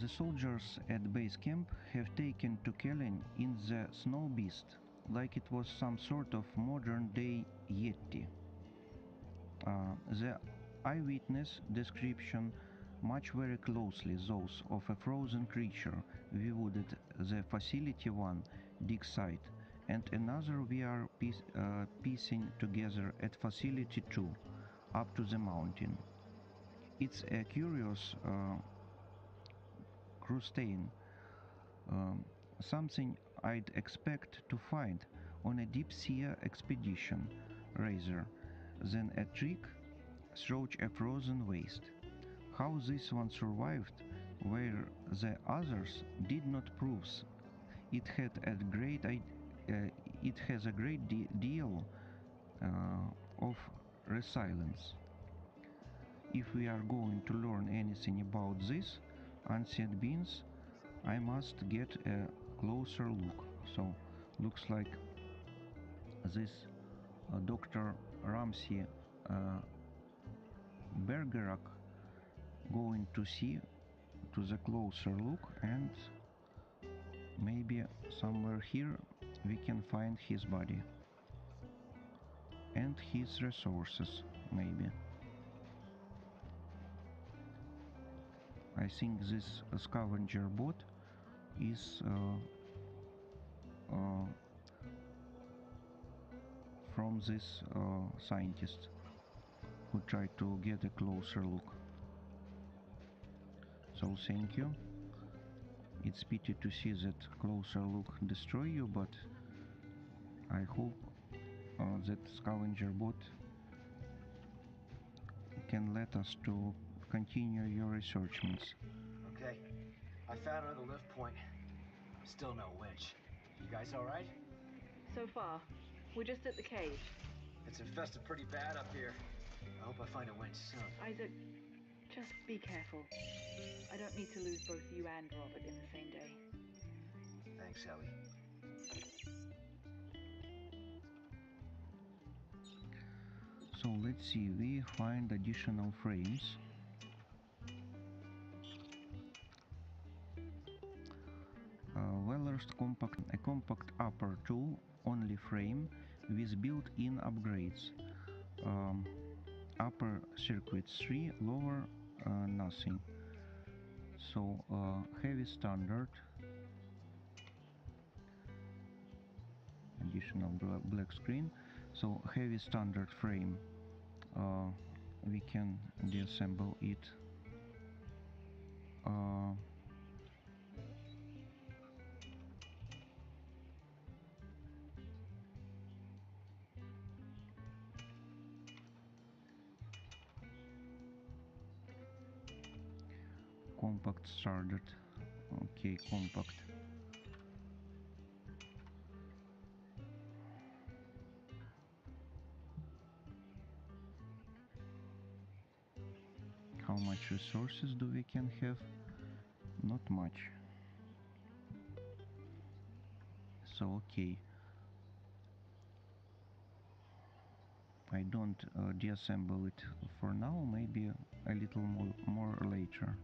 The soldiers at base camp have taken to killing in the snow beast like it was some sort of modern day Yeti. The eyewitness description match very closely those of a frozen creature viewed at the Facility 1 dig site, and another we are piecing together at Facility 2 up to the mountain. It's a curious crustacean, something I'd expect to find on a deep sea expedition rather than a trick through a frozen waste. How this one survived, where the others did not prove it had a great it has a great deal of resilience. If we are going to learn anything about these ancient beings, I must get a closer look. So looks like this Dr. Ramsey Bergerac going to see to the closer look, and maybe somewhere here we can find his body and his resources, maybe. I think this scavenger bot is from this scientist who tried to get a closer look. So thank you. It's pity to see that closer look destroy you, but I hope that scavenger bot can let us to continue your researchments. Okay, I found another lift point. Still no winch. You guys all right? So far, we're just at the cave. It's infested pretty bad up here. I hope I find a winch soon. Isaac, just be careful. I don't need to lose both you and Robert in the same day. Thanks, Ellie. So let's see, we find additional frames. Weller's a compact upper tool only frame with built-in upgrades. Upper circuit 3, lower nothing. So heavy standard, additional black screen. So heavy standard frame, we can deassemble it. Compact standard. Okay, compact. How much resources do we can have? Not much. So okay. I don't deassemble it for now, maybe a little more later.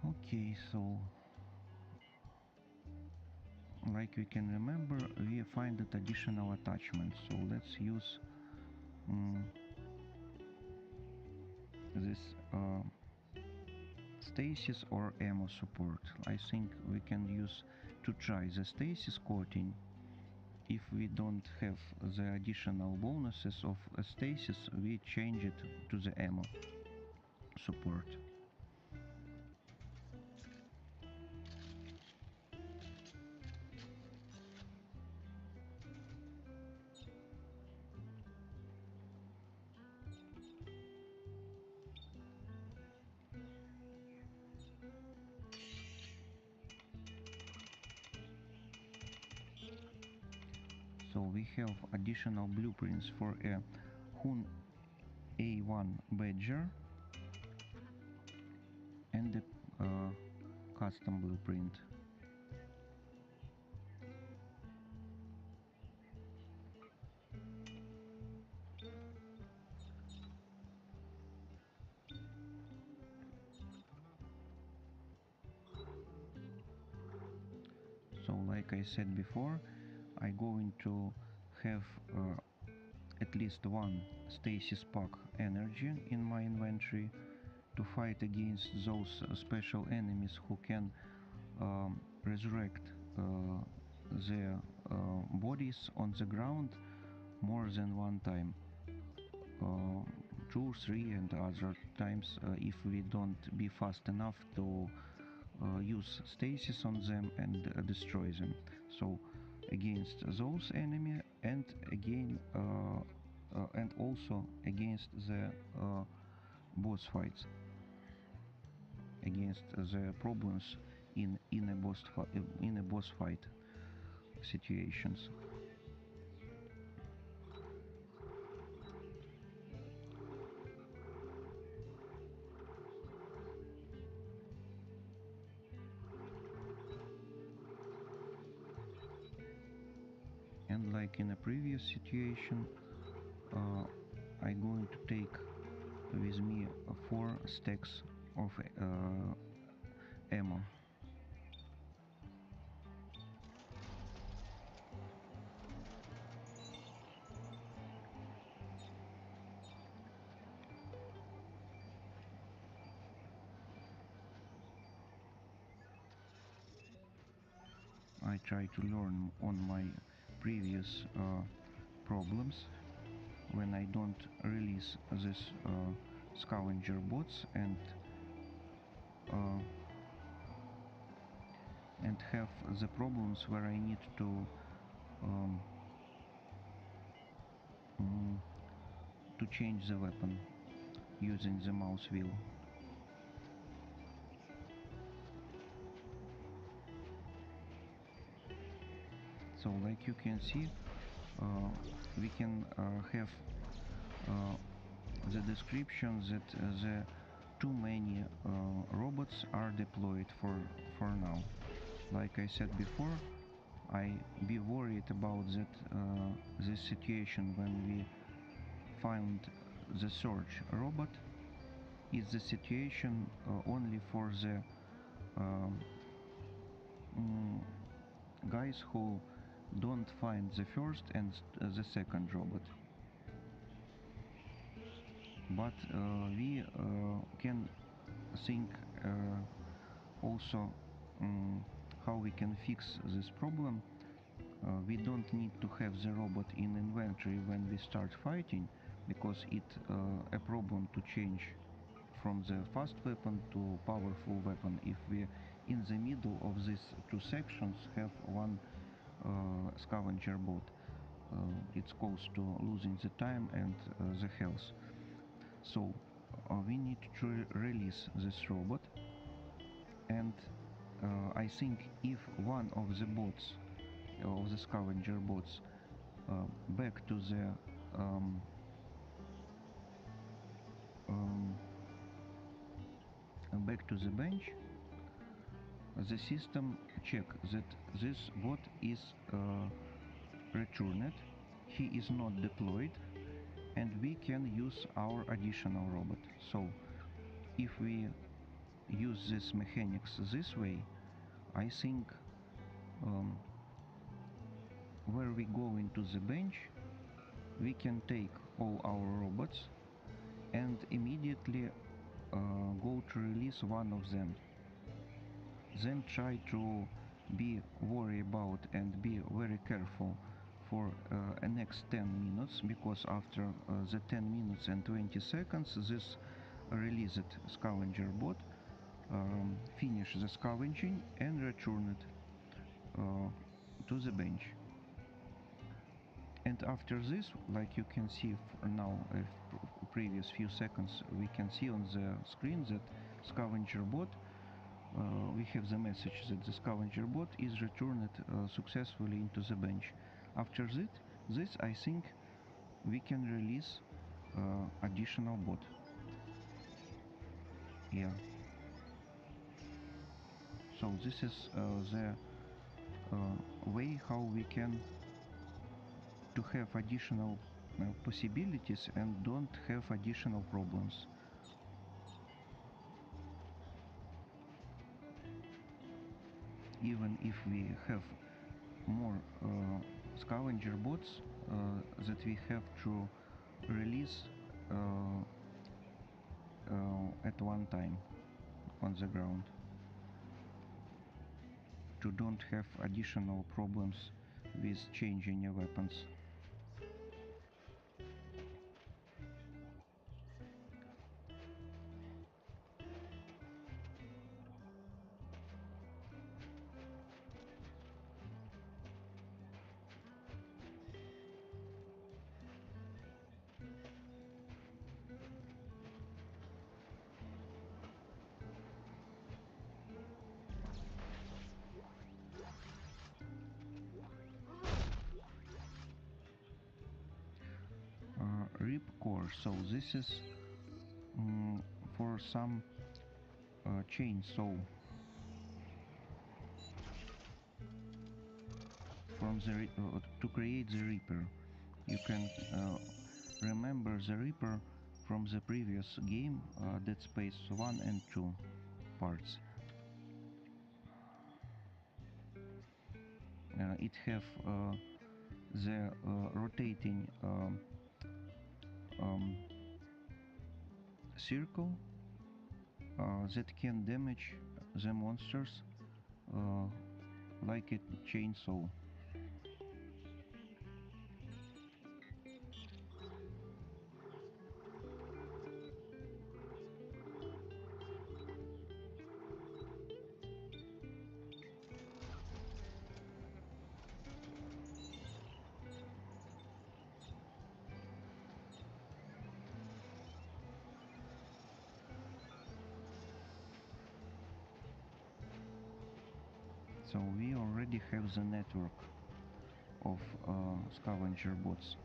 Okay, so like we can remember, we find that additional attachment, so let's use this stasis or ammo support. I think we can use to try the stasis coating. if we don't have the additional bonuses of stasis, we change it to the ammo support. So we have additional blueprints for a Hun A1 Badger and a custom blueprint. So like I said before, I'm going to have at least one stasis pack energy in my inventory to fight against those special enemies who can resurrect their bodies on the ground more than one time. 2, 3 and other times if we don't be fast enough to use stasis on them and destroy them. So against those enemy and again and also against the boss fights, against the problems in a boss fight situations. And like in a previous situation, I'm going to take with me 4 stacks of ammo. I try to learn on my previous problems when I don't release this scavenger bots and have the problems where I need to change the weapon using the mouse wheel. So like you can see, we can have the description that the too many robots are deployed for now. Like I said before, I be worried about that this situation when we find the search robot is the situation only for the guys who don't find the first and the second robot. But we can think also how we can fix this problem. We don't need to have the robot in inventory when we start fighting, because it's a problem to change from the fast weapon to powerful weapon if we in the middle of these 2 sections have one scavenger bot. It's close to losing the time and the health. So we need to release this robot, and I think if one of the bots, of the scavenger bots, back to the bench, the system check that this bot is returned, he is not deployed, and we can use our additional robot. So if we use this mechanics this way, I think where we go into the bench, we can take all our robots and immediately go to release one of them. Then try to be worried about and be very careful for a next 10 minutes, because after the 10 minutes and 20 seconds this released scavenger bot finish the scavenging and return it to the bench. And after this, like you can see now, previous few seconds, we can see on the screen that scavenger bot, we have the message that the scavenger bot is returned successfully into the bench. After this I think we can release additional bot. Yeah. So this is the way how we can to have additional possibilities and don't have additional problems. Even if we have more scavenger bots that we have to release at one time on the ground, to don't have additional problems with changing your weapons. Rip core, so this is for some chainsaw from the to create the Reaper. You can remember the Reaper from the previous game, Dead Space 1 and 2 parts. It have the rotating circle that can damage the monsters like a chainsaw. So we already have the network of scavenger bots.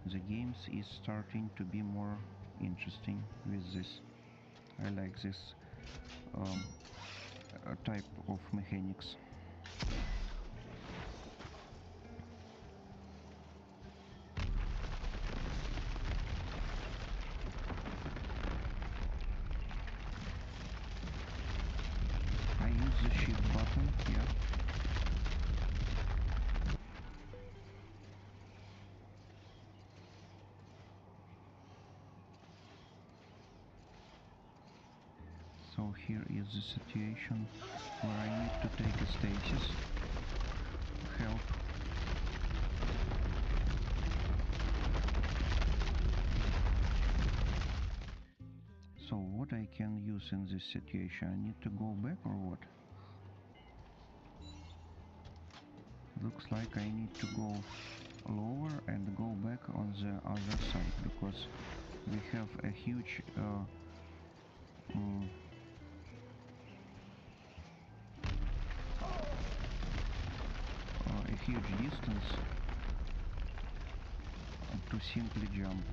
The games is starting to be more interesting with this. I like this type of mechanics. I use the shift button, yeah. So here is the situation where I need to take a stasis, help. So what I can use in this situation? I need to go back or what? Looks like I need to go lower and go back on the other side, because we have a huge distance to simply jump.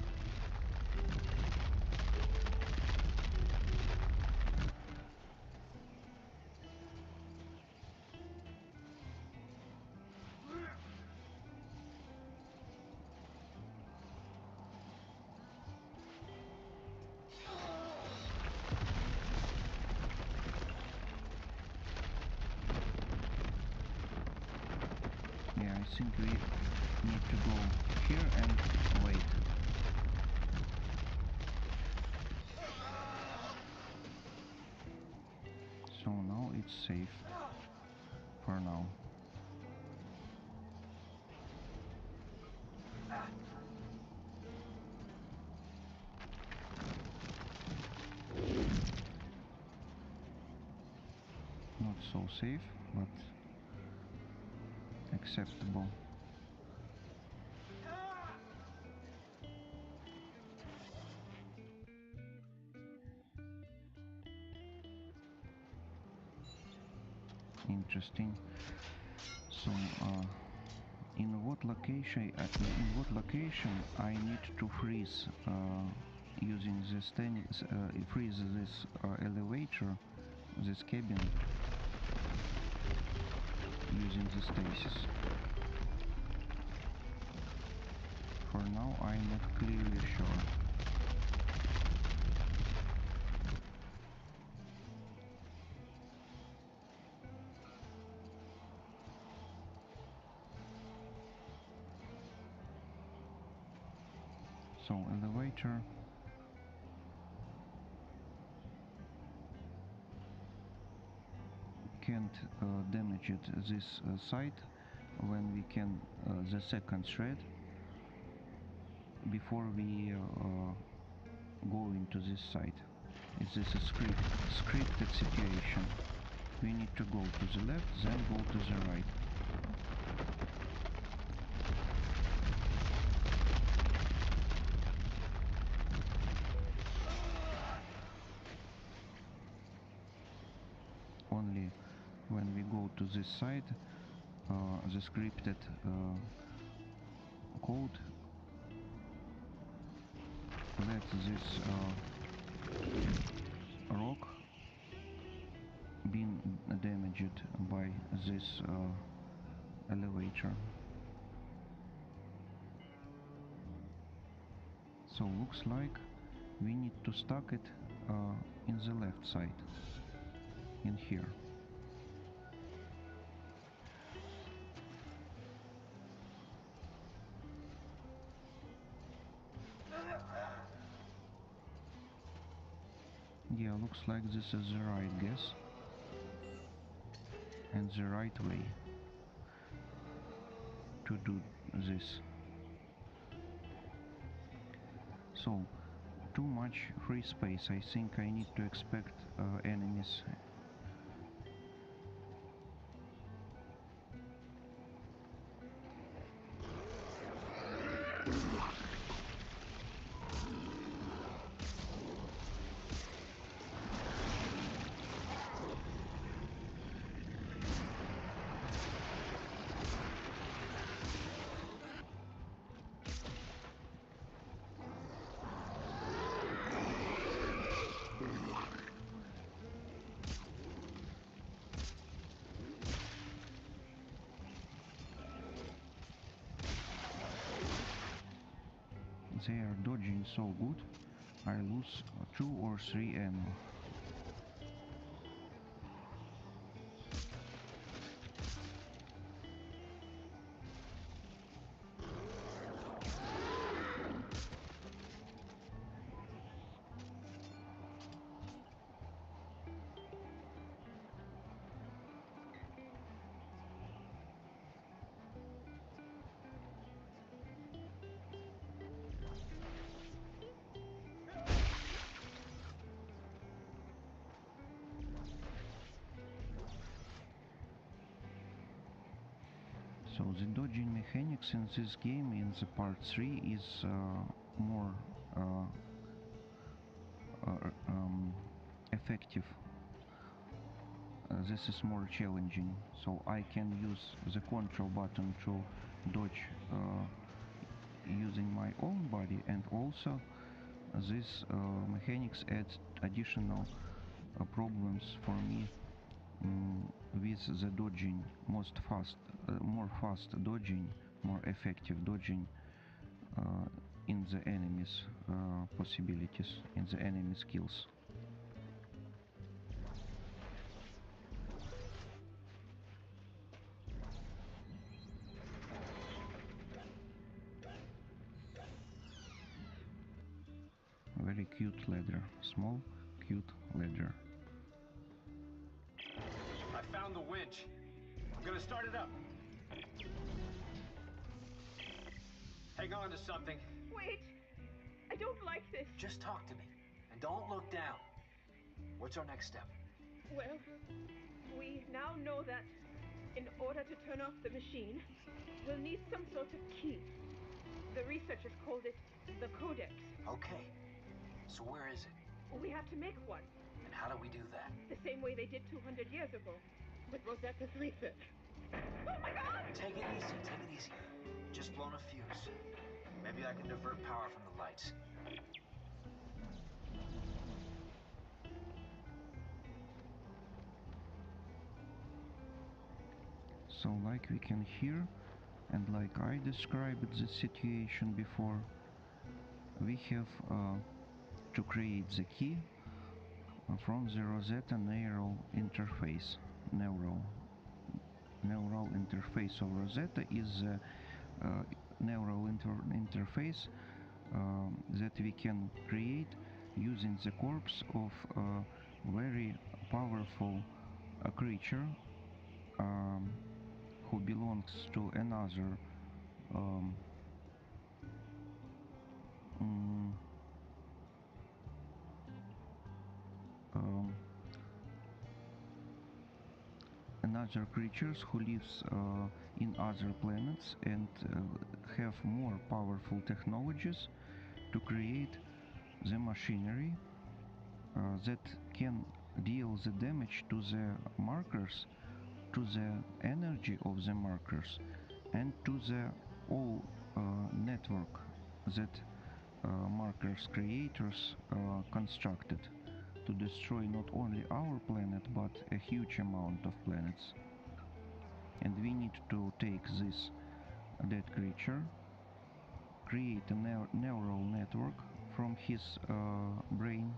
Yeah, I think we need to go here and wait. So now it's safe for now. Not so safe, but acceptable. Interesting. So, in what location I need to freeze using this freeze this elevator, this cabin, using the stasis. For now, I'm not clearly sure. So elevator can't damage it this side when we can the second thread before we go into this side. It's this scripted situation. We need to go to the left, then go to the right. Only when we go to this side, the scripted code let this rock being damaged by this elevator. So looks like we need to stack it in the left side, in here. Yeah, looks like this is the right guess and the right way to do this. So, too much free space. I think I need to expect enemies. They are dodging so good, I lose 2 or 3 ammo. So the dodging mechanics in this game, in the part 3, is more effective. This is more challenging, so I can use the control button to dodge using my own body, and also this mechanics adds additional problems for me with the dodging, more fast dodging, more effective dodging in the enemy's possibilities, in the enemy skills. Very cute ladder, small, cute ladder. I found the winch. I'm gonna start it up. Hang on to something. Wait! I don't like this. Just talk to me. And don't look down. What's our next step? Well, we now know that in order to turn off the machine, we'll need some sort of key. The researchers called it the Codex. Okay. So where is it? We have to make one. And how do we do that? The same way they did 200 years ago, with Rosetta's research. Oh my God! Take it easy, take it easy. Just blown a fuse. Maybe I can divert power from the lights. So like we can hear, and like I described the situation before, we have to create the key from the Rosetta neural interface. Neural interface of Rosetta is the neural interface that we can create using the corpse of a very powerful creature who belongs to another another creatures who lives in other planets and have more powerful technologies to create the machinery that can deal the damage to the markers, to the energy of the markers, and to the all network that markers creators constructed to destroy not only our planet but a huge amount of planets. And we need to take this dead creature, create a neural network from his brain,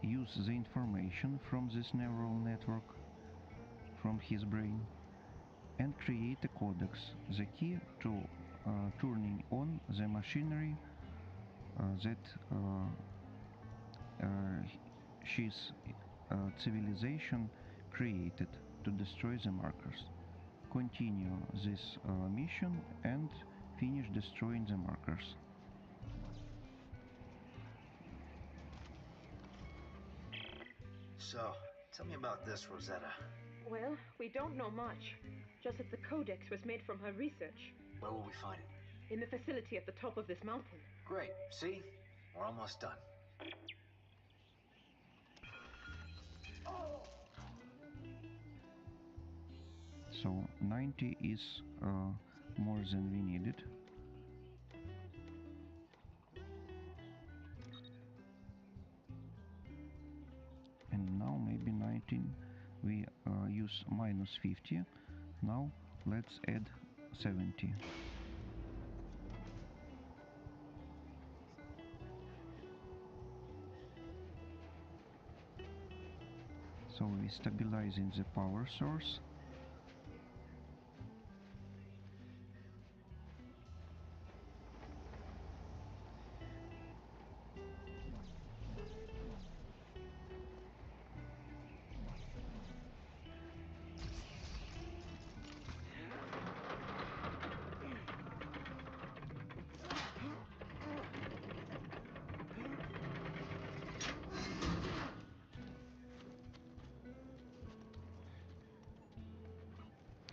use the information from this neural network from his brain, and create a codex, the key to turning on the machinery that his civilization created to destroy the markers. Continue this mission and finish destroying the markers. So, tell me about this, Rosetta. Well, we don't know much. Just that the Codex was made from her research. Where will we find it? In the facility at the top of this mountain. Great. See? We're almost done. So 90 is more than we needed. And now maybe 19 we use minus 50. Now let's add 70. So we stabilizing the power source.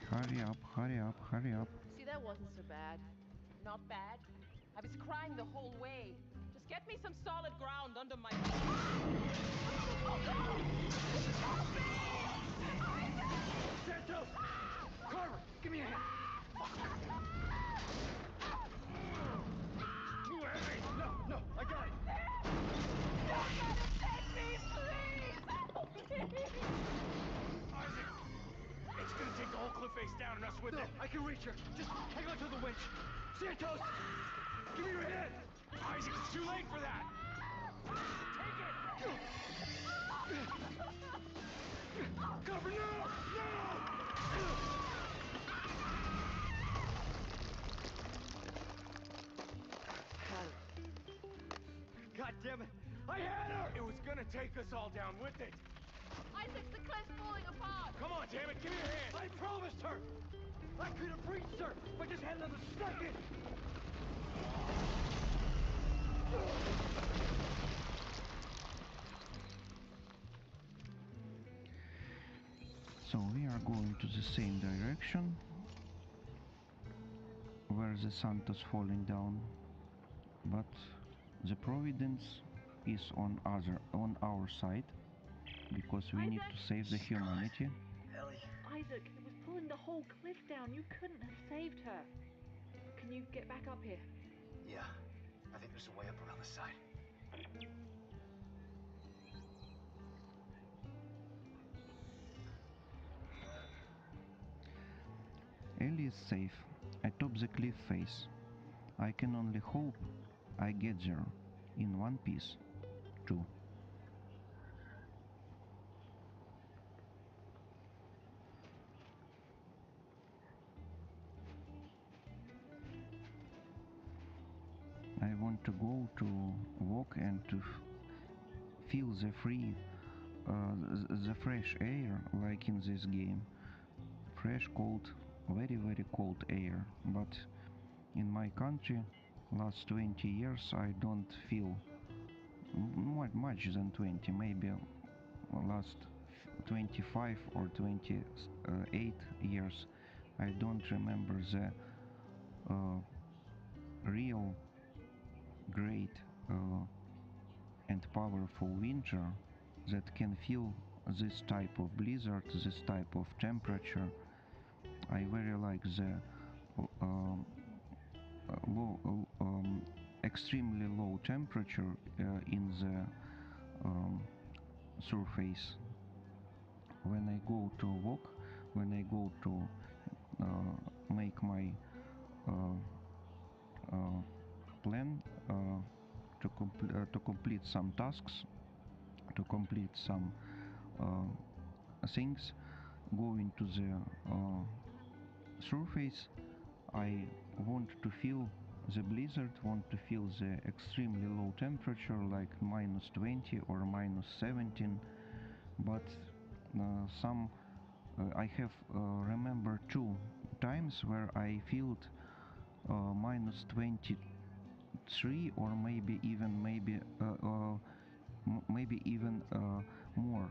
Hurry up, hurry up, hurry up. See, that wasn't so bad. Not bad. I was crying the whole way. Just get me some solid ground under my... Oh, no! Help me! Santos! Carver, give me a hand! Hey, no, I got it! Don't let him take me, please! Help me! Isaac! It's gonna take the whole cliff face down and us with it. I can reach her. Just hang on to the winch. Santos! Give me your hand! Isaac, it's too late for that! Take it! Cover, no! God damn it! I had her! It was gonna take us all down with it. Isaac, the cliff's falling apart! Come on, damn it, give me your hand! I promised her! I Could have reached her if I just had another second! So we are going to the same direction where the Santa's falling down, but the Providence is on our side because we need to save the humanity. Ellie. Isaac, it was pulling the whole cliff down. You couldn't have saved her. Can you get back up here? Yeah, I think there's a way up around the side. Ellie is safe atop the cliff face. I can only hope I get there in one piece, too. I want to go to walk and to feel the the fresh air like in this game. Fresh, cold, very, very cold air. But in my country, last 20 years, I don't feel much than 20, maybe last 25 or 28 years. I don't remember the real great and powerful winter that can feel this type of blizzard, this type of temperature. I very like the extremely low temperature in the surface. When I go to walk, when I go to make my plan to complete some tasks, to complete some things, go into the surface. I want to feel the blizzard, want to feel the extremely low temperature like minus 20 or minus 17, but I have remember 2 times where I felt minus 23 or maybe even more,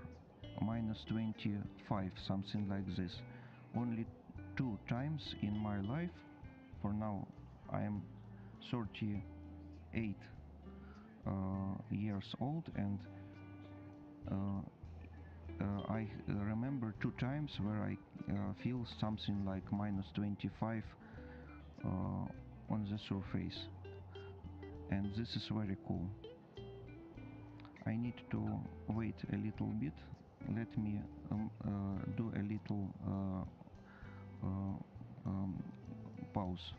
minus 25, something like this. Only 2 times in my life. For now I am 38 years old, and I remember 2 times where I feel something like minus 25 on the surface, and this is very cool. I need to wait a little bit. Let me do a little pause.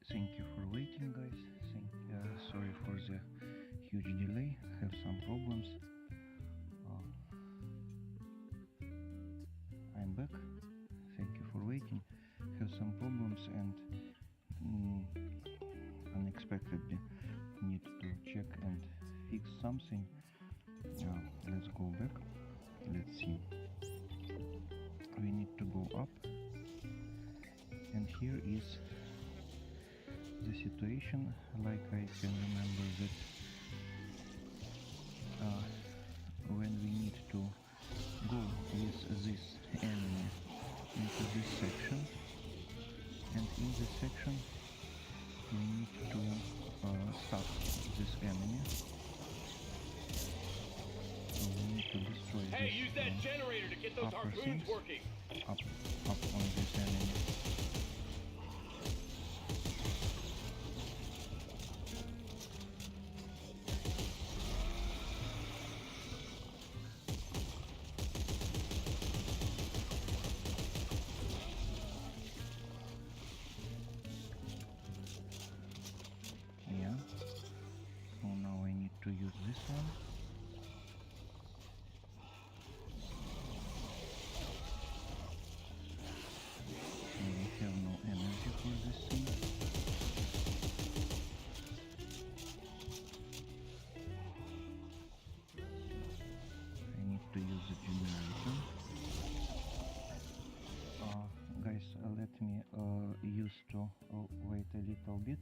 Thank you for waiting, guys. Sorry for the huge delay. Have some problems. I'm back. Thank you for waiting. Have some problems and unexpectedly need to check and fix something. Let's go back. Let's see. We need to go up, and here is the situation. Like I can remember that this enemy. So we need to destroy Hey, this use that generator to get those upper harpoons things working. up on this enemy. Yeah. So now I need to use this one. We have no energy for this thing. I need to use the generator. Guys, let me use to wait a little bit.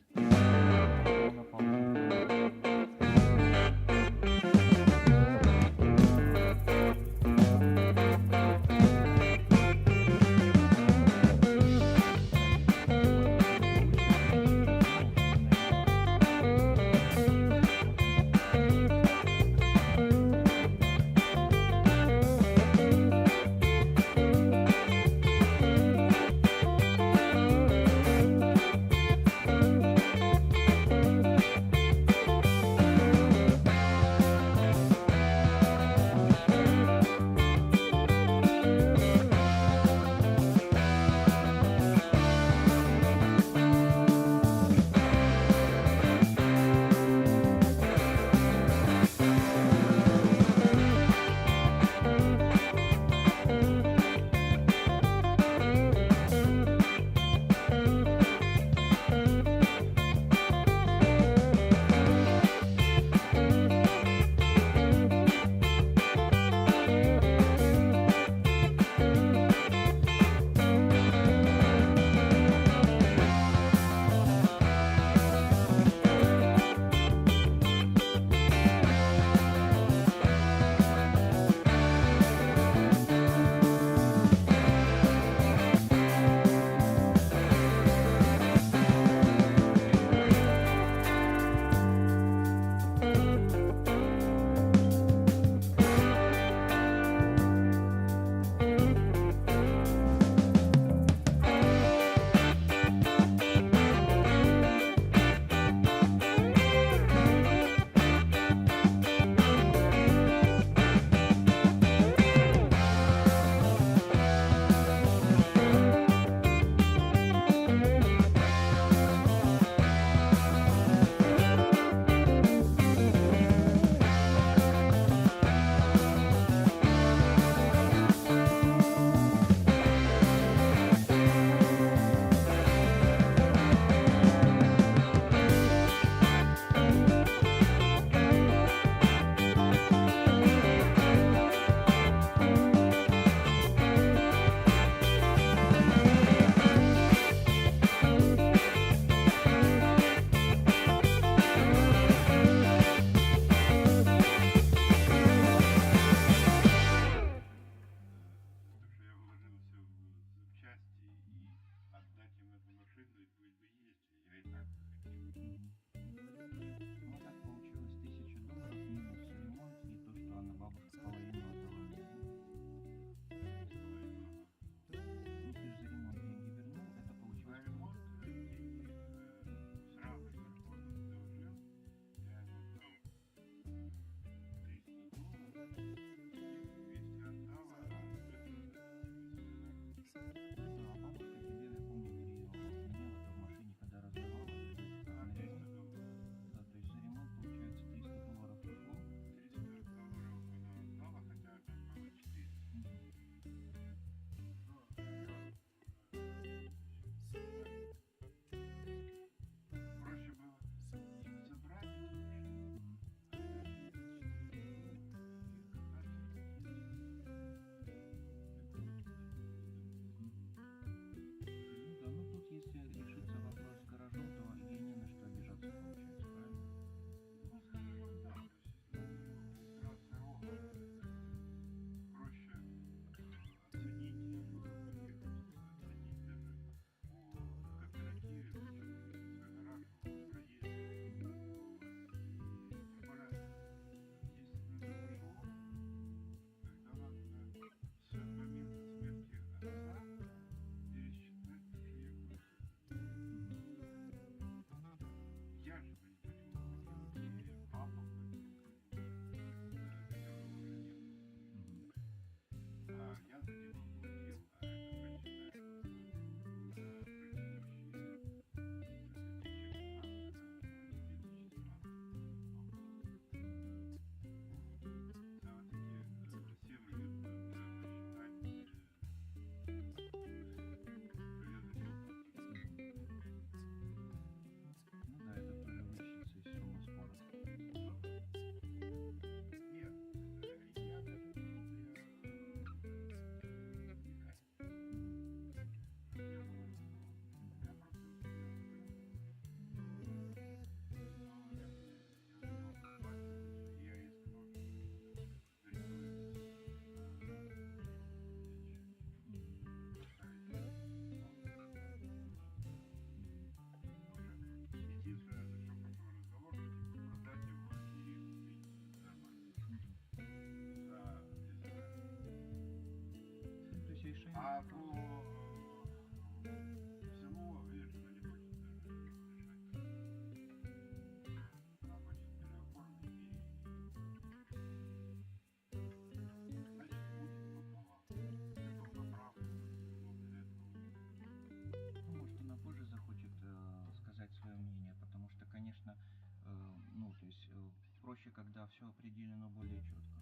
проще, когда все определено более четко.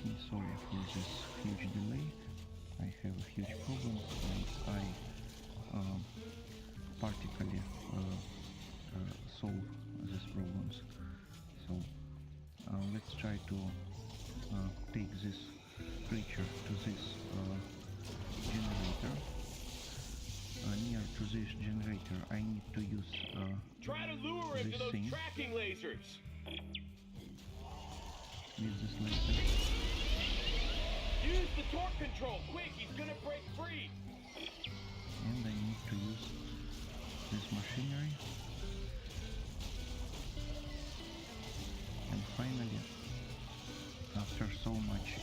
me sorry for this huge delay. I have huge problems and I particularly solve these problems. So let's try to take this creature to this generator. Near to this generator I need to use try to lure him to this those thing tracking lasers. with this laser. Use the torque control, quick, he's gonna break free. And I need to use this machinery. And finally, after so much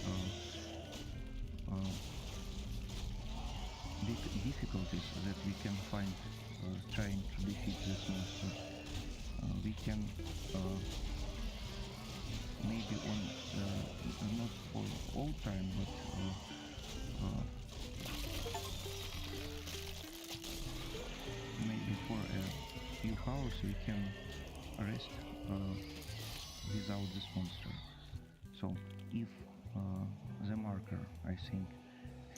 difficulties that we can find trying to defeat this monster, we can maybe on not for all time, but maybe for a few hours we can rest without this monster. So if the marker, I think,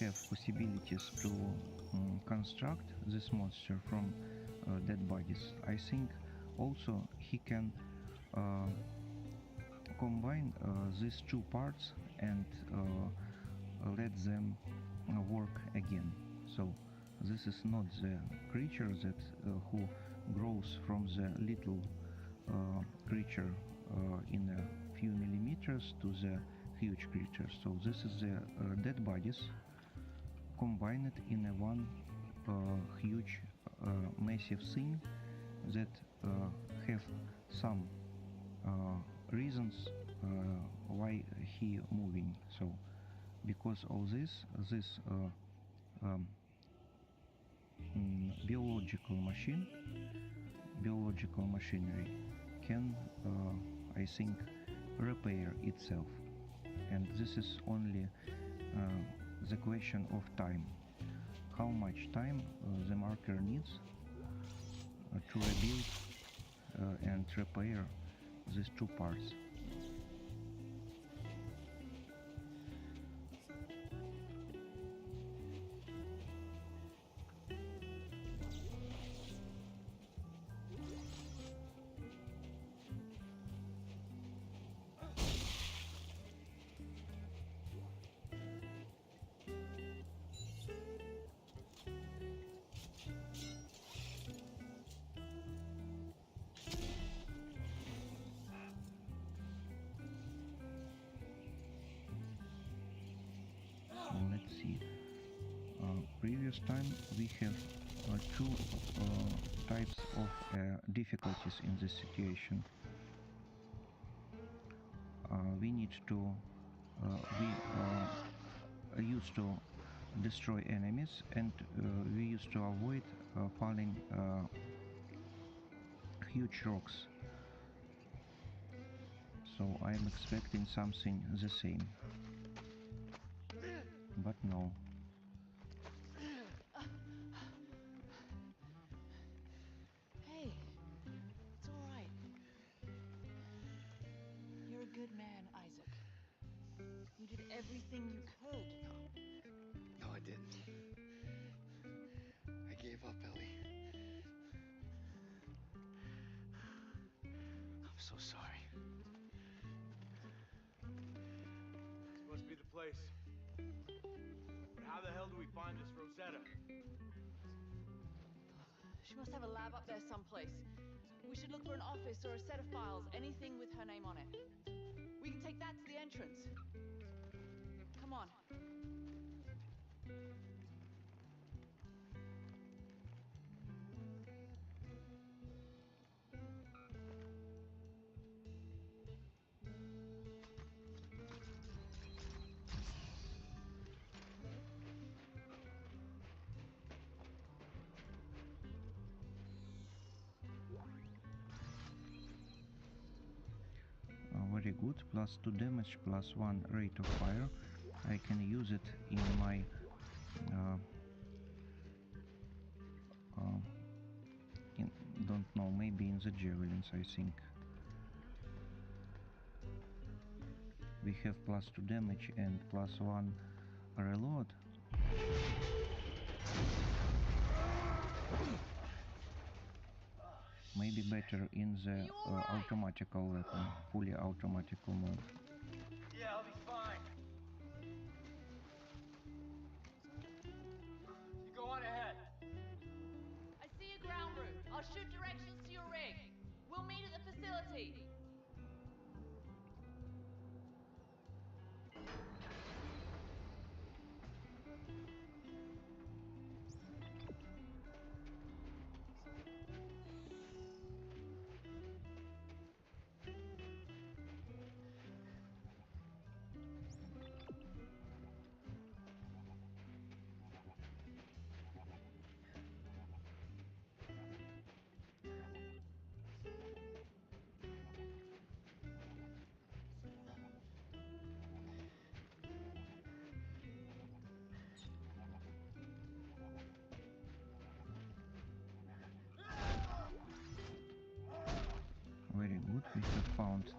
have possibilities to construct this monster from dead bodies, I think also he can combine these two parts and let them work again. So this is not the creature that who grows from the little creature in a few millimeters to the huge creature. So this is the dead bodies combined in a one huge massive thing that have some reasons why he moving. So because of this biological machinery can I think repair itself, and this is only the question of time, how much time the marker needs to rebuild and repair these two parts. Let's see. Previous time we have two types of difficulties in this situation. We need to we used to destroy enemies, and we used to avoid falling huge rocks. So I am expecting something the same, but no. Hey, it's all right. You're a good man, Isaac. You did everything you could. No, I didn't. I gave up, Ellie. I'm so sorry. This must be the place. But how the hell do we find this Rosetta? She must have a lab up there someplace. We should look for an office or a set of files, anything with her name on it. We can take that to the entrance. Come on. Very good. Plus 2 damage, plus 1 rate of fire. I can use it in my don't know, maybe in the javelins, I think. we have +2 damage and +1 reload. Maybe better in the automatical weapon, fully automatical mode. Yeah, I'll be fine. You go on ahead. I see a ground route. I'll shoot directions to your rig. We'll meet at the facility. Very good, we have found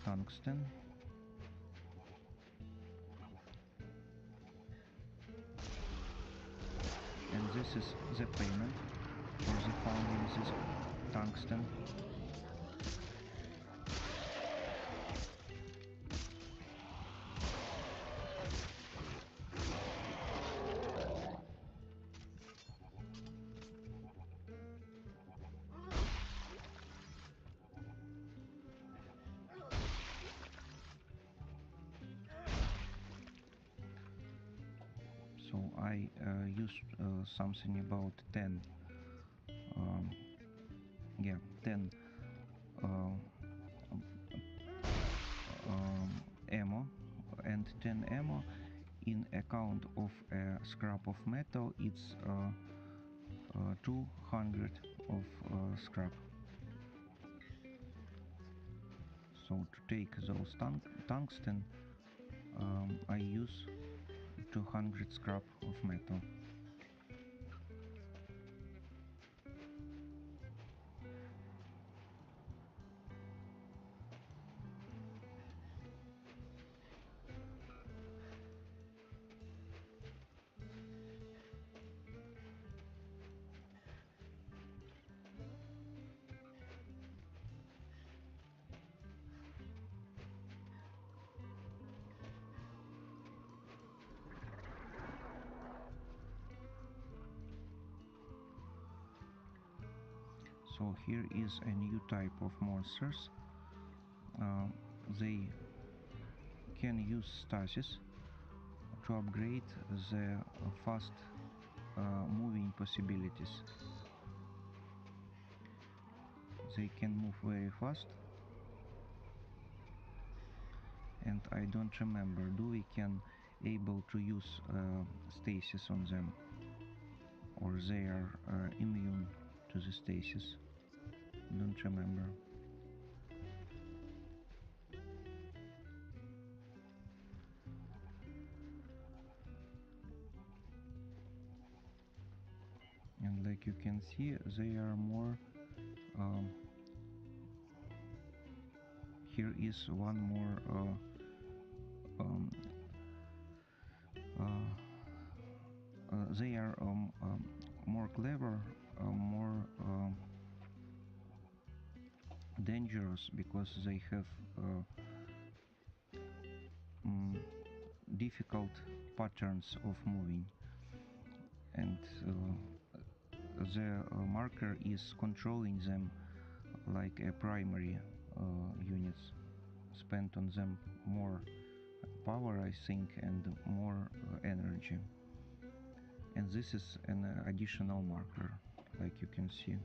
tungsten. And this is the payment for the finding this tungsten. So I used something about 10 ammo, and 10 ammo in account of a scrap of metal, it's 200 of scrap. So to take those tungsten, I use 200 scrap of metal. So here is a new type of monsters. They can use stasis to upgrade the fast moving possibilities. They can move very fast, and I don't remember, do we can able to use stasis on them, or they are immune to the stasis? Don't remember. And like you can see, they are more here is one more they are more clever, more dangerous, because they have difficult patterns of moving, and the marker is controlling them like a primary units, spend on them more power, I think, and more energy. And this is an additional marker, like you can see.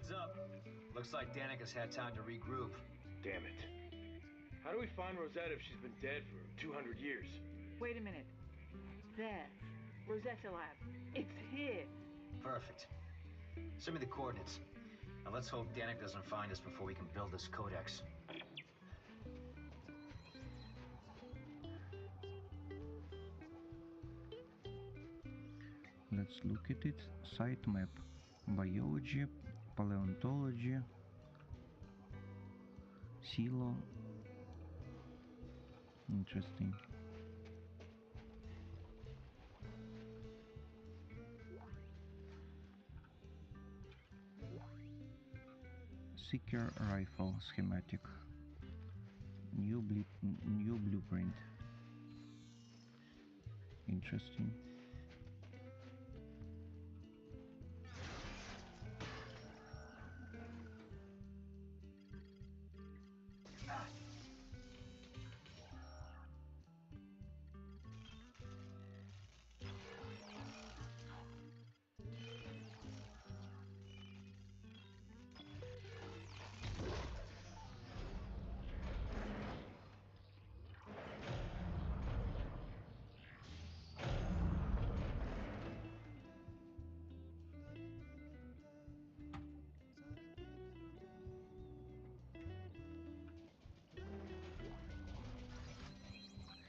Heads up. Looks like Danica's had time to regroup. Damn it. How do we find Rosetta if she's been dead for 200 years? Wait a minute. There. Rosetta Lab. It's here. Perfect. Send me the coordinates. Now let's hope Danica doesn't find us before we can build this codex. Let's look at it. Site map. Biology, paleontology, silo. Interesting. Seeker rifle schematic. New blueprint. Interesting.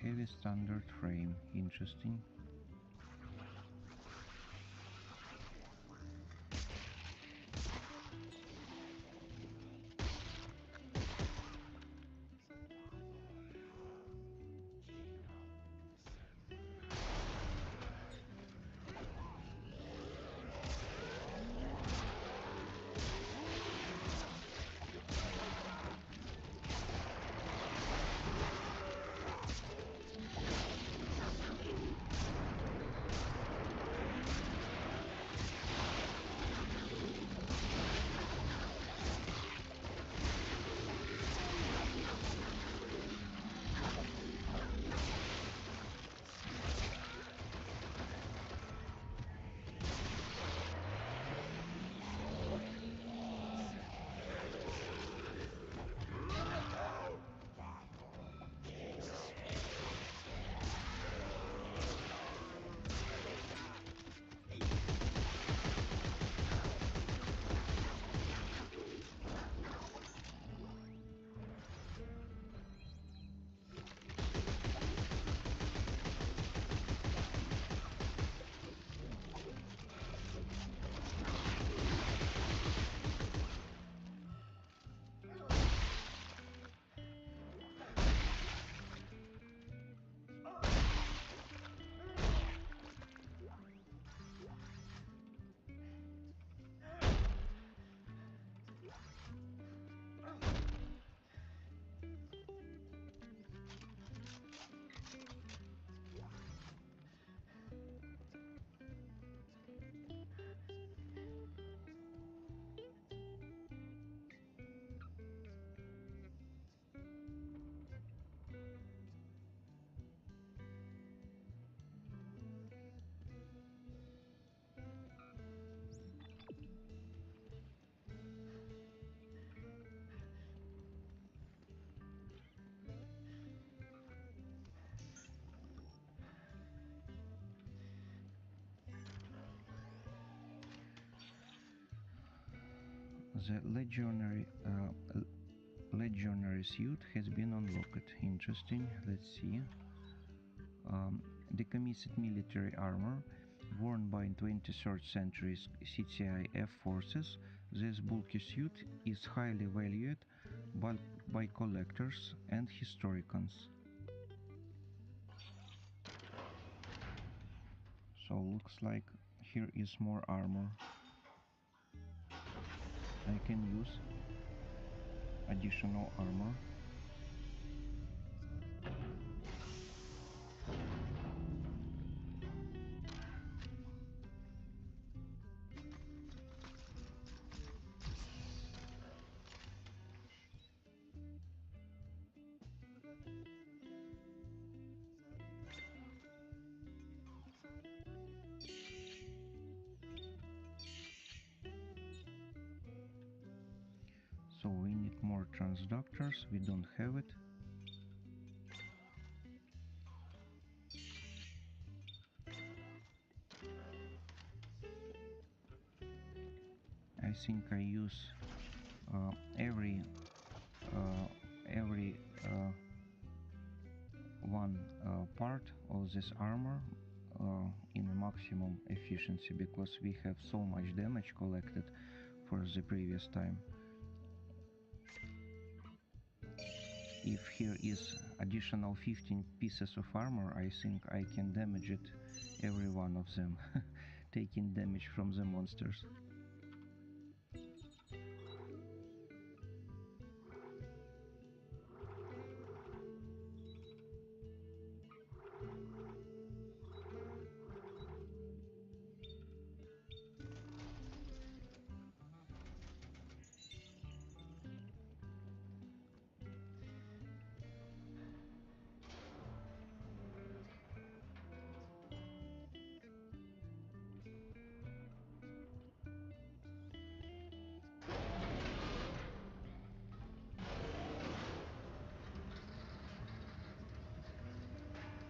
Heavy standard frame. Interesting. The legionary suit has been unlocked. Interesting. Let's see. Decommissioned military armor worn by 23rd century CCIF forces. This bulky suit is highly valued by collectors and historians. So looks like here is more armor. I can use additional armor. So we need more transductors, we don't have it. I think I use every one part of this armor in maximum efficiency, because we have so much damage collected for the previous time. If here is additional 15 pieces of armor, I think I can damage it, every one of them, taking damage from the monsters.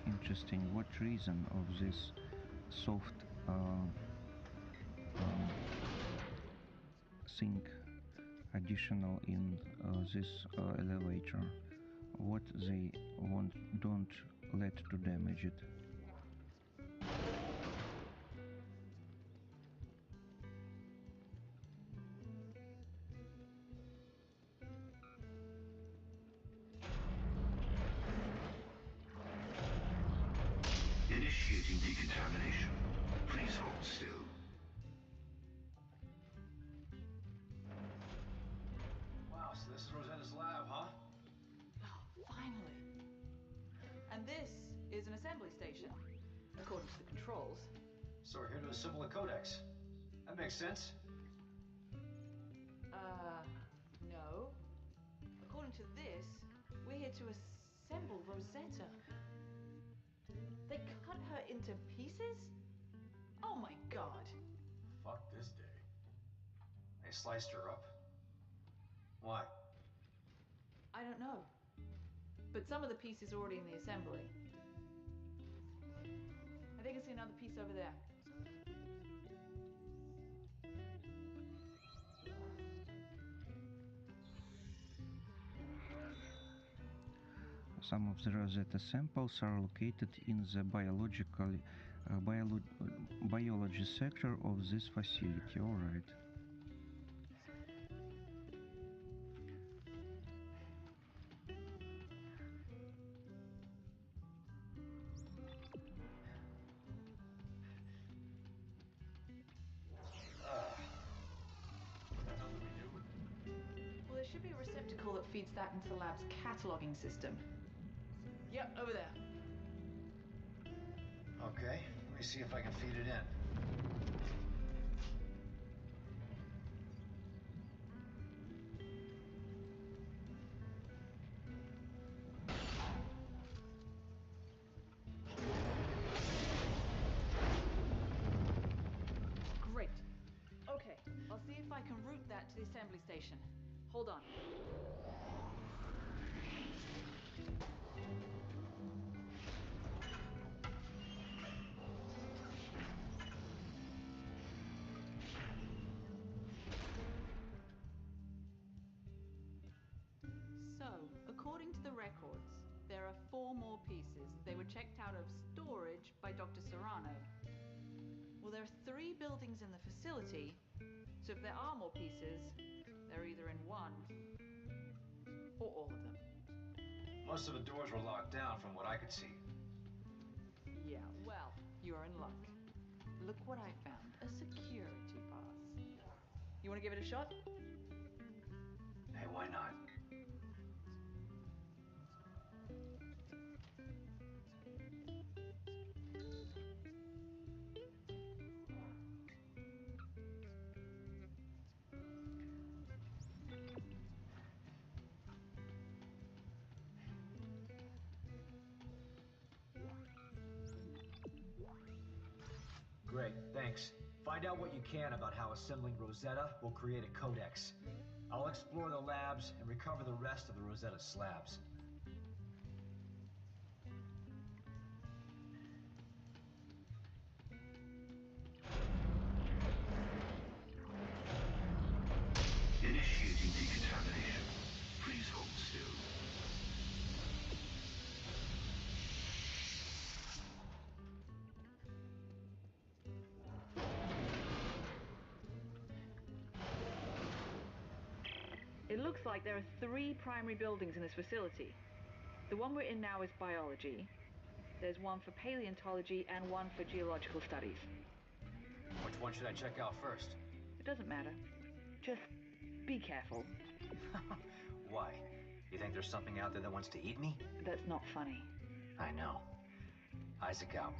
Interesting. What reason of this soft thing additional in this elevator? What they don't let to damage it? Initiating decontamination. Please hold still. Wow, so this is Rosetta's lab, huh? Oh, finally. And this is an assembly station, according to the controls. So we're here to assemble a codex. That makes sense. No. According to this, we're here to assemble Rosetta. They cut her into pieces? Oh my god. Fuck this day. They sliced her up? Why? I don't know. But some of the pieces are already in the assembly. I think I see another piece over there. Some of the Rosetta samples are located in the biology sector of this facility. All right. Well, there should be a receptacle that feeds that into the lab's cataloging system. Yep, over there. Okay, let me see if I can feed it in. Great. Okay, I'll see if I can route that to the assembly station. Hold on. So, according to the records, there are 4 more pieces. They were checked out of storage by Dr. Serrano. Well, there are 3 buildings in the facility, so if there are more pieces, they're either in one or all of them. Most of the doors were locked down from what I could see. Yeah, well, you're in luck. Look what I found, a security pass. You want to give it a shot? Hey, why not? Great, thanks. Find out what you can about how assembling Rosetta will create a codex. I'll explore the labs and recover the rest of the Rosetta slabs. Initiating decontamination. Please hold still. It looks like there are 3 primary buildings in this facility. The one we're in now is biology. There's one for paleontology and one for geological studies. Which one should I check out first? It doesn't matter. Just be careful. Why? You think there's something out there that wants to eat me? That's not funny. I know. Isaac out.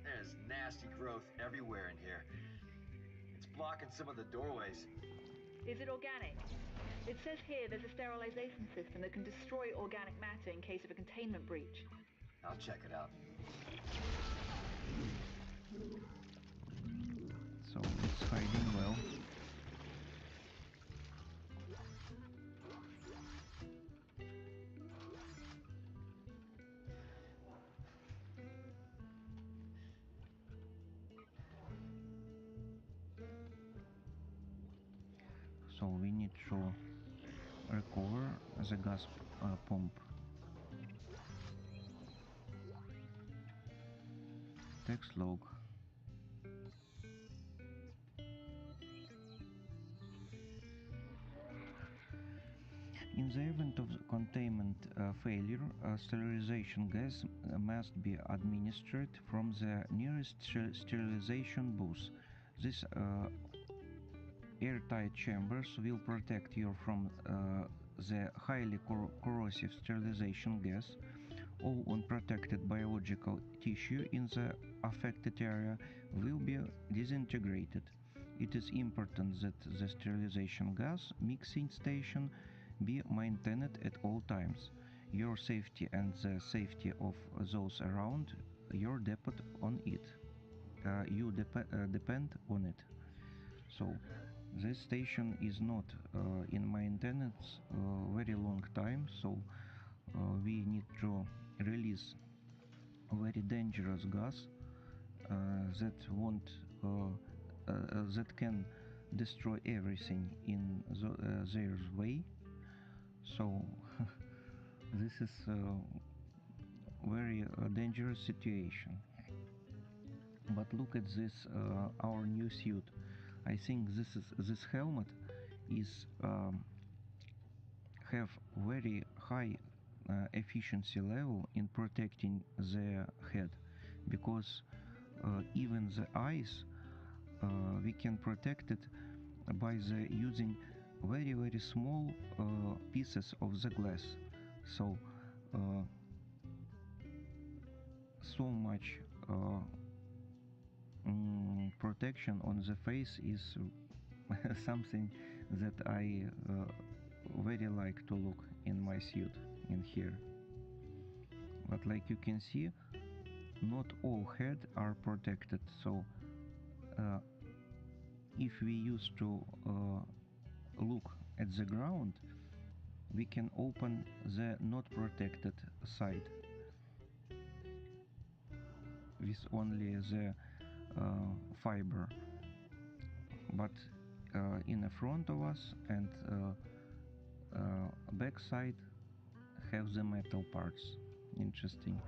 There's nasty growth everywhere in here. It's blocking some of the doorways. Is it organic? It says here there's a sterilization system that can destroy organic matter in case of a containment breach. I'll check it out. So it's hiding well. So we need to recover the gas pump. Text log. In the event of containment failure, sterilization gas must be administered from the nearest sterilization booth. These airtight chambers will protect you from the highly corrosive sterilization gas. All unprotected biological tissue in the affected area will be disintegrated. It is important that the sterilization gas mixing station be maintained at all times. Your safety and the safety of those around you depend on it. Depend on it. So this station is not in maintenance very long time, so we need to release very dangerous gas that can destroy everything in their way. So this is a very dangerous situation. But look at this, our new suit. I think this helmet is have very high efficiency level in protecting the head, because even the eyes we can protect it by using very small pieces of the glass. So so much protection on the face is something that I very like to look in my suit in here. But like you can see, not all heads are protected, so if we used to look at the ground, we can open the not protected side with only the fiber, but in the front of us and back side have the metal parts. Interesting.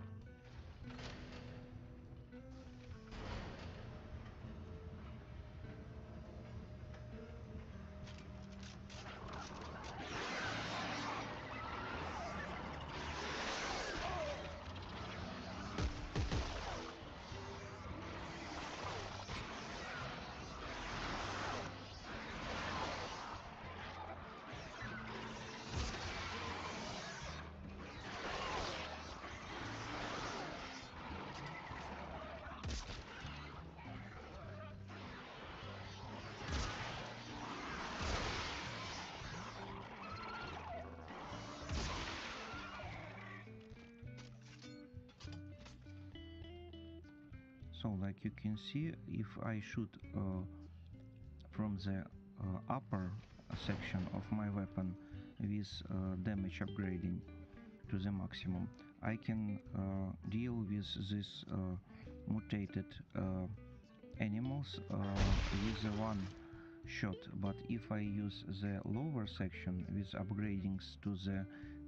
So, like you can see, if I shoot from the upper section of my weapon with damage upgrading to the maximum, I can deal with this mutated animals with the one shot, but if I use the lower section with upgradings to the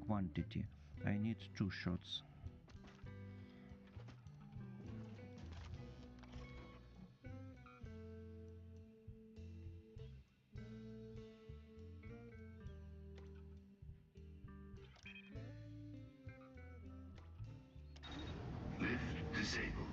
quantity, I need 2 shots. Disabled.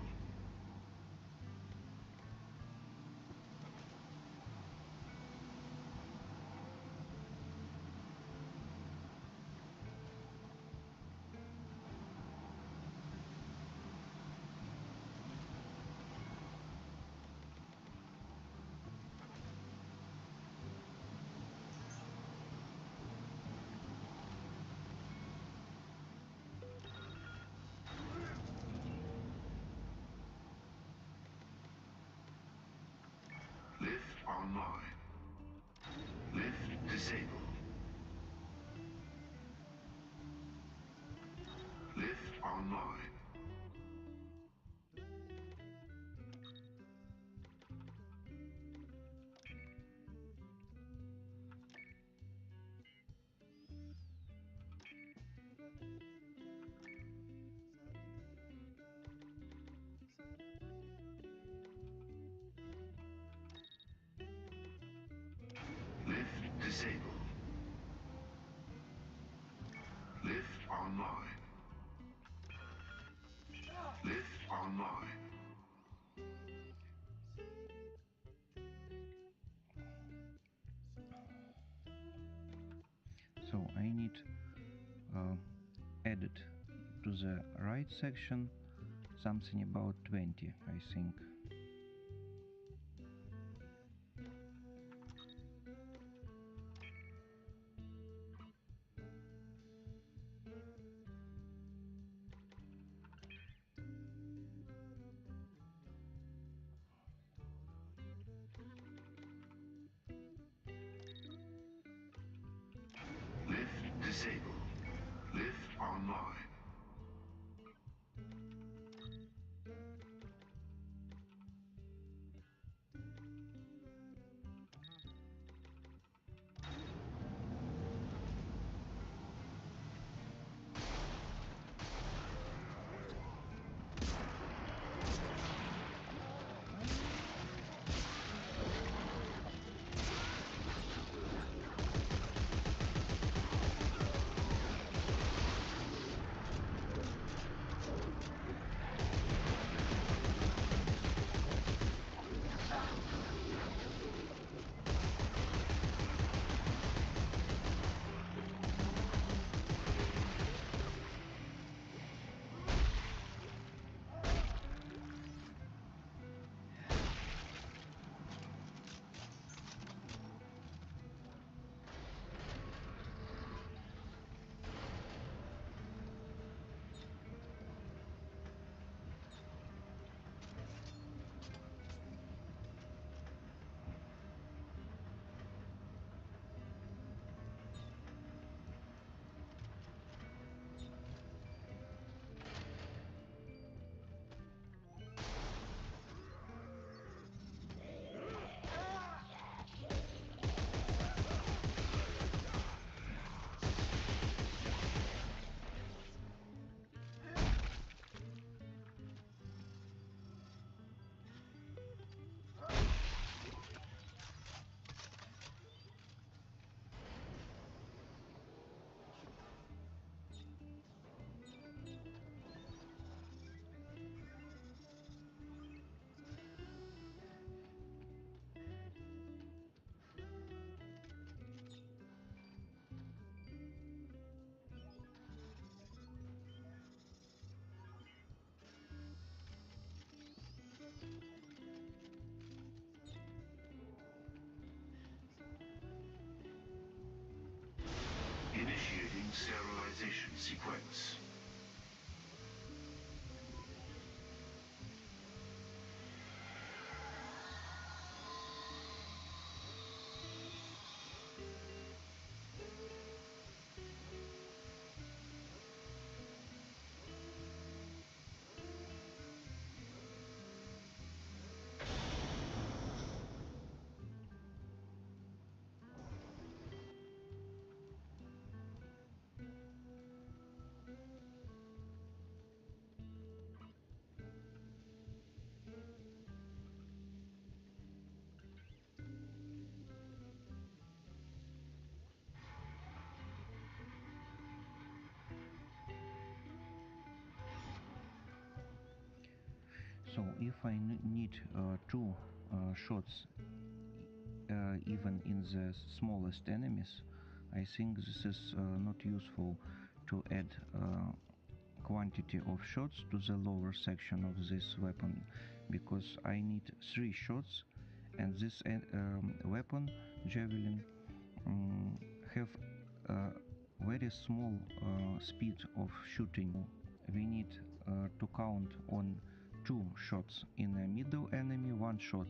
Lift online. Lift disabled. Lift online. Lift disabled. Lift online. Lift online. So I need added to the right section something about 20, I think. Lift disabled. Lift online. So if I need two shots even in the smallest enemies, I think this is not useful to add quantity of shots to the lower section of this weapon, because I need 3 shots, and this weapon, javelin, have a very small speed of shooting. We need to count on 2 shots in a middle enemy, 1 shot.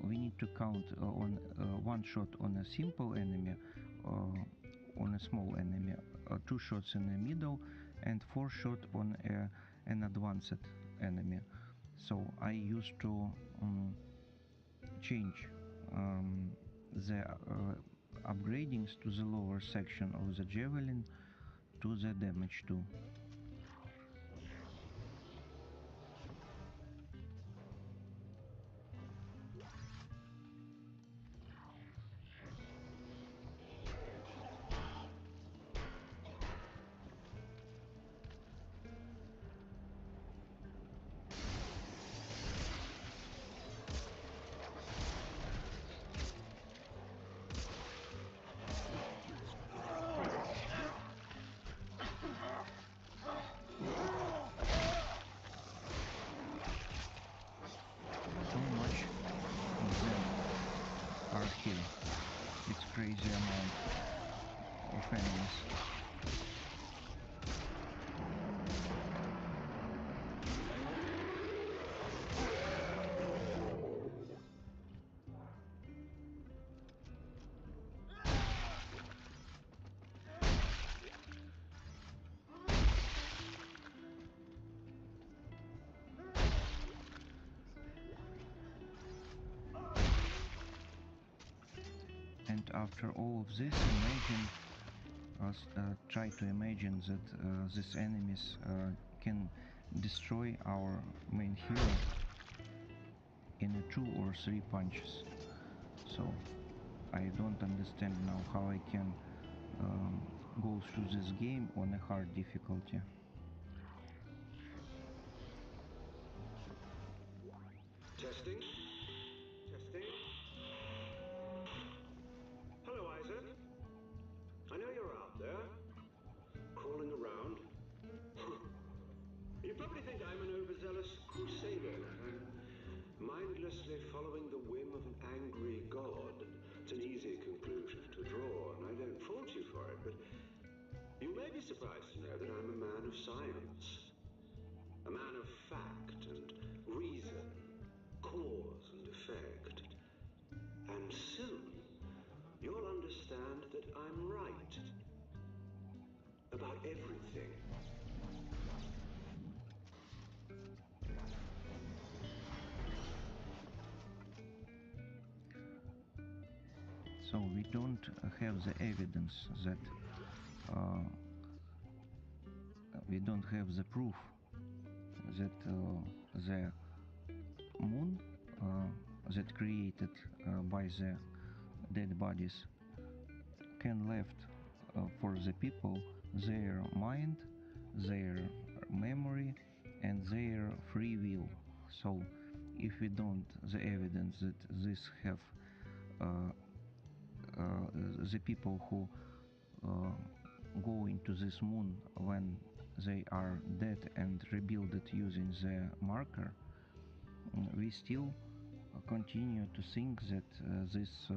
We need to count on 1 shot on a simple enemy, on a small enemy, 2 shots in the middle, and 4 shots on an advanced enemy. So I used to change the upgradings to the lower section of the javelin to the damage too. It's crazy amount of enemies. And after all of this, try to imagine that these enemies can destroy our main hero in 2 or 3 punches. So I don't understand now how I can go through this game on a hard difficulty. Testing. Testing. Hello, Isaac. I know you're out there, crawling around. You probably think I'm an overzealous crusader, that I'm mindlessly following the whim of an angry god. It's an easy conclusion to draw, and I don't fault you for it, but you may be surprised to know that I'm a man of science. A man of fact and reason, cause and effect. And soon, you'll understand that I'm right. About everything. So we don't have the evidence that we don't have the proof that the moon that created by the dead bodies can left for the people their mind, their memory, and their free will. So if we don't the evidence that this have the people who go into this moon when they are dead and rebuild it using the marker, we still continue to think that this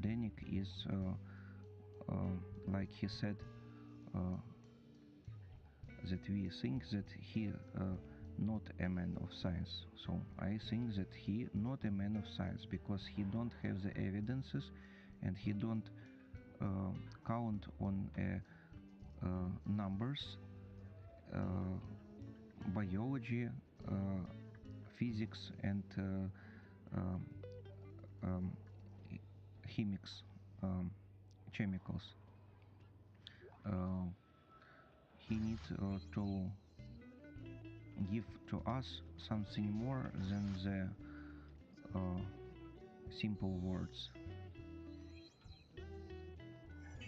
Danik is like he said, that we think that he not a man of science. So I think that he not a man of science because he don't have the evidences and he don't count on numbers, biology, physics, and chemics, chemicals. He needs to give to us something more than the simple words.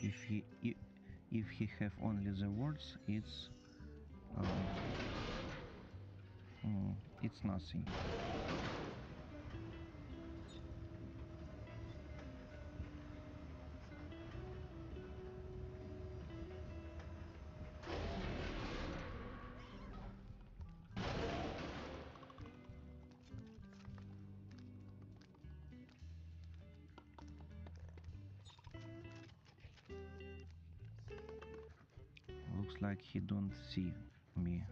if he have only the words, it's nothing. Looks like he don't see me.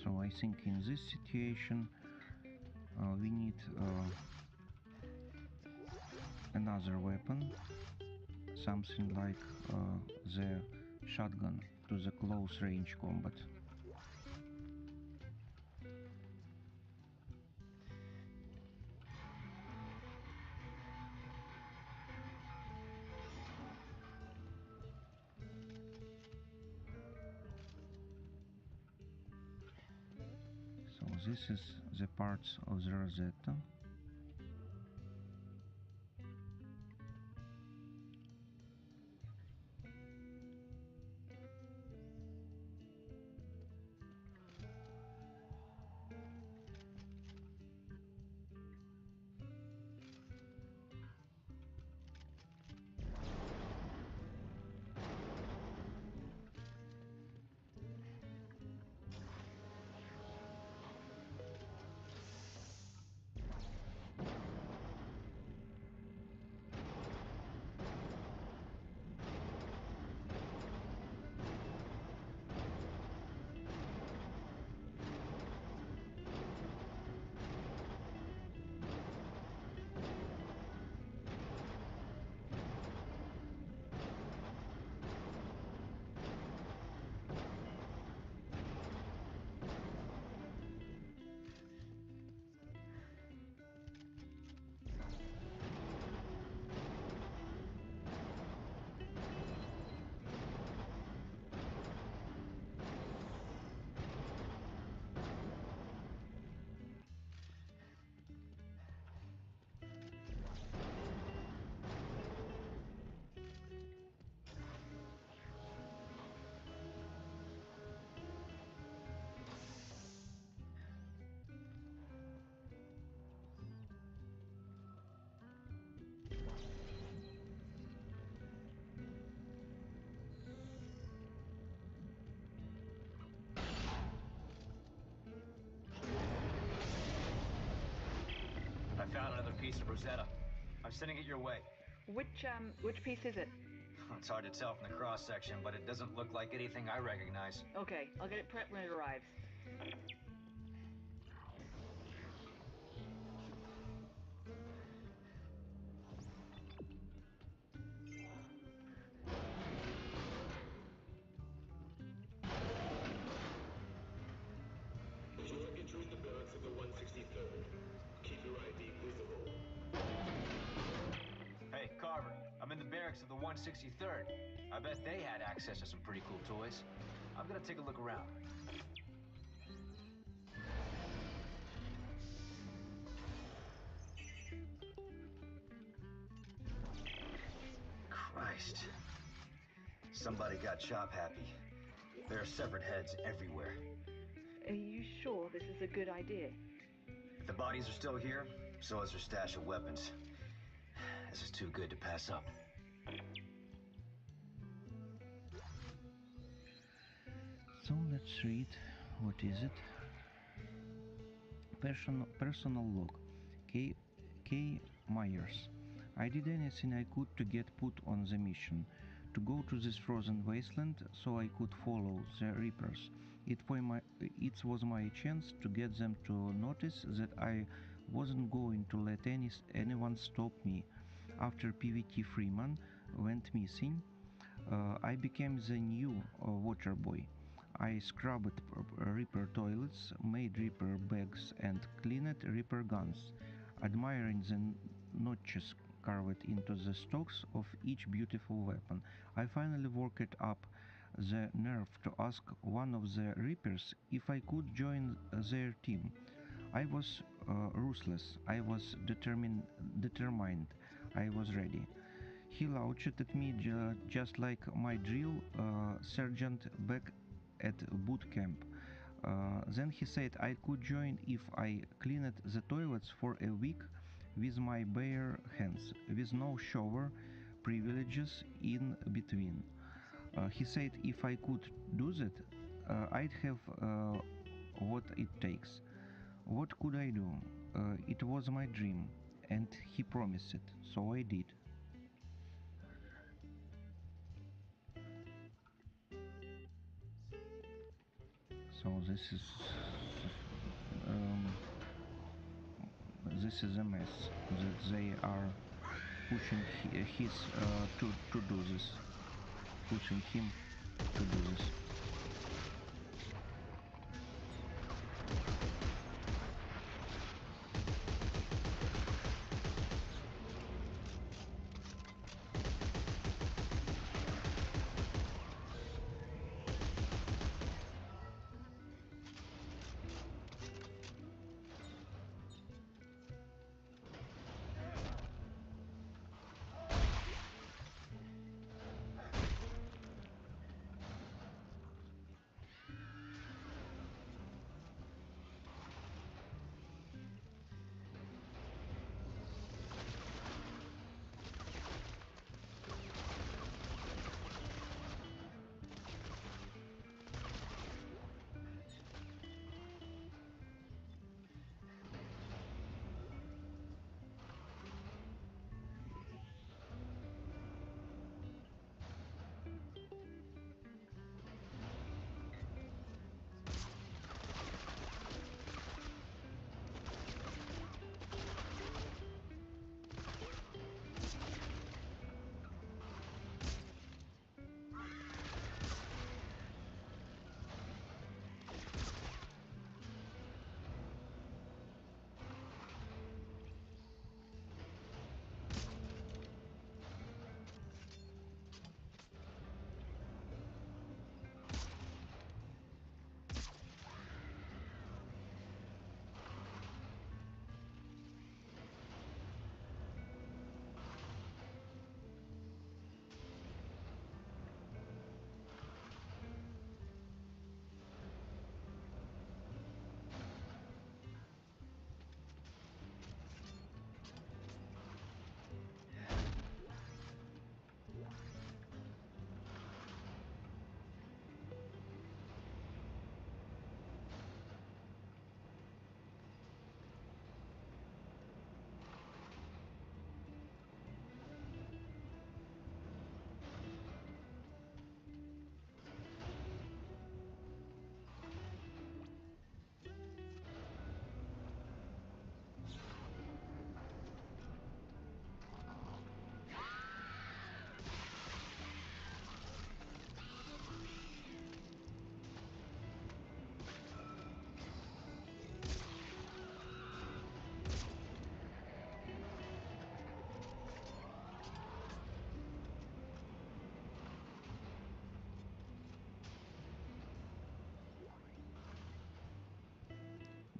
So I think in this situation we need another weapon, something like the shotgun to the close range combat. So this is the parts of the Rosetta. I found another piece of Rosetta. I'm sending it your way. Which piece is it? It's hard to tell from the cross-section, but it doesn't look like anything I recognize. Okay, I'll get it prepped when it arrives. You are entering the barracks of the 163rd. Keep your ID visible. Hey, Carver, I'm in the barracks of the 163rd. I bet they had access to some pretty cool toys. I'm gonna take a look around. Christ. Somebody got shop happy. There are severed heads everywhere. Are you sure? this is a good idea. If the bodies are still here, so is their stash of weapons. This is too good to pass up. So let's read. What is it? Personal log. K. Myers. I did anything I could to get put on the mission. To go to this frozen wasteland so I could follow the Reapers. It was my chance to get them to notice that I wasn't going to let anyone stop me. After PVT Freeman went missing, I became the new water boy. I scrubbed Reaper toilets, made Reaper bags and cleaned Reaper guns, admiring the notches carved into the stocks of each beautiful weapon. I finally worked up the nerve to ask one of the Reapers if I could join their team. I was ruthless, I was determined, I was ready. He laughed at me just like my drill sergeant back at boot camp. Then he said I could join if I cleaned the toilets for a week with my bare hands, with no shower privileges in between. He said if I could do that, I'd have what it takes. What could I do? It was my dream, and he promised it, so I did. So this is a mess that they are pushing his to do this, pushing him to do this.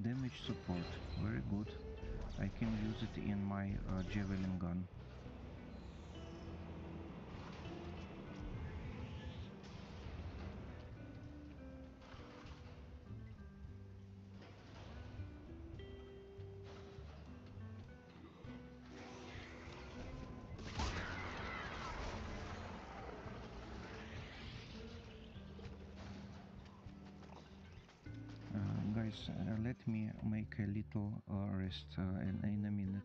Damage support, very good. I can use it in my javelin gun. guys, let me make a little rest in a minute.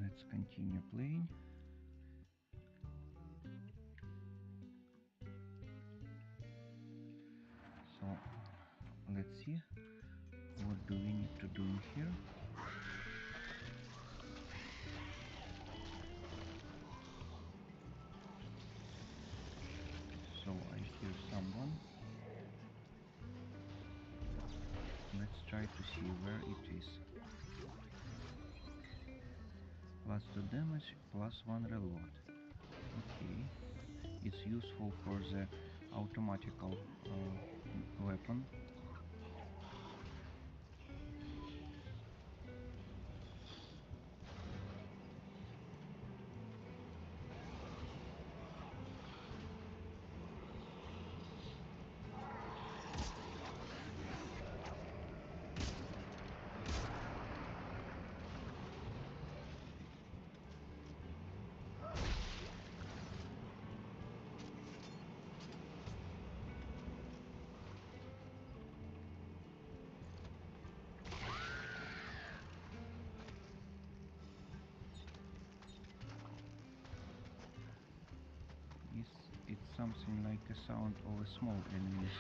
Let's continue playing. So let's see what do we need to do in here. So I hear someone. Let's try to see where it is. +2 damage, +1 reload. Okay, it's useful for the automatical weapon. something like a sound of small enemies.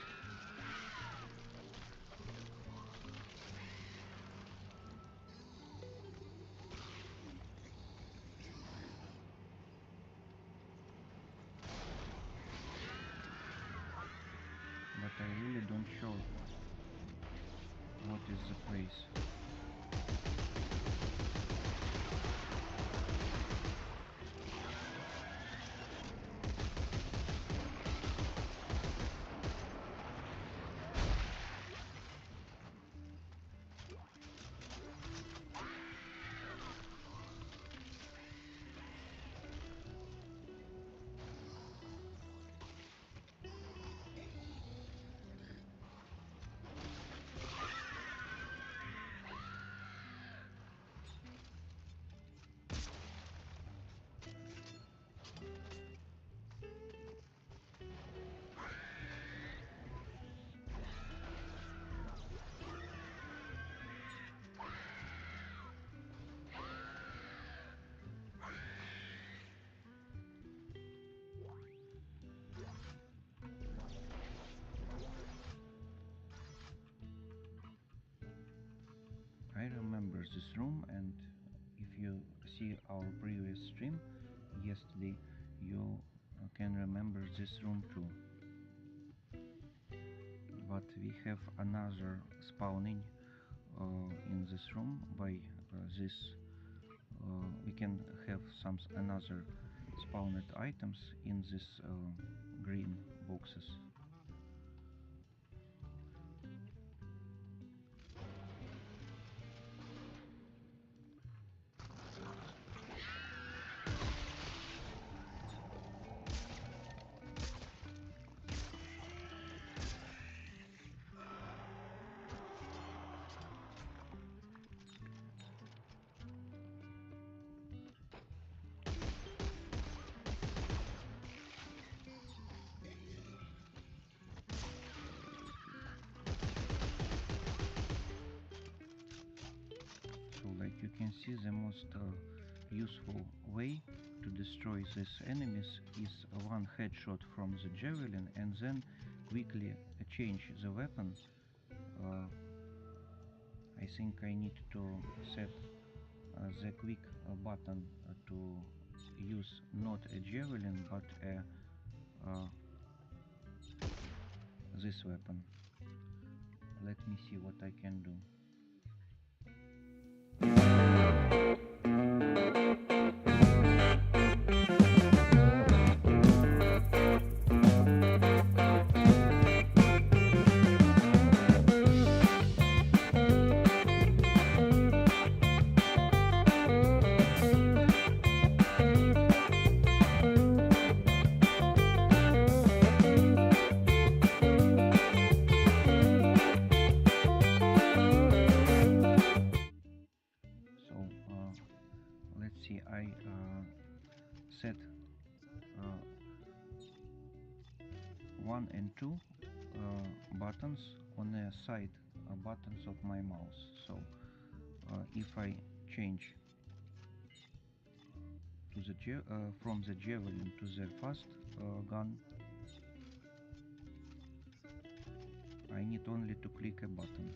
But I really don't sure what is the place. I remember this room, and if you see our previous stream yesterday, you can remember this room too. But we have another spawning in this room. By this we can have some another spawned items in these green boxes. Like you can see, the most useful way to destroy these enemies is one headshot from the javelin and then quickly change the weapon. I think I need to set the quick button to use not a javelin but this weapon. Let me see what I can do. Let's see, I set 1 and 2 buttons on the side buttons of my mouse. So if I change to the from the javelin to the fast gun, I need only to click a button.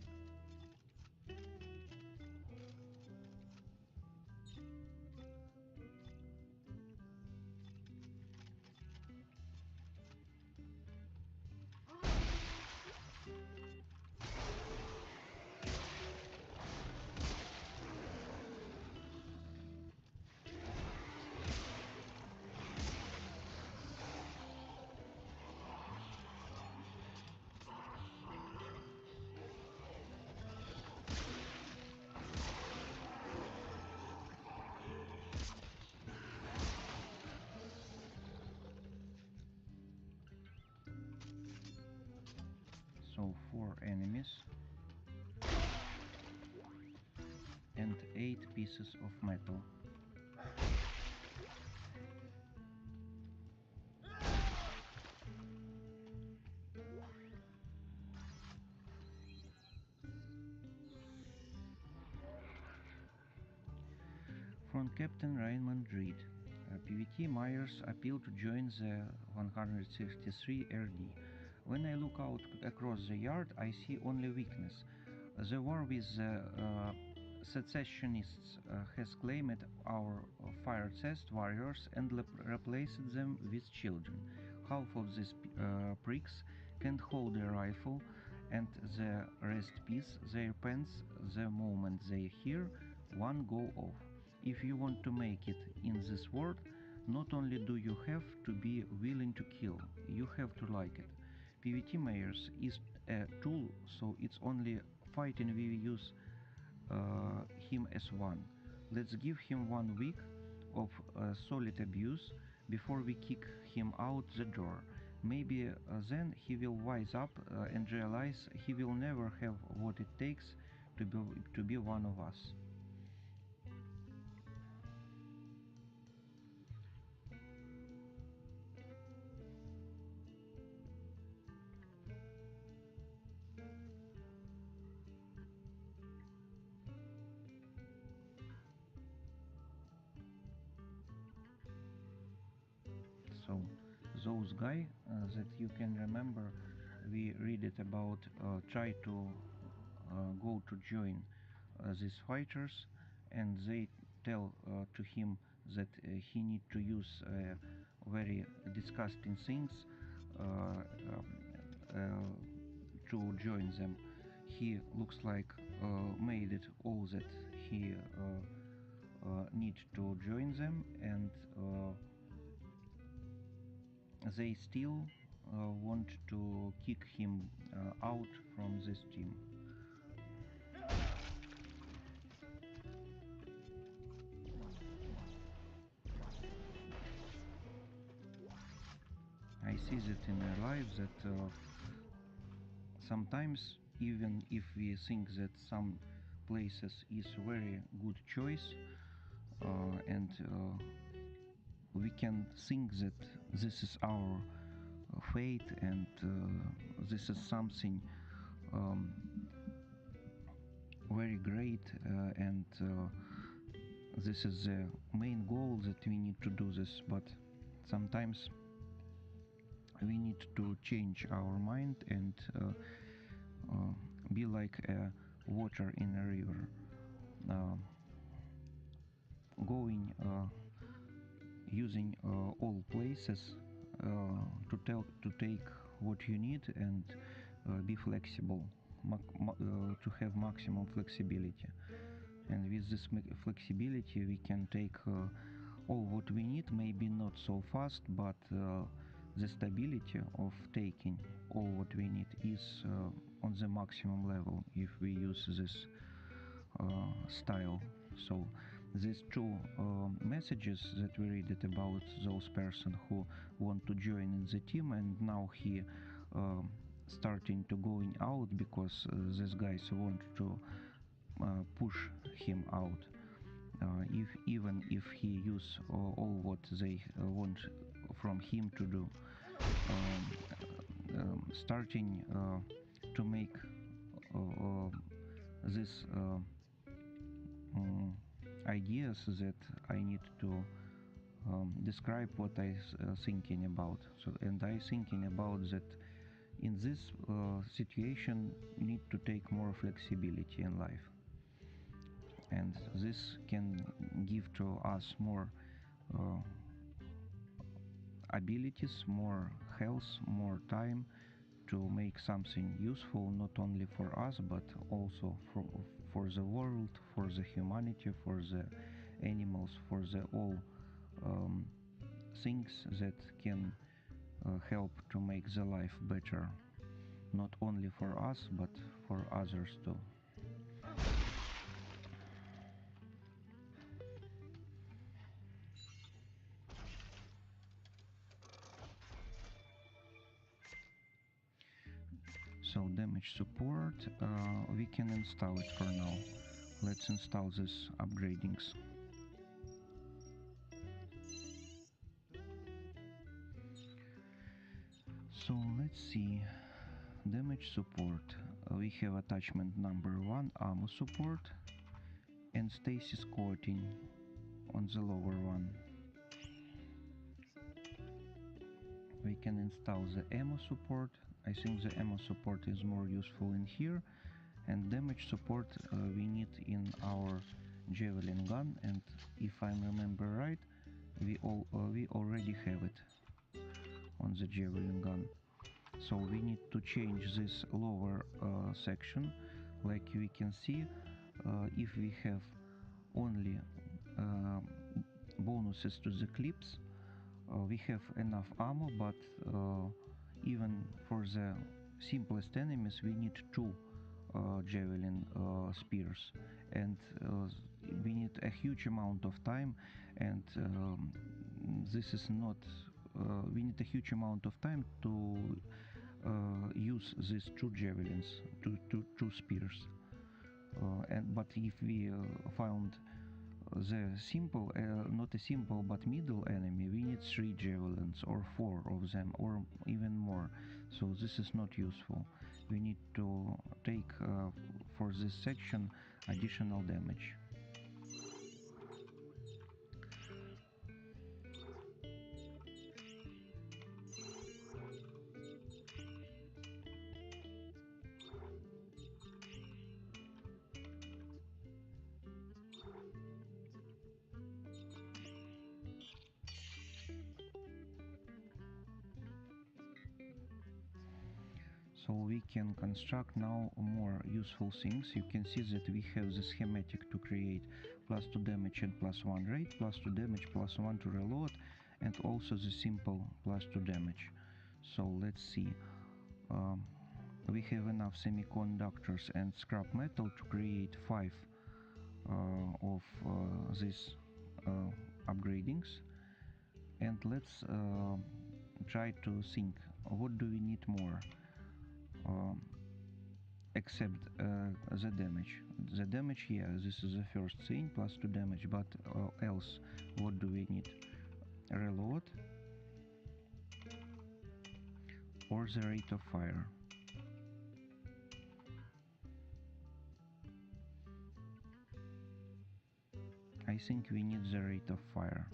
So 4 enemies and 8 pieces of metal. From Captain Raymond Reed. PVT Myers appeal to join the 163 RD. When I look out across the yard, I see only weakness. The war with the secessionists has claimed our fire test warriors and replaced them with children. Half of these pricks can't hold a rifle, and the rest piece their pants the moment they hear one go off. If you want to make it in this world, not only do you have to be willing to kill, you have to like it. PVT Myers is a tool, so it's only fighting we use him as one. Let's give him 1 week of solid abuse before we kick him out the door. Maybe then he will wise up and realize he will never have what it takes to be one of us. So those guy that you can remember, we read it about, try to go to join these fighters, and they tell to him that he need to use very disgusting things to join them. He looks like made it all that he need to join them, and they still want to kick him out from this team. I see that in our lives that sometimes, even if we think that some places is very good choice, and we can think that this is our fate, and this is something very great, and this is the main goal that we need to do this, but sometimes we need to change our mind and be like water in a river, going using all places to take what you need, and be flexible, to have maximum flexibility. And with this flexibility we can take all what we need, maybe not so fast, but the stability of taking all what we need is on the maximum level if we use this style. So these two messages that we read it about those person who want to join in the team, and now he starting to going out because these guys want to push him out, even if he use all what they want from him to do, starting to make this ideas that I need to describe what I thinking about. So, and I thinking about that in this situation need to take more flexibility in life, and this can give to us more abilities, more health, more time to make something useful, not only for us but also for the world, for the humanity, for the animals, for the all things that can help to make the life better, not only for us but for others too. So damage support, we can install it for now. Let's install these upgradings. So let's see, damage support, we have attachment number 1, ammo support, and stasis coating on the lower one. we can install the ammo support. I think the ammo support is more useful in here, and damage support we need in our javelin gun, and if I remember right, we already have it on the javelin gun. So we need to change this lower section. Like we can see, if we have only bonuses to the clips, we have enough ammo, but even for the simplest enemies we need two javelin spears, and we need a huge amount of time, and this is not we need a huge amount of time to use these two javelins, two spears, but if we found the simple, not a simple but middle enemy, we need 3 javelins or 4 of them or even more, so this is not useful. We need to take for this section additional damage. So we can construct now more useful things. You can see that we have the schematic to create +2 damage and +1 rate, +2 damage, +1 to reload, and also the simple +2 damage. So let's see. We have enough semiconductors and scrap metal to create 5 of these upgradings, and let's try to think what do we need more. Except the damage. The damage, yeah, this is the first thing, +2 damage, but else, what do we need? Reload or the rate of fire? I think we need the rate of fire.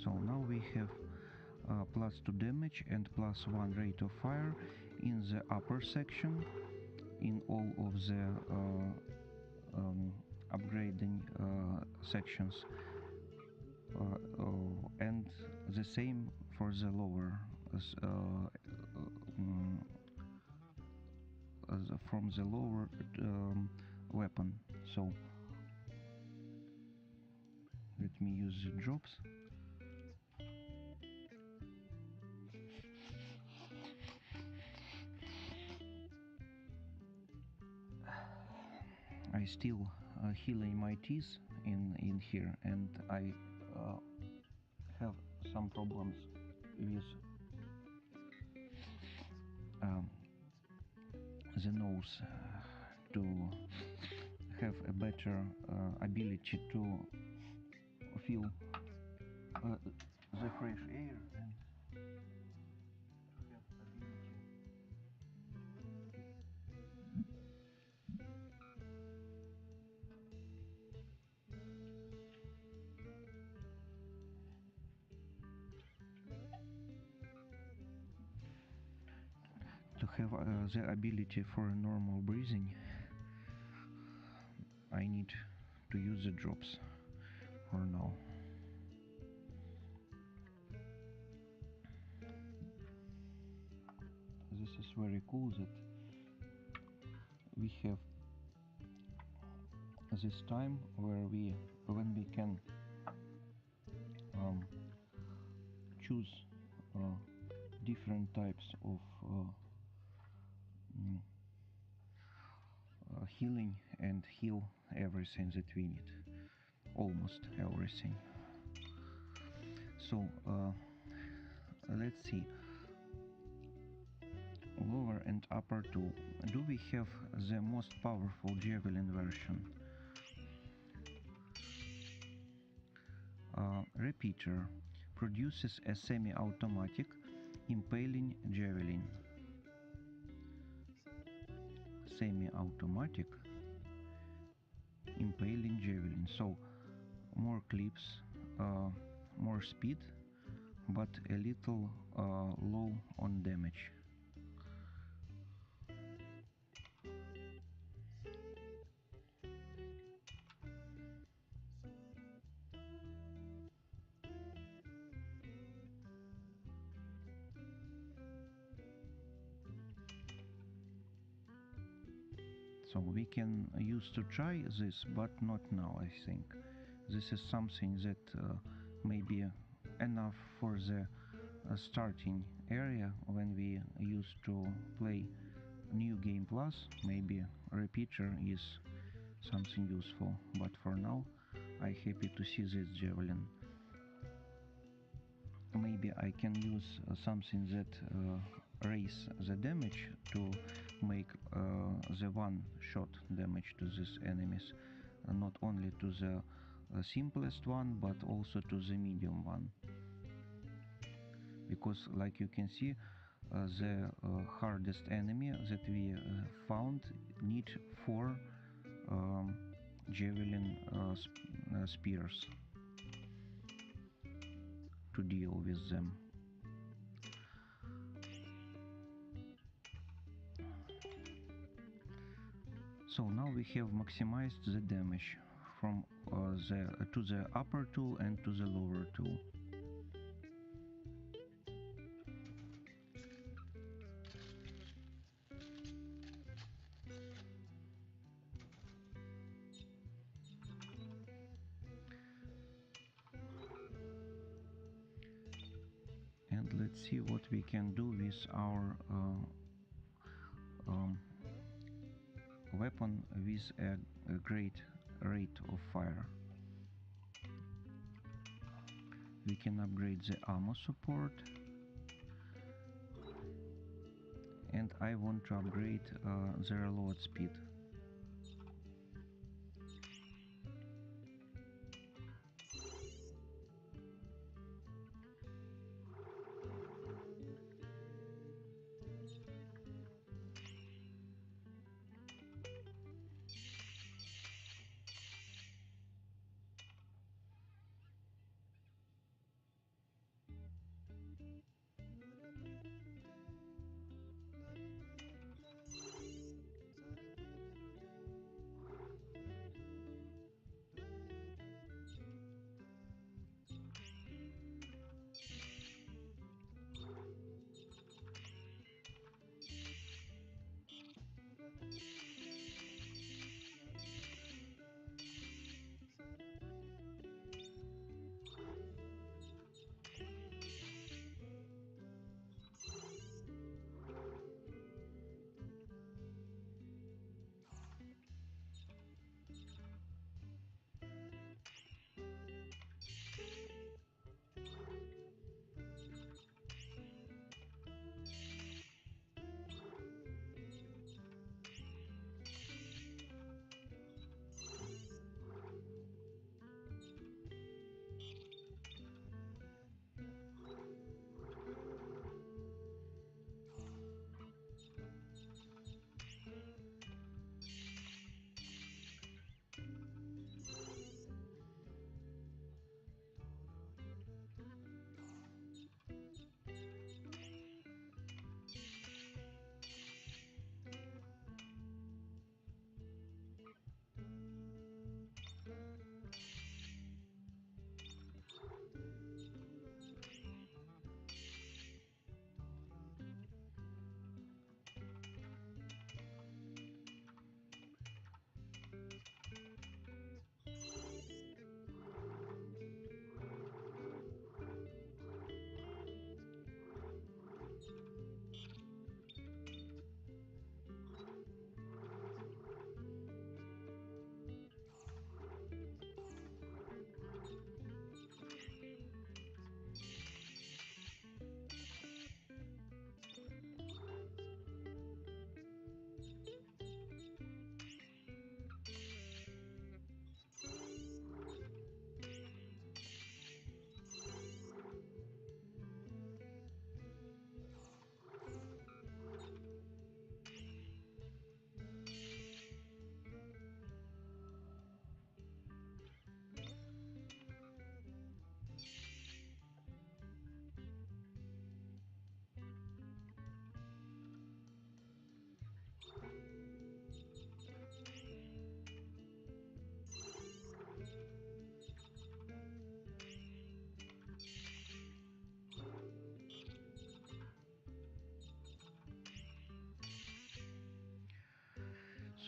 So now we have +2 damage and +1 rate of fire in the upper section, in all of the upgrading sections, and the same for the lower from the lower weapon. So let me use the drops. I still healing my teeth in here, and I have some problems with the nose to have a better ability to feel the fresh air and have ability. have the ability for normal breathing, I need to use the drops for now. This is very cool that we have this time when we can choose different types of healing and heal everything that we need, almost everything. So let's see, lower and upper two. Do we have the most powerful javelin version? Repeater produces a semi-automatic impaling javelin. Semi-automatic impaling javelin. So more clips, more speed, but a little low on damage. So we can use to try this, but not now, I think. This is something that may be enough for the starting area when we used to play New Game Plus. Maybe repeater is something useful, but for now I'm happy to see this javelin. Maybe I can use something that raise the damage to make the one-shot damage to these enemies, not only to the simplest one but also to the medium one, because like you can see, the hardest enemy that we found need 4 javelin spears to deal with them. So now we have maximized the damage from to the upper tool and to the lower tool. And let's see what we can do with our weapon with a great rate of fire. We can upgrade the ammo support, and I want to upgrade the reload speed.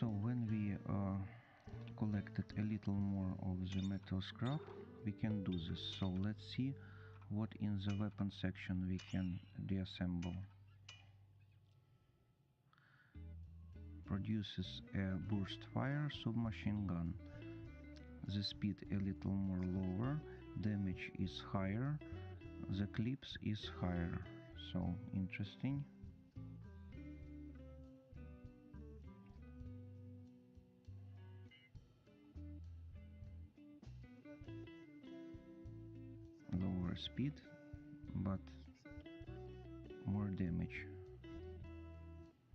So when we collected a little more of the metal scrap, we can do this. So let's see what in the weapon section we can deassemble. Produces a burst fire submachine gun. The speed a little more lower, damage is higher, the clips is higher. So interesting. Lower speed, but more damage.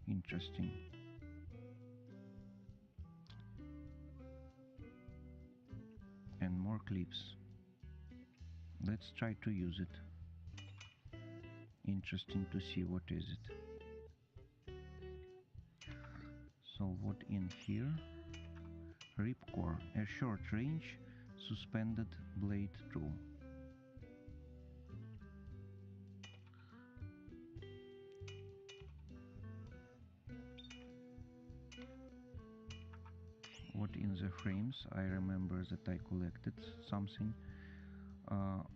Interesting. And more clips. Let's try to use it. Interesting to see what is it. So what in here? Ripcore, a short range suspended blade tool. What in the frames? I remember that I collected something.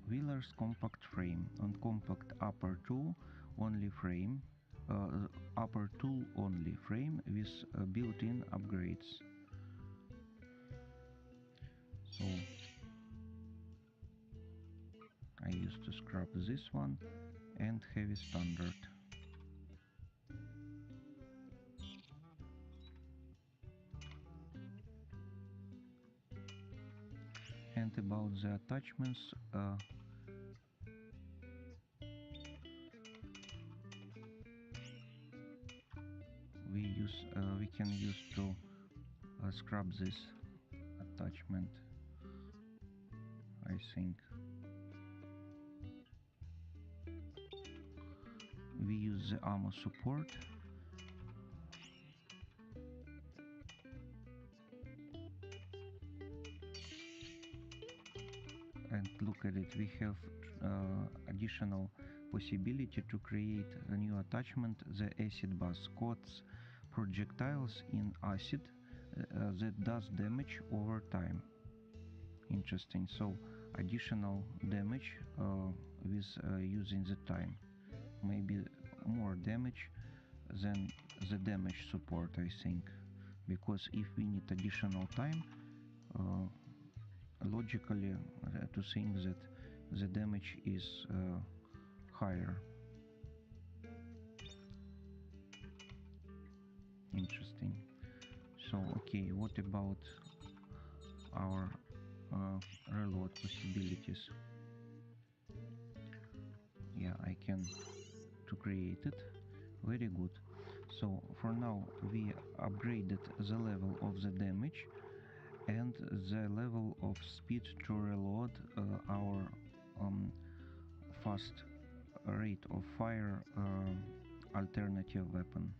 Wheeler's compact frame on compact upper tool only frame, upper tool only frame with built-in upgrades. So I used to scrap this one and heavy standard. And about the attachments, we can use to scrap this attachment, I think. We use the ammo support. And look at it, we have additional possibility to create a new attachment, the acid bus coats projectiles in acid that does damage over time. Interesting. So additional damage with using the time, maybe more damage than the damage support, I think, because if we need additional time, logically to think that the damage is higher. Interesting. So okay, what about our reload possibilities? Yeah, I can to create it. Very good. So for now we upgraded the level of the damage and the level of speed to reload our fast rate of fire alternative weapon.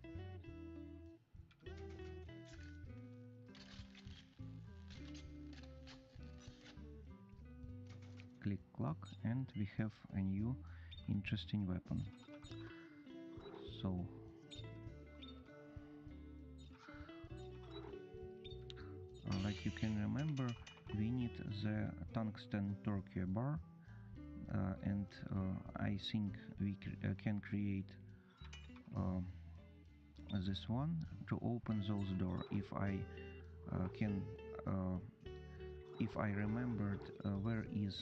Click Clarke and we have a new interesting weapon. So like you can remember, we need the tungsten torque bar, and I think we can create this one to open those doors if I can, if I remembered where is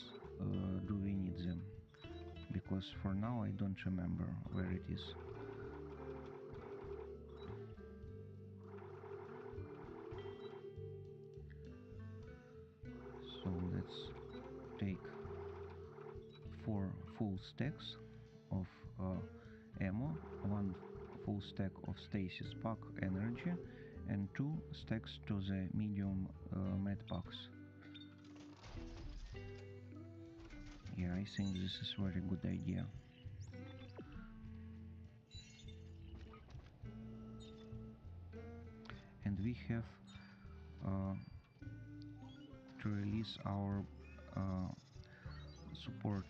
do we need them, because for now I don't remember where it is. So let's take 4 full stacks of ammo, 1 full stack of stasis pack energy, and 2 stacks to the medium med packs. Yeah, I think this is a very good idea. And we have to release our support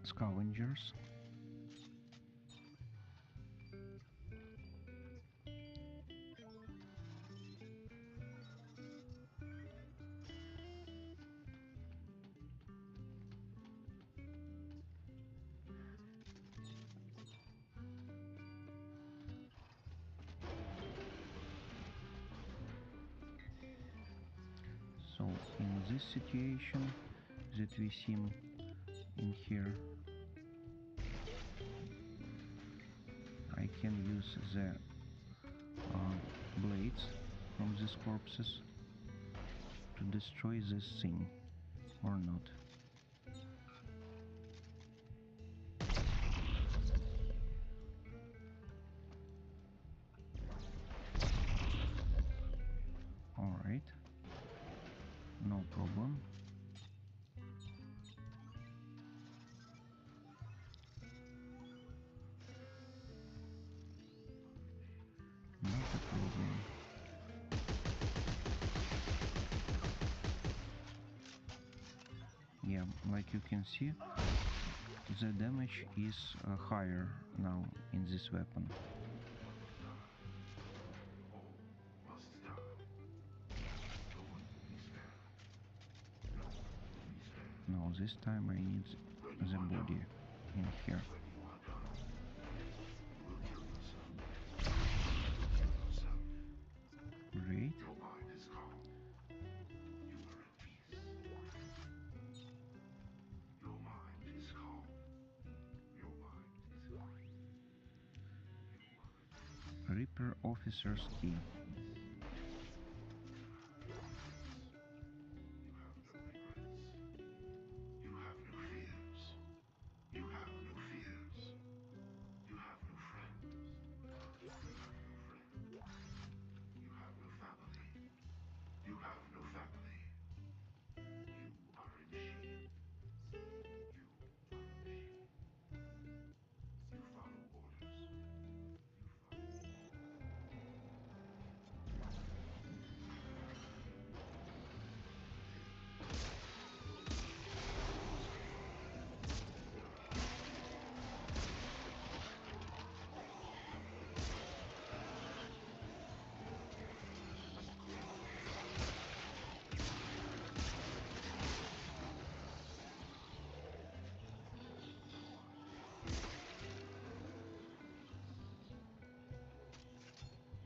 scavengers. So in this situation that we see in here, I can use the blades from these corpses to destroy this thing, or not. Alright, no problem. Not a problem. Yeah, like you can see, the damage is higher now in this weapon. Now this time I need the body in here. Great. Reaper officer's key.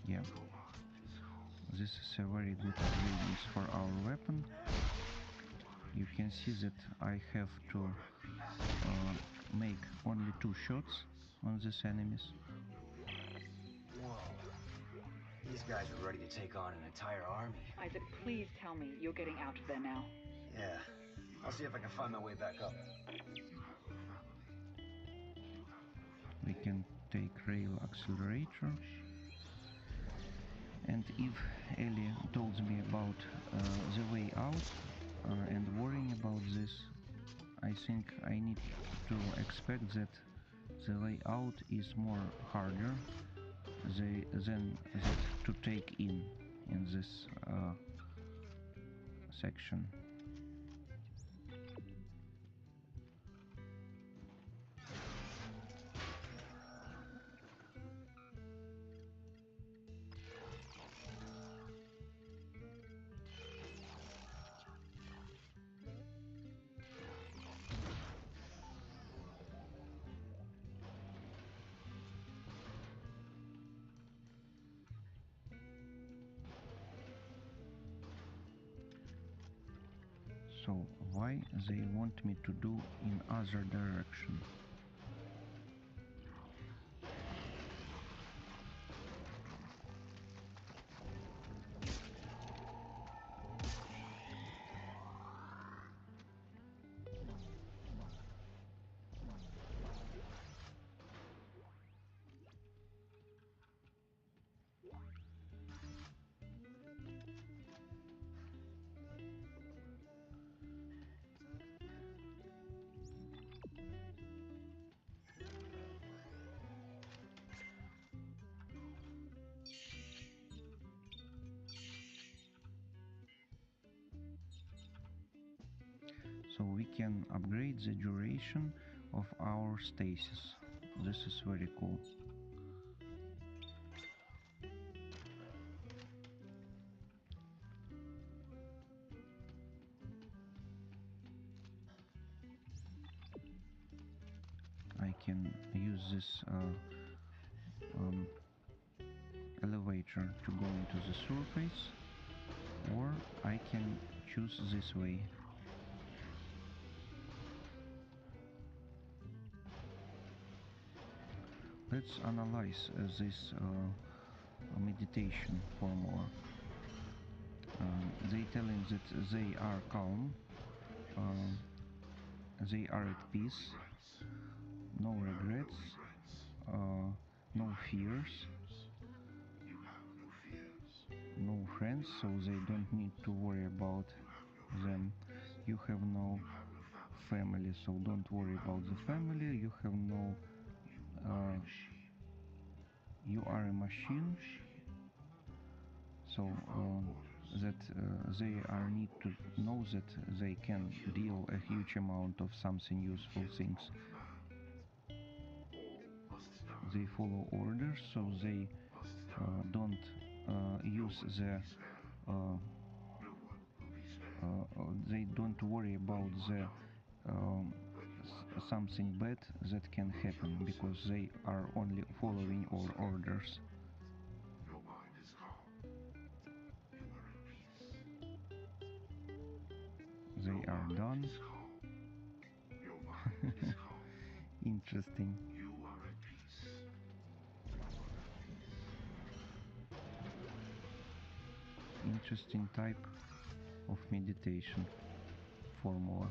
Yeah, this is a very good upgrade for our weapon. You can see that I have to make only 2 shots on these enemies. Whoa. These guys are ready to take on an entire army. Isaac, please tell me you're getting out of there now. Yeah. I'll see if I can find my way back up. We can take rail accelerator. And if Ellie told me about the way out and worrying about this, I think I need to expect that the way out is more harder than that to take in this section. So why they want me to do in other direction? So we can upgrade the duration of our stasis. This is very cool. I can use this elevator to go into the surface, or I can choose this way. Let's analyze this meditation formula. They telling that they are calm, they are at peace, no regrets, no fears, no friends, so they don't need to worry about them. You have no family, so don't worry about the family. You have no you are a machine, so that they are need to know that they can deal a huge amount of something useful things. They follow orders, so they don't use the they don't worry about the something bad that can happen, because they are only following all orders. They are done. Interesting. Interesting type of meditation formula.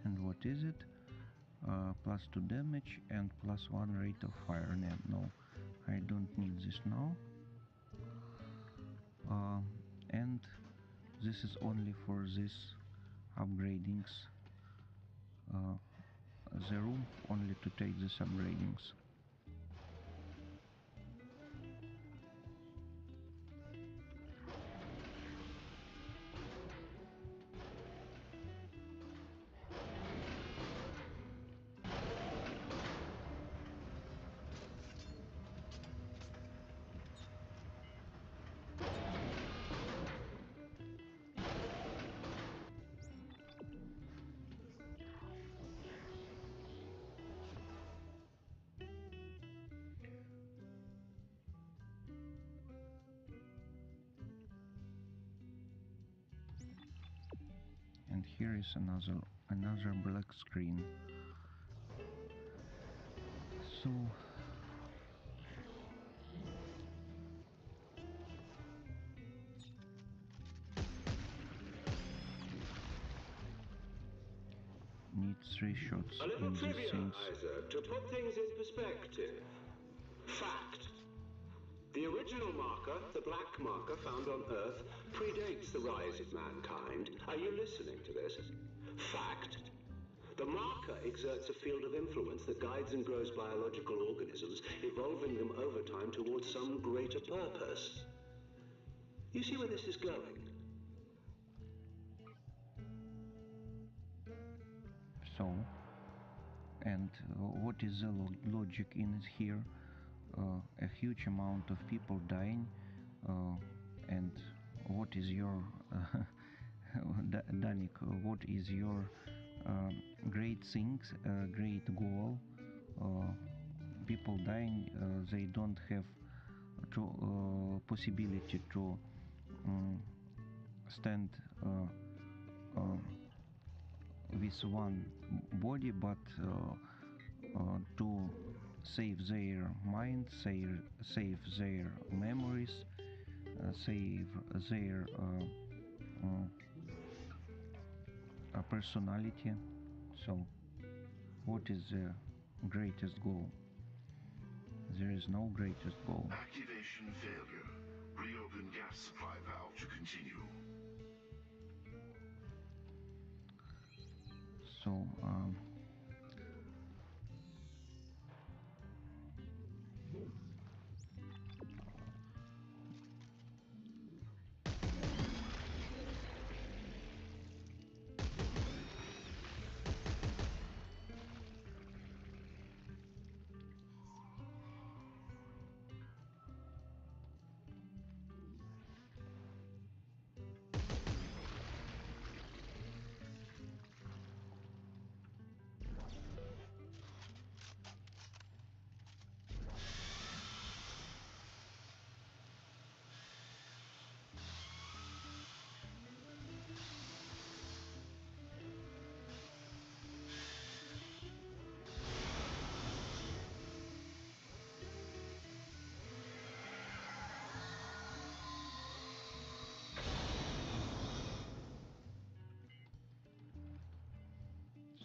And what is it? +2 damage and +1 rate of fire. No, I don't need this now. And this is only for this upgradings. The room only to take these upgradings. And here is another black screen. So need 3 shots A little on these trivia, things. Isaac, to put things in perspective. Fact. The original marker, the black marker found on Earth, predates the rise of mankind. Are you listening to this? Fact. The marker exerts a field of influence that guides and grows biological organisms, evolving them over time towards some greater purpose. You see where this is going? So, and what is the logic in it here? A huge amount of people dying, and what is your Danik, what is your great things, great goal? People dying, they don't have possibility to stand with one body, but to save their mind, save their memories, save their personality. So, what is the greatest goal? There is no greatest goal. Activation failure. Reopen gas supply valve to continue. So,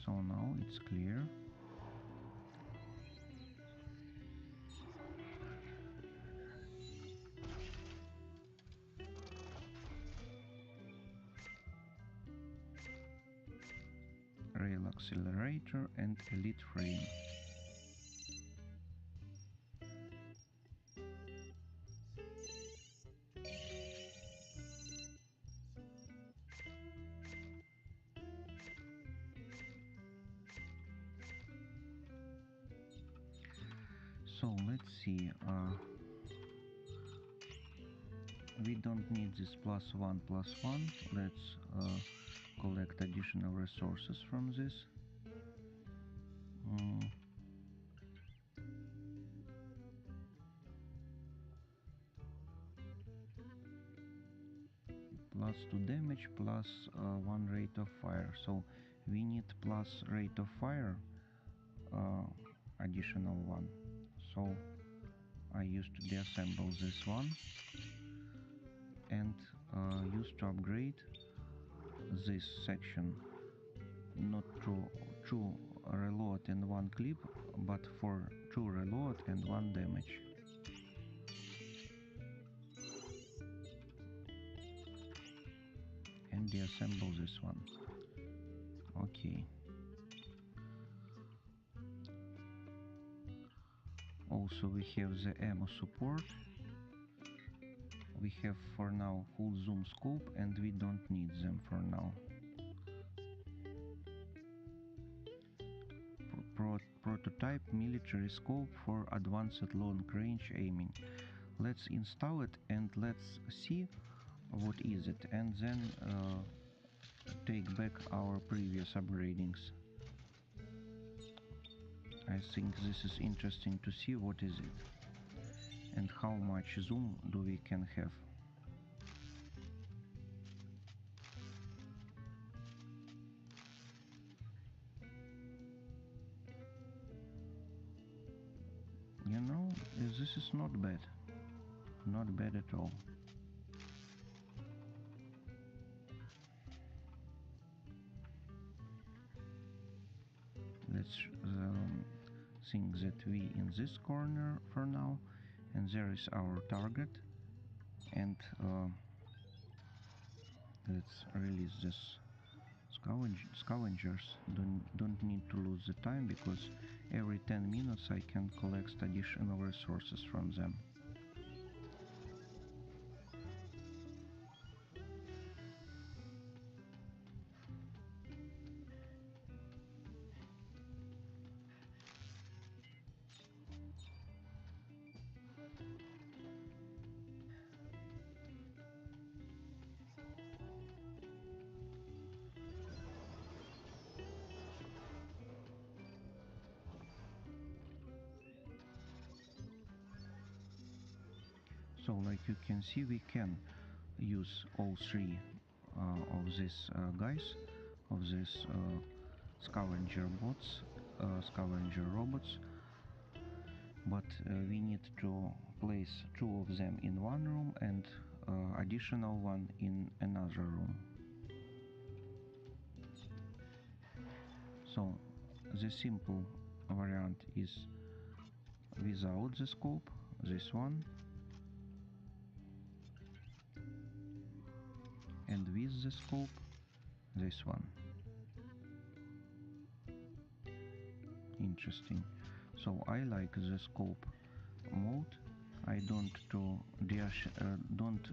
So now it's clear. Rail accelerator and elite frame. So let's see, we don't need this +1 +1. Let's collect additional resources from this. +2 damage +1 rate of fire. So we need plus rate of fire additional one. So I used to deassemble this one and used to upgrade this section, not to 2 reload and 1 clip, but for 2 reload and 1 damage. And deassemble this one. Okay. Also we have the ammo support. We have for now full zoom scope and we don't need them for now. Prototype military scope for advanced long range aiming. Let's install it and let's see what is it, and then take back our previous upgradings. I think this is interesting to see what is it and how much zoom do we can have. You know, this is not bad. Not bad at all. Let's think that we in this corner for now, and there is our target, and let's release this scavengers. Don't need to lose the time, because every 10 minutes I can collect additional resources from them. So like you can see, we can use all 3 of these guys, of these scavenger bots, scavenger robots, but we need to place 2 of them in one room and additional one in another room. So the simple variant is without the scope, this one, and with the scope, this one. Interesting. So I like the scope mode. I don't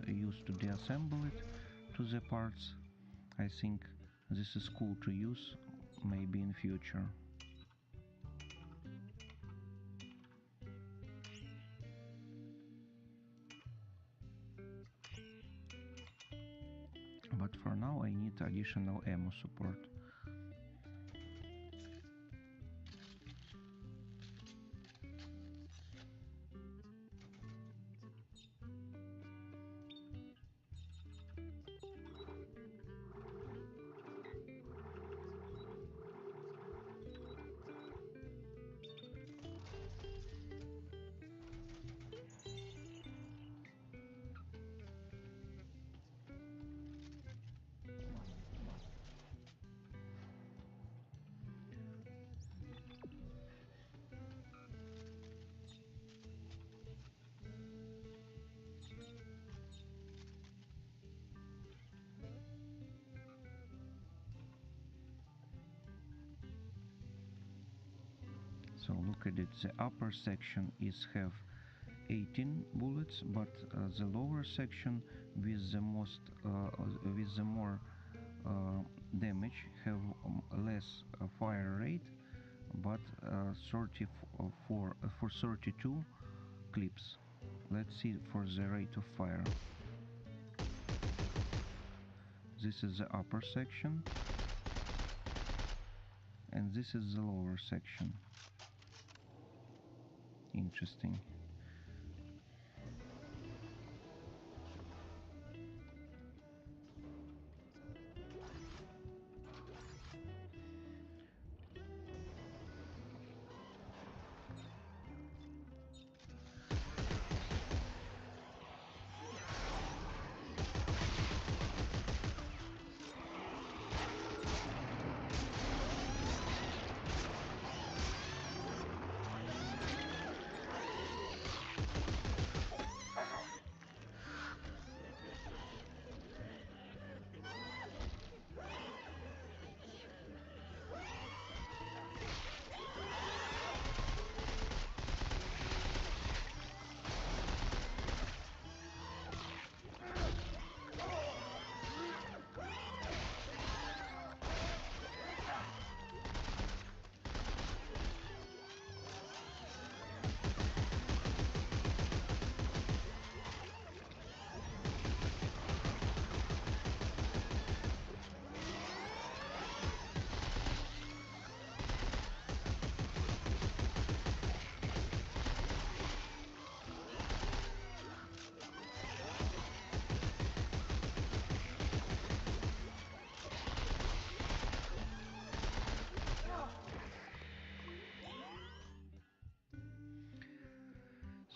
use to deassemble it to the parts. I think this is cool to use, maybe in future. But for now I need additional ammo support. So look at it, the upper section is have 18 bullets, but the lower section with the more damage have less fire rate, but 32 clips. Let's see for the rate of fire. This is the upper section, and this is the lower section. Interesting.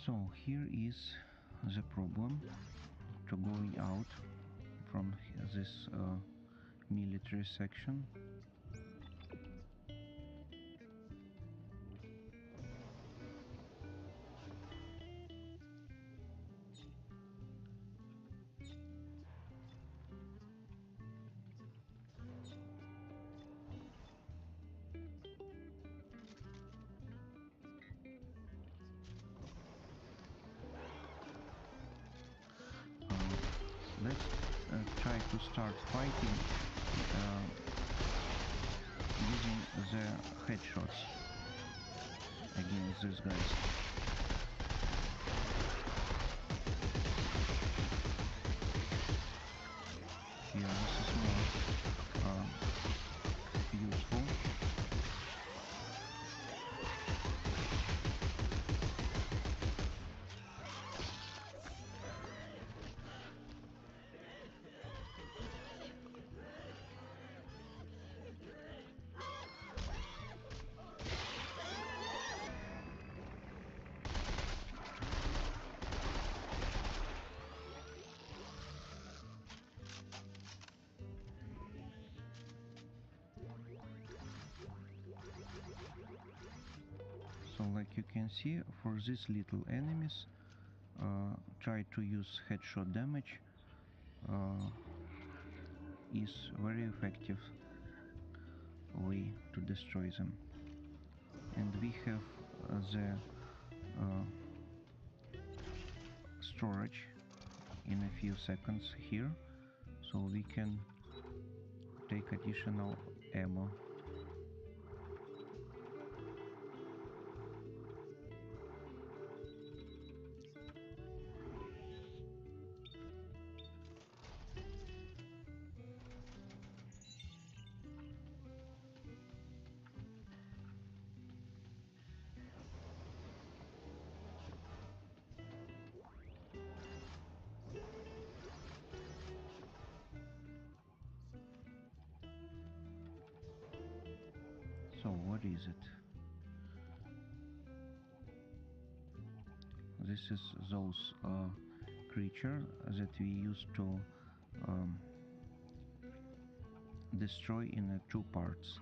So here is the problem to going out from this military section. Let's try to start fighting using the headshots against these guys. Here, this is more useful. So like you can see, for these little enemies, try to use headshot damage is very effective way to destroy them. And we have the storage in a few seconds here, so we can take additional ammo. So what is it? This is those creature that we used to destroy in two parts.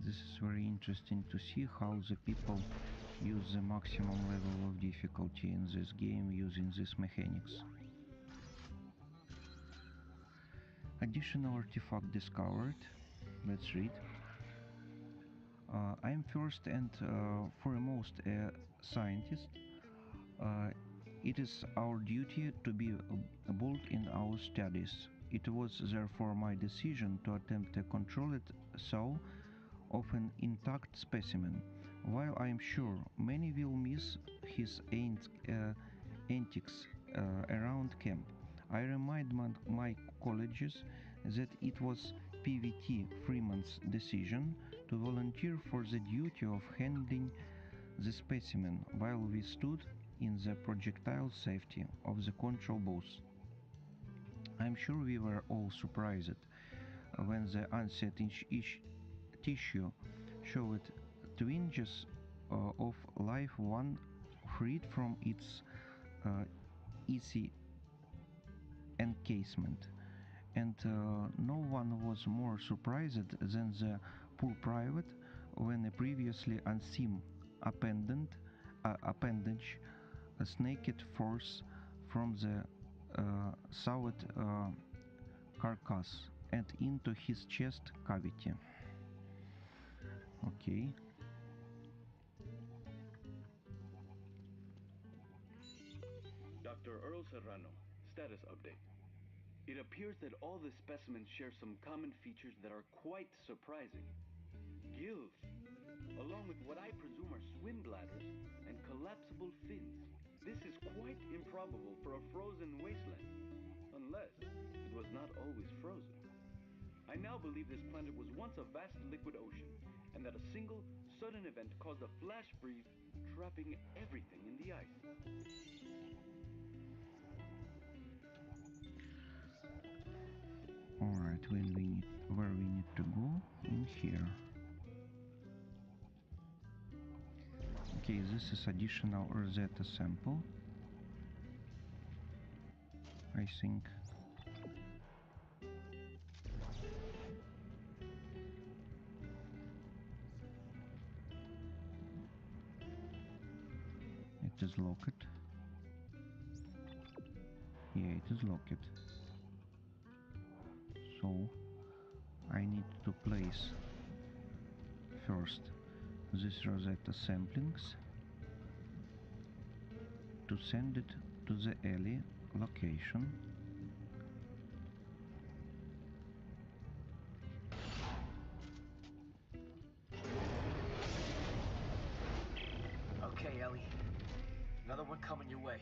this is very interesting to see how the people use the maximum level of difficulty in this game using these mechanics. Additional artifact discovered. Let's read. I am first and foremost a scientist. It is our duty to be bold in our studies. It was therefore my decision to attempt to control it so of an intact specimen. While I am sure many will miss his antics around camp, I remind my colleagues that it was PVT Freeman's decision to volunteer for the duty of handling the specimen while we stood in the projectile safety of the control booth. I'm sure we were all surprised when the unset tissue showed twinges of life, one freed from its easy encasement. And no one was more surprised than the poor private when a previously unseen appendage snaked forth from the thawed carcass and into his chest cavity. Okay. Dr. Earl Serrano, status update. It appears that all the specimens share some common features that are quite surprising. Gills, along with what I presume are swim bladders and collapsible fins. This is quite improbable for a frozen wasteland, unless it was not always frozen. I now believe this planet was once a vast liquid ocean, and that a single, sudden event caused a flash freeze, trapping everything in the ice. Alright, where we need to go? In here. Okay, this is additional Rosetta sample, I think. It is locked. Yeah, it is locked. So I need to place first this Rosetta samplings to send it to the Ellie location. Okay, Ellie. Another one coming your way.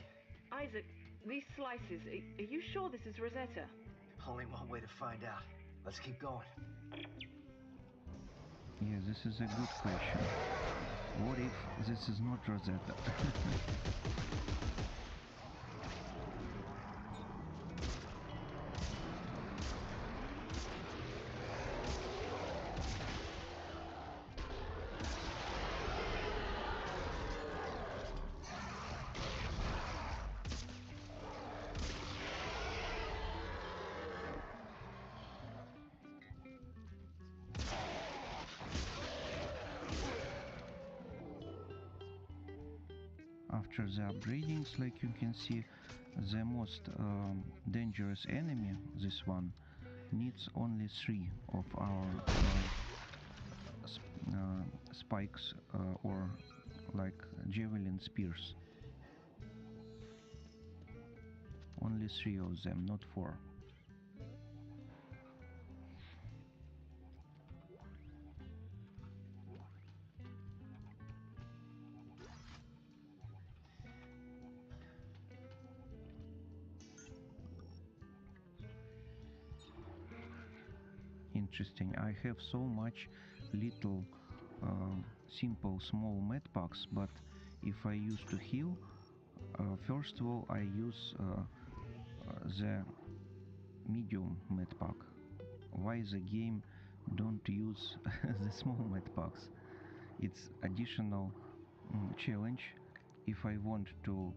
Isaac, these slices, are you sure this is Rosetta? Only one way to find out. Let's keep going. Yeah, this is a good question. What if this is not Rosetta? After the upgradings, like you can see, the most dangerous enemy, this one, needs only 3 of our spikes or like javelin spears. Only 3 of them, not 4. Interesting. I have so much little simple small medpacks, but if I use to heal, first of all I use the medium medpack. Why the game don't use the small medpacks? It's additional challenge. If I want to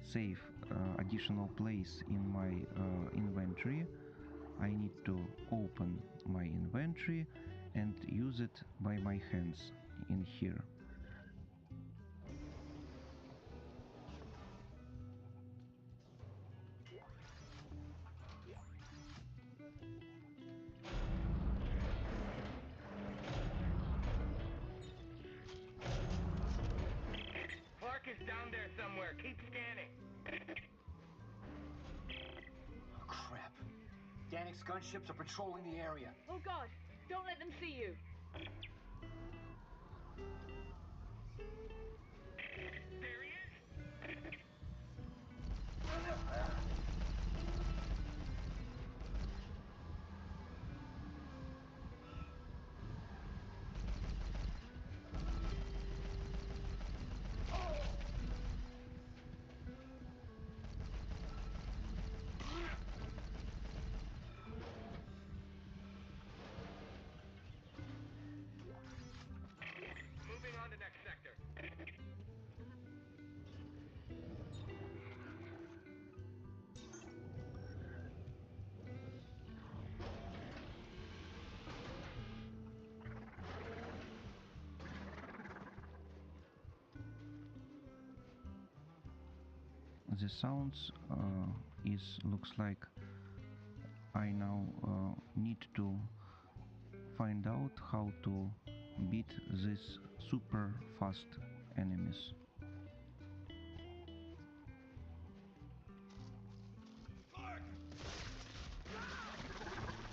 save additional place in my inventory, I need to open my inventory and use it by my hands in here. Clarke is down there somewhere. Keep scanning. Oh, crap. Danik's gunships are patrolling the area. Oh God, don't let them see you. There he is. Moving on to next sector. The sounds looks like I now need to find out how to beat these super fast enemies.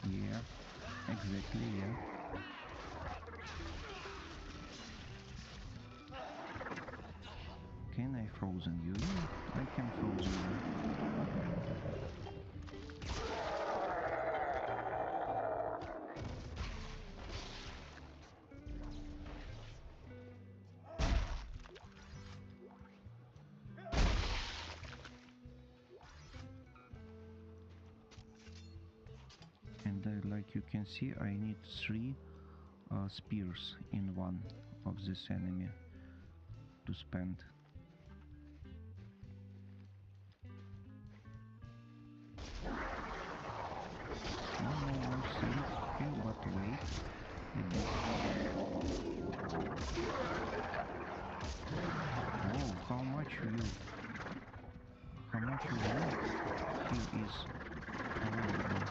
Yeah, exactly, yeah. Can I frozen you? Yeah, I can frozen you. And like you can see, I need 3 spears in one of this enemy to spend. No, I'm safe. Okay, but wait. Oh, how much he is available.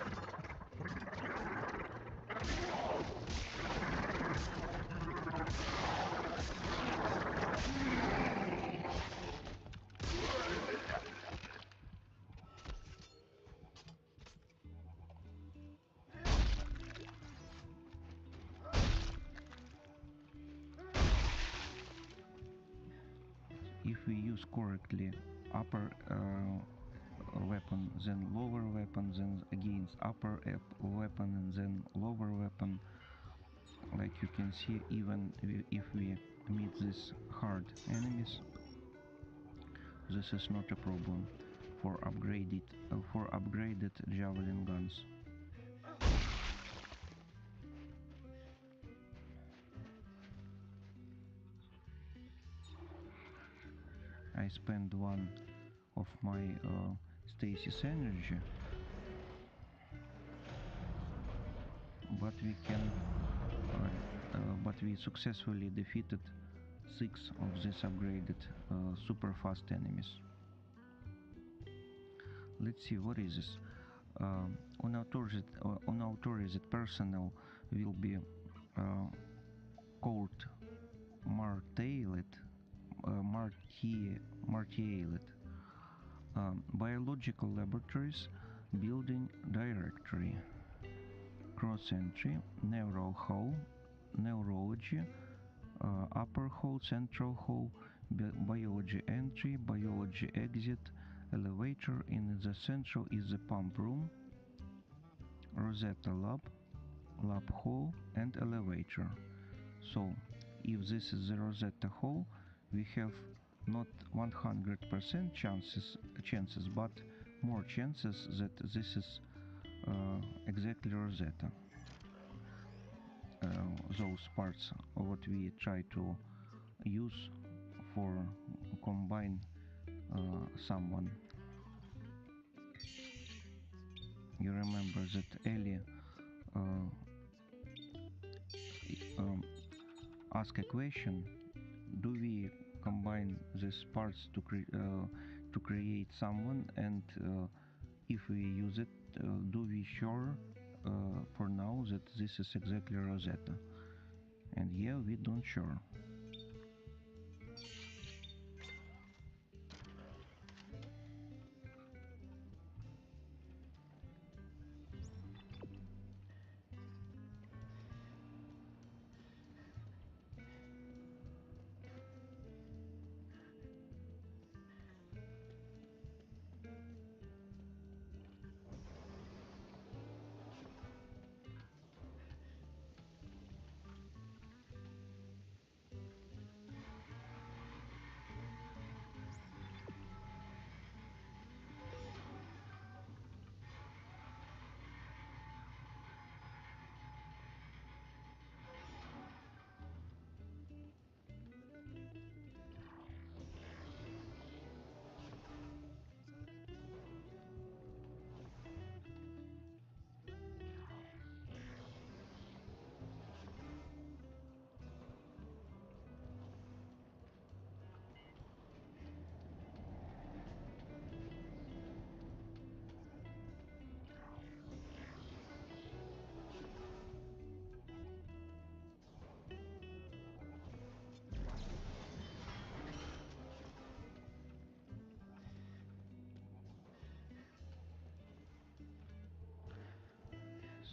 If we use correctly upper weapon, then lower weapon, then against upper weapon, and then lower weapon, like you can see, even if we meet these hard enemies, this is not a problem for upgraded javelin guns. I spend one of my stasis energy, but we successfully defeated 6 of these upgraded super fast enemies. Let's see, what is this? Unauthorized personnel will be called martialed. Biological laboratories, building directory, cross entry, neural hall, neurology, upper hall, central hall, biology entry, biology exit, elevator. In the central is the pump room, Rosetta lab, lab hall, and elevator. So if this is the Rosetta hall, we have not 100% chances, but more chances that this is exactly Rosetta. Those parts what we try to use for combine someone. You remember that Ellie ask a question: do we combine these parts to create someone, and if we use it, do we sure for now that this is exactly Rosetta? And yeah, we don't sure.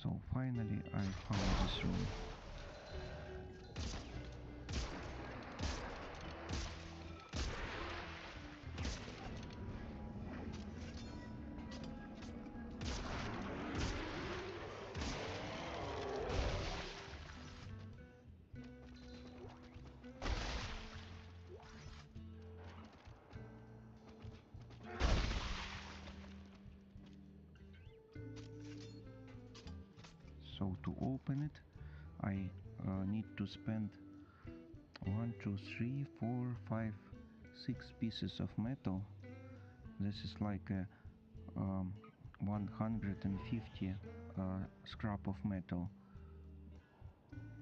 So finally I found this room. So to open it, I need to spend 1, 2, 3, 4, 5, 6 pieces of metal. This is like a 150 scrap of metal,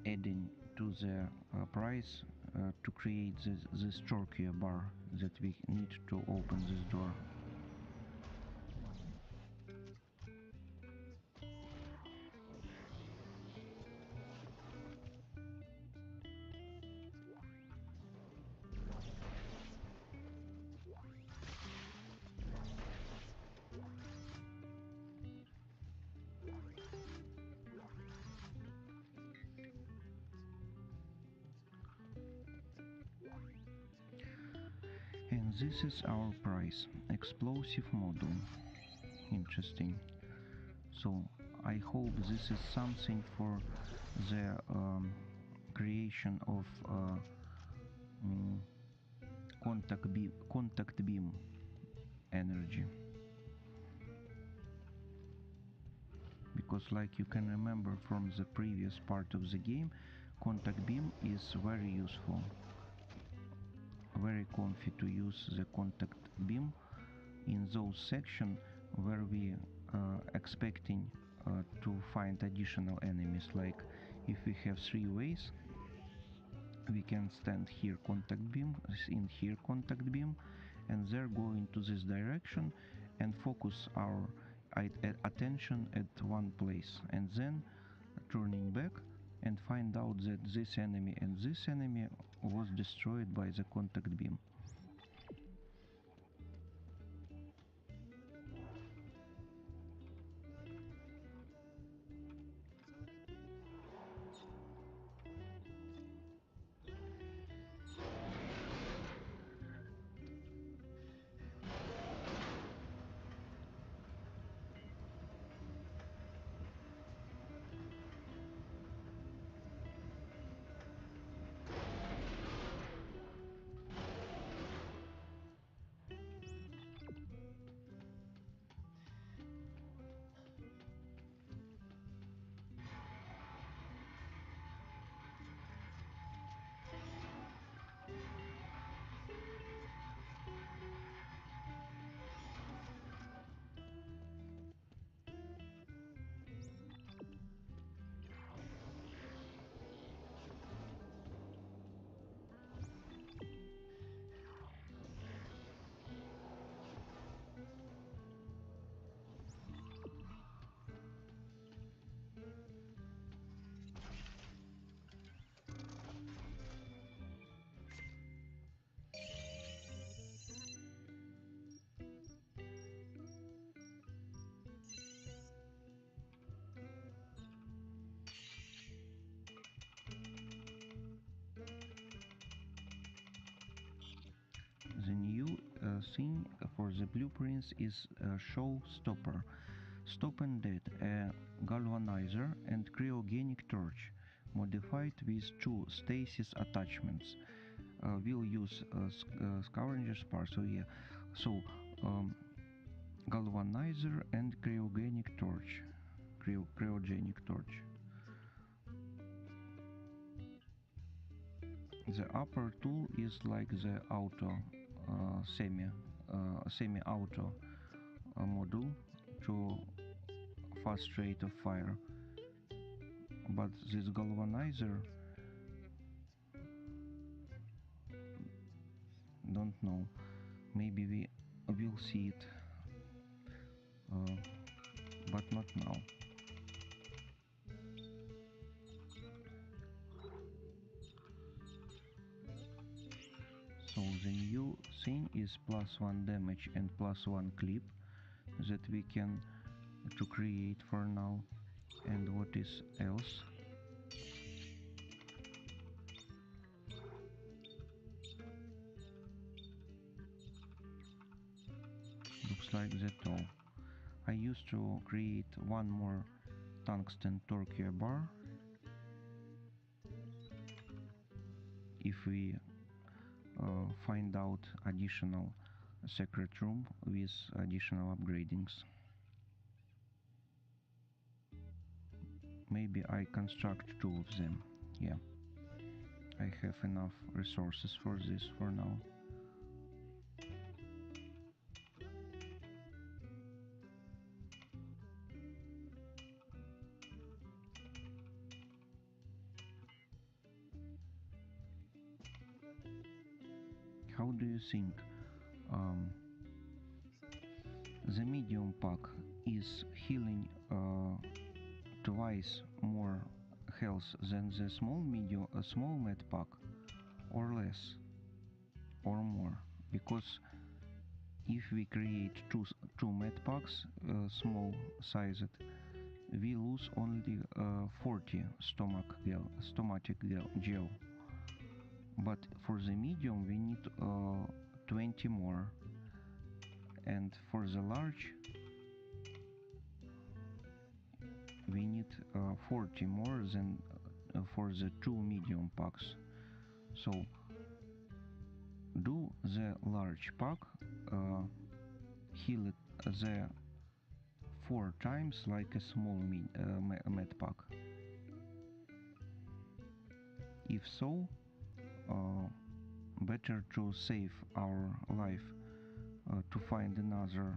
adding to the price to create this Torque bar that we need to open this door. And this is our price: explosive module. Interesting. So I hope this is something for the creation of contact beam energy, because like you can remember from the previous part of the game, contact beam is very useful, very comfy to use the contact beam in those sections where we expecting to find additional enemies. Like if we have 3 ways, we can stand here contact beam, in here contact beam, and there go into this direction and focus our attention at one place, and then turning back and find out that this enemy and this enemy was destroyed by the contact beam. thing for the blueprints is a showstopper. Stop and dead, a galvanizer and cryogenic torch, modified with 2 stasis attachments. We'll use scavenger parts. So yeah, so galvanizer and cryogenic torch. Cryogenic torch. The upper tool is like the auto semi-auto module to fast rate of fire, but this galvanizer, don't know, maybe we will see it, but not now. So the new thing is +1 damage and +1 clip that we can to create for now. And what is else? Looks like that all. I used to create one more tungsten torque bar if we find out additional secret room with additional upgradings. Maybe I construct 2 of them. Yeah, I have enough resources for this for now. How do you think the medium pack is healing twice more health than the small med pack, or less, or more? Because if we create two med packs, small sized, we lose only 40 stomachic gel. But for the medium we need 20 more, and for the large we need 40 more than for the 2 medium packs. So do the large pack heal it the 4 times like a small med pack? If so, better to save our life to find another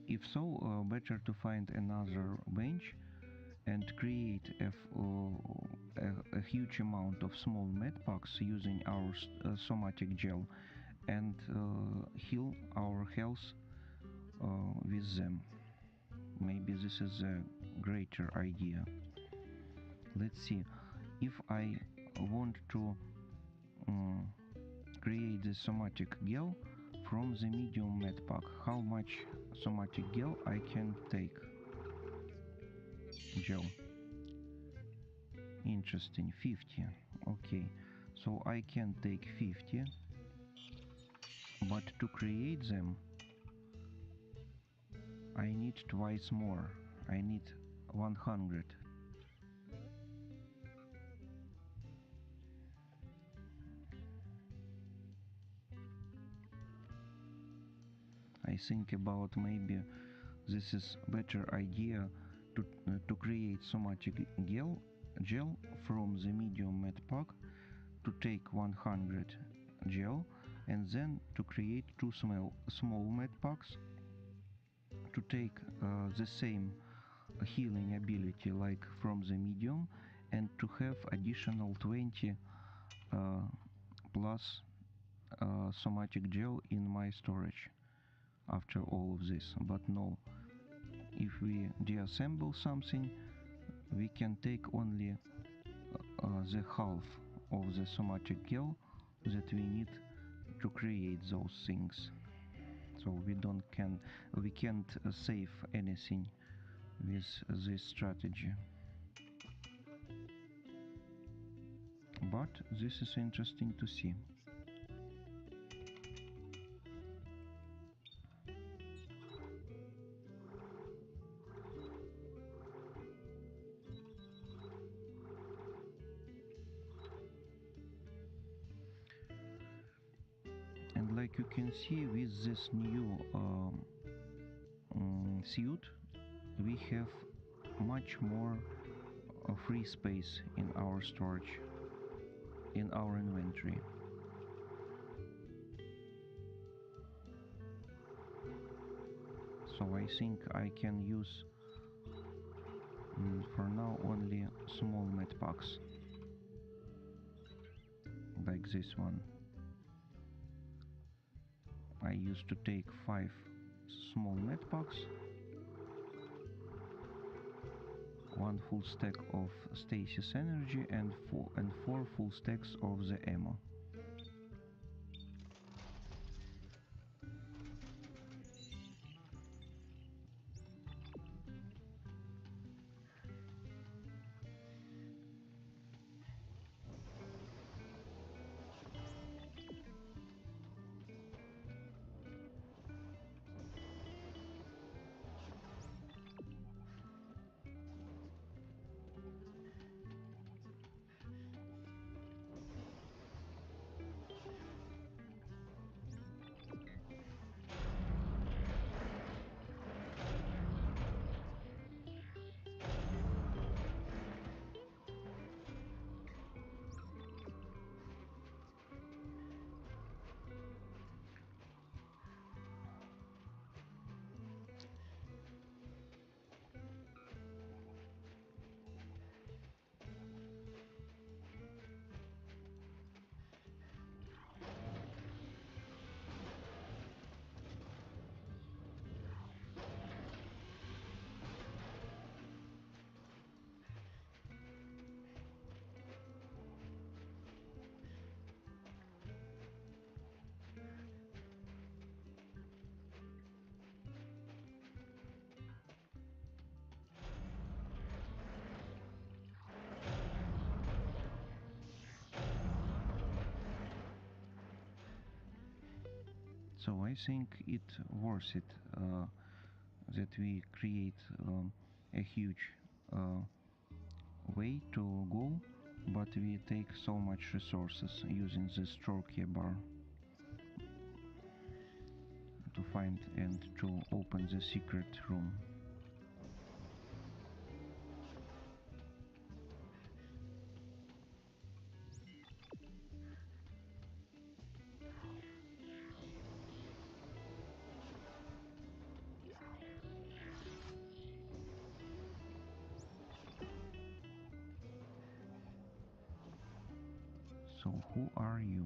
if so, better to find another bench and create a huge amount of small med packs using our somatic gel and heal our health with them. Maybe this is a greater idea. Let's see, if I want to create the somatic gel from the medium med pack, how much somatic gel I can take? Gel. Interesting, 50. Okay, so I can take 50, but to create them I need twice more. I need 100. I think about maybe this is better idea to create somatic gel from the medium med pack, to take 100 gel, and then to create 2 small med packs, to take the same healing ability like from the medium, and to have additional 20 plus somatic gel in my storage after all of this. But no, if we deassemble something, we can take only the half of the somatic gel that we need to create those things. So we can't save anything with this strategy. But this is interesting to see. And like you can see, with this new suit, we have much more free space in our storage, in our inventory. So I think I can use for now only small med packs, like this one. I used to take 5 small med packs, 1 full stack of stasis energy and 4 full stacks of the ammo. So I think it worth it that we create a huge way to go, but we take so much resources using this stroke bar to find and to open the secret room. So who are you?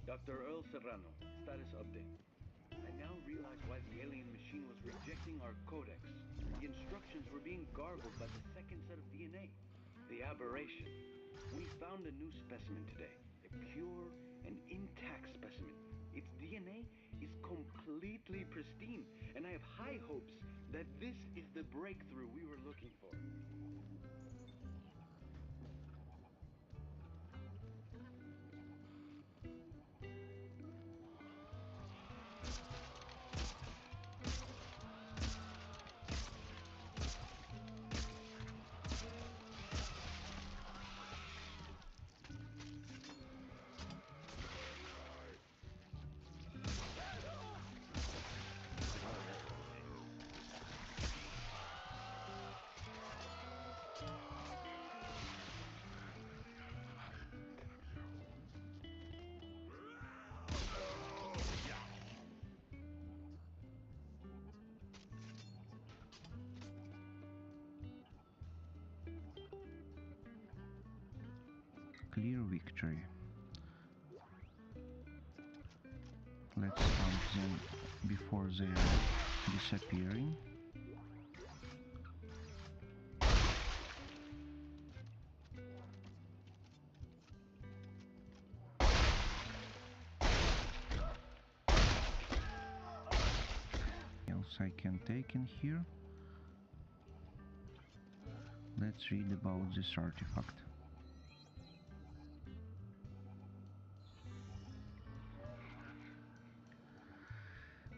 Dr. Earl Serrano, status update. I now realize why the alien machine was rejecting our codex. The instructions were being garbled by the second set of DNA. The aberration. We found a new specimen today. A pure and intact specimen. Its DNA is completely pristine, and I have high hopes that this is the breakthrough we were looking for. Clear victory. Let's hunt them before they are disappearing. I can take in here. Let's read about this artifact.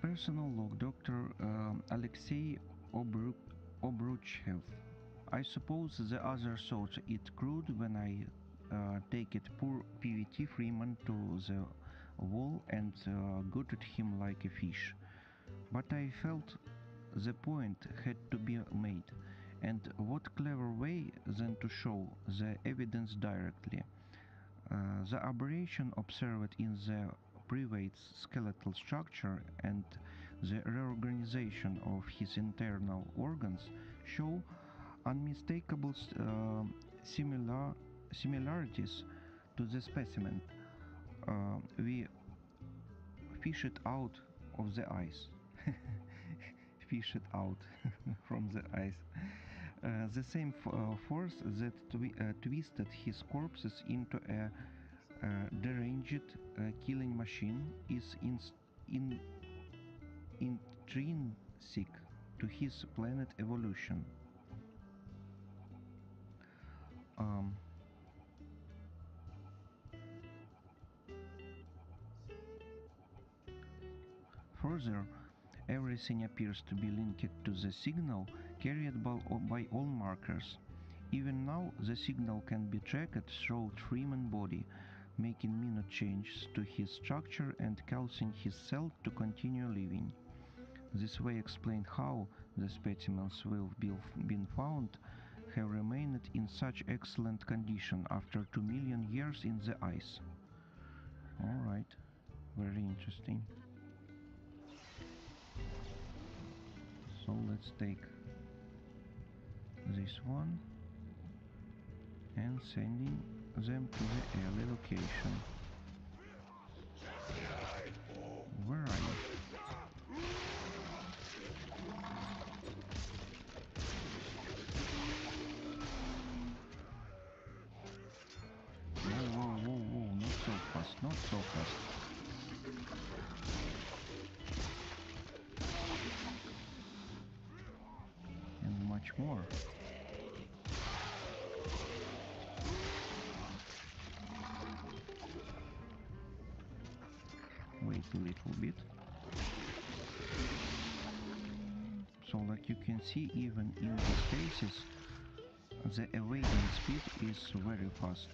Personal log, Dr. Alexei Obruchev. I suppose the other thought it crude when I take it poor PVT Freeman to the wall and gutted him like a fish. But I felt the point had to be made, and what clever way than to show the evidence directly. The aberration observed in the private's skeletal structure and the reorganization of his internal organs show unmistakable similarities to the specimen we fish it out of the ice. Fish it out from the ice. The same force that twisted his corpses into a deranged killing machine is intrinsic to his planet evolution. Further, everything appears to be linked to the signal carried by all markers. Even now, the signal can be tracked through Freeman's body, making minute changes to his structure and causing his cell to continue living. This way explains how the specimens we've been found have remained in such excellent condition after 2 million years in the ice. Alright, very interesting. So let's take this one and sending them to the early location. Where are you? Whoa, not so fast, not so fast. And much more. Wait a little bit. So like you can see, even in these cases, the evading speed is very fast.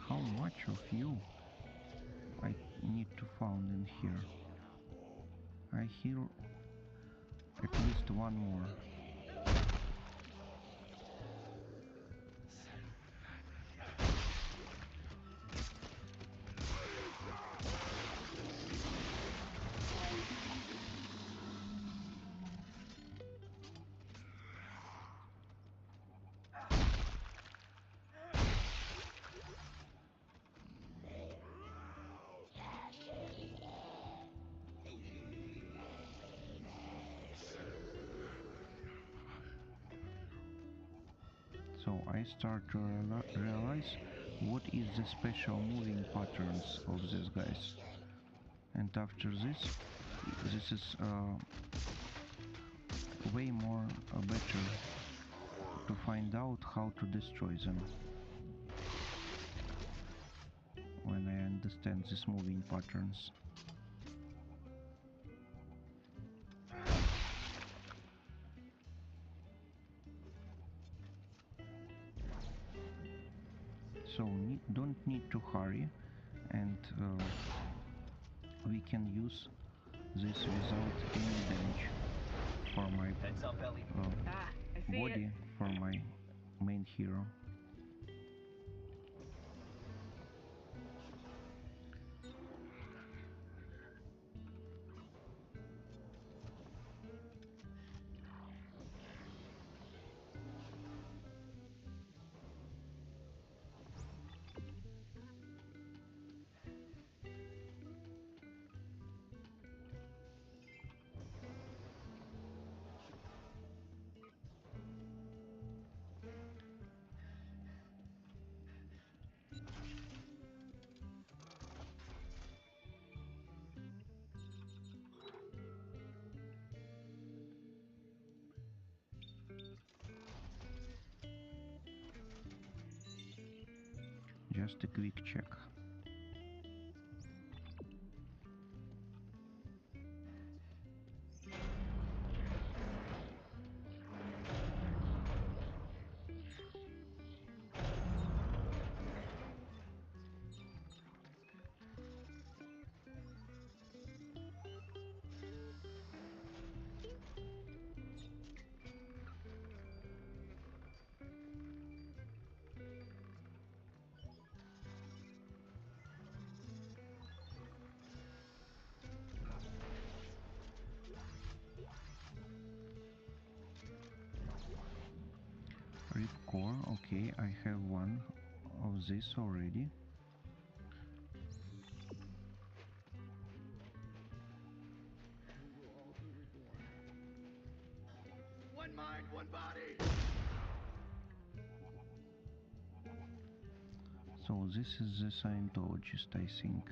How much of you I need to find in here? I hear at least one more. So I start to realize what is the special moving patterns of these guys. And after this is way more better to find out how to destroy them. When I understand these moving patterns. So don't need to hurry, and we can use this without any damage for my body, for my main hero. Just a quick check. Ripcore, okay, I have one of this already. One mind, one body. So this is the Scientologist, I think.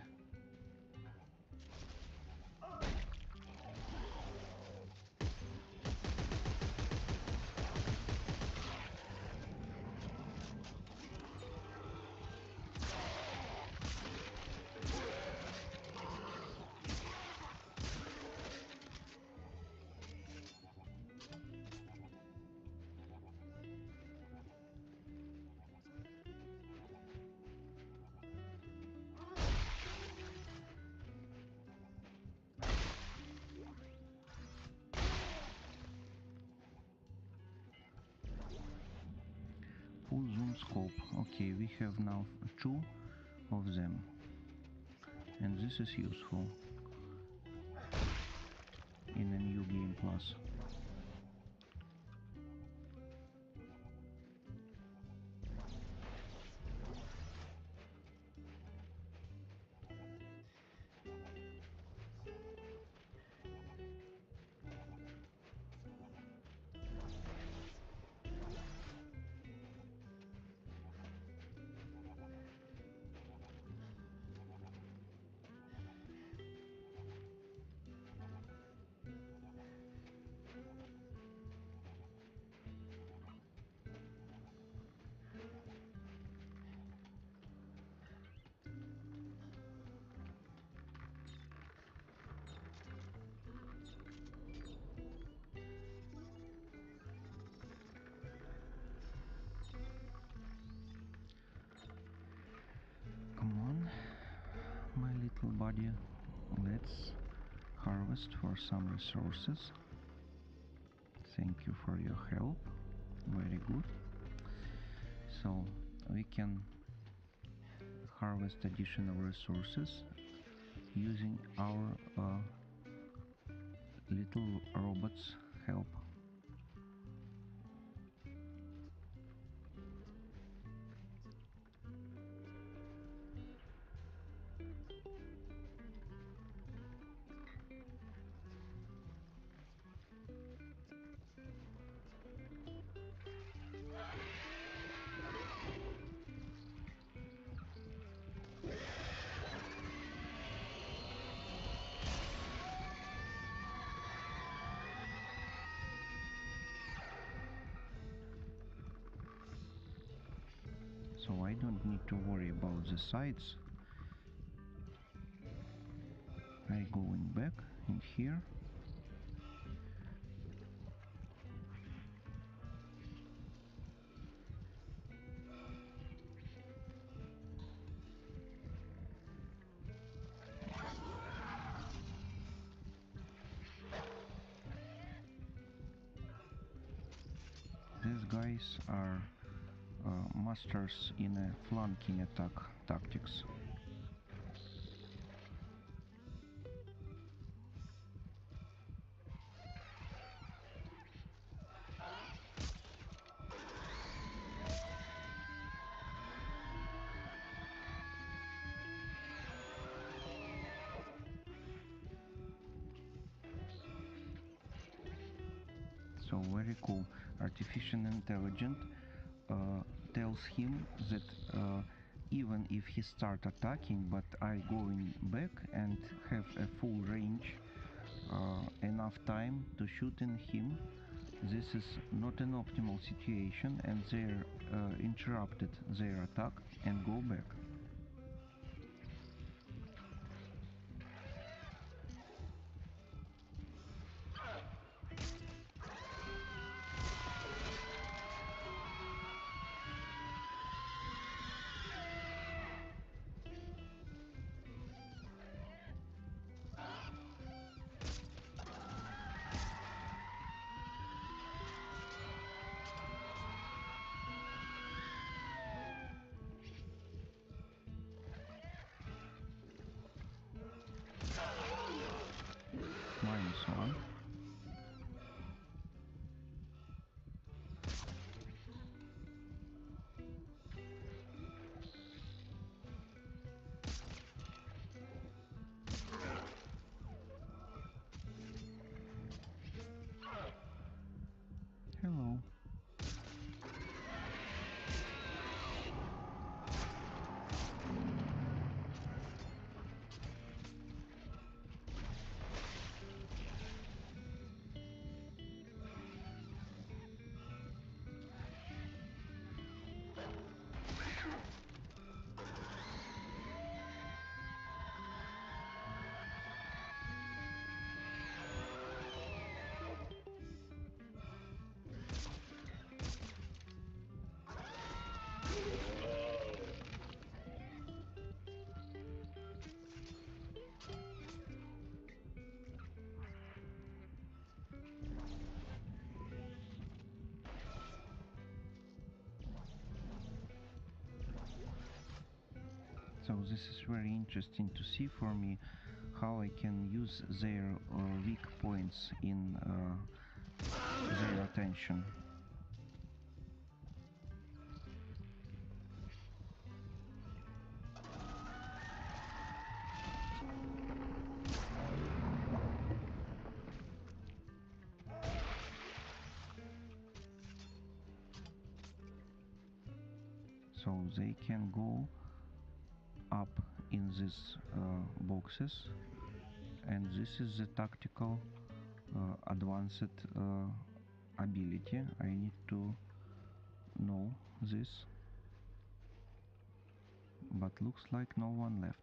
Full zoom scope. Okay, we have now two of them, and this is useful in a new game plus. Come on, my little body, let's harvest for some resources. Thank you for your help, very good. So we can harvest additional resources using our little robot's help. So I don't need to worry about the sides. I going back in here. These guys are masters in a flanking attack tactics. So very cool. Artificial intelligence tells him that even if he start attacking, but I going back and have a full range, enough time to shoot in him, this is not an optimal situation, and their interrupted their attack and go back. -1. Hello. So this is very interesting to see for me how I can use their weak points in their attention. So they can go up in these boxes, and this is the tactical advanced ability. I need to know this, but looks like no one left.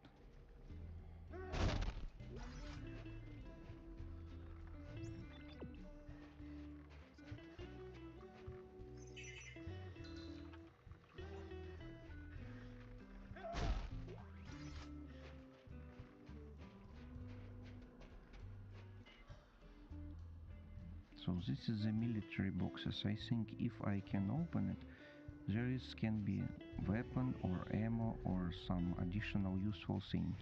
So this is the military boxes. I think if I can open it, there can be weapon or ammo or some additional useful thing.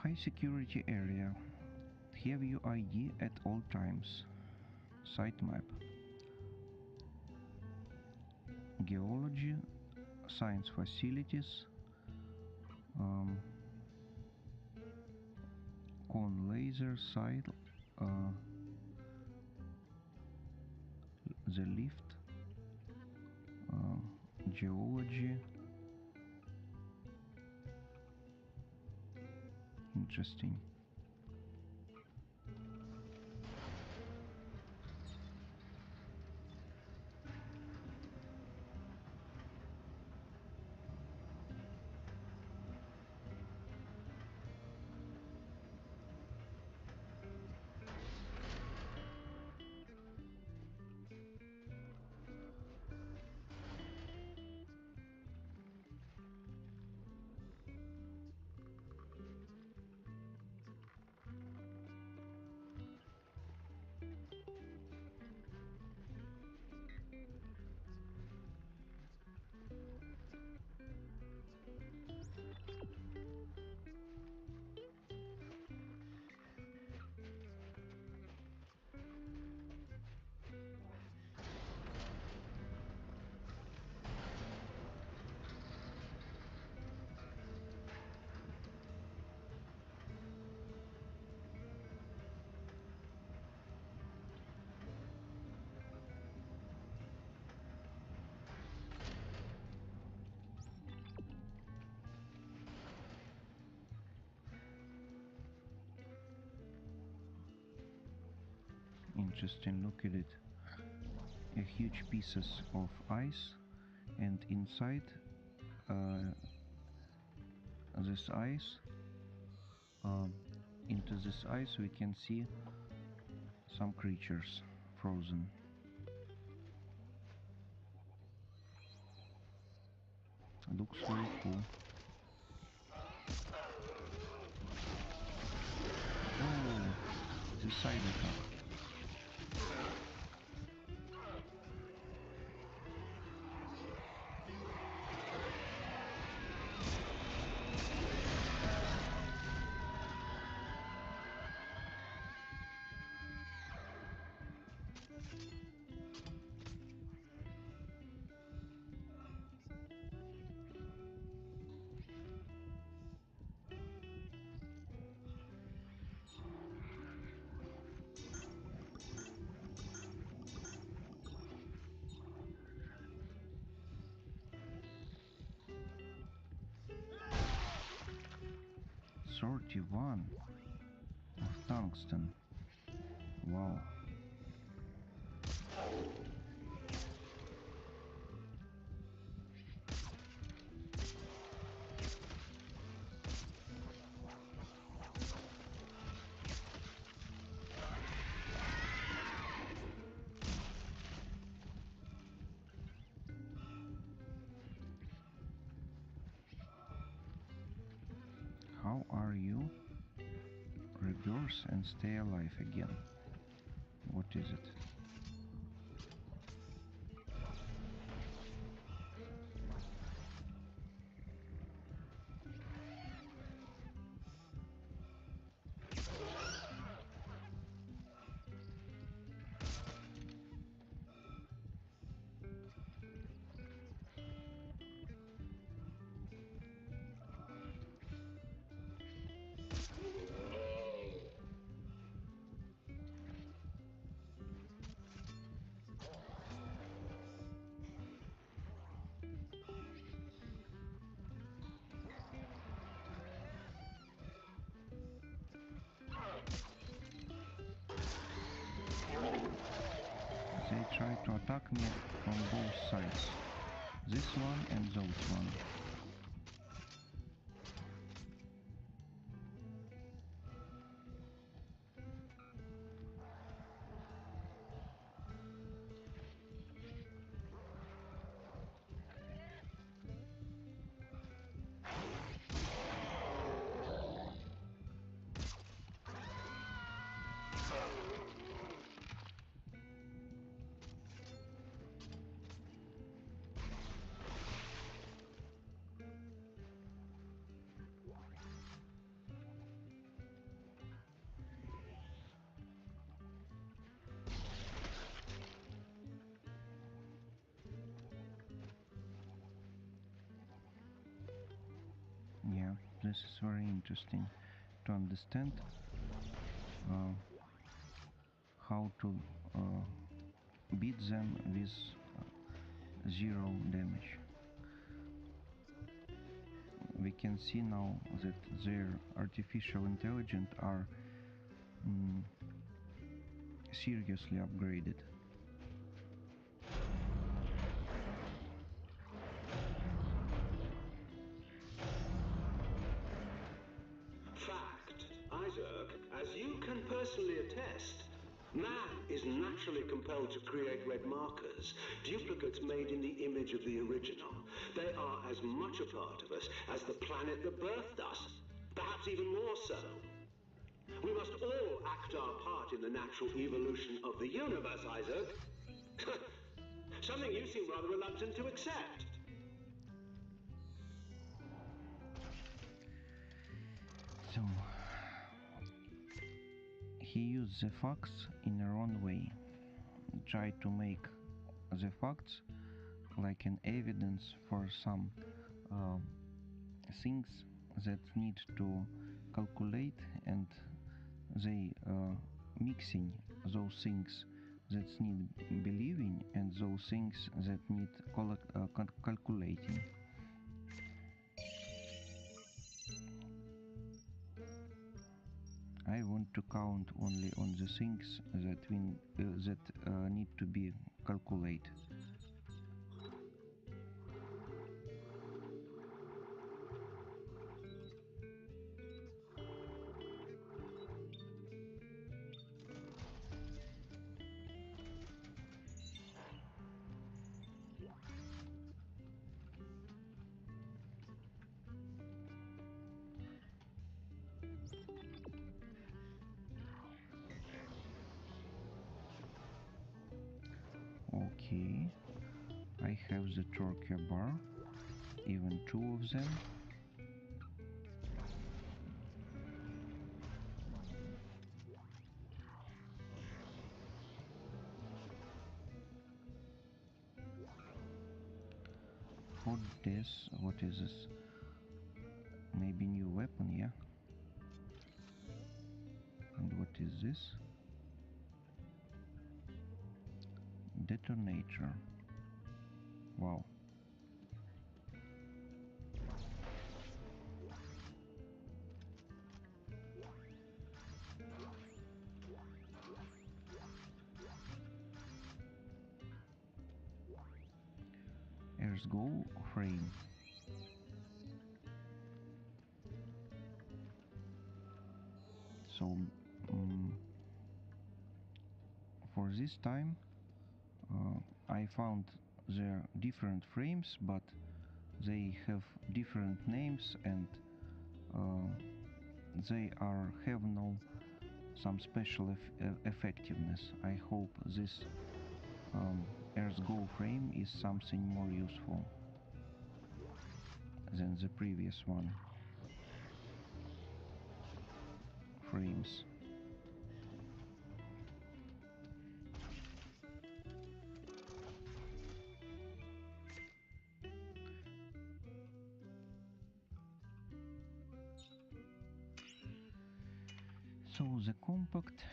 High security area. Have your ID at all times. Site map. Geology, science facilities, con laser site, the lift, geology. Interesting. interesting. Look at it. A huge pieces of ice, and inside this ice, into this ice we can see some creatures frozen. Looks very cool. Oh, the side attack. One of tungsten. Wow. How are you? Reverse and stay alive again. What is it? They try to attack me from both sides. This one and those one. Yeah, this is very interesting to understand how to beat them with zero damage. We can see now that their artificial intelligence are seriously upgraded. Fact, Isaac, as you can personally attest, man is naturally compelled to create red markers, duplicates made in the image of the original. They are as much a part of us as the planet that birthed us, perhaps even more so. We must all act our part in the natural evolution of the universe, Isaac. Something you seem rather reluctant to accept. So, he used the facts in a wrong way. Tried to make the facts like an evidence for some things that need to calculate, and they mixing those things that need believing and those things that need calculating. I want to count only on the things that need to be calculated. Okay, I have the torque bar, even 2 of them. For this, what is this? Maybe new weapon, yeah? And what is this? Detonator. Wow. Here's go frame. So for this time I found the different frames, but they have different names, and they have no some special effectiveness. I hope this Earth Go frame is something more useful than the previous one frames. So the compact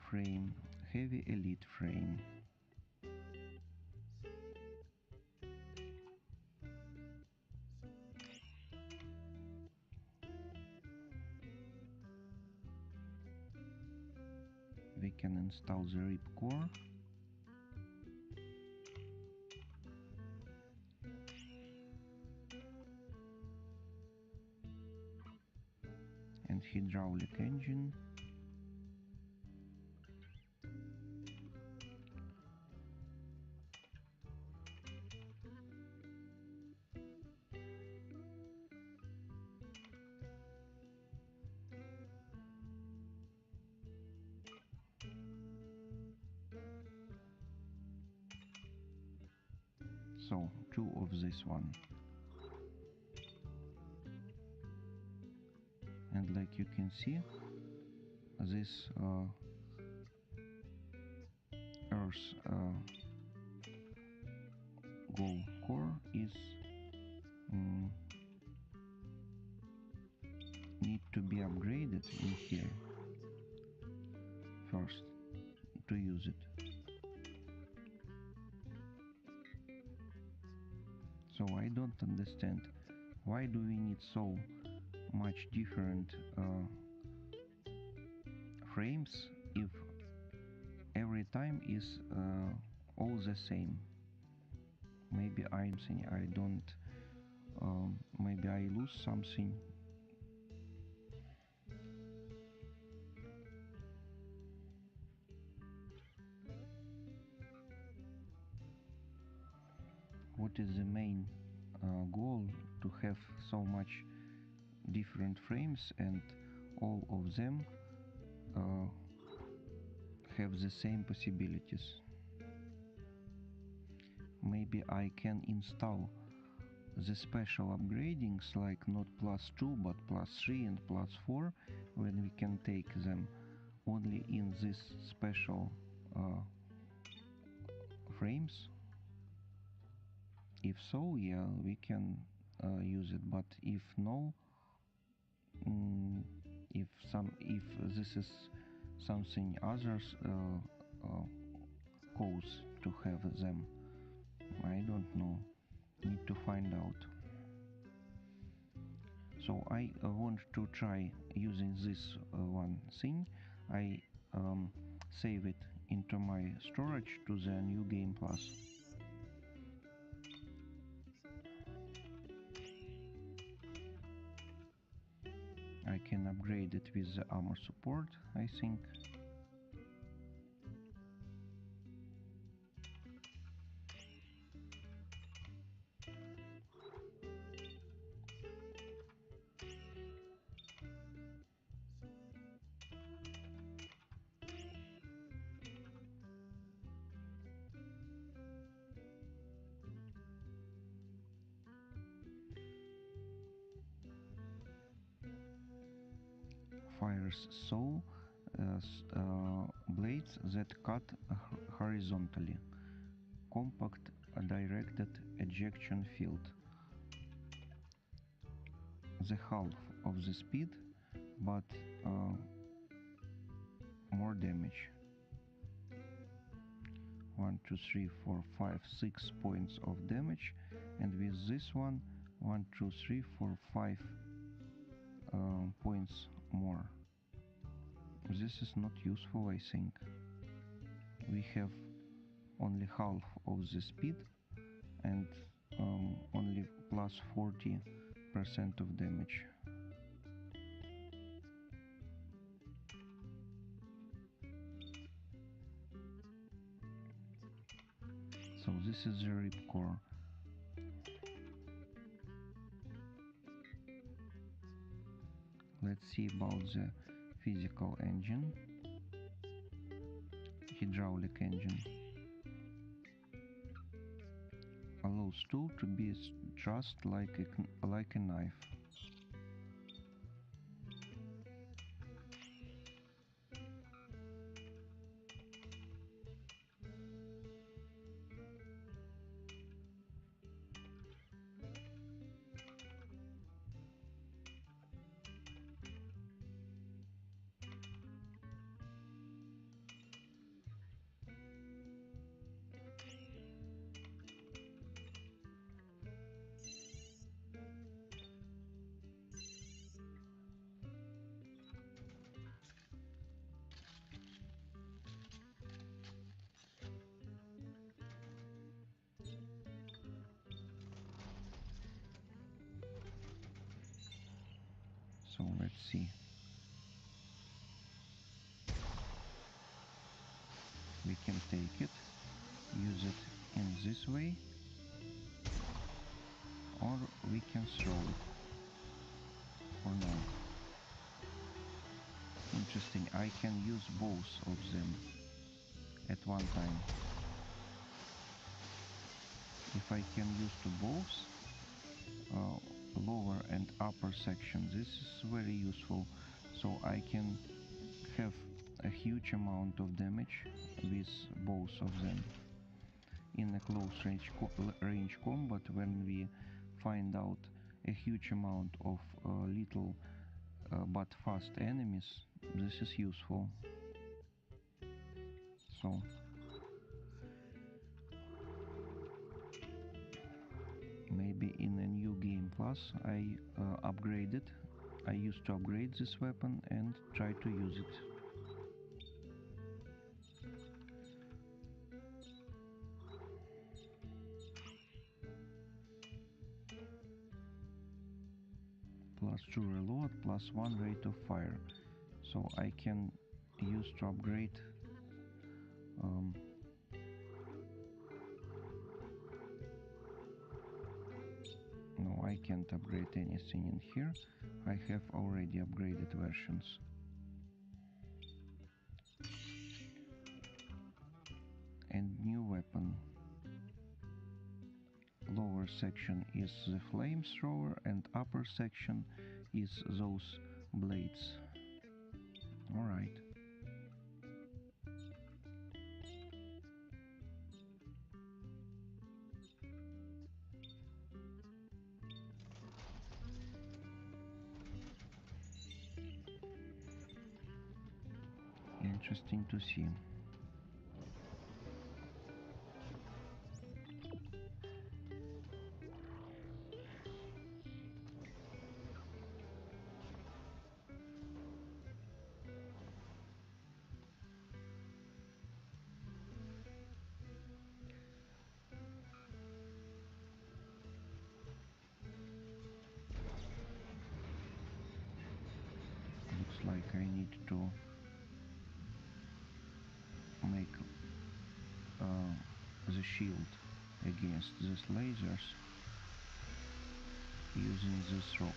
frame, heavy elite frame. We can install the rip core. And hydraulic engine. So 2 of this one. And like you can see, this Earth Go core is need to be upgraded in here first to use it. So I don't understand why do we need so much different frames if every time is all the same. Maybe I don't maybe I lose something. What is the main goal to have so much different frames and all of them have the same possibilities? Maybe I can install the special upgradings like not +2 but +3 and +4, when we can take them only in this special frames. If so, yeah, we can use it, but if no, if this is something others cause to have them, I don't know, need to find out. So I want to try using this one thing. I save it into my storage to the New Game Plus. I can upgrade it with the armor support, I think. Fires saw blades that cut horizontally. Compact directed ejection field. The half of the speed, but more damage. 1, 2, 3, 4, 5, 6 points of damage, and with this one 1, 2, 3, 4, 5 points more. This is not useful, I think. We have only half of the speed and only plus 40% of damage. So this is the ripcore. Let's see about the physical engine, hydraulic engine. Allows tool to be thrust like a knife. So let's see. We can take it, use it in this way, or we can throw it for now. Interesting, I can use both of them at one time. If I can use to both lower and upper section, this is very useful. So I can have a huge amount of damage with both of them. In a close range combat, when we find out a huge amount of little but fast enemies, this is useful. So maybe in a New Game Plus I upgrade it. I used to upgrade this weapon and try to use it. +2 reload, +1 rate of fire. So I can use to upgrade no, I can't upgrade anything in here. I have already upgraded versions. And new weapon. Lower section is the flamethrower and upper section is those blades. Alright. Interesting to see. need to make the shield against these lasers using this rock.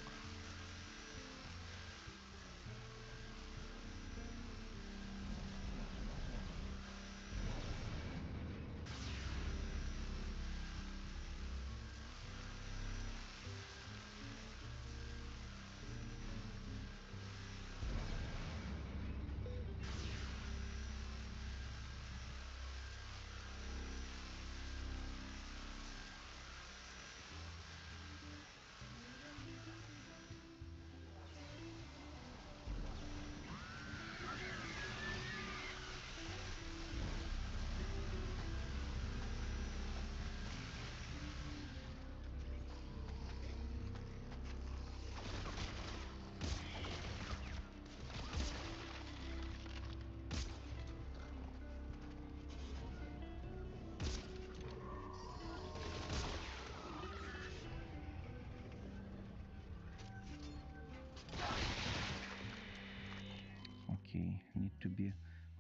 Okay, need to be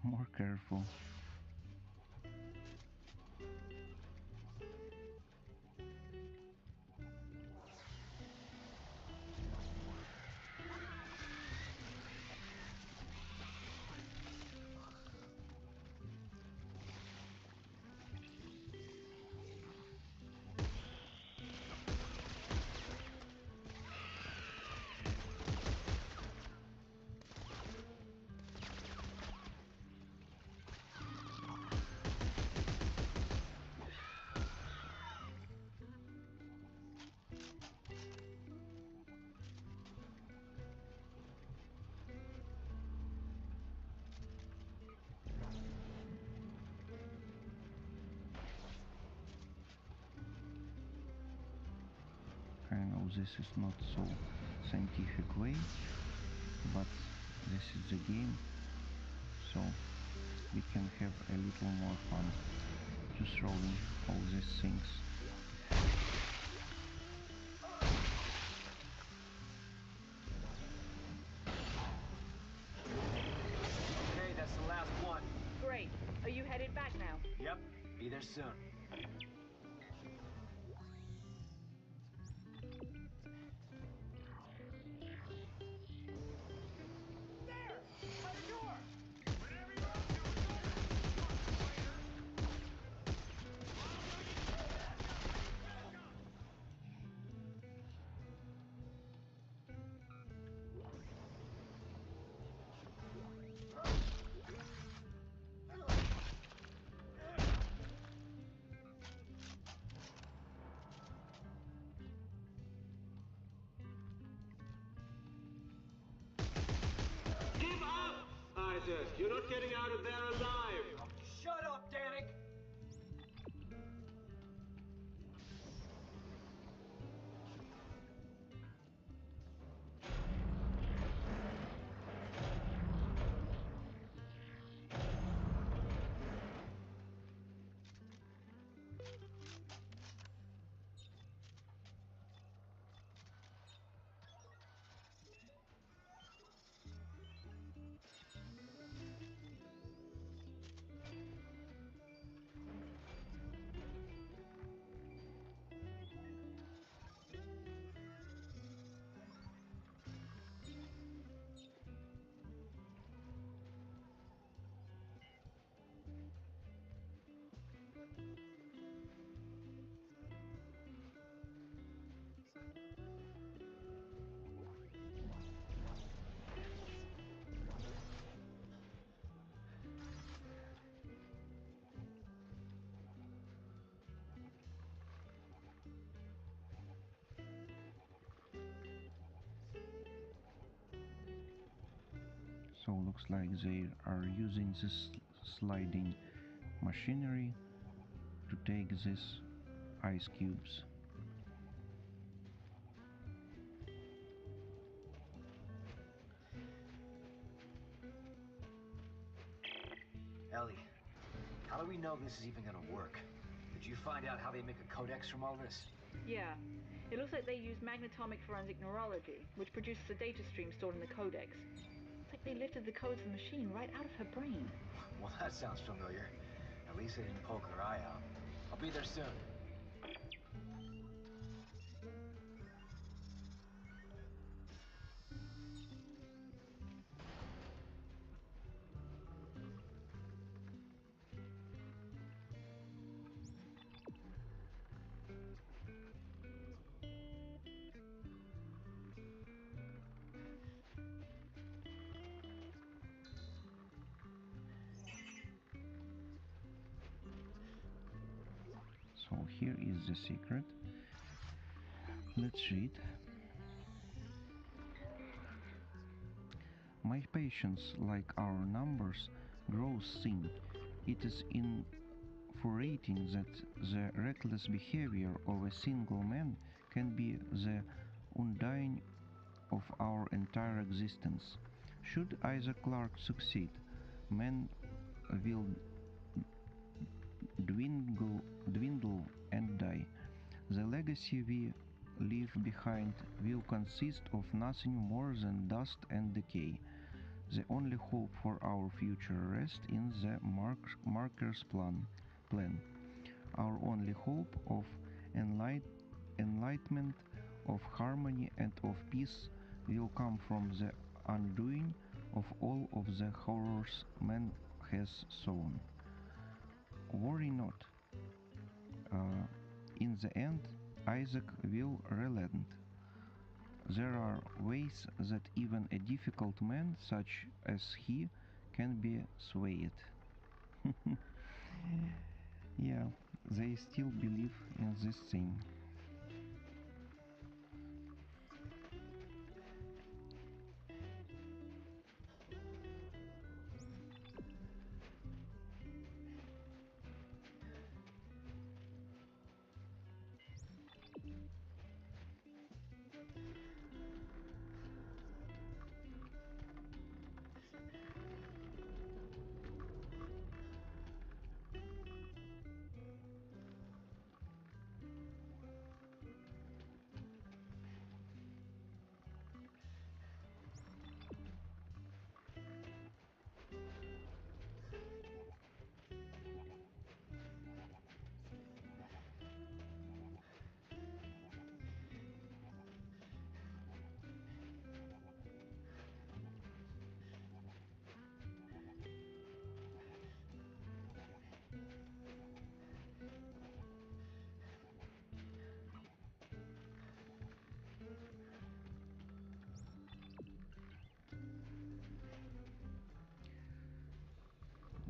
more careful. I know this is not so scientific way, but this is the game, so we can have a little more fun to throwing all these things. Okay, that's the last one. Great. Are you headed back now? Yep, be there soon. Give up! Isaac, you're not getting out of there alive! Shut up, Danik! So looks like they are using this sliding machinery to take these ice cubes. Ellie, how do we know this is even gonna work? Did you find out how they make a codex from all this? Yeah. It looks like they use magnetomic forensic neurology, which produces a data stream stored in the codex. Like they lifted the codes of the machine right out of her brain. Well, that sounds familiar. At least they didn't poke her eye out. I'll be there soon. So here is the secret. Let's read. My patience, like our numbers, grows thin. It is infuriating that the reckless behavior of a single man can be the undying of our entire existence. Should Isaac Clarke succeed, man will dwindle and die. The legacy we leave behind will consist of nothing more than dust and decay. The only hope for our future rests in the marker's plan. Our only hope of enlightenment, of harmony, and of peace will come from the undoing of all of the horrors man has sown. Worry not. In the end, Isaac will relent. There are ways that even a difficult man such as he can be swayed. Yeah, they still believe in this thing.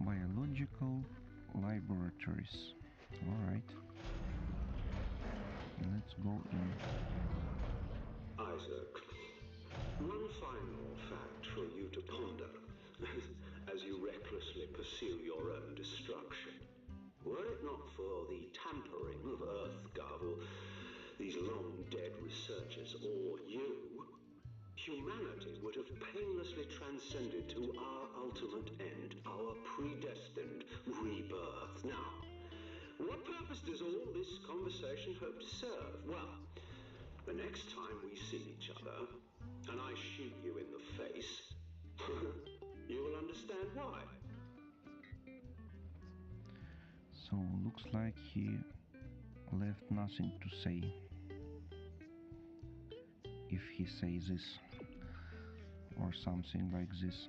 Biological laboratories. Alright. Let's go in. Isaac, one final fact for you to ponder as you recklessly pursue your own destruction. Were it not for the tampering of EarthGov or these long-dead researchers or you, humanity would have painlessly transcended to our ultimate end, our predestined rebirth. Now, what purpose does all this conversation hope to serve? Well, the next time we see each other, and I shoot you in the face, you will understand why. So looks like he left nothing to say. If he says this or something like this.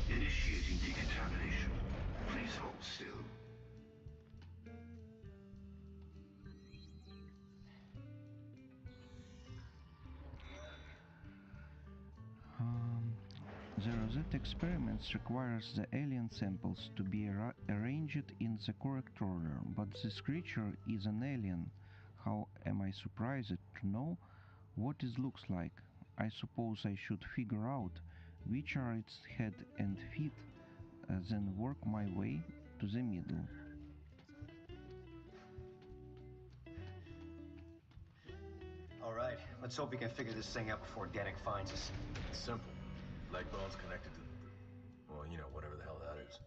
Initiating decontamination. Please hold still. The Rosette experiments requires the alien samples to be arranged in the correct order, but this creature is an alien. How am I surprised to know what it looks like? I suppose I should figure out which are its head and feet, then work my way to the middle. All right, let's hope we can figure this thing out before Danik finds us. It's simple. Leg bone's connected to, well, you know, whatever the hell that is.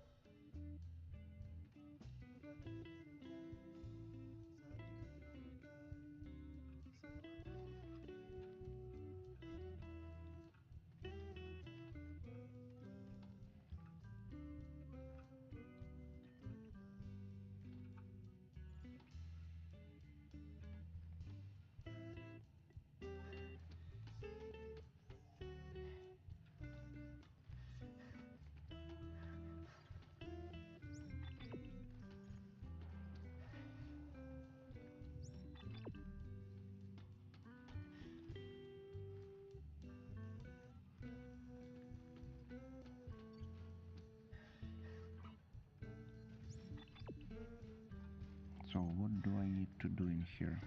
So what do I need to do in here?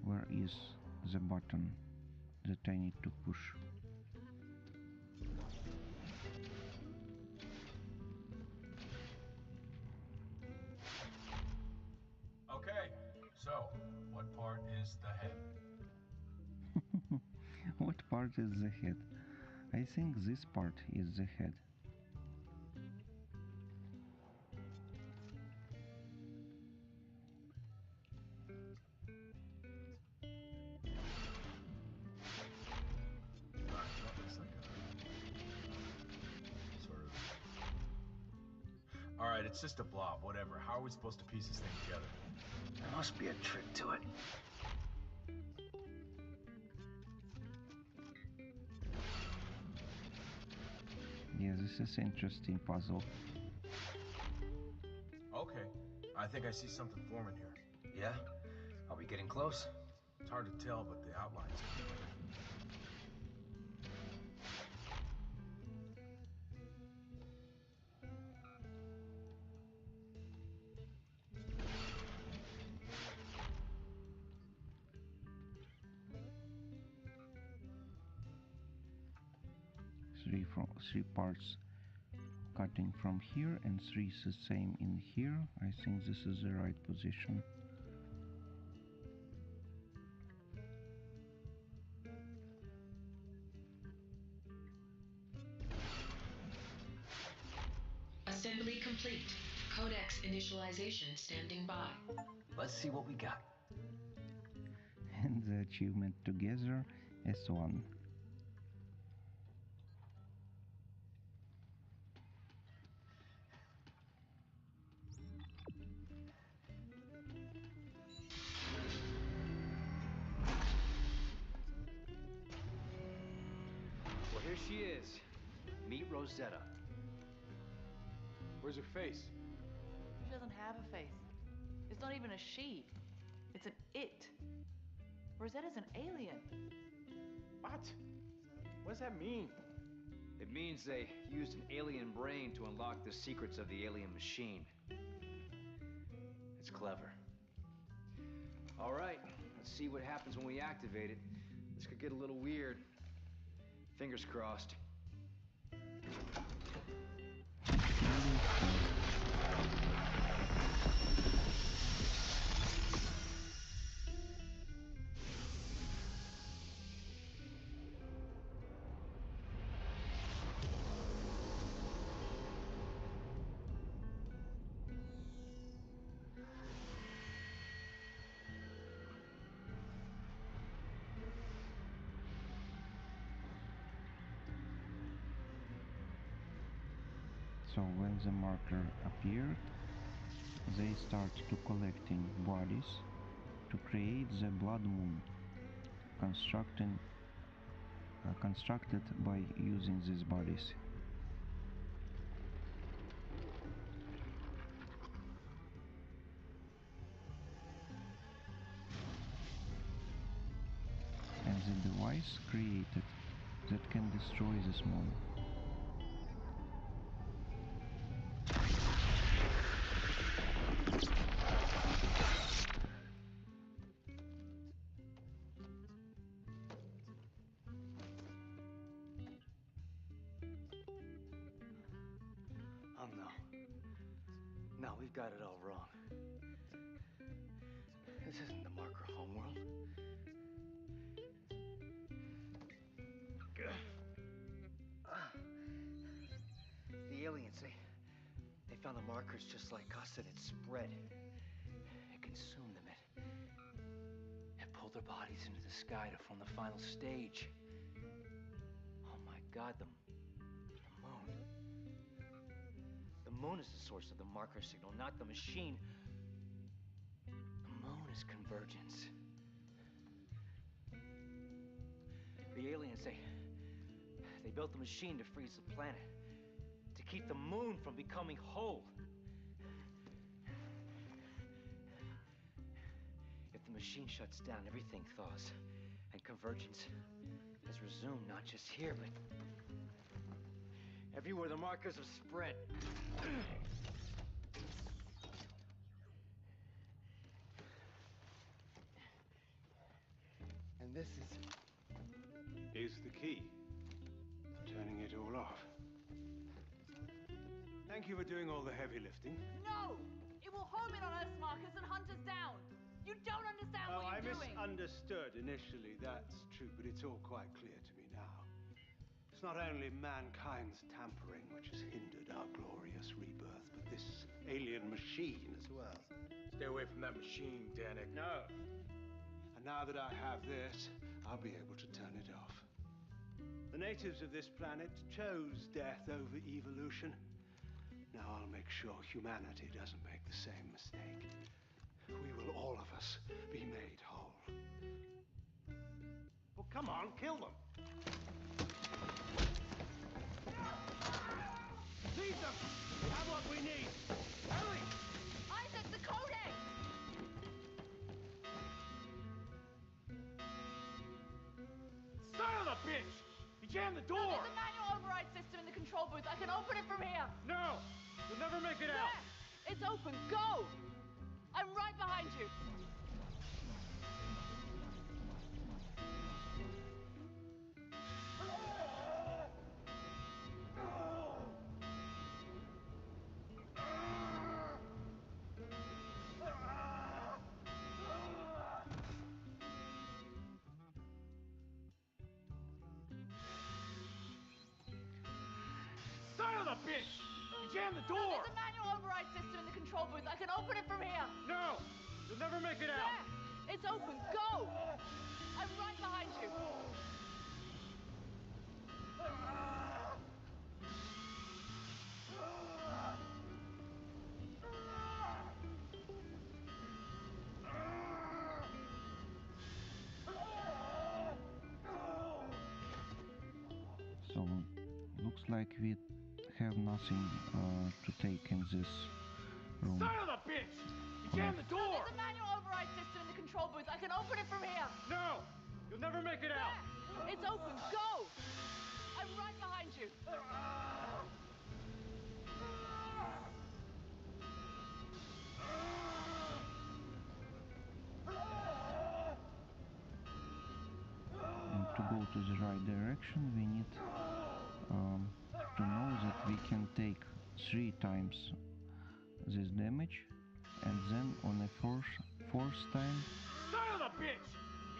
Where is the button that I need to push? Okay, so, what part is the head? What part is the head? I think this part is the head. That looks like a... sort of... Alright, it's just a blob, whatever. How are we supposed to piece this thing together? There must be a trick to it. Yeah, this is interesting puzzle. Okay, I think I see something forming here. Yeah? Are we getting close? It's hard to tell, but the outline's clear. 3 parts cutting from here and 3 is the same in here. I think this is the right position. Assembly complete. Codex initialization standing by. Let's see what we got. And the achievement together as one. Well, here she is. Meet Rosetta. Where's her face? She doesn't have a face. It's not even a she. It's an it. Rosetta's an alien. What? What does that mean? It means they used an alien brain to unlock the secrets of the alien machine. It's clever. All right, let's see what happens when we activate it. This could get a little weird. Fingers crossed. So when the marker appeared, they start to collecting bodies to create the blood moon, constructed by using these bodies. And the device created that can destroy this moon. No, we've got it all wrong. This isn't the marker homeworld. The aliens, they found the markers just like us, and it spread. It consumed them. It pulled their bodies into the sky to form the final stage. Oh my God, the moon. The moon is the source of the marker signal, not the machine. The moon is convergence. The aliens, they built the machine to freeze the planet, to keep the moon from becoming whole. If the machine shuts down, everything thaws, and convergence has resumed, not just here, but everywhere the markers have spread. And this is the key to turning it all off. Thank you for doing all the heavy lifting. No! It will home in on Earth's markers and hunt us down. You don't understand what you're doing. I misunderstood initially, that's true, but it's all quite clear to me now. It's not only mankind's tampering which has hindered our glorious rebirth, but this alien machine as well. Stay away from that machine, Danik. No. And now that I have this, I'll be able to turn it off. The natives of this planet chose death over evolution. Now I'll make sure humanity doesn't make the same mistake. We will, all of us, be made whole. Well, come on, kill them. Leave them! We have what we need. Hurry! Isaac, the codex! Son of a bitch! You jammed the door! No, there's a manual override system in the control booth. I can open it from here. No! You'll never make it out! There! It's open. Go! I'm right behind you. Son of a bitch! You jammed the door! No, there's a manual override system in the control booth. I can open it from here. No! You'll never make it out! There! It's open. Go! I'm right behind you. So, looks like we have nothing to take in this room. Son of a bitch! You jammed the door! No, there's a manual override system in the control booth. I can open it from here. No! You'll never make it out! There! It's open. Go! I'm right behind you. And to go to the right direction, we need to know that we can take 3 times this damage, and then on a fourth time Son of a bitch!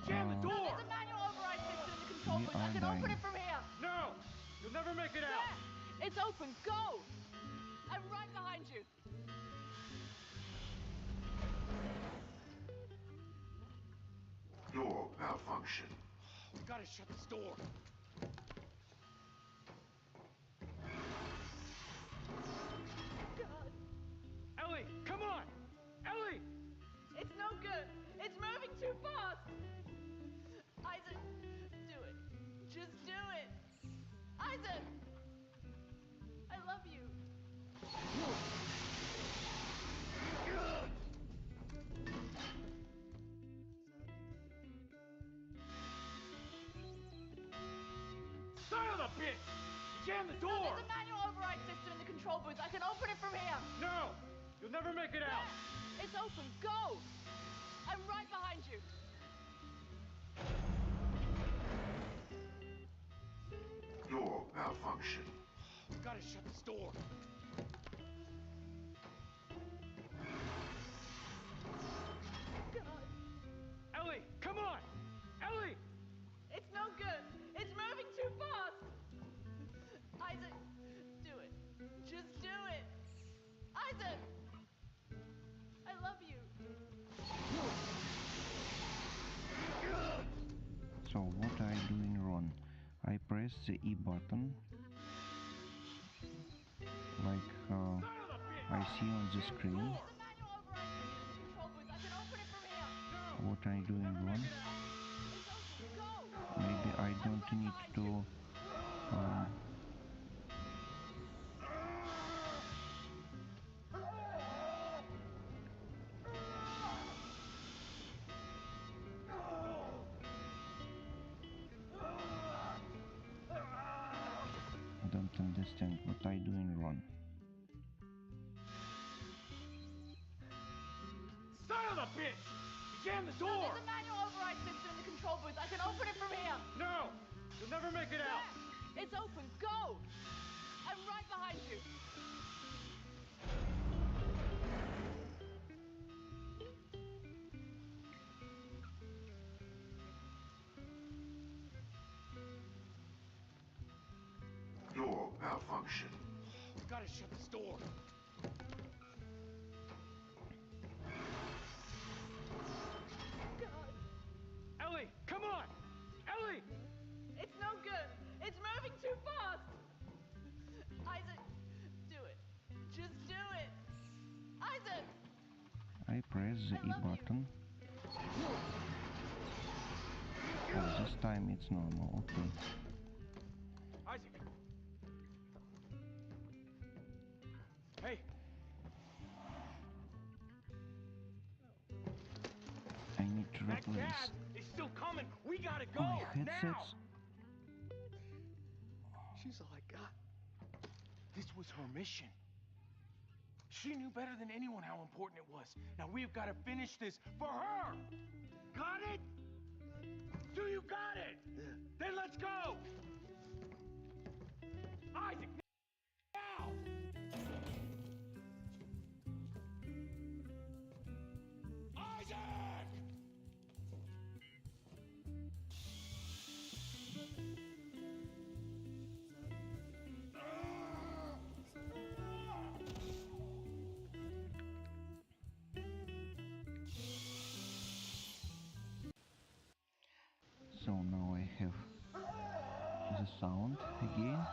You jammed the door! There's a manual override system in the control We booth. I are can open dying. it from here. No! You'll never make it out! There! It's open. Go! I'm right behind you. Door malfunction. We gotta shut this door. God. Ellie, come on! Ellie! It's no good. It's moving too fast. Isaac, do it. Just do it. Isaac! I love you. Son of a bitch! You jammed the door! No, there's a manual override system in the control booth. I can open it from here. No! You'll never make it out! There! It's open. Go! I'm right behind you. Door malfunction. We gotta shut this door. press the E button, like I see on the screen. What I'm doing wrong? Maybe I don't need to don't understand what I doing wrong. Son of a bitch! You jammed the door! No, there's a manual override system in the control booth. I can open it from here. No! You'll never make it out! There. It's open. Go! I'm right behind you. Door malfunction. We gotta shut this door. God. Ellie, come on! Ellie! It's no good. It's moving too fast. Isaac, do it. Just do it. Isaac! I press the E button. Oh, this time it's normal, okay. Isaac! Hey! I need to That replace gas is still coming! We gotta go! my Now! headsets. She's all I got. This was her mission. She knew better than anyone how important it was. Now we've got to finish this for her! Got it? Do you got it? Yeah. Then let's go! Isaac, now! Isaac! So now I have the sound again.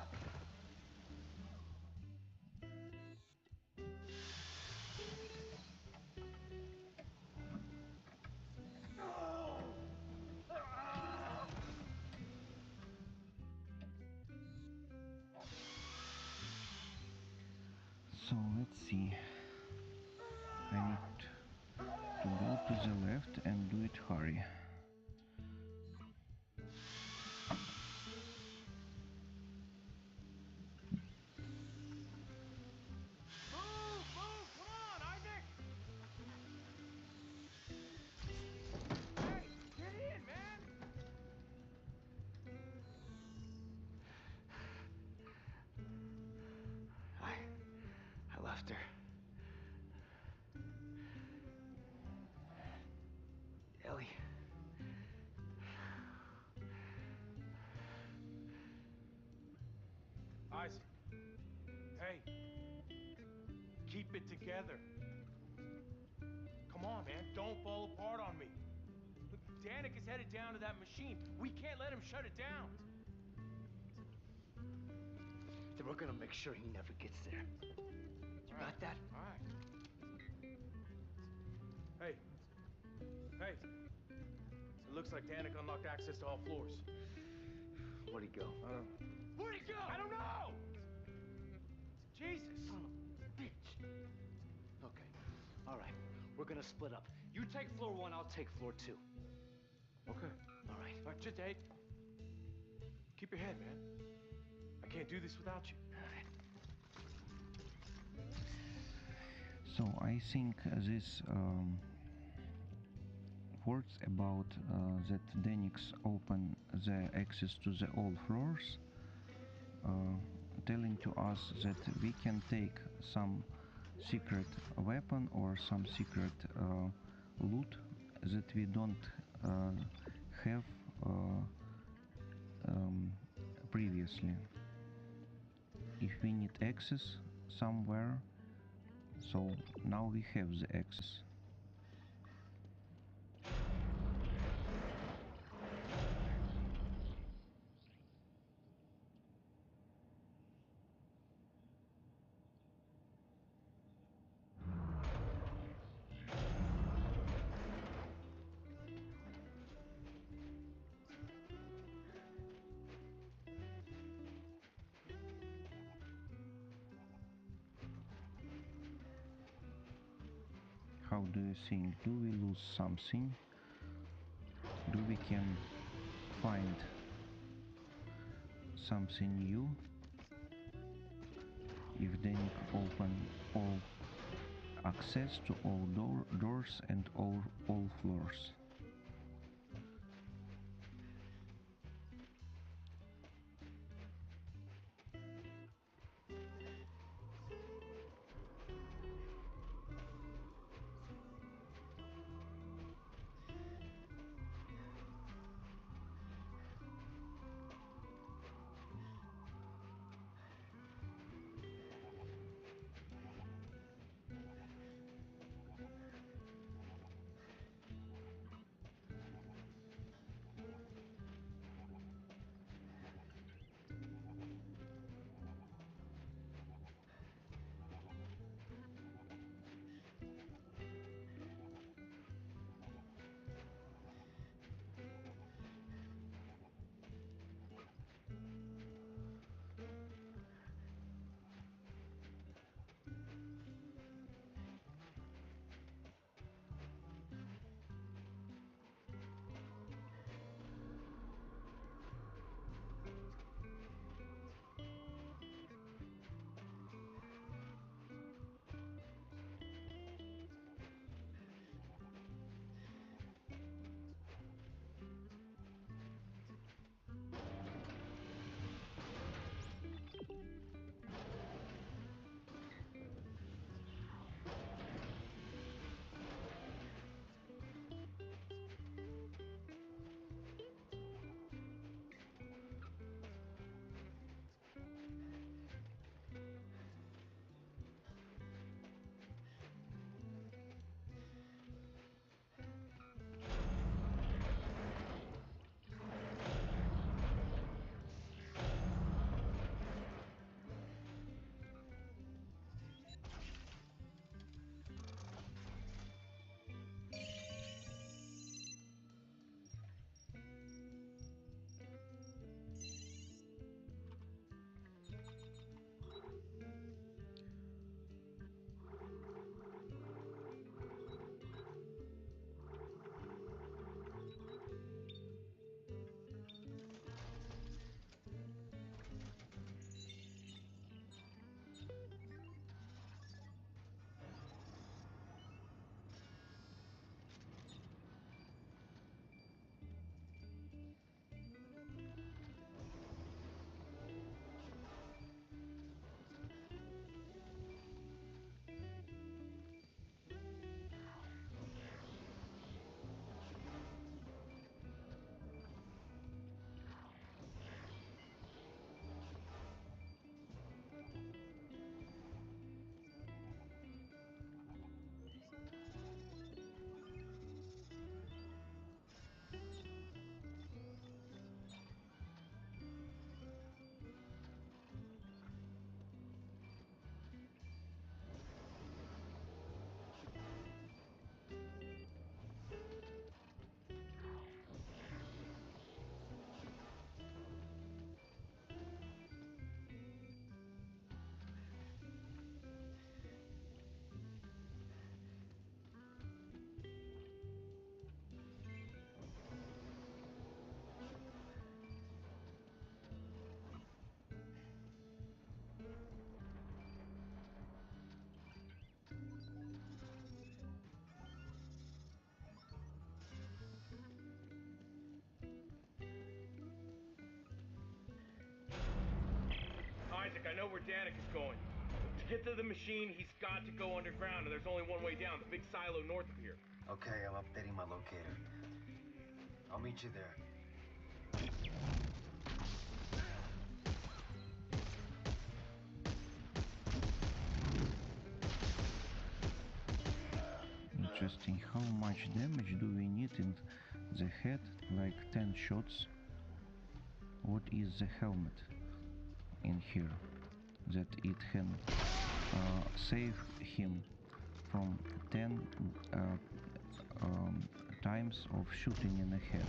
So let's see. I need to go to the left and do it hurry. I left her. Ellie. Isaac. Hey. Keep it together. Come on, man. Don't fall apart on me. Look, Danik is headed down to that machine. We can't let him shut it down. Then we're gonna make sure he never gets there. You got that? All right. Hey. Hey. It looks like Danik unlocked access to all floors. Where'd he go? I don't know. Where'd he go? I don't know! Jesus. Son of a bitch. Okay. All right. We're gonna split up. You take floor 1, I'll take floor 2. Okay. All right. Just, hey. Keep your head, man. I can't do this without you. So I think this words about that Denix open the access to the all floors, telling to us that we can take some secret weapon or some secret loot that we don't have previously. If we need access somewhere, so now we have the access. How do you think? Do we lose something? Do we can find something new? If Danik open all access to all doors and all floors. Isaac, I know where Danik is going. To get to the machine, he's got to go underground, and there's only one way down, the big silo north of here. Okay, I'm updating my locator. I'll meet you there. Interesting. How much damage do we need in the head? Like 10 shots. What is the helmet in here that it can save him from 10 times of shooting in the head?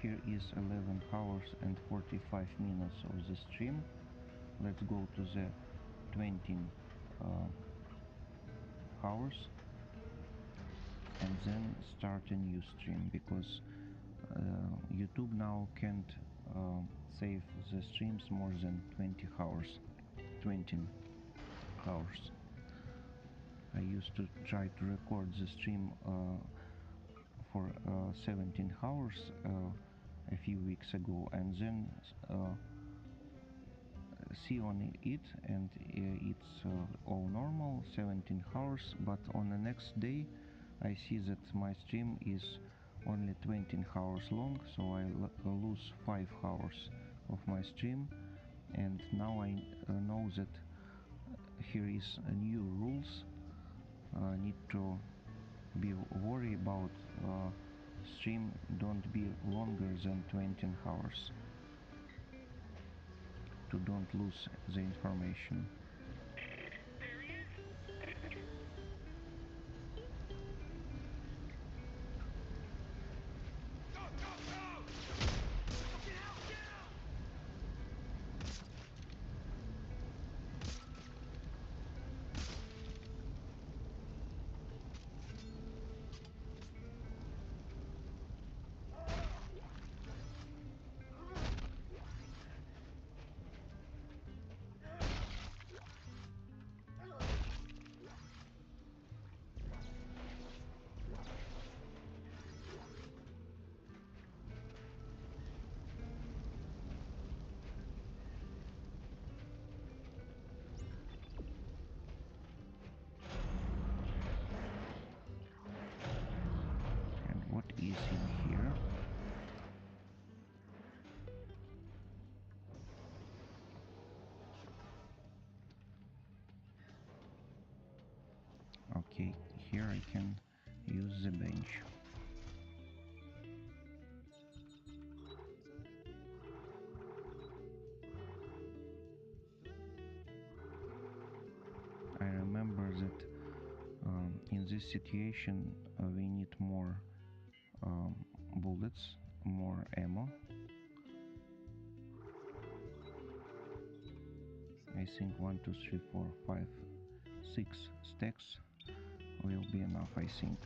here is 11 hours and 45 minutes of the stream. Let's go to the 20 hours and then start a new stream, because YouTube now can't save the streams more than 20 hours. I used to try to record the stream for 17 hours a few weeks ago, and then see on it, and it's all normal, 17 hours, but on the next day I see that my stream is only 20 hours long, so I lose 5 hours of my stream. And now I know that here is new rules. Need to be worried about stream don't be longer than 20 hours to don't lose the information. What is in here? Okay, here I can use the bench. I remember that in this situation we need more bullets, more ammo. I think 1, 2, 3, 4, 5, 6 stacks will be enough, I think.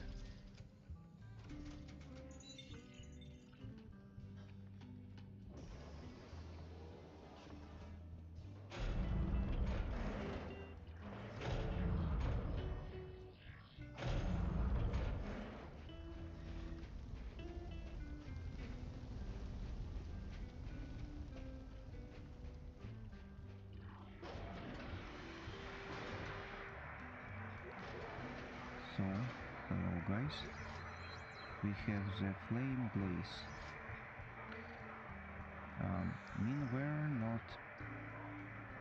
So, hello guys, we have the flame blaze. Men were not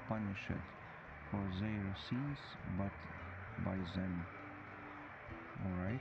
punished for their sins, but by them. Alright?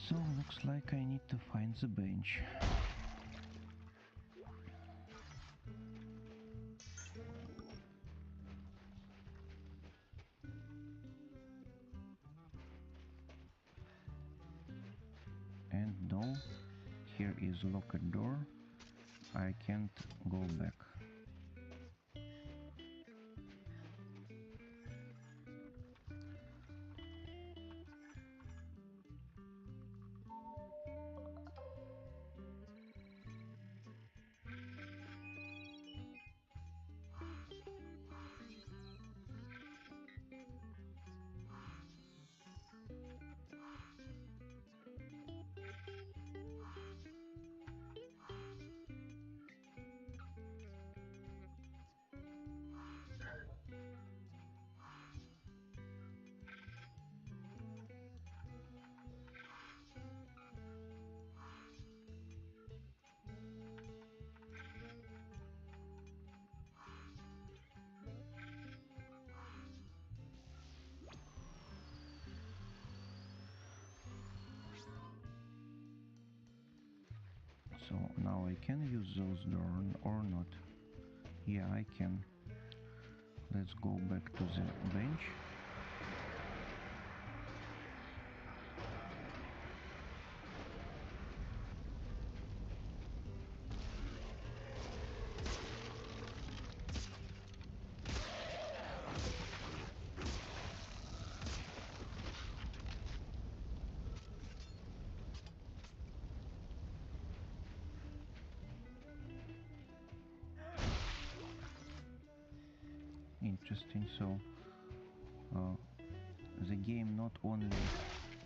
So looks like I need to find the bench. And no, here is locked door. I can't go back. So now I can use those doors or not? Yeah, I can. Let's go back to the bench. Interesting. So the game not only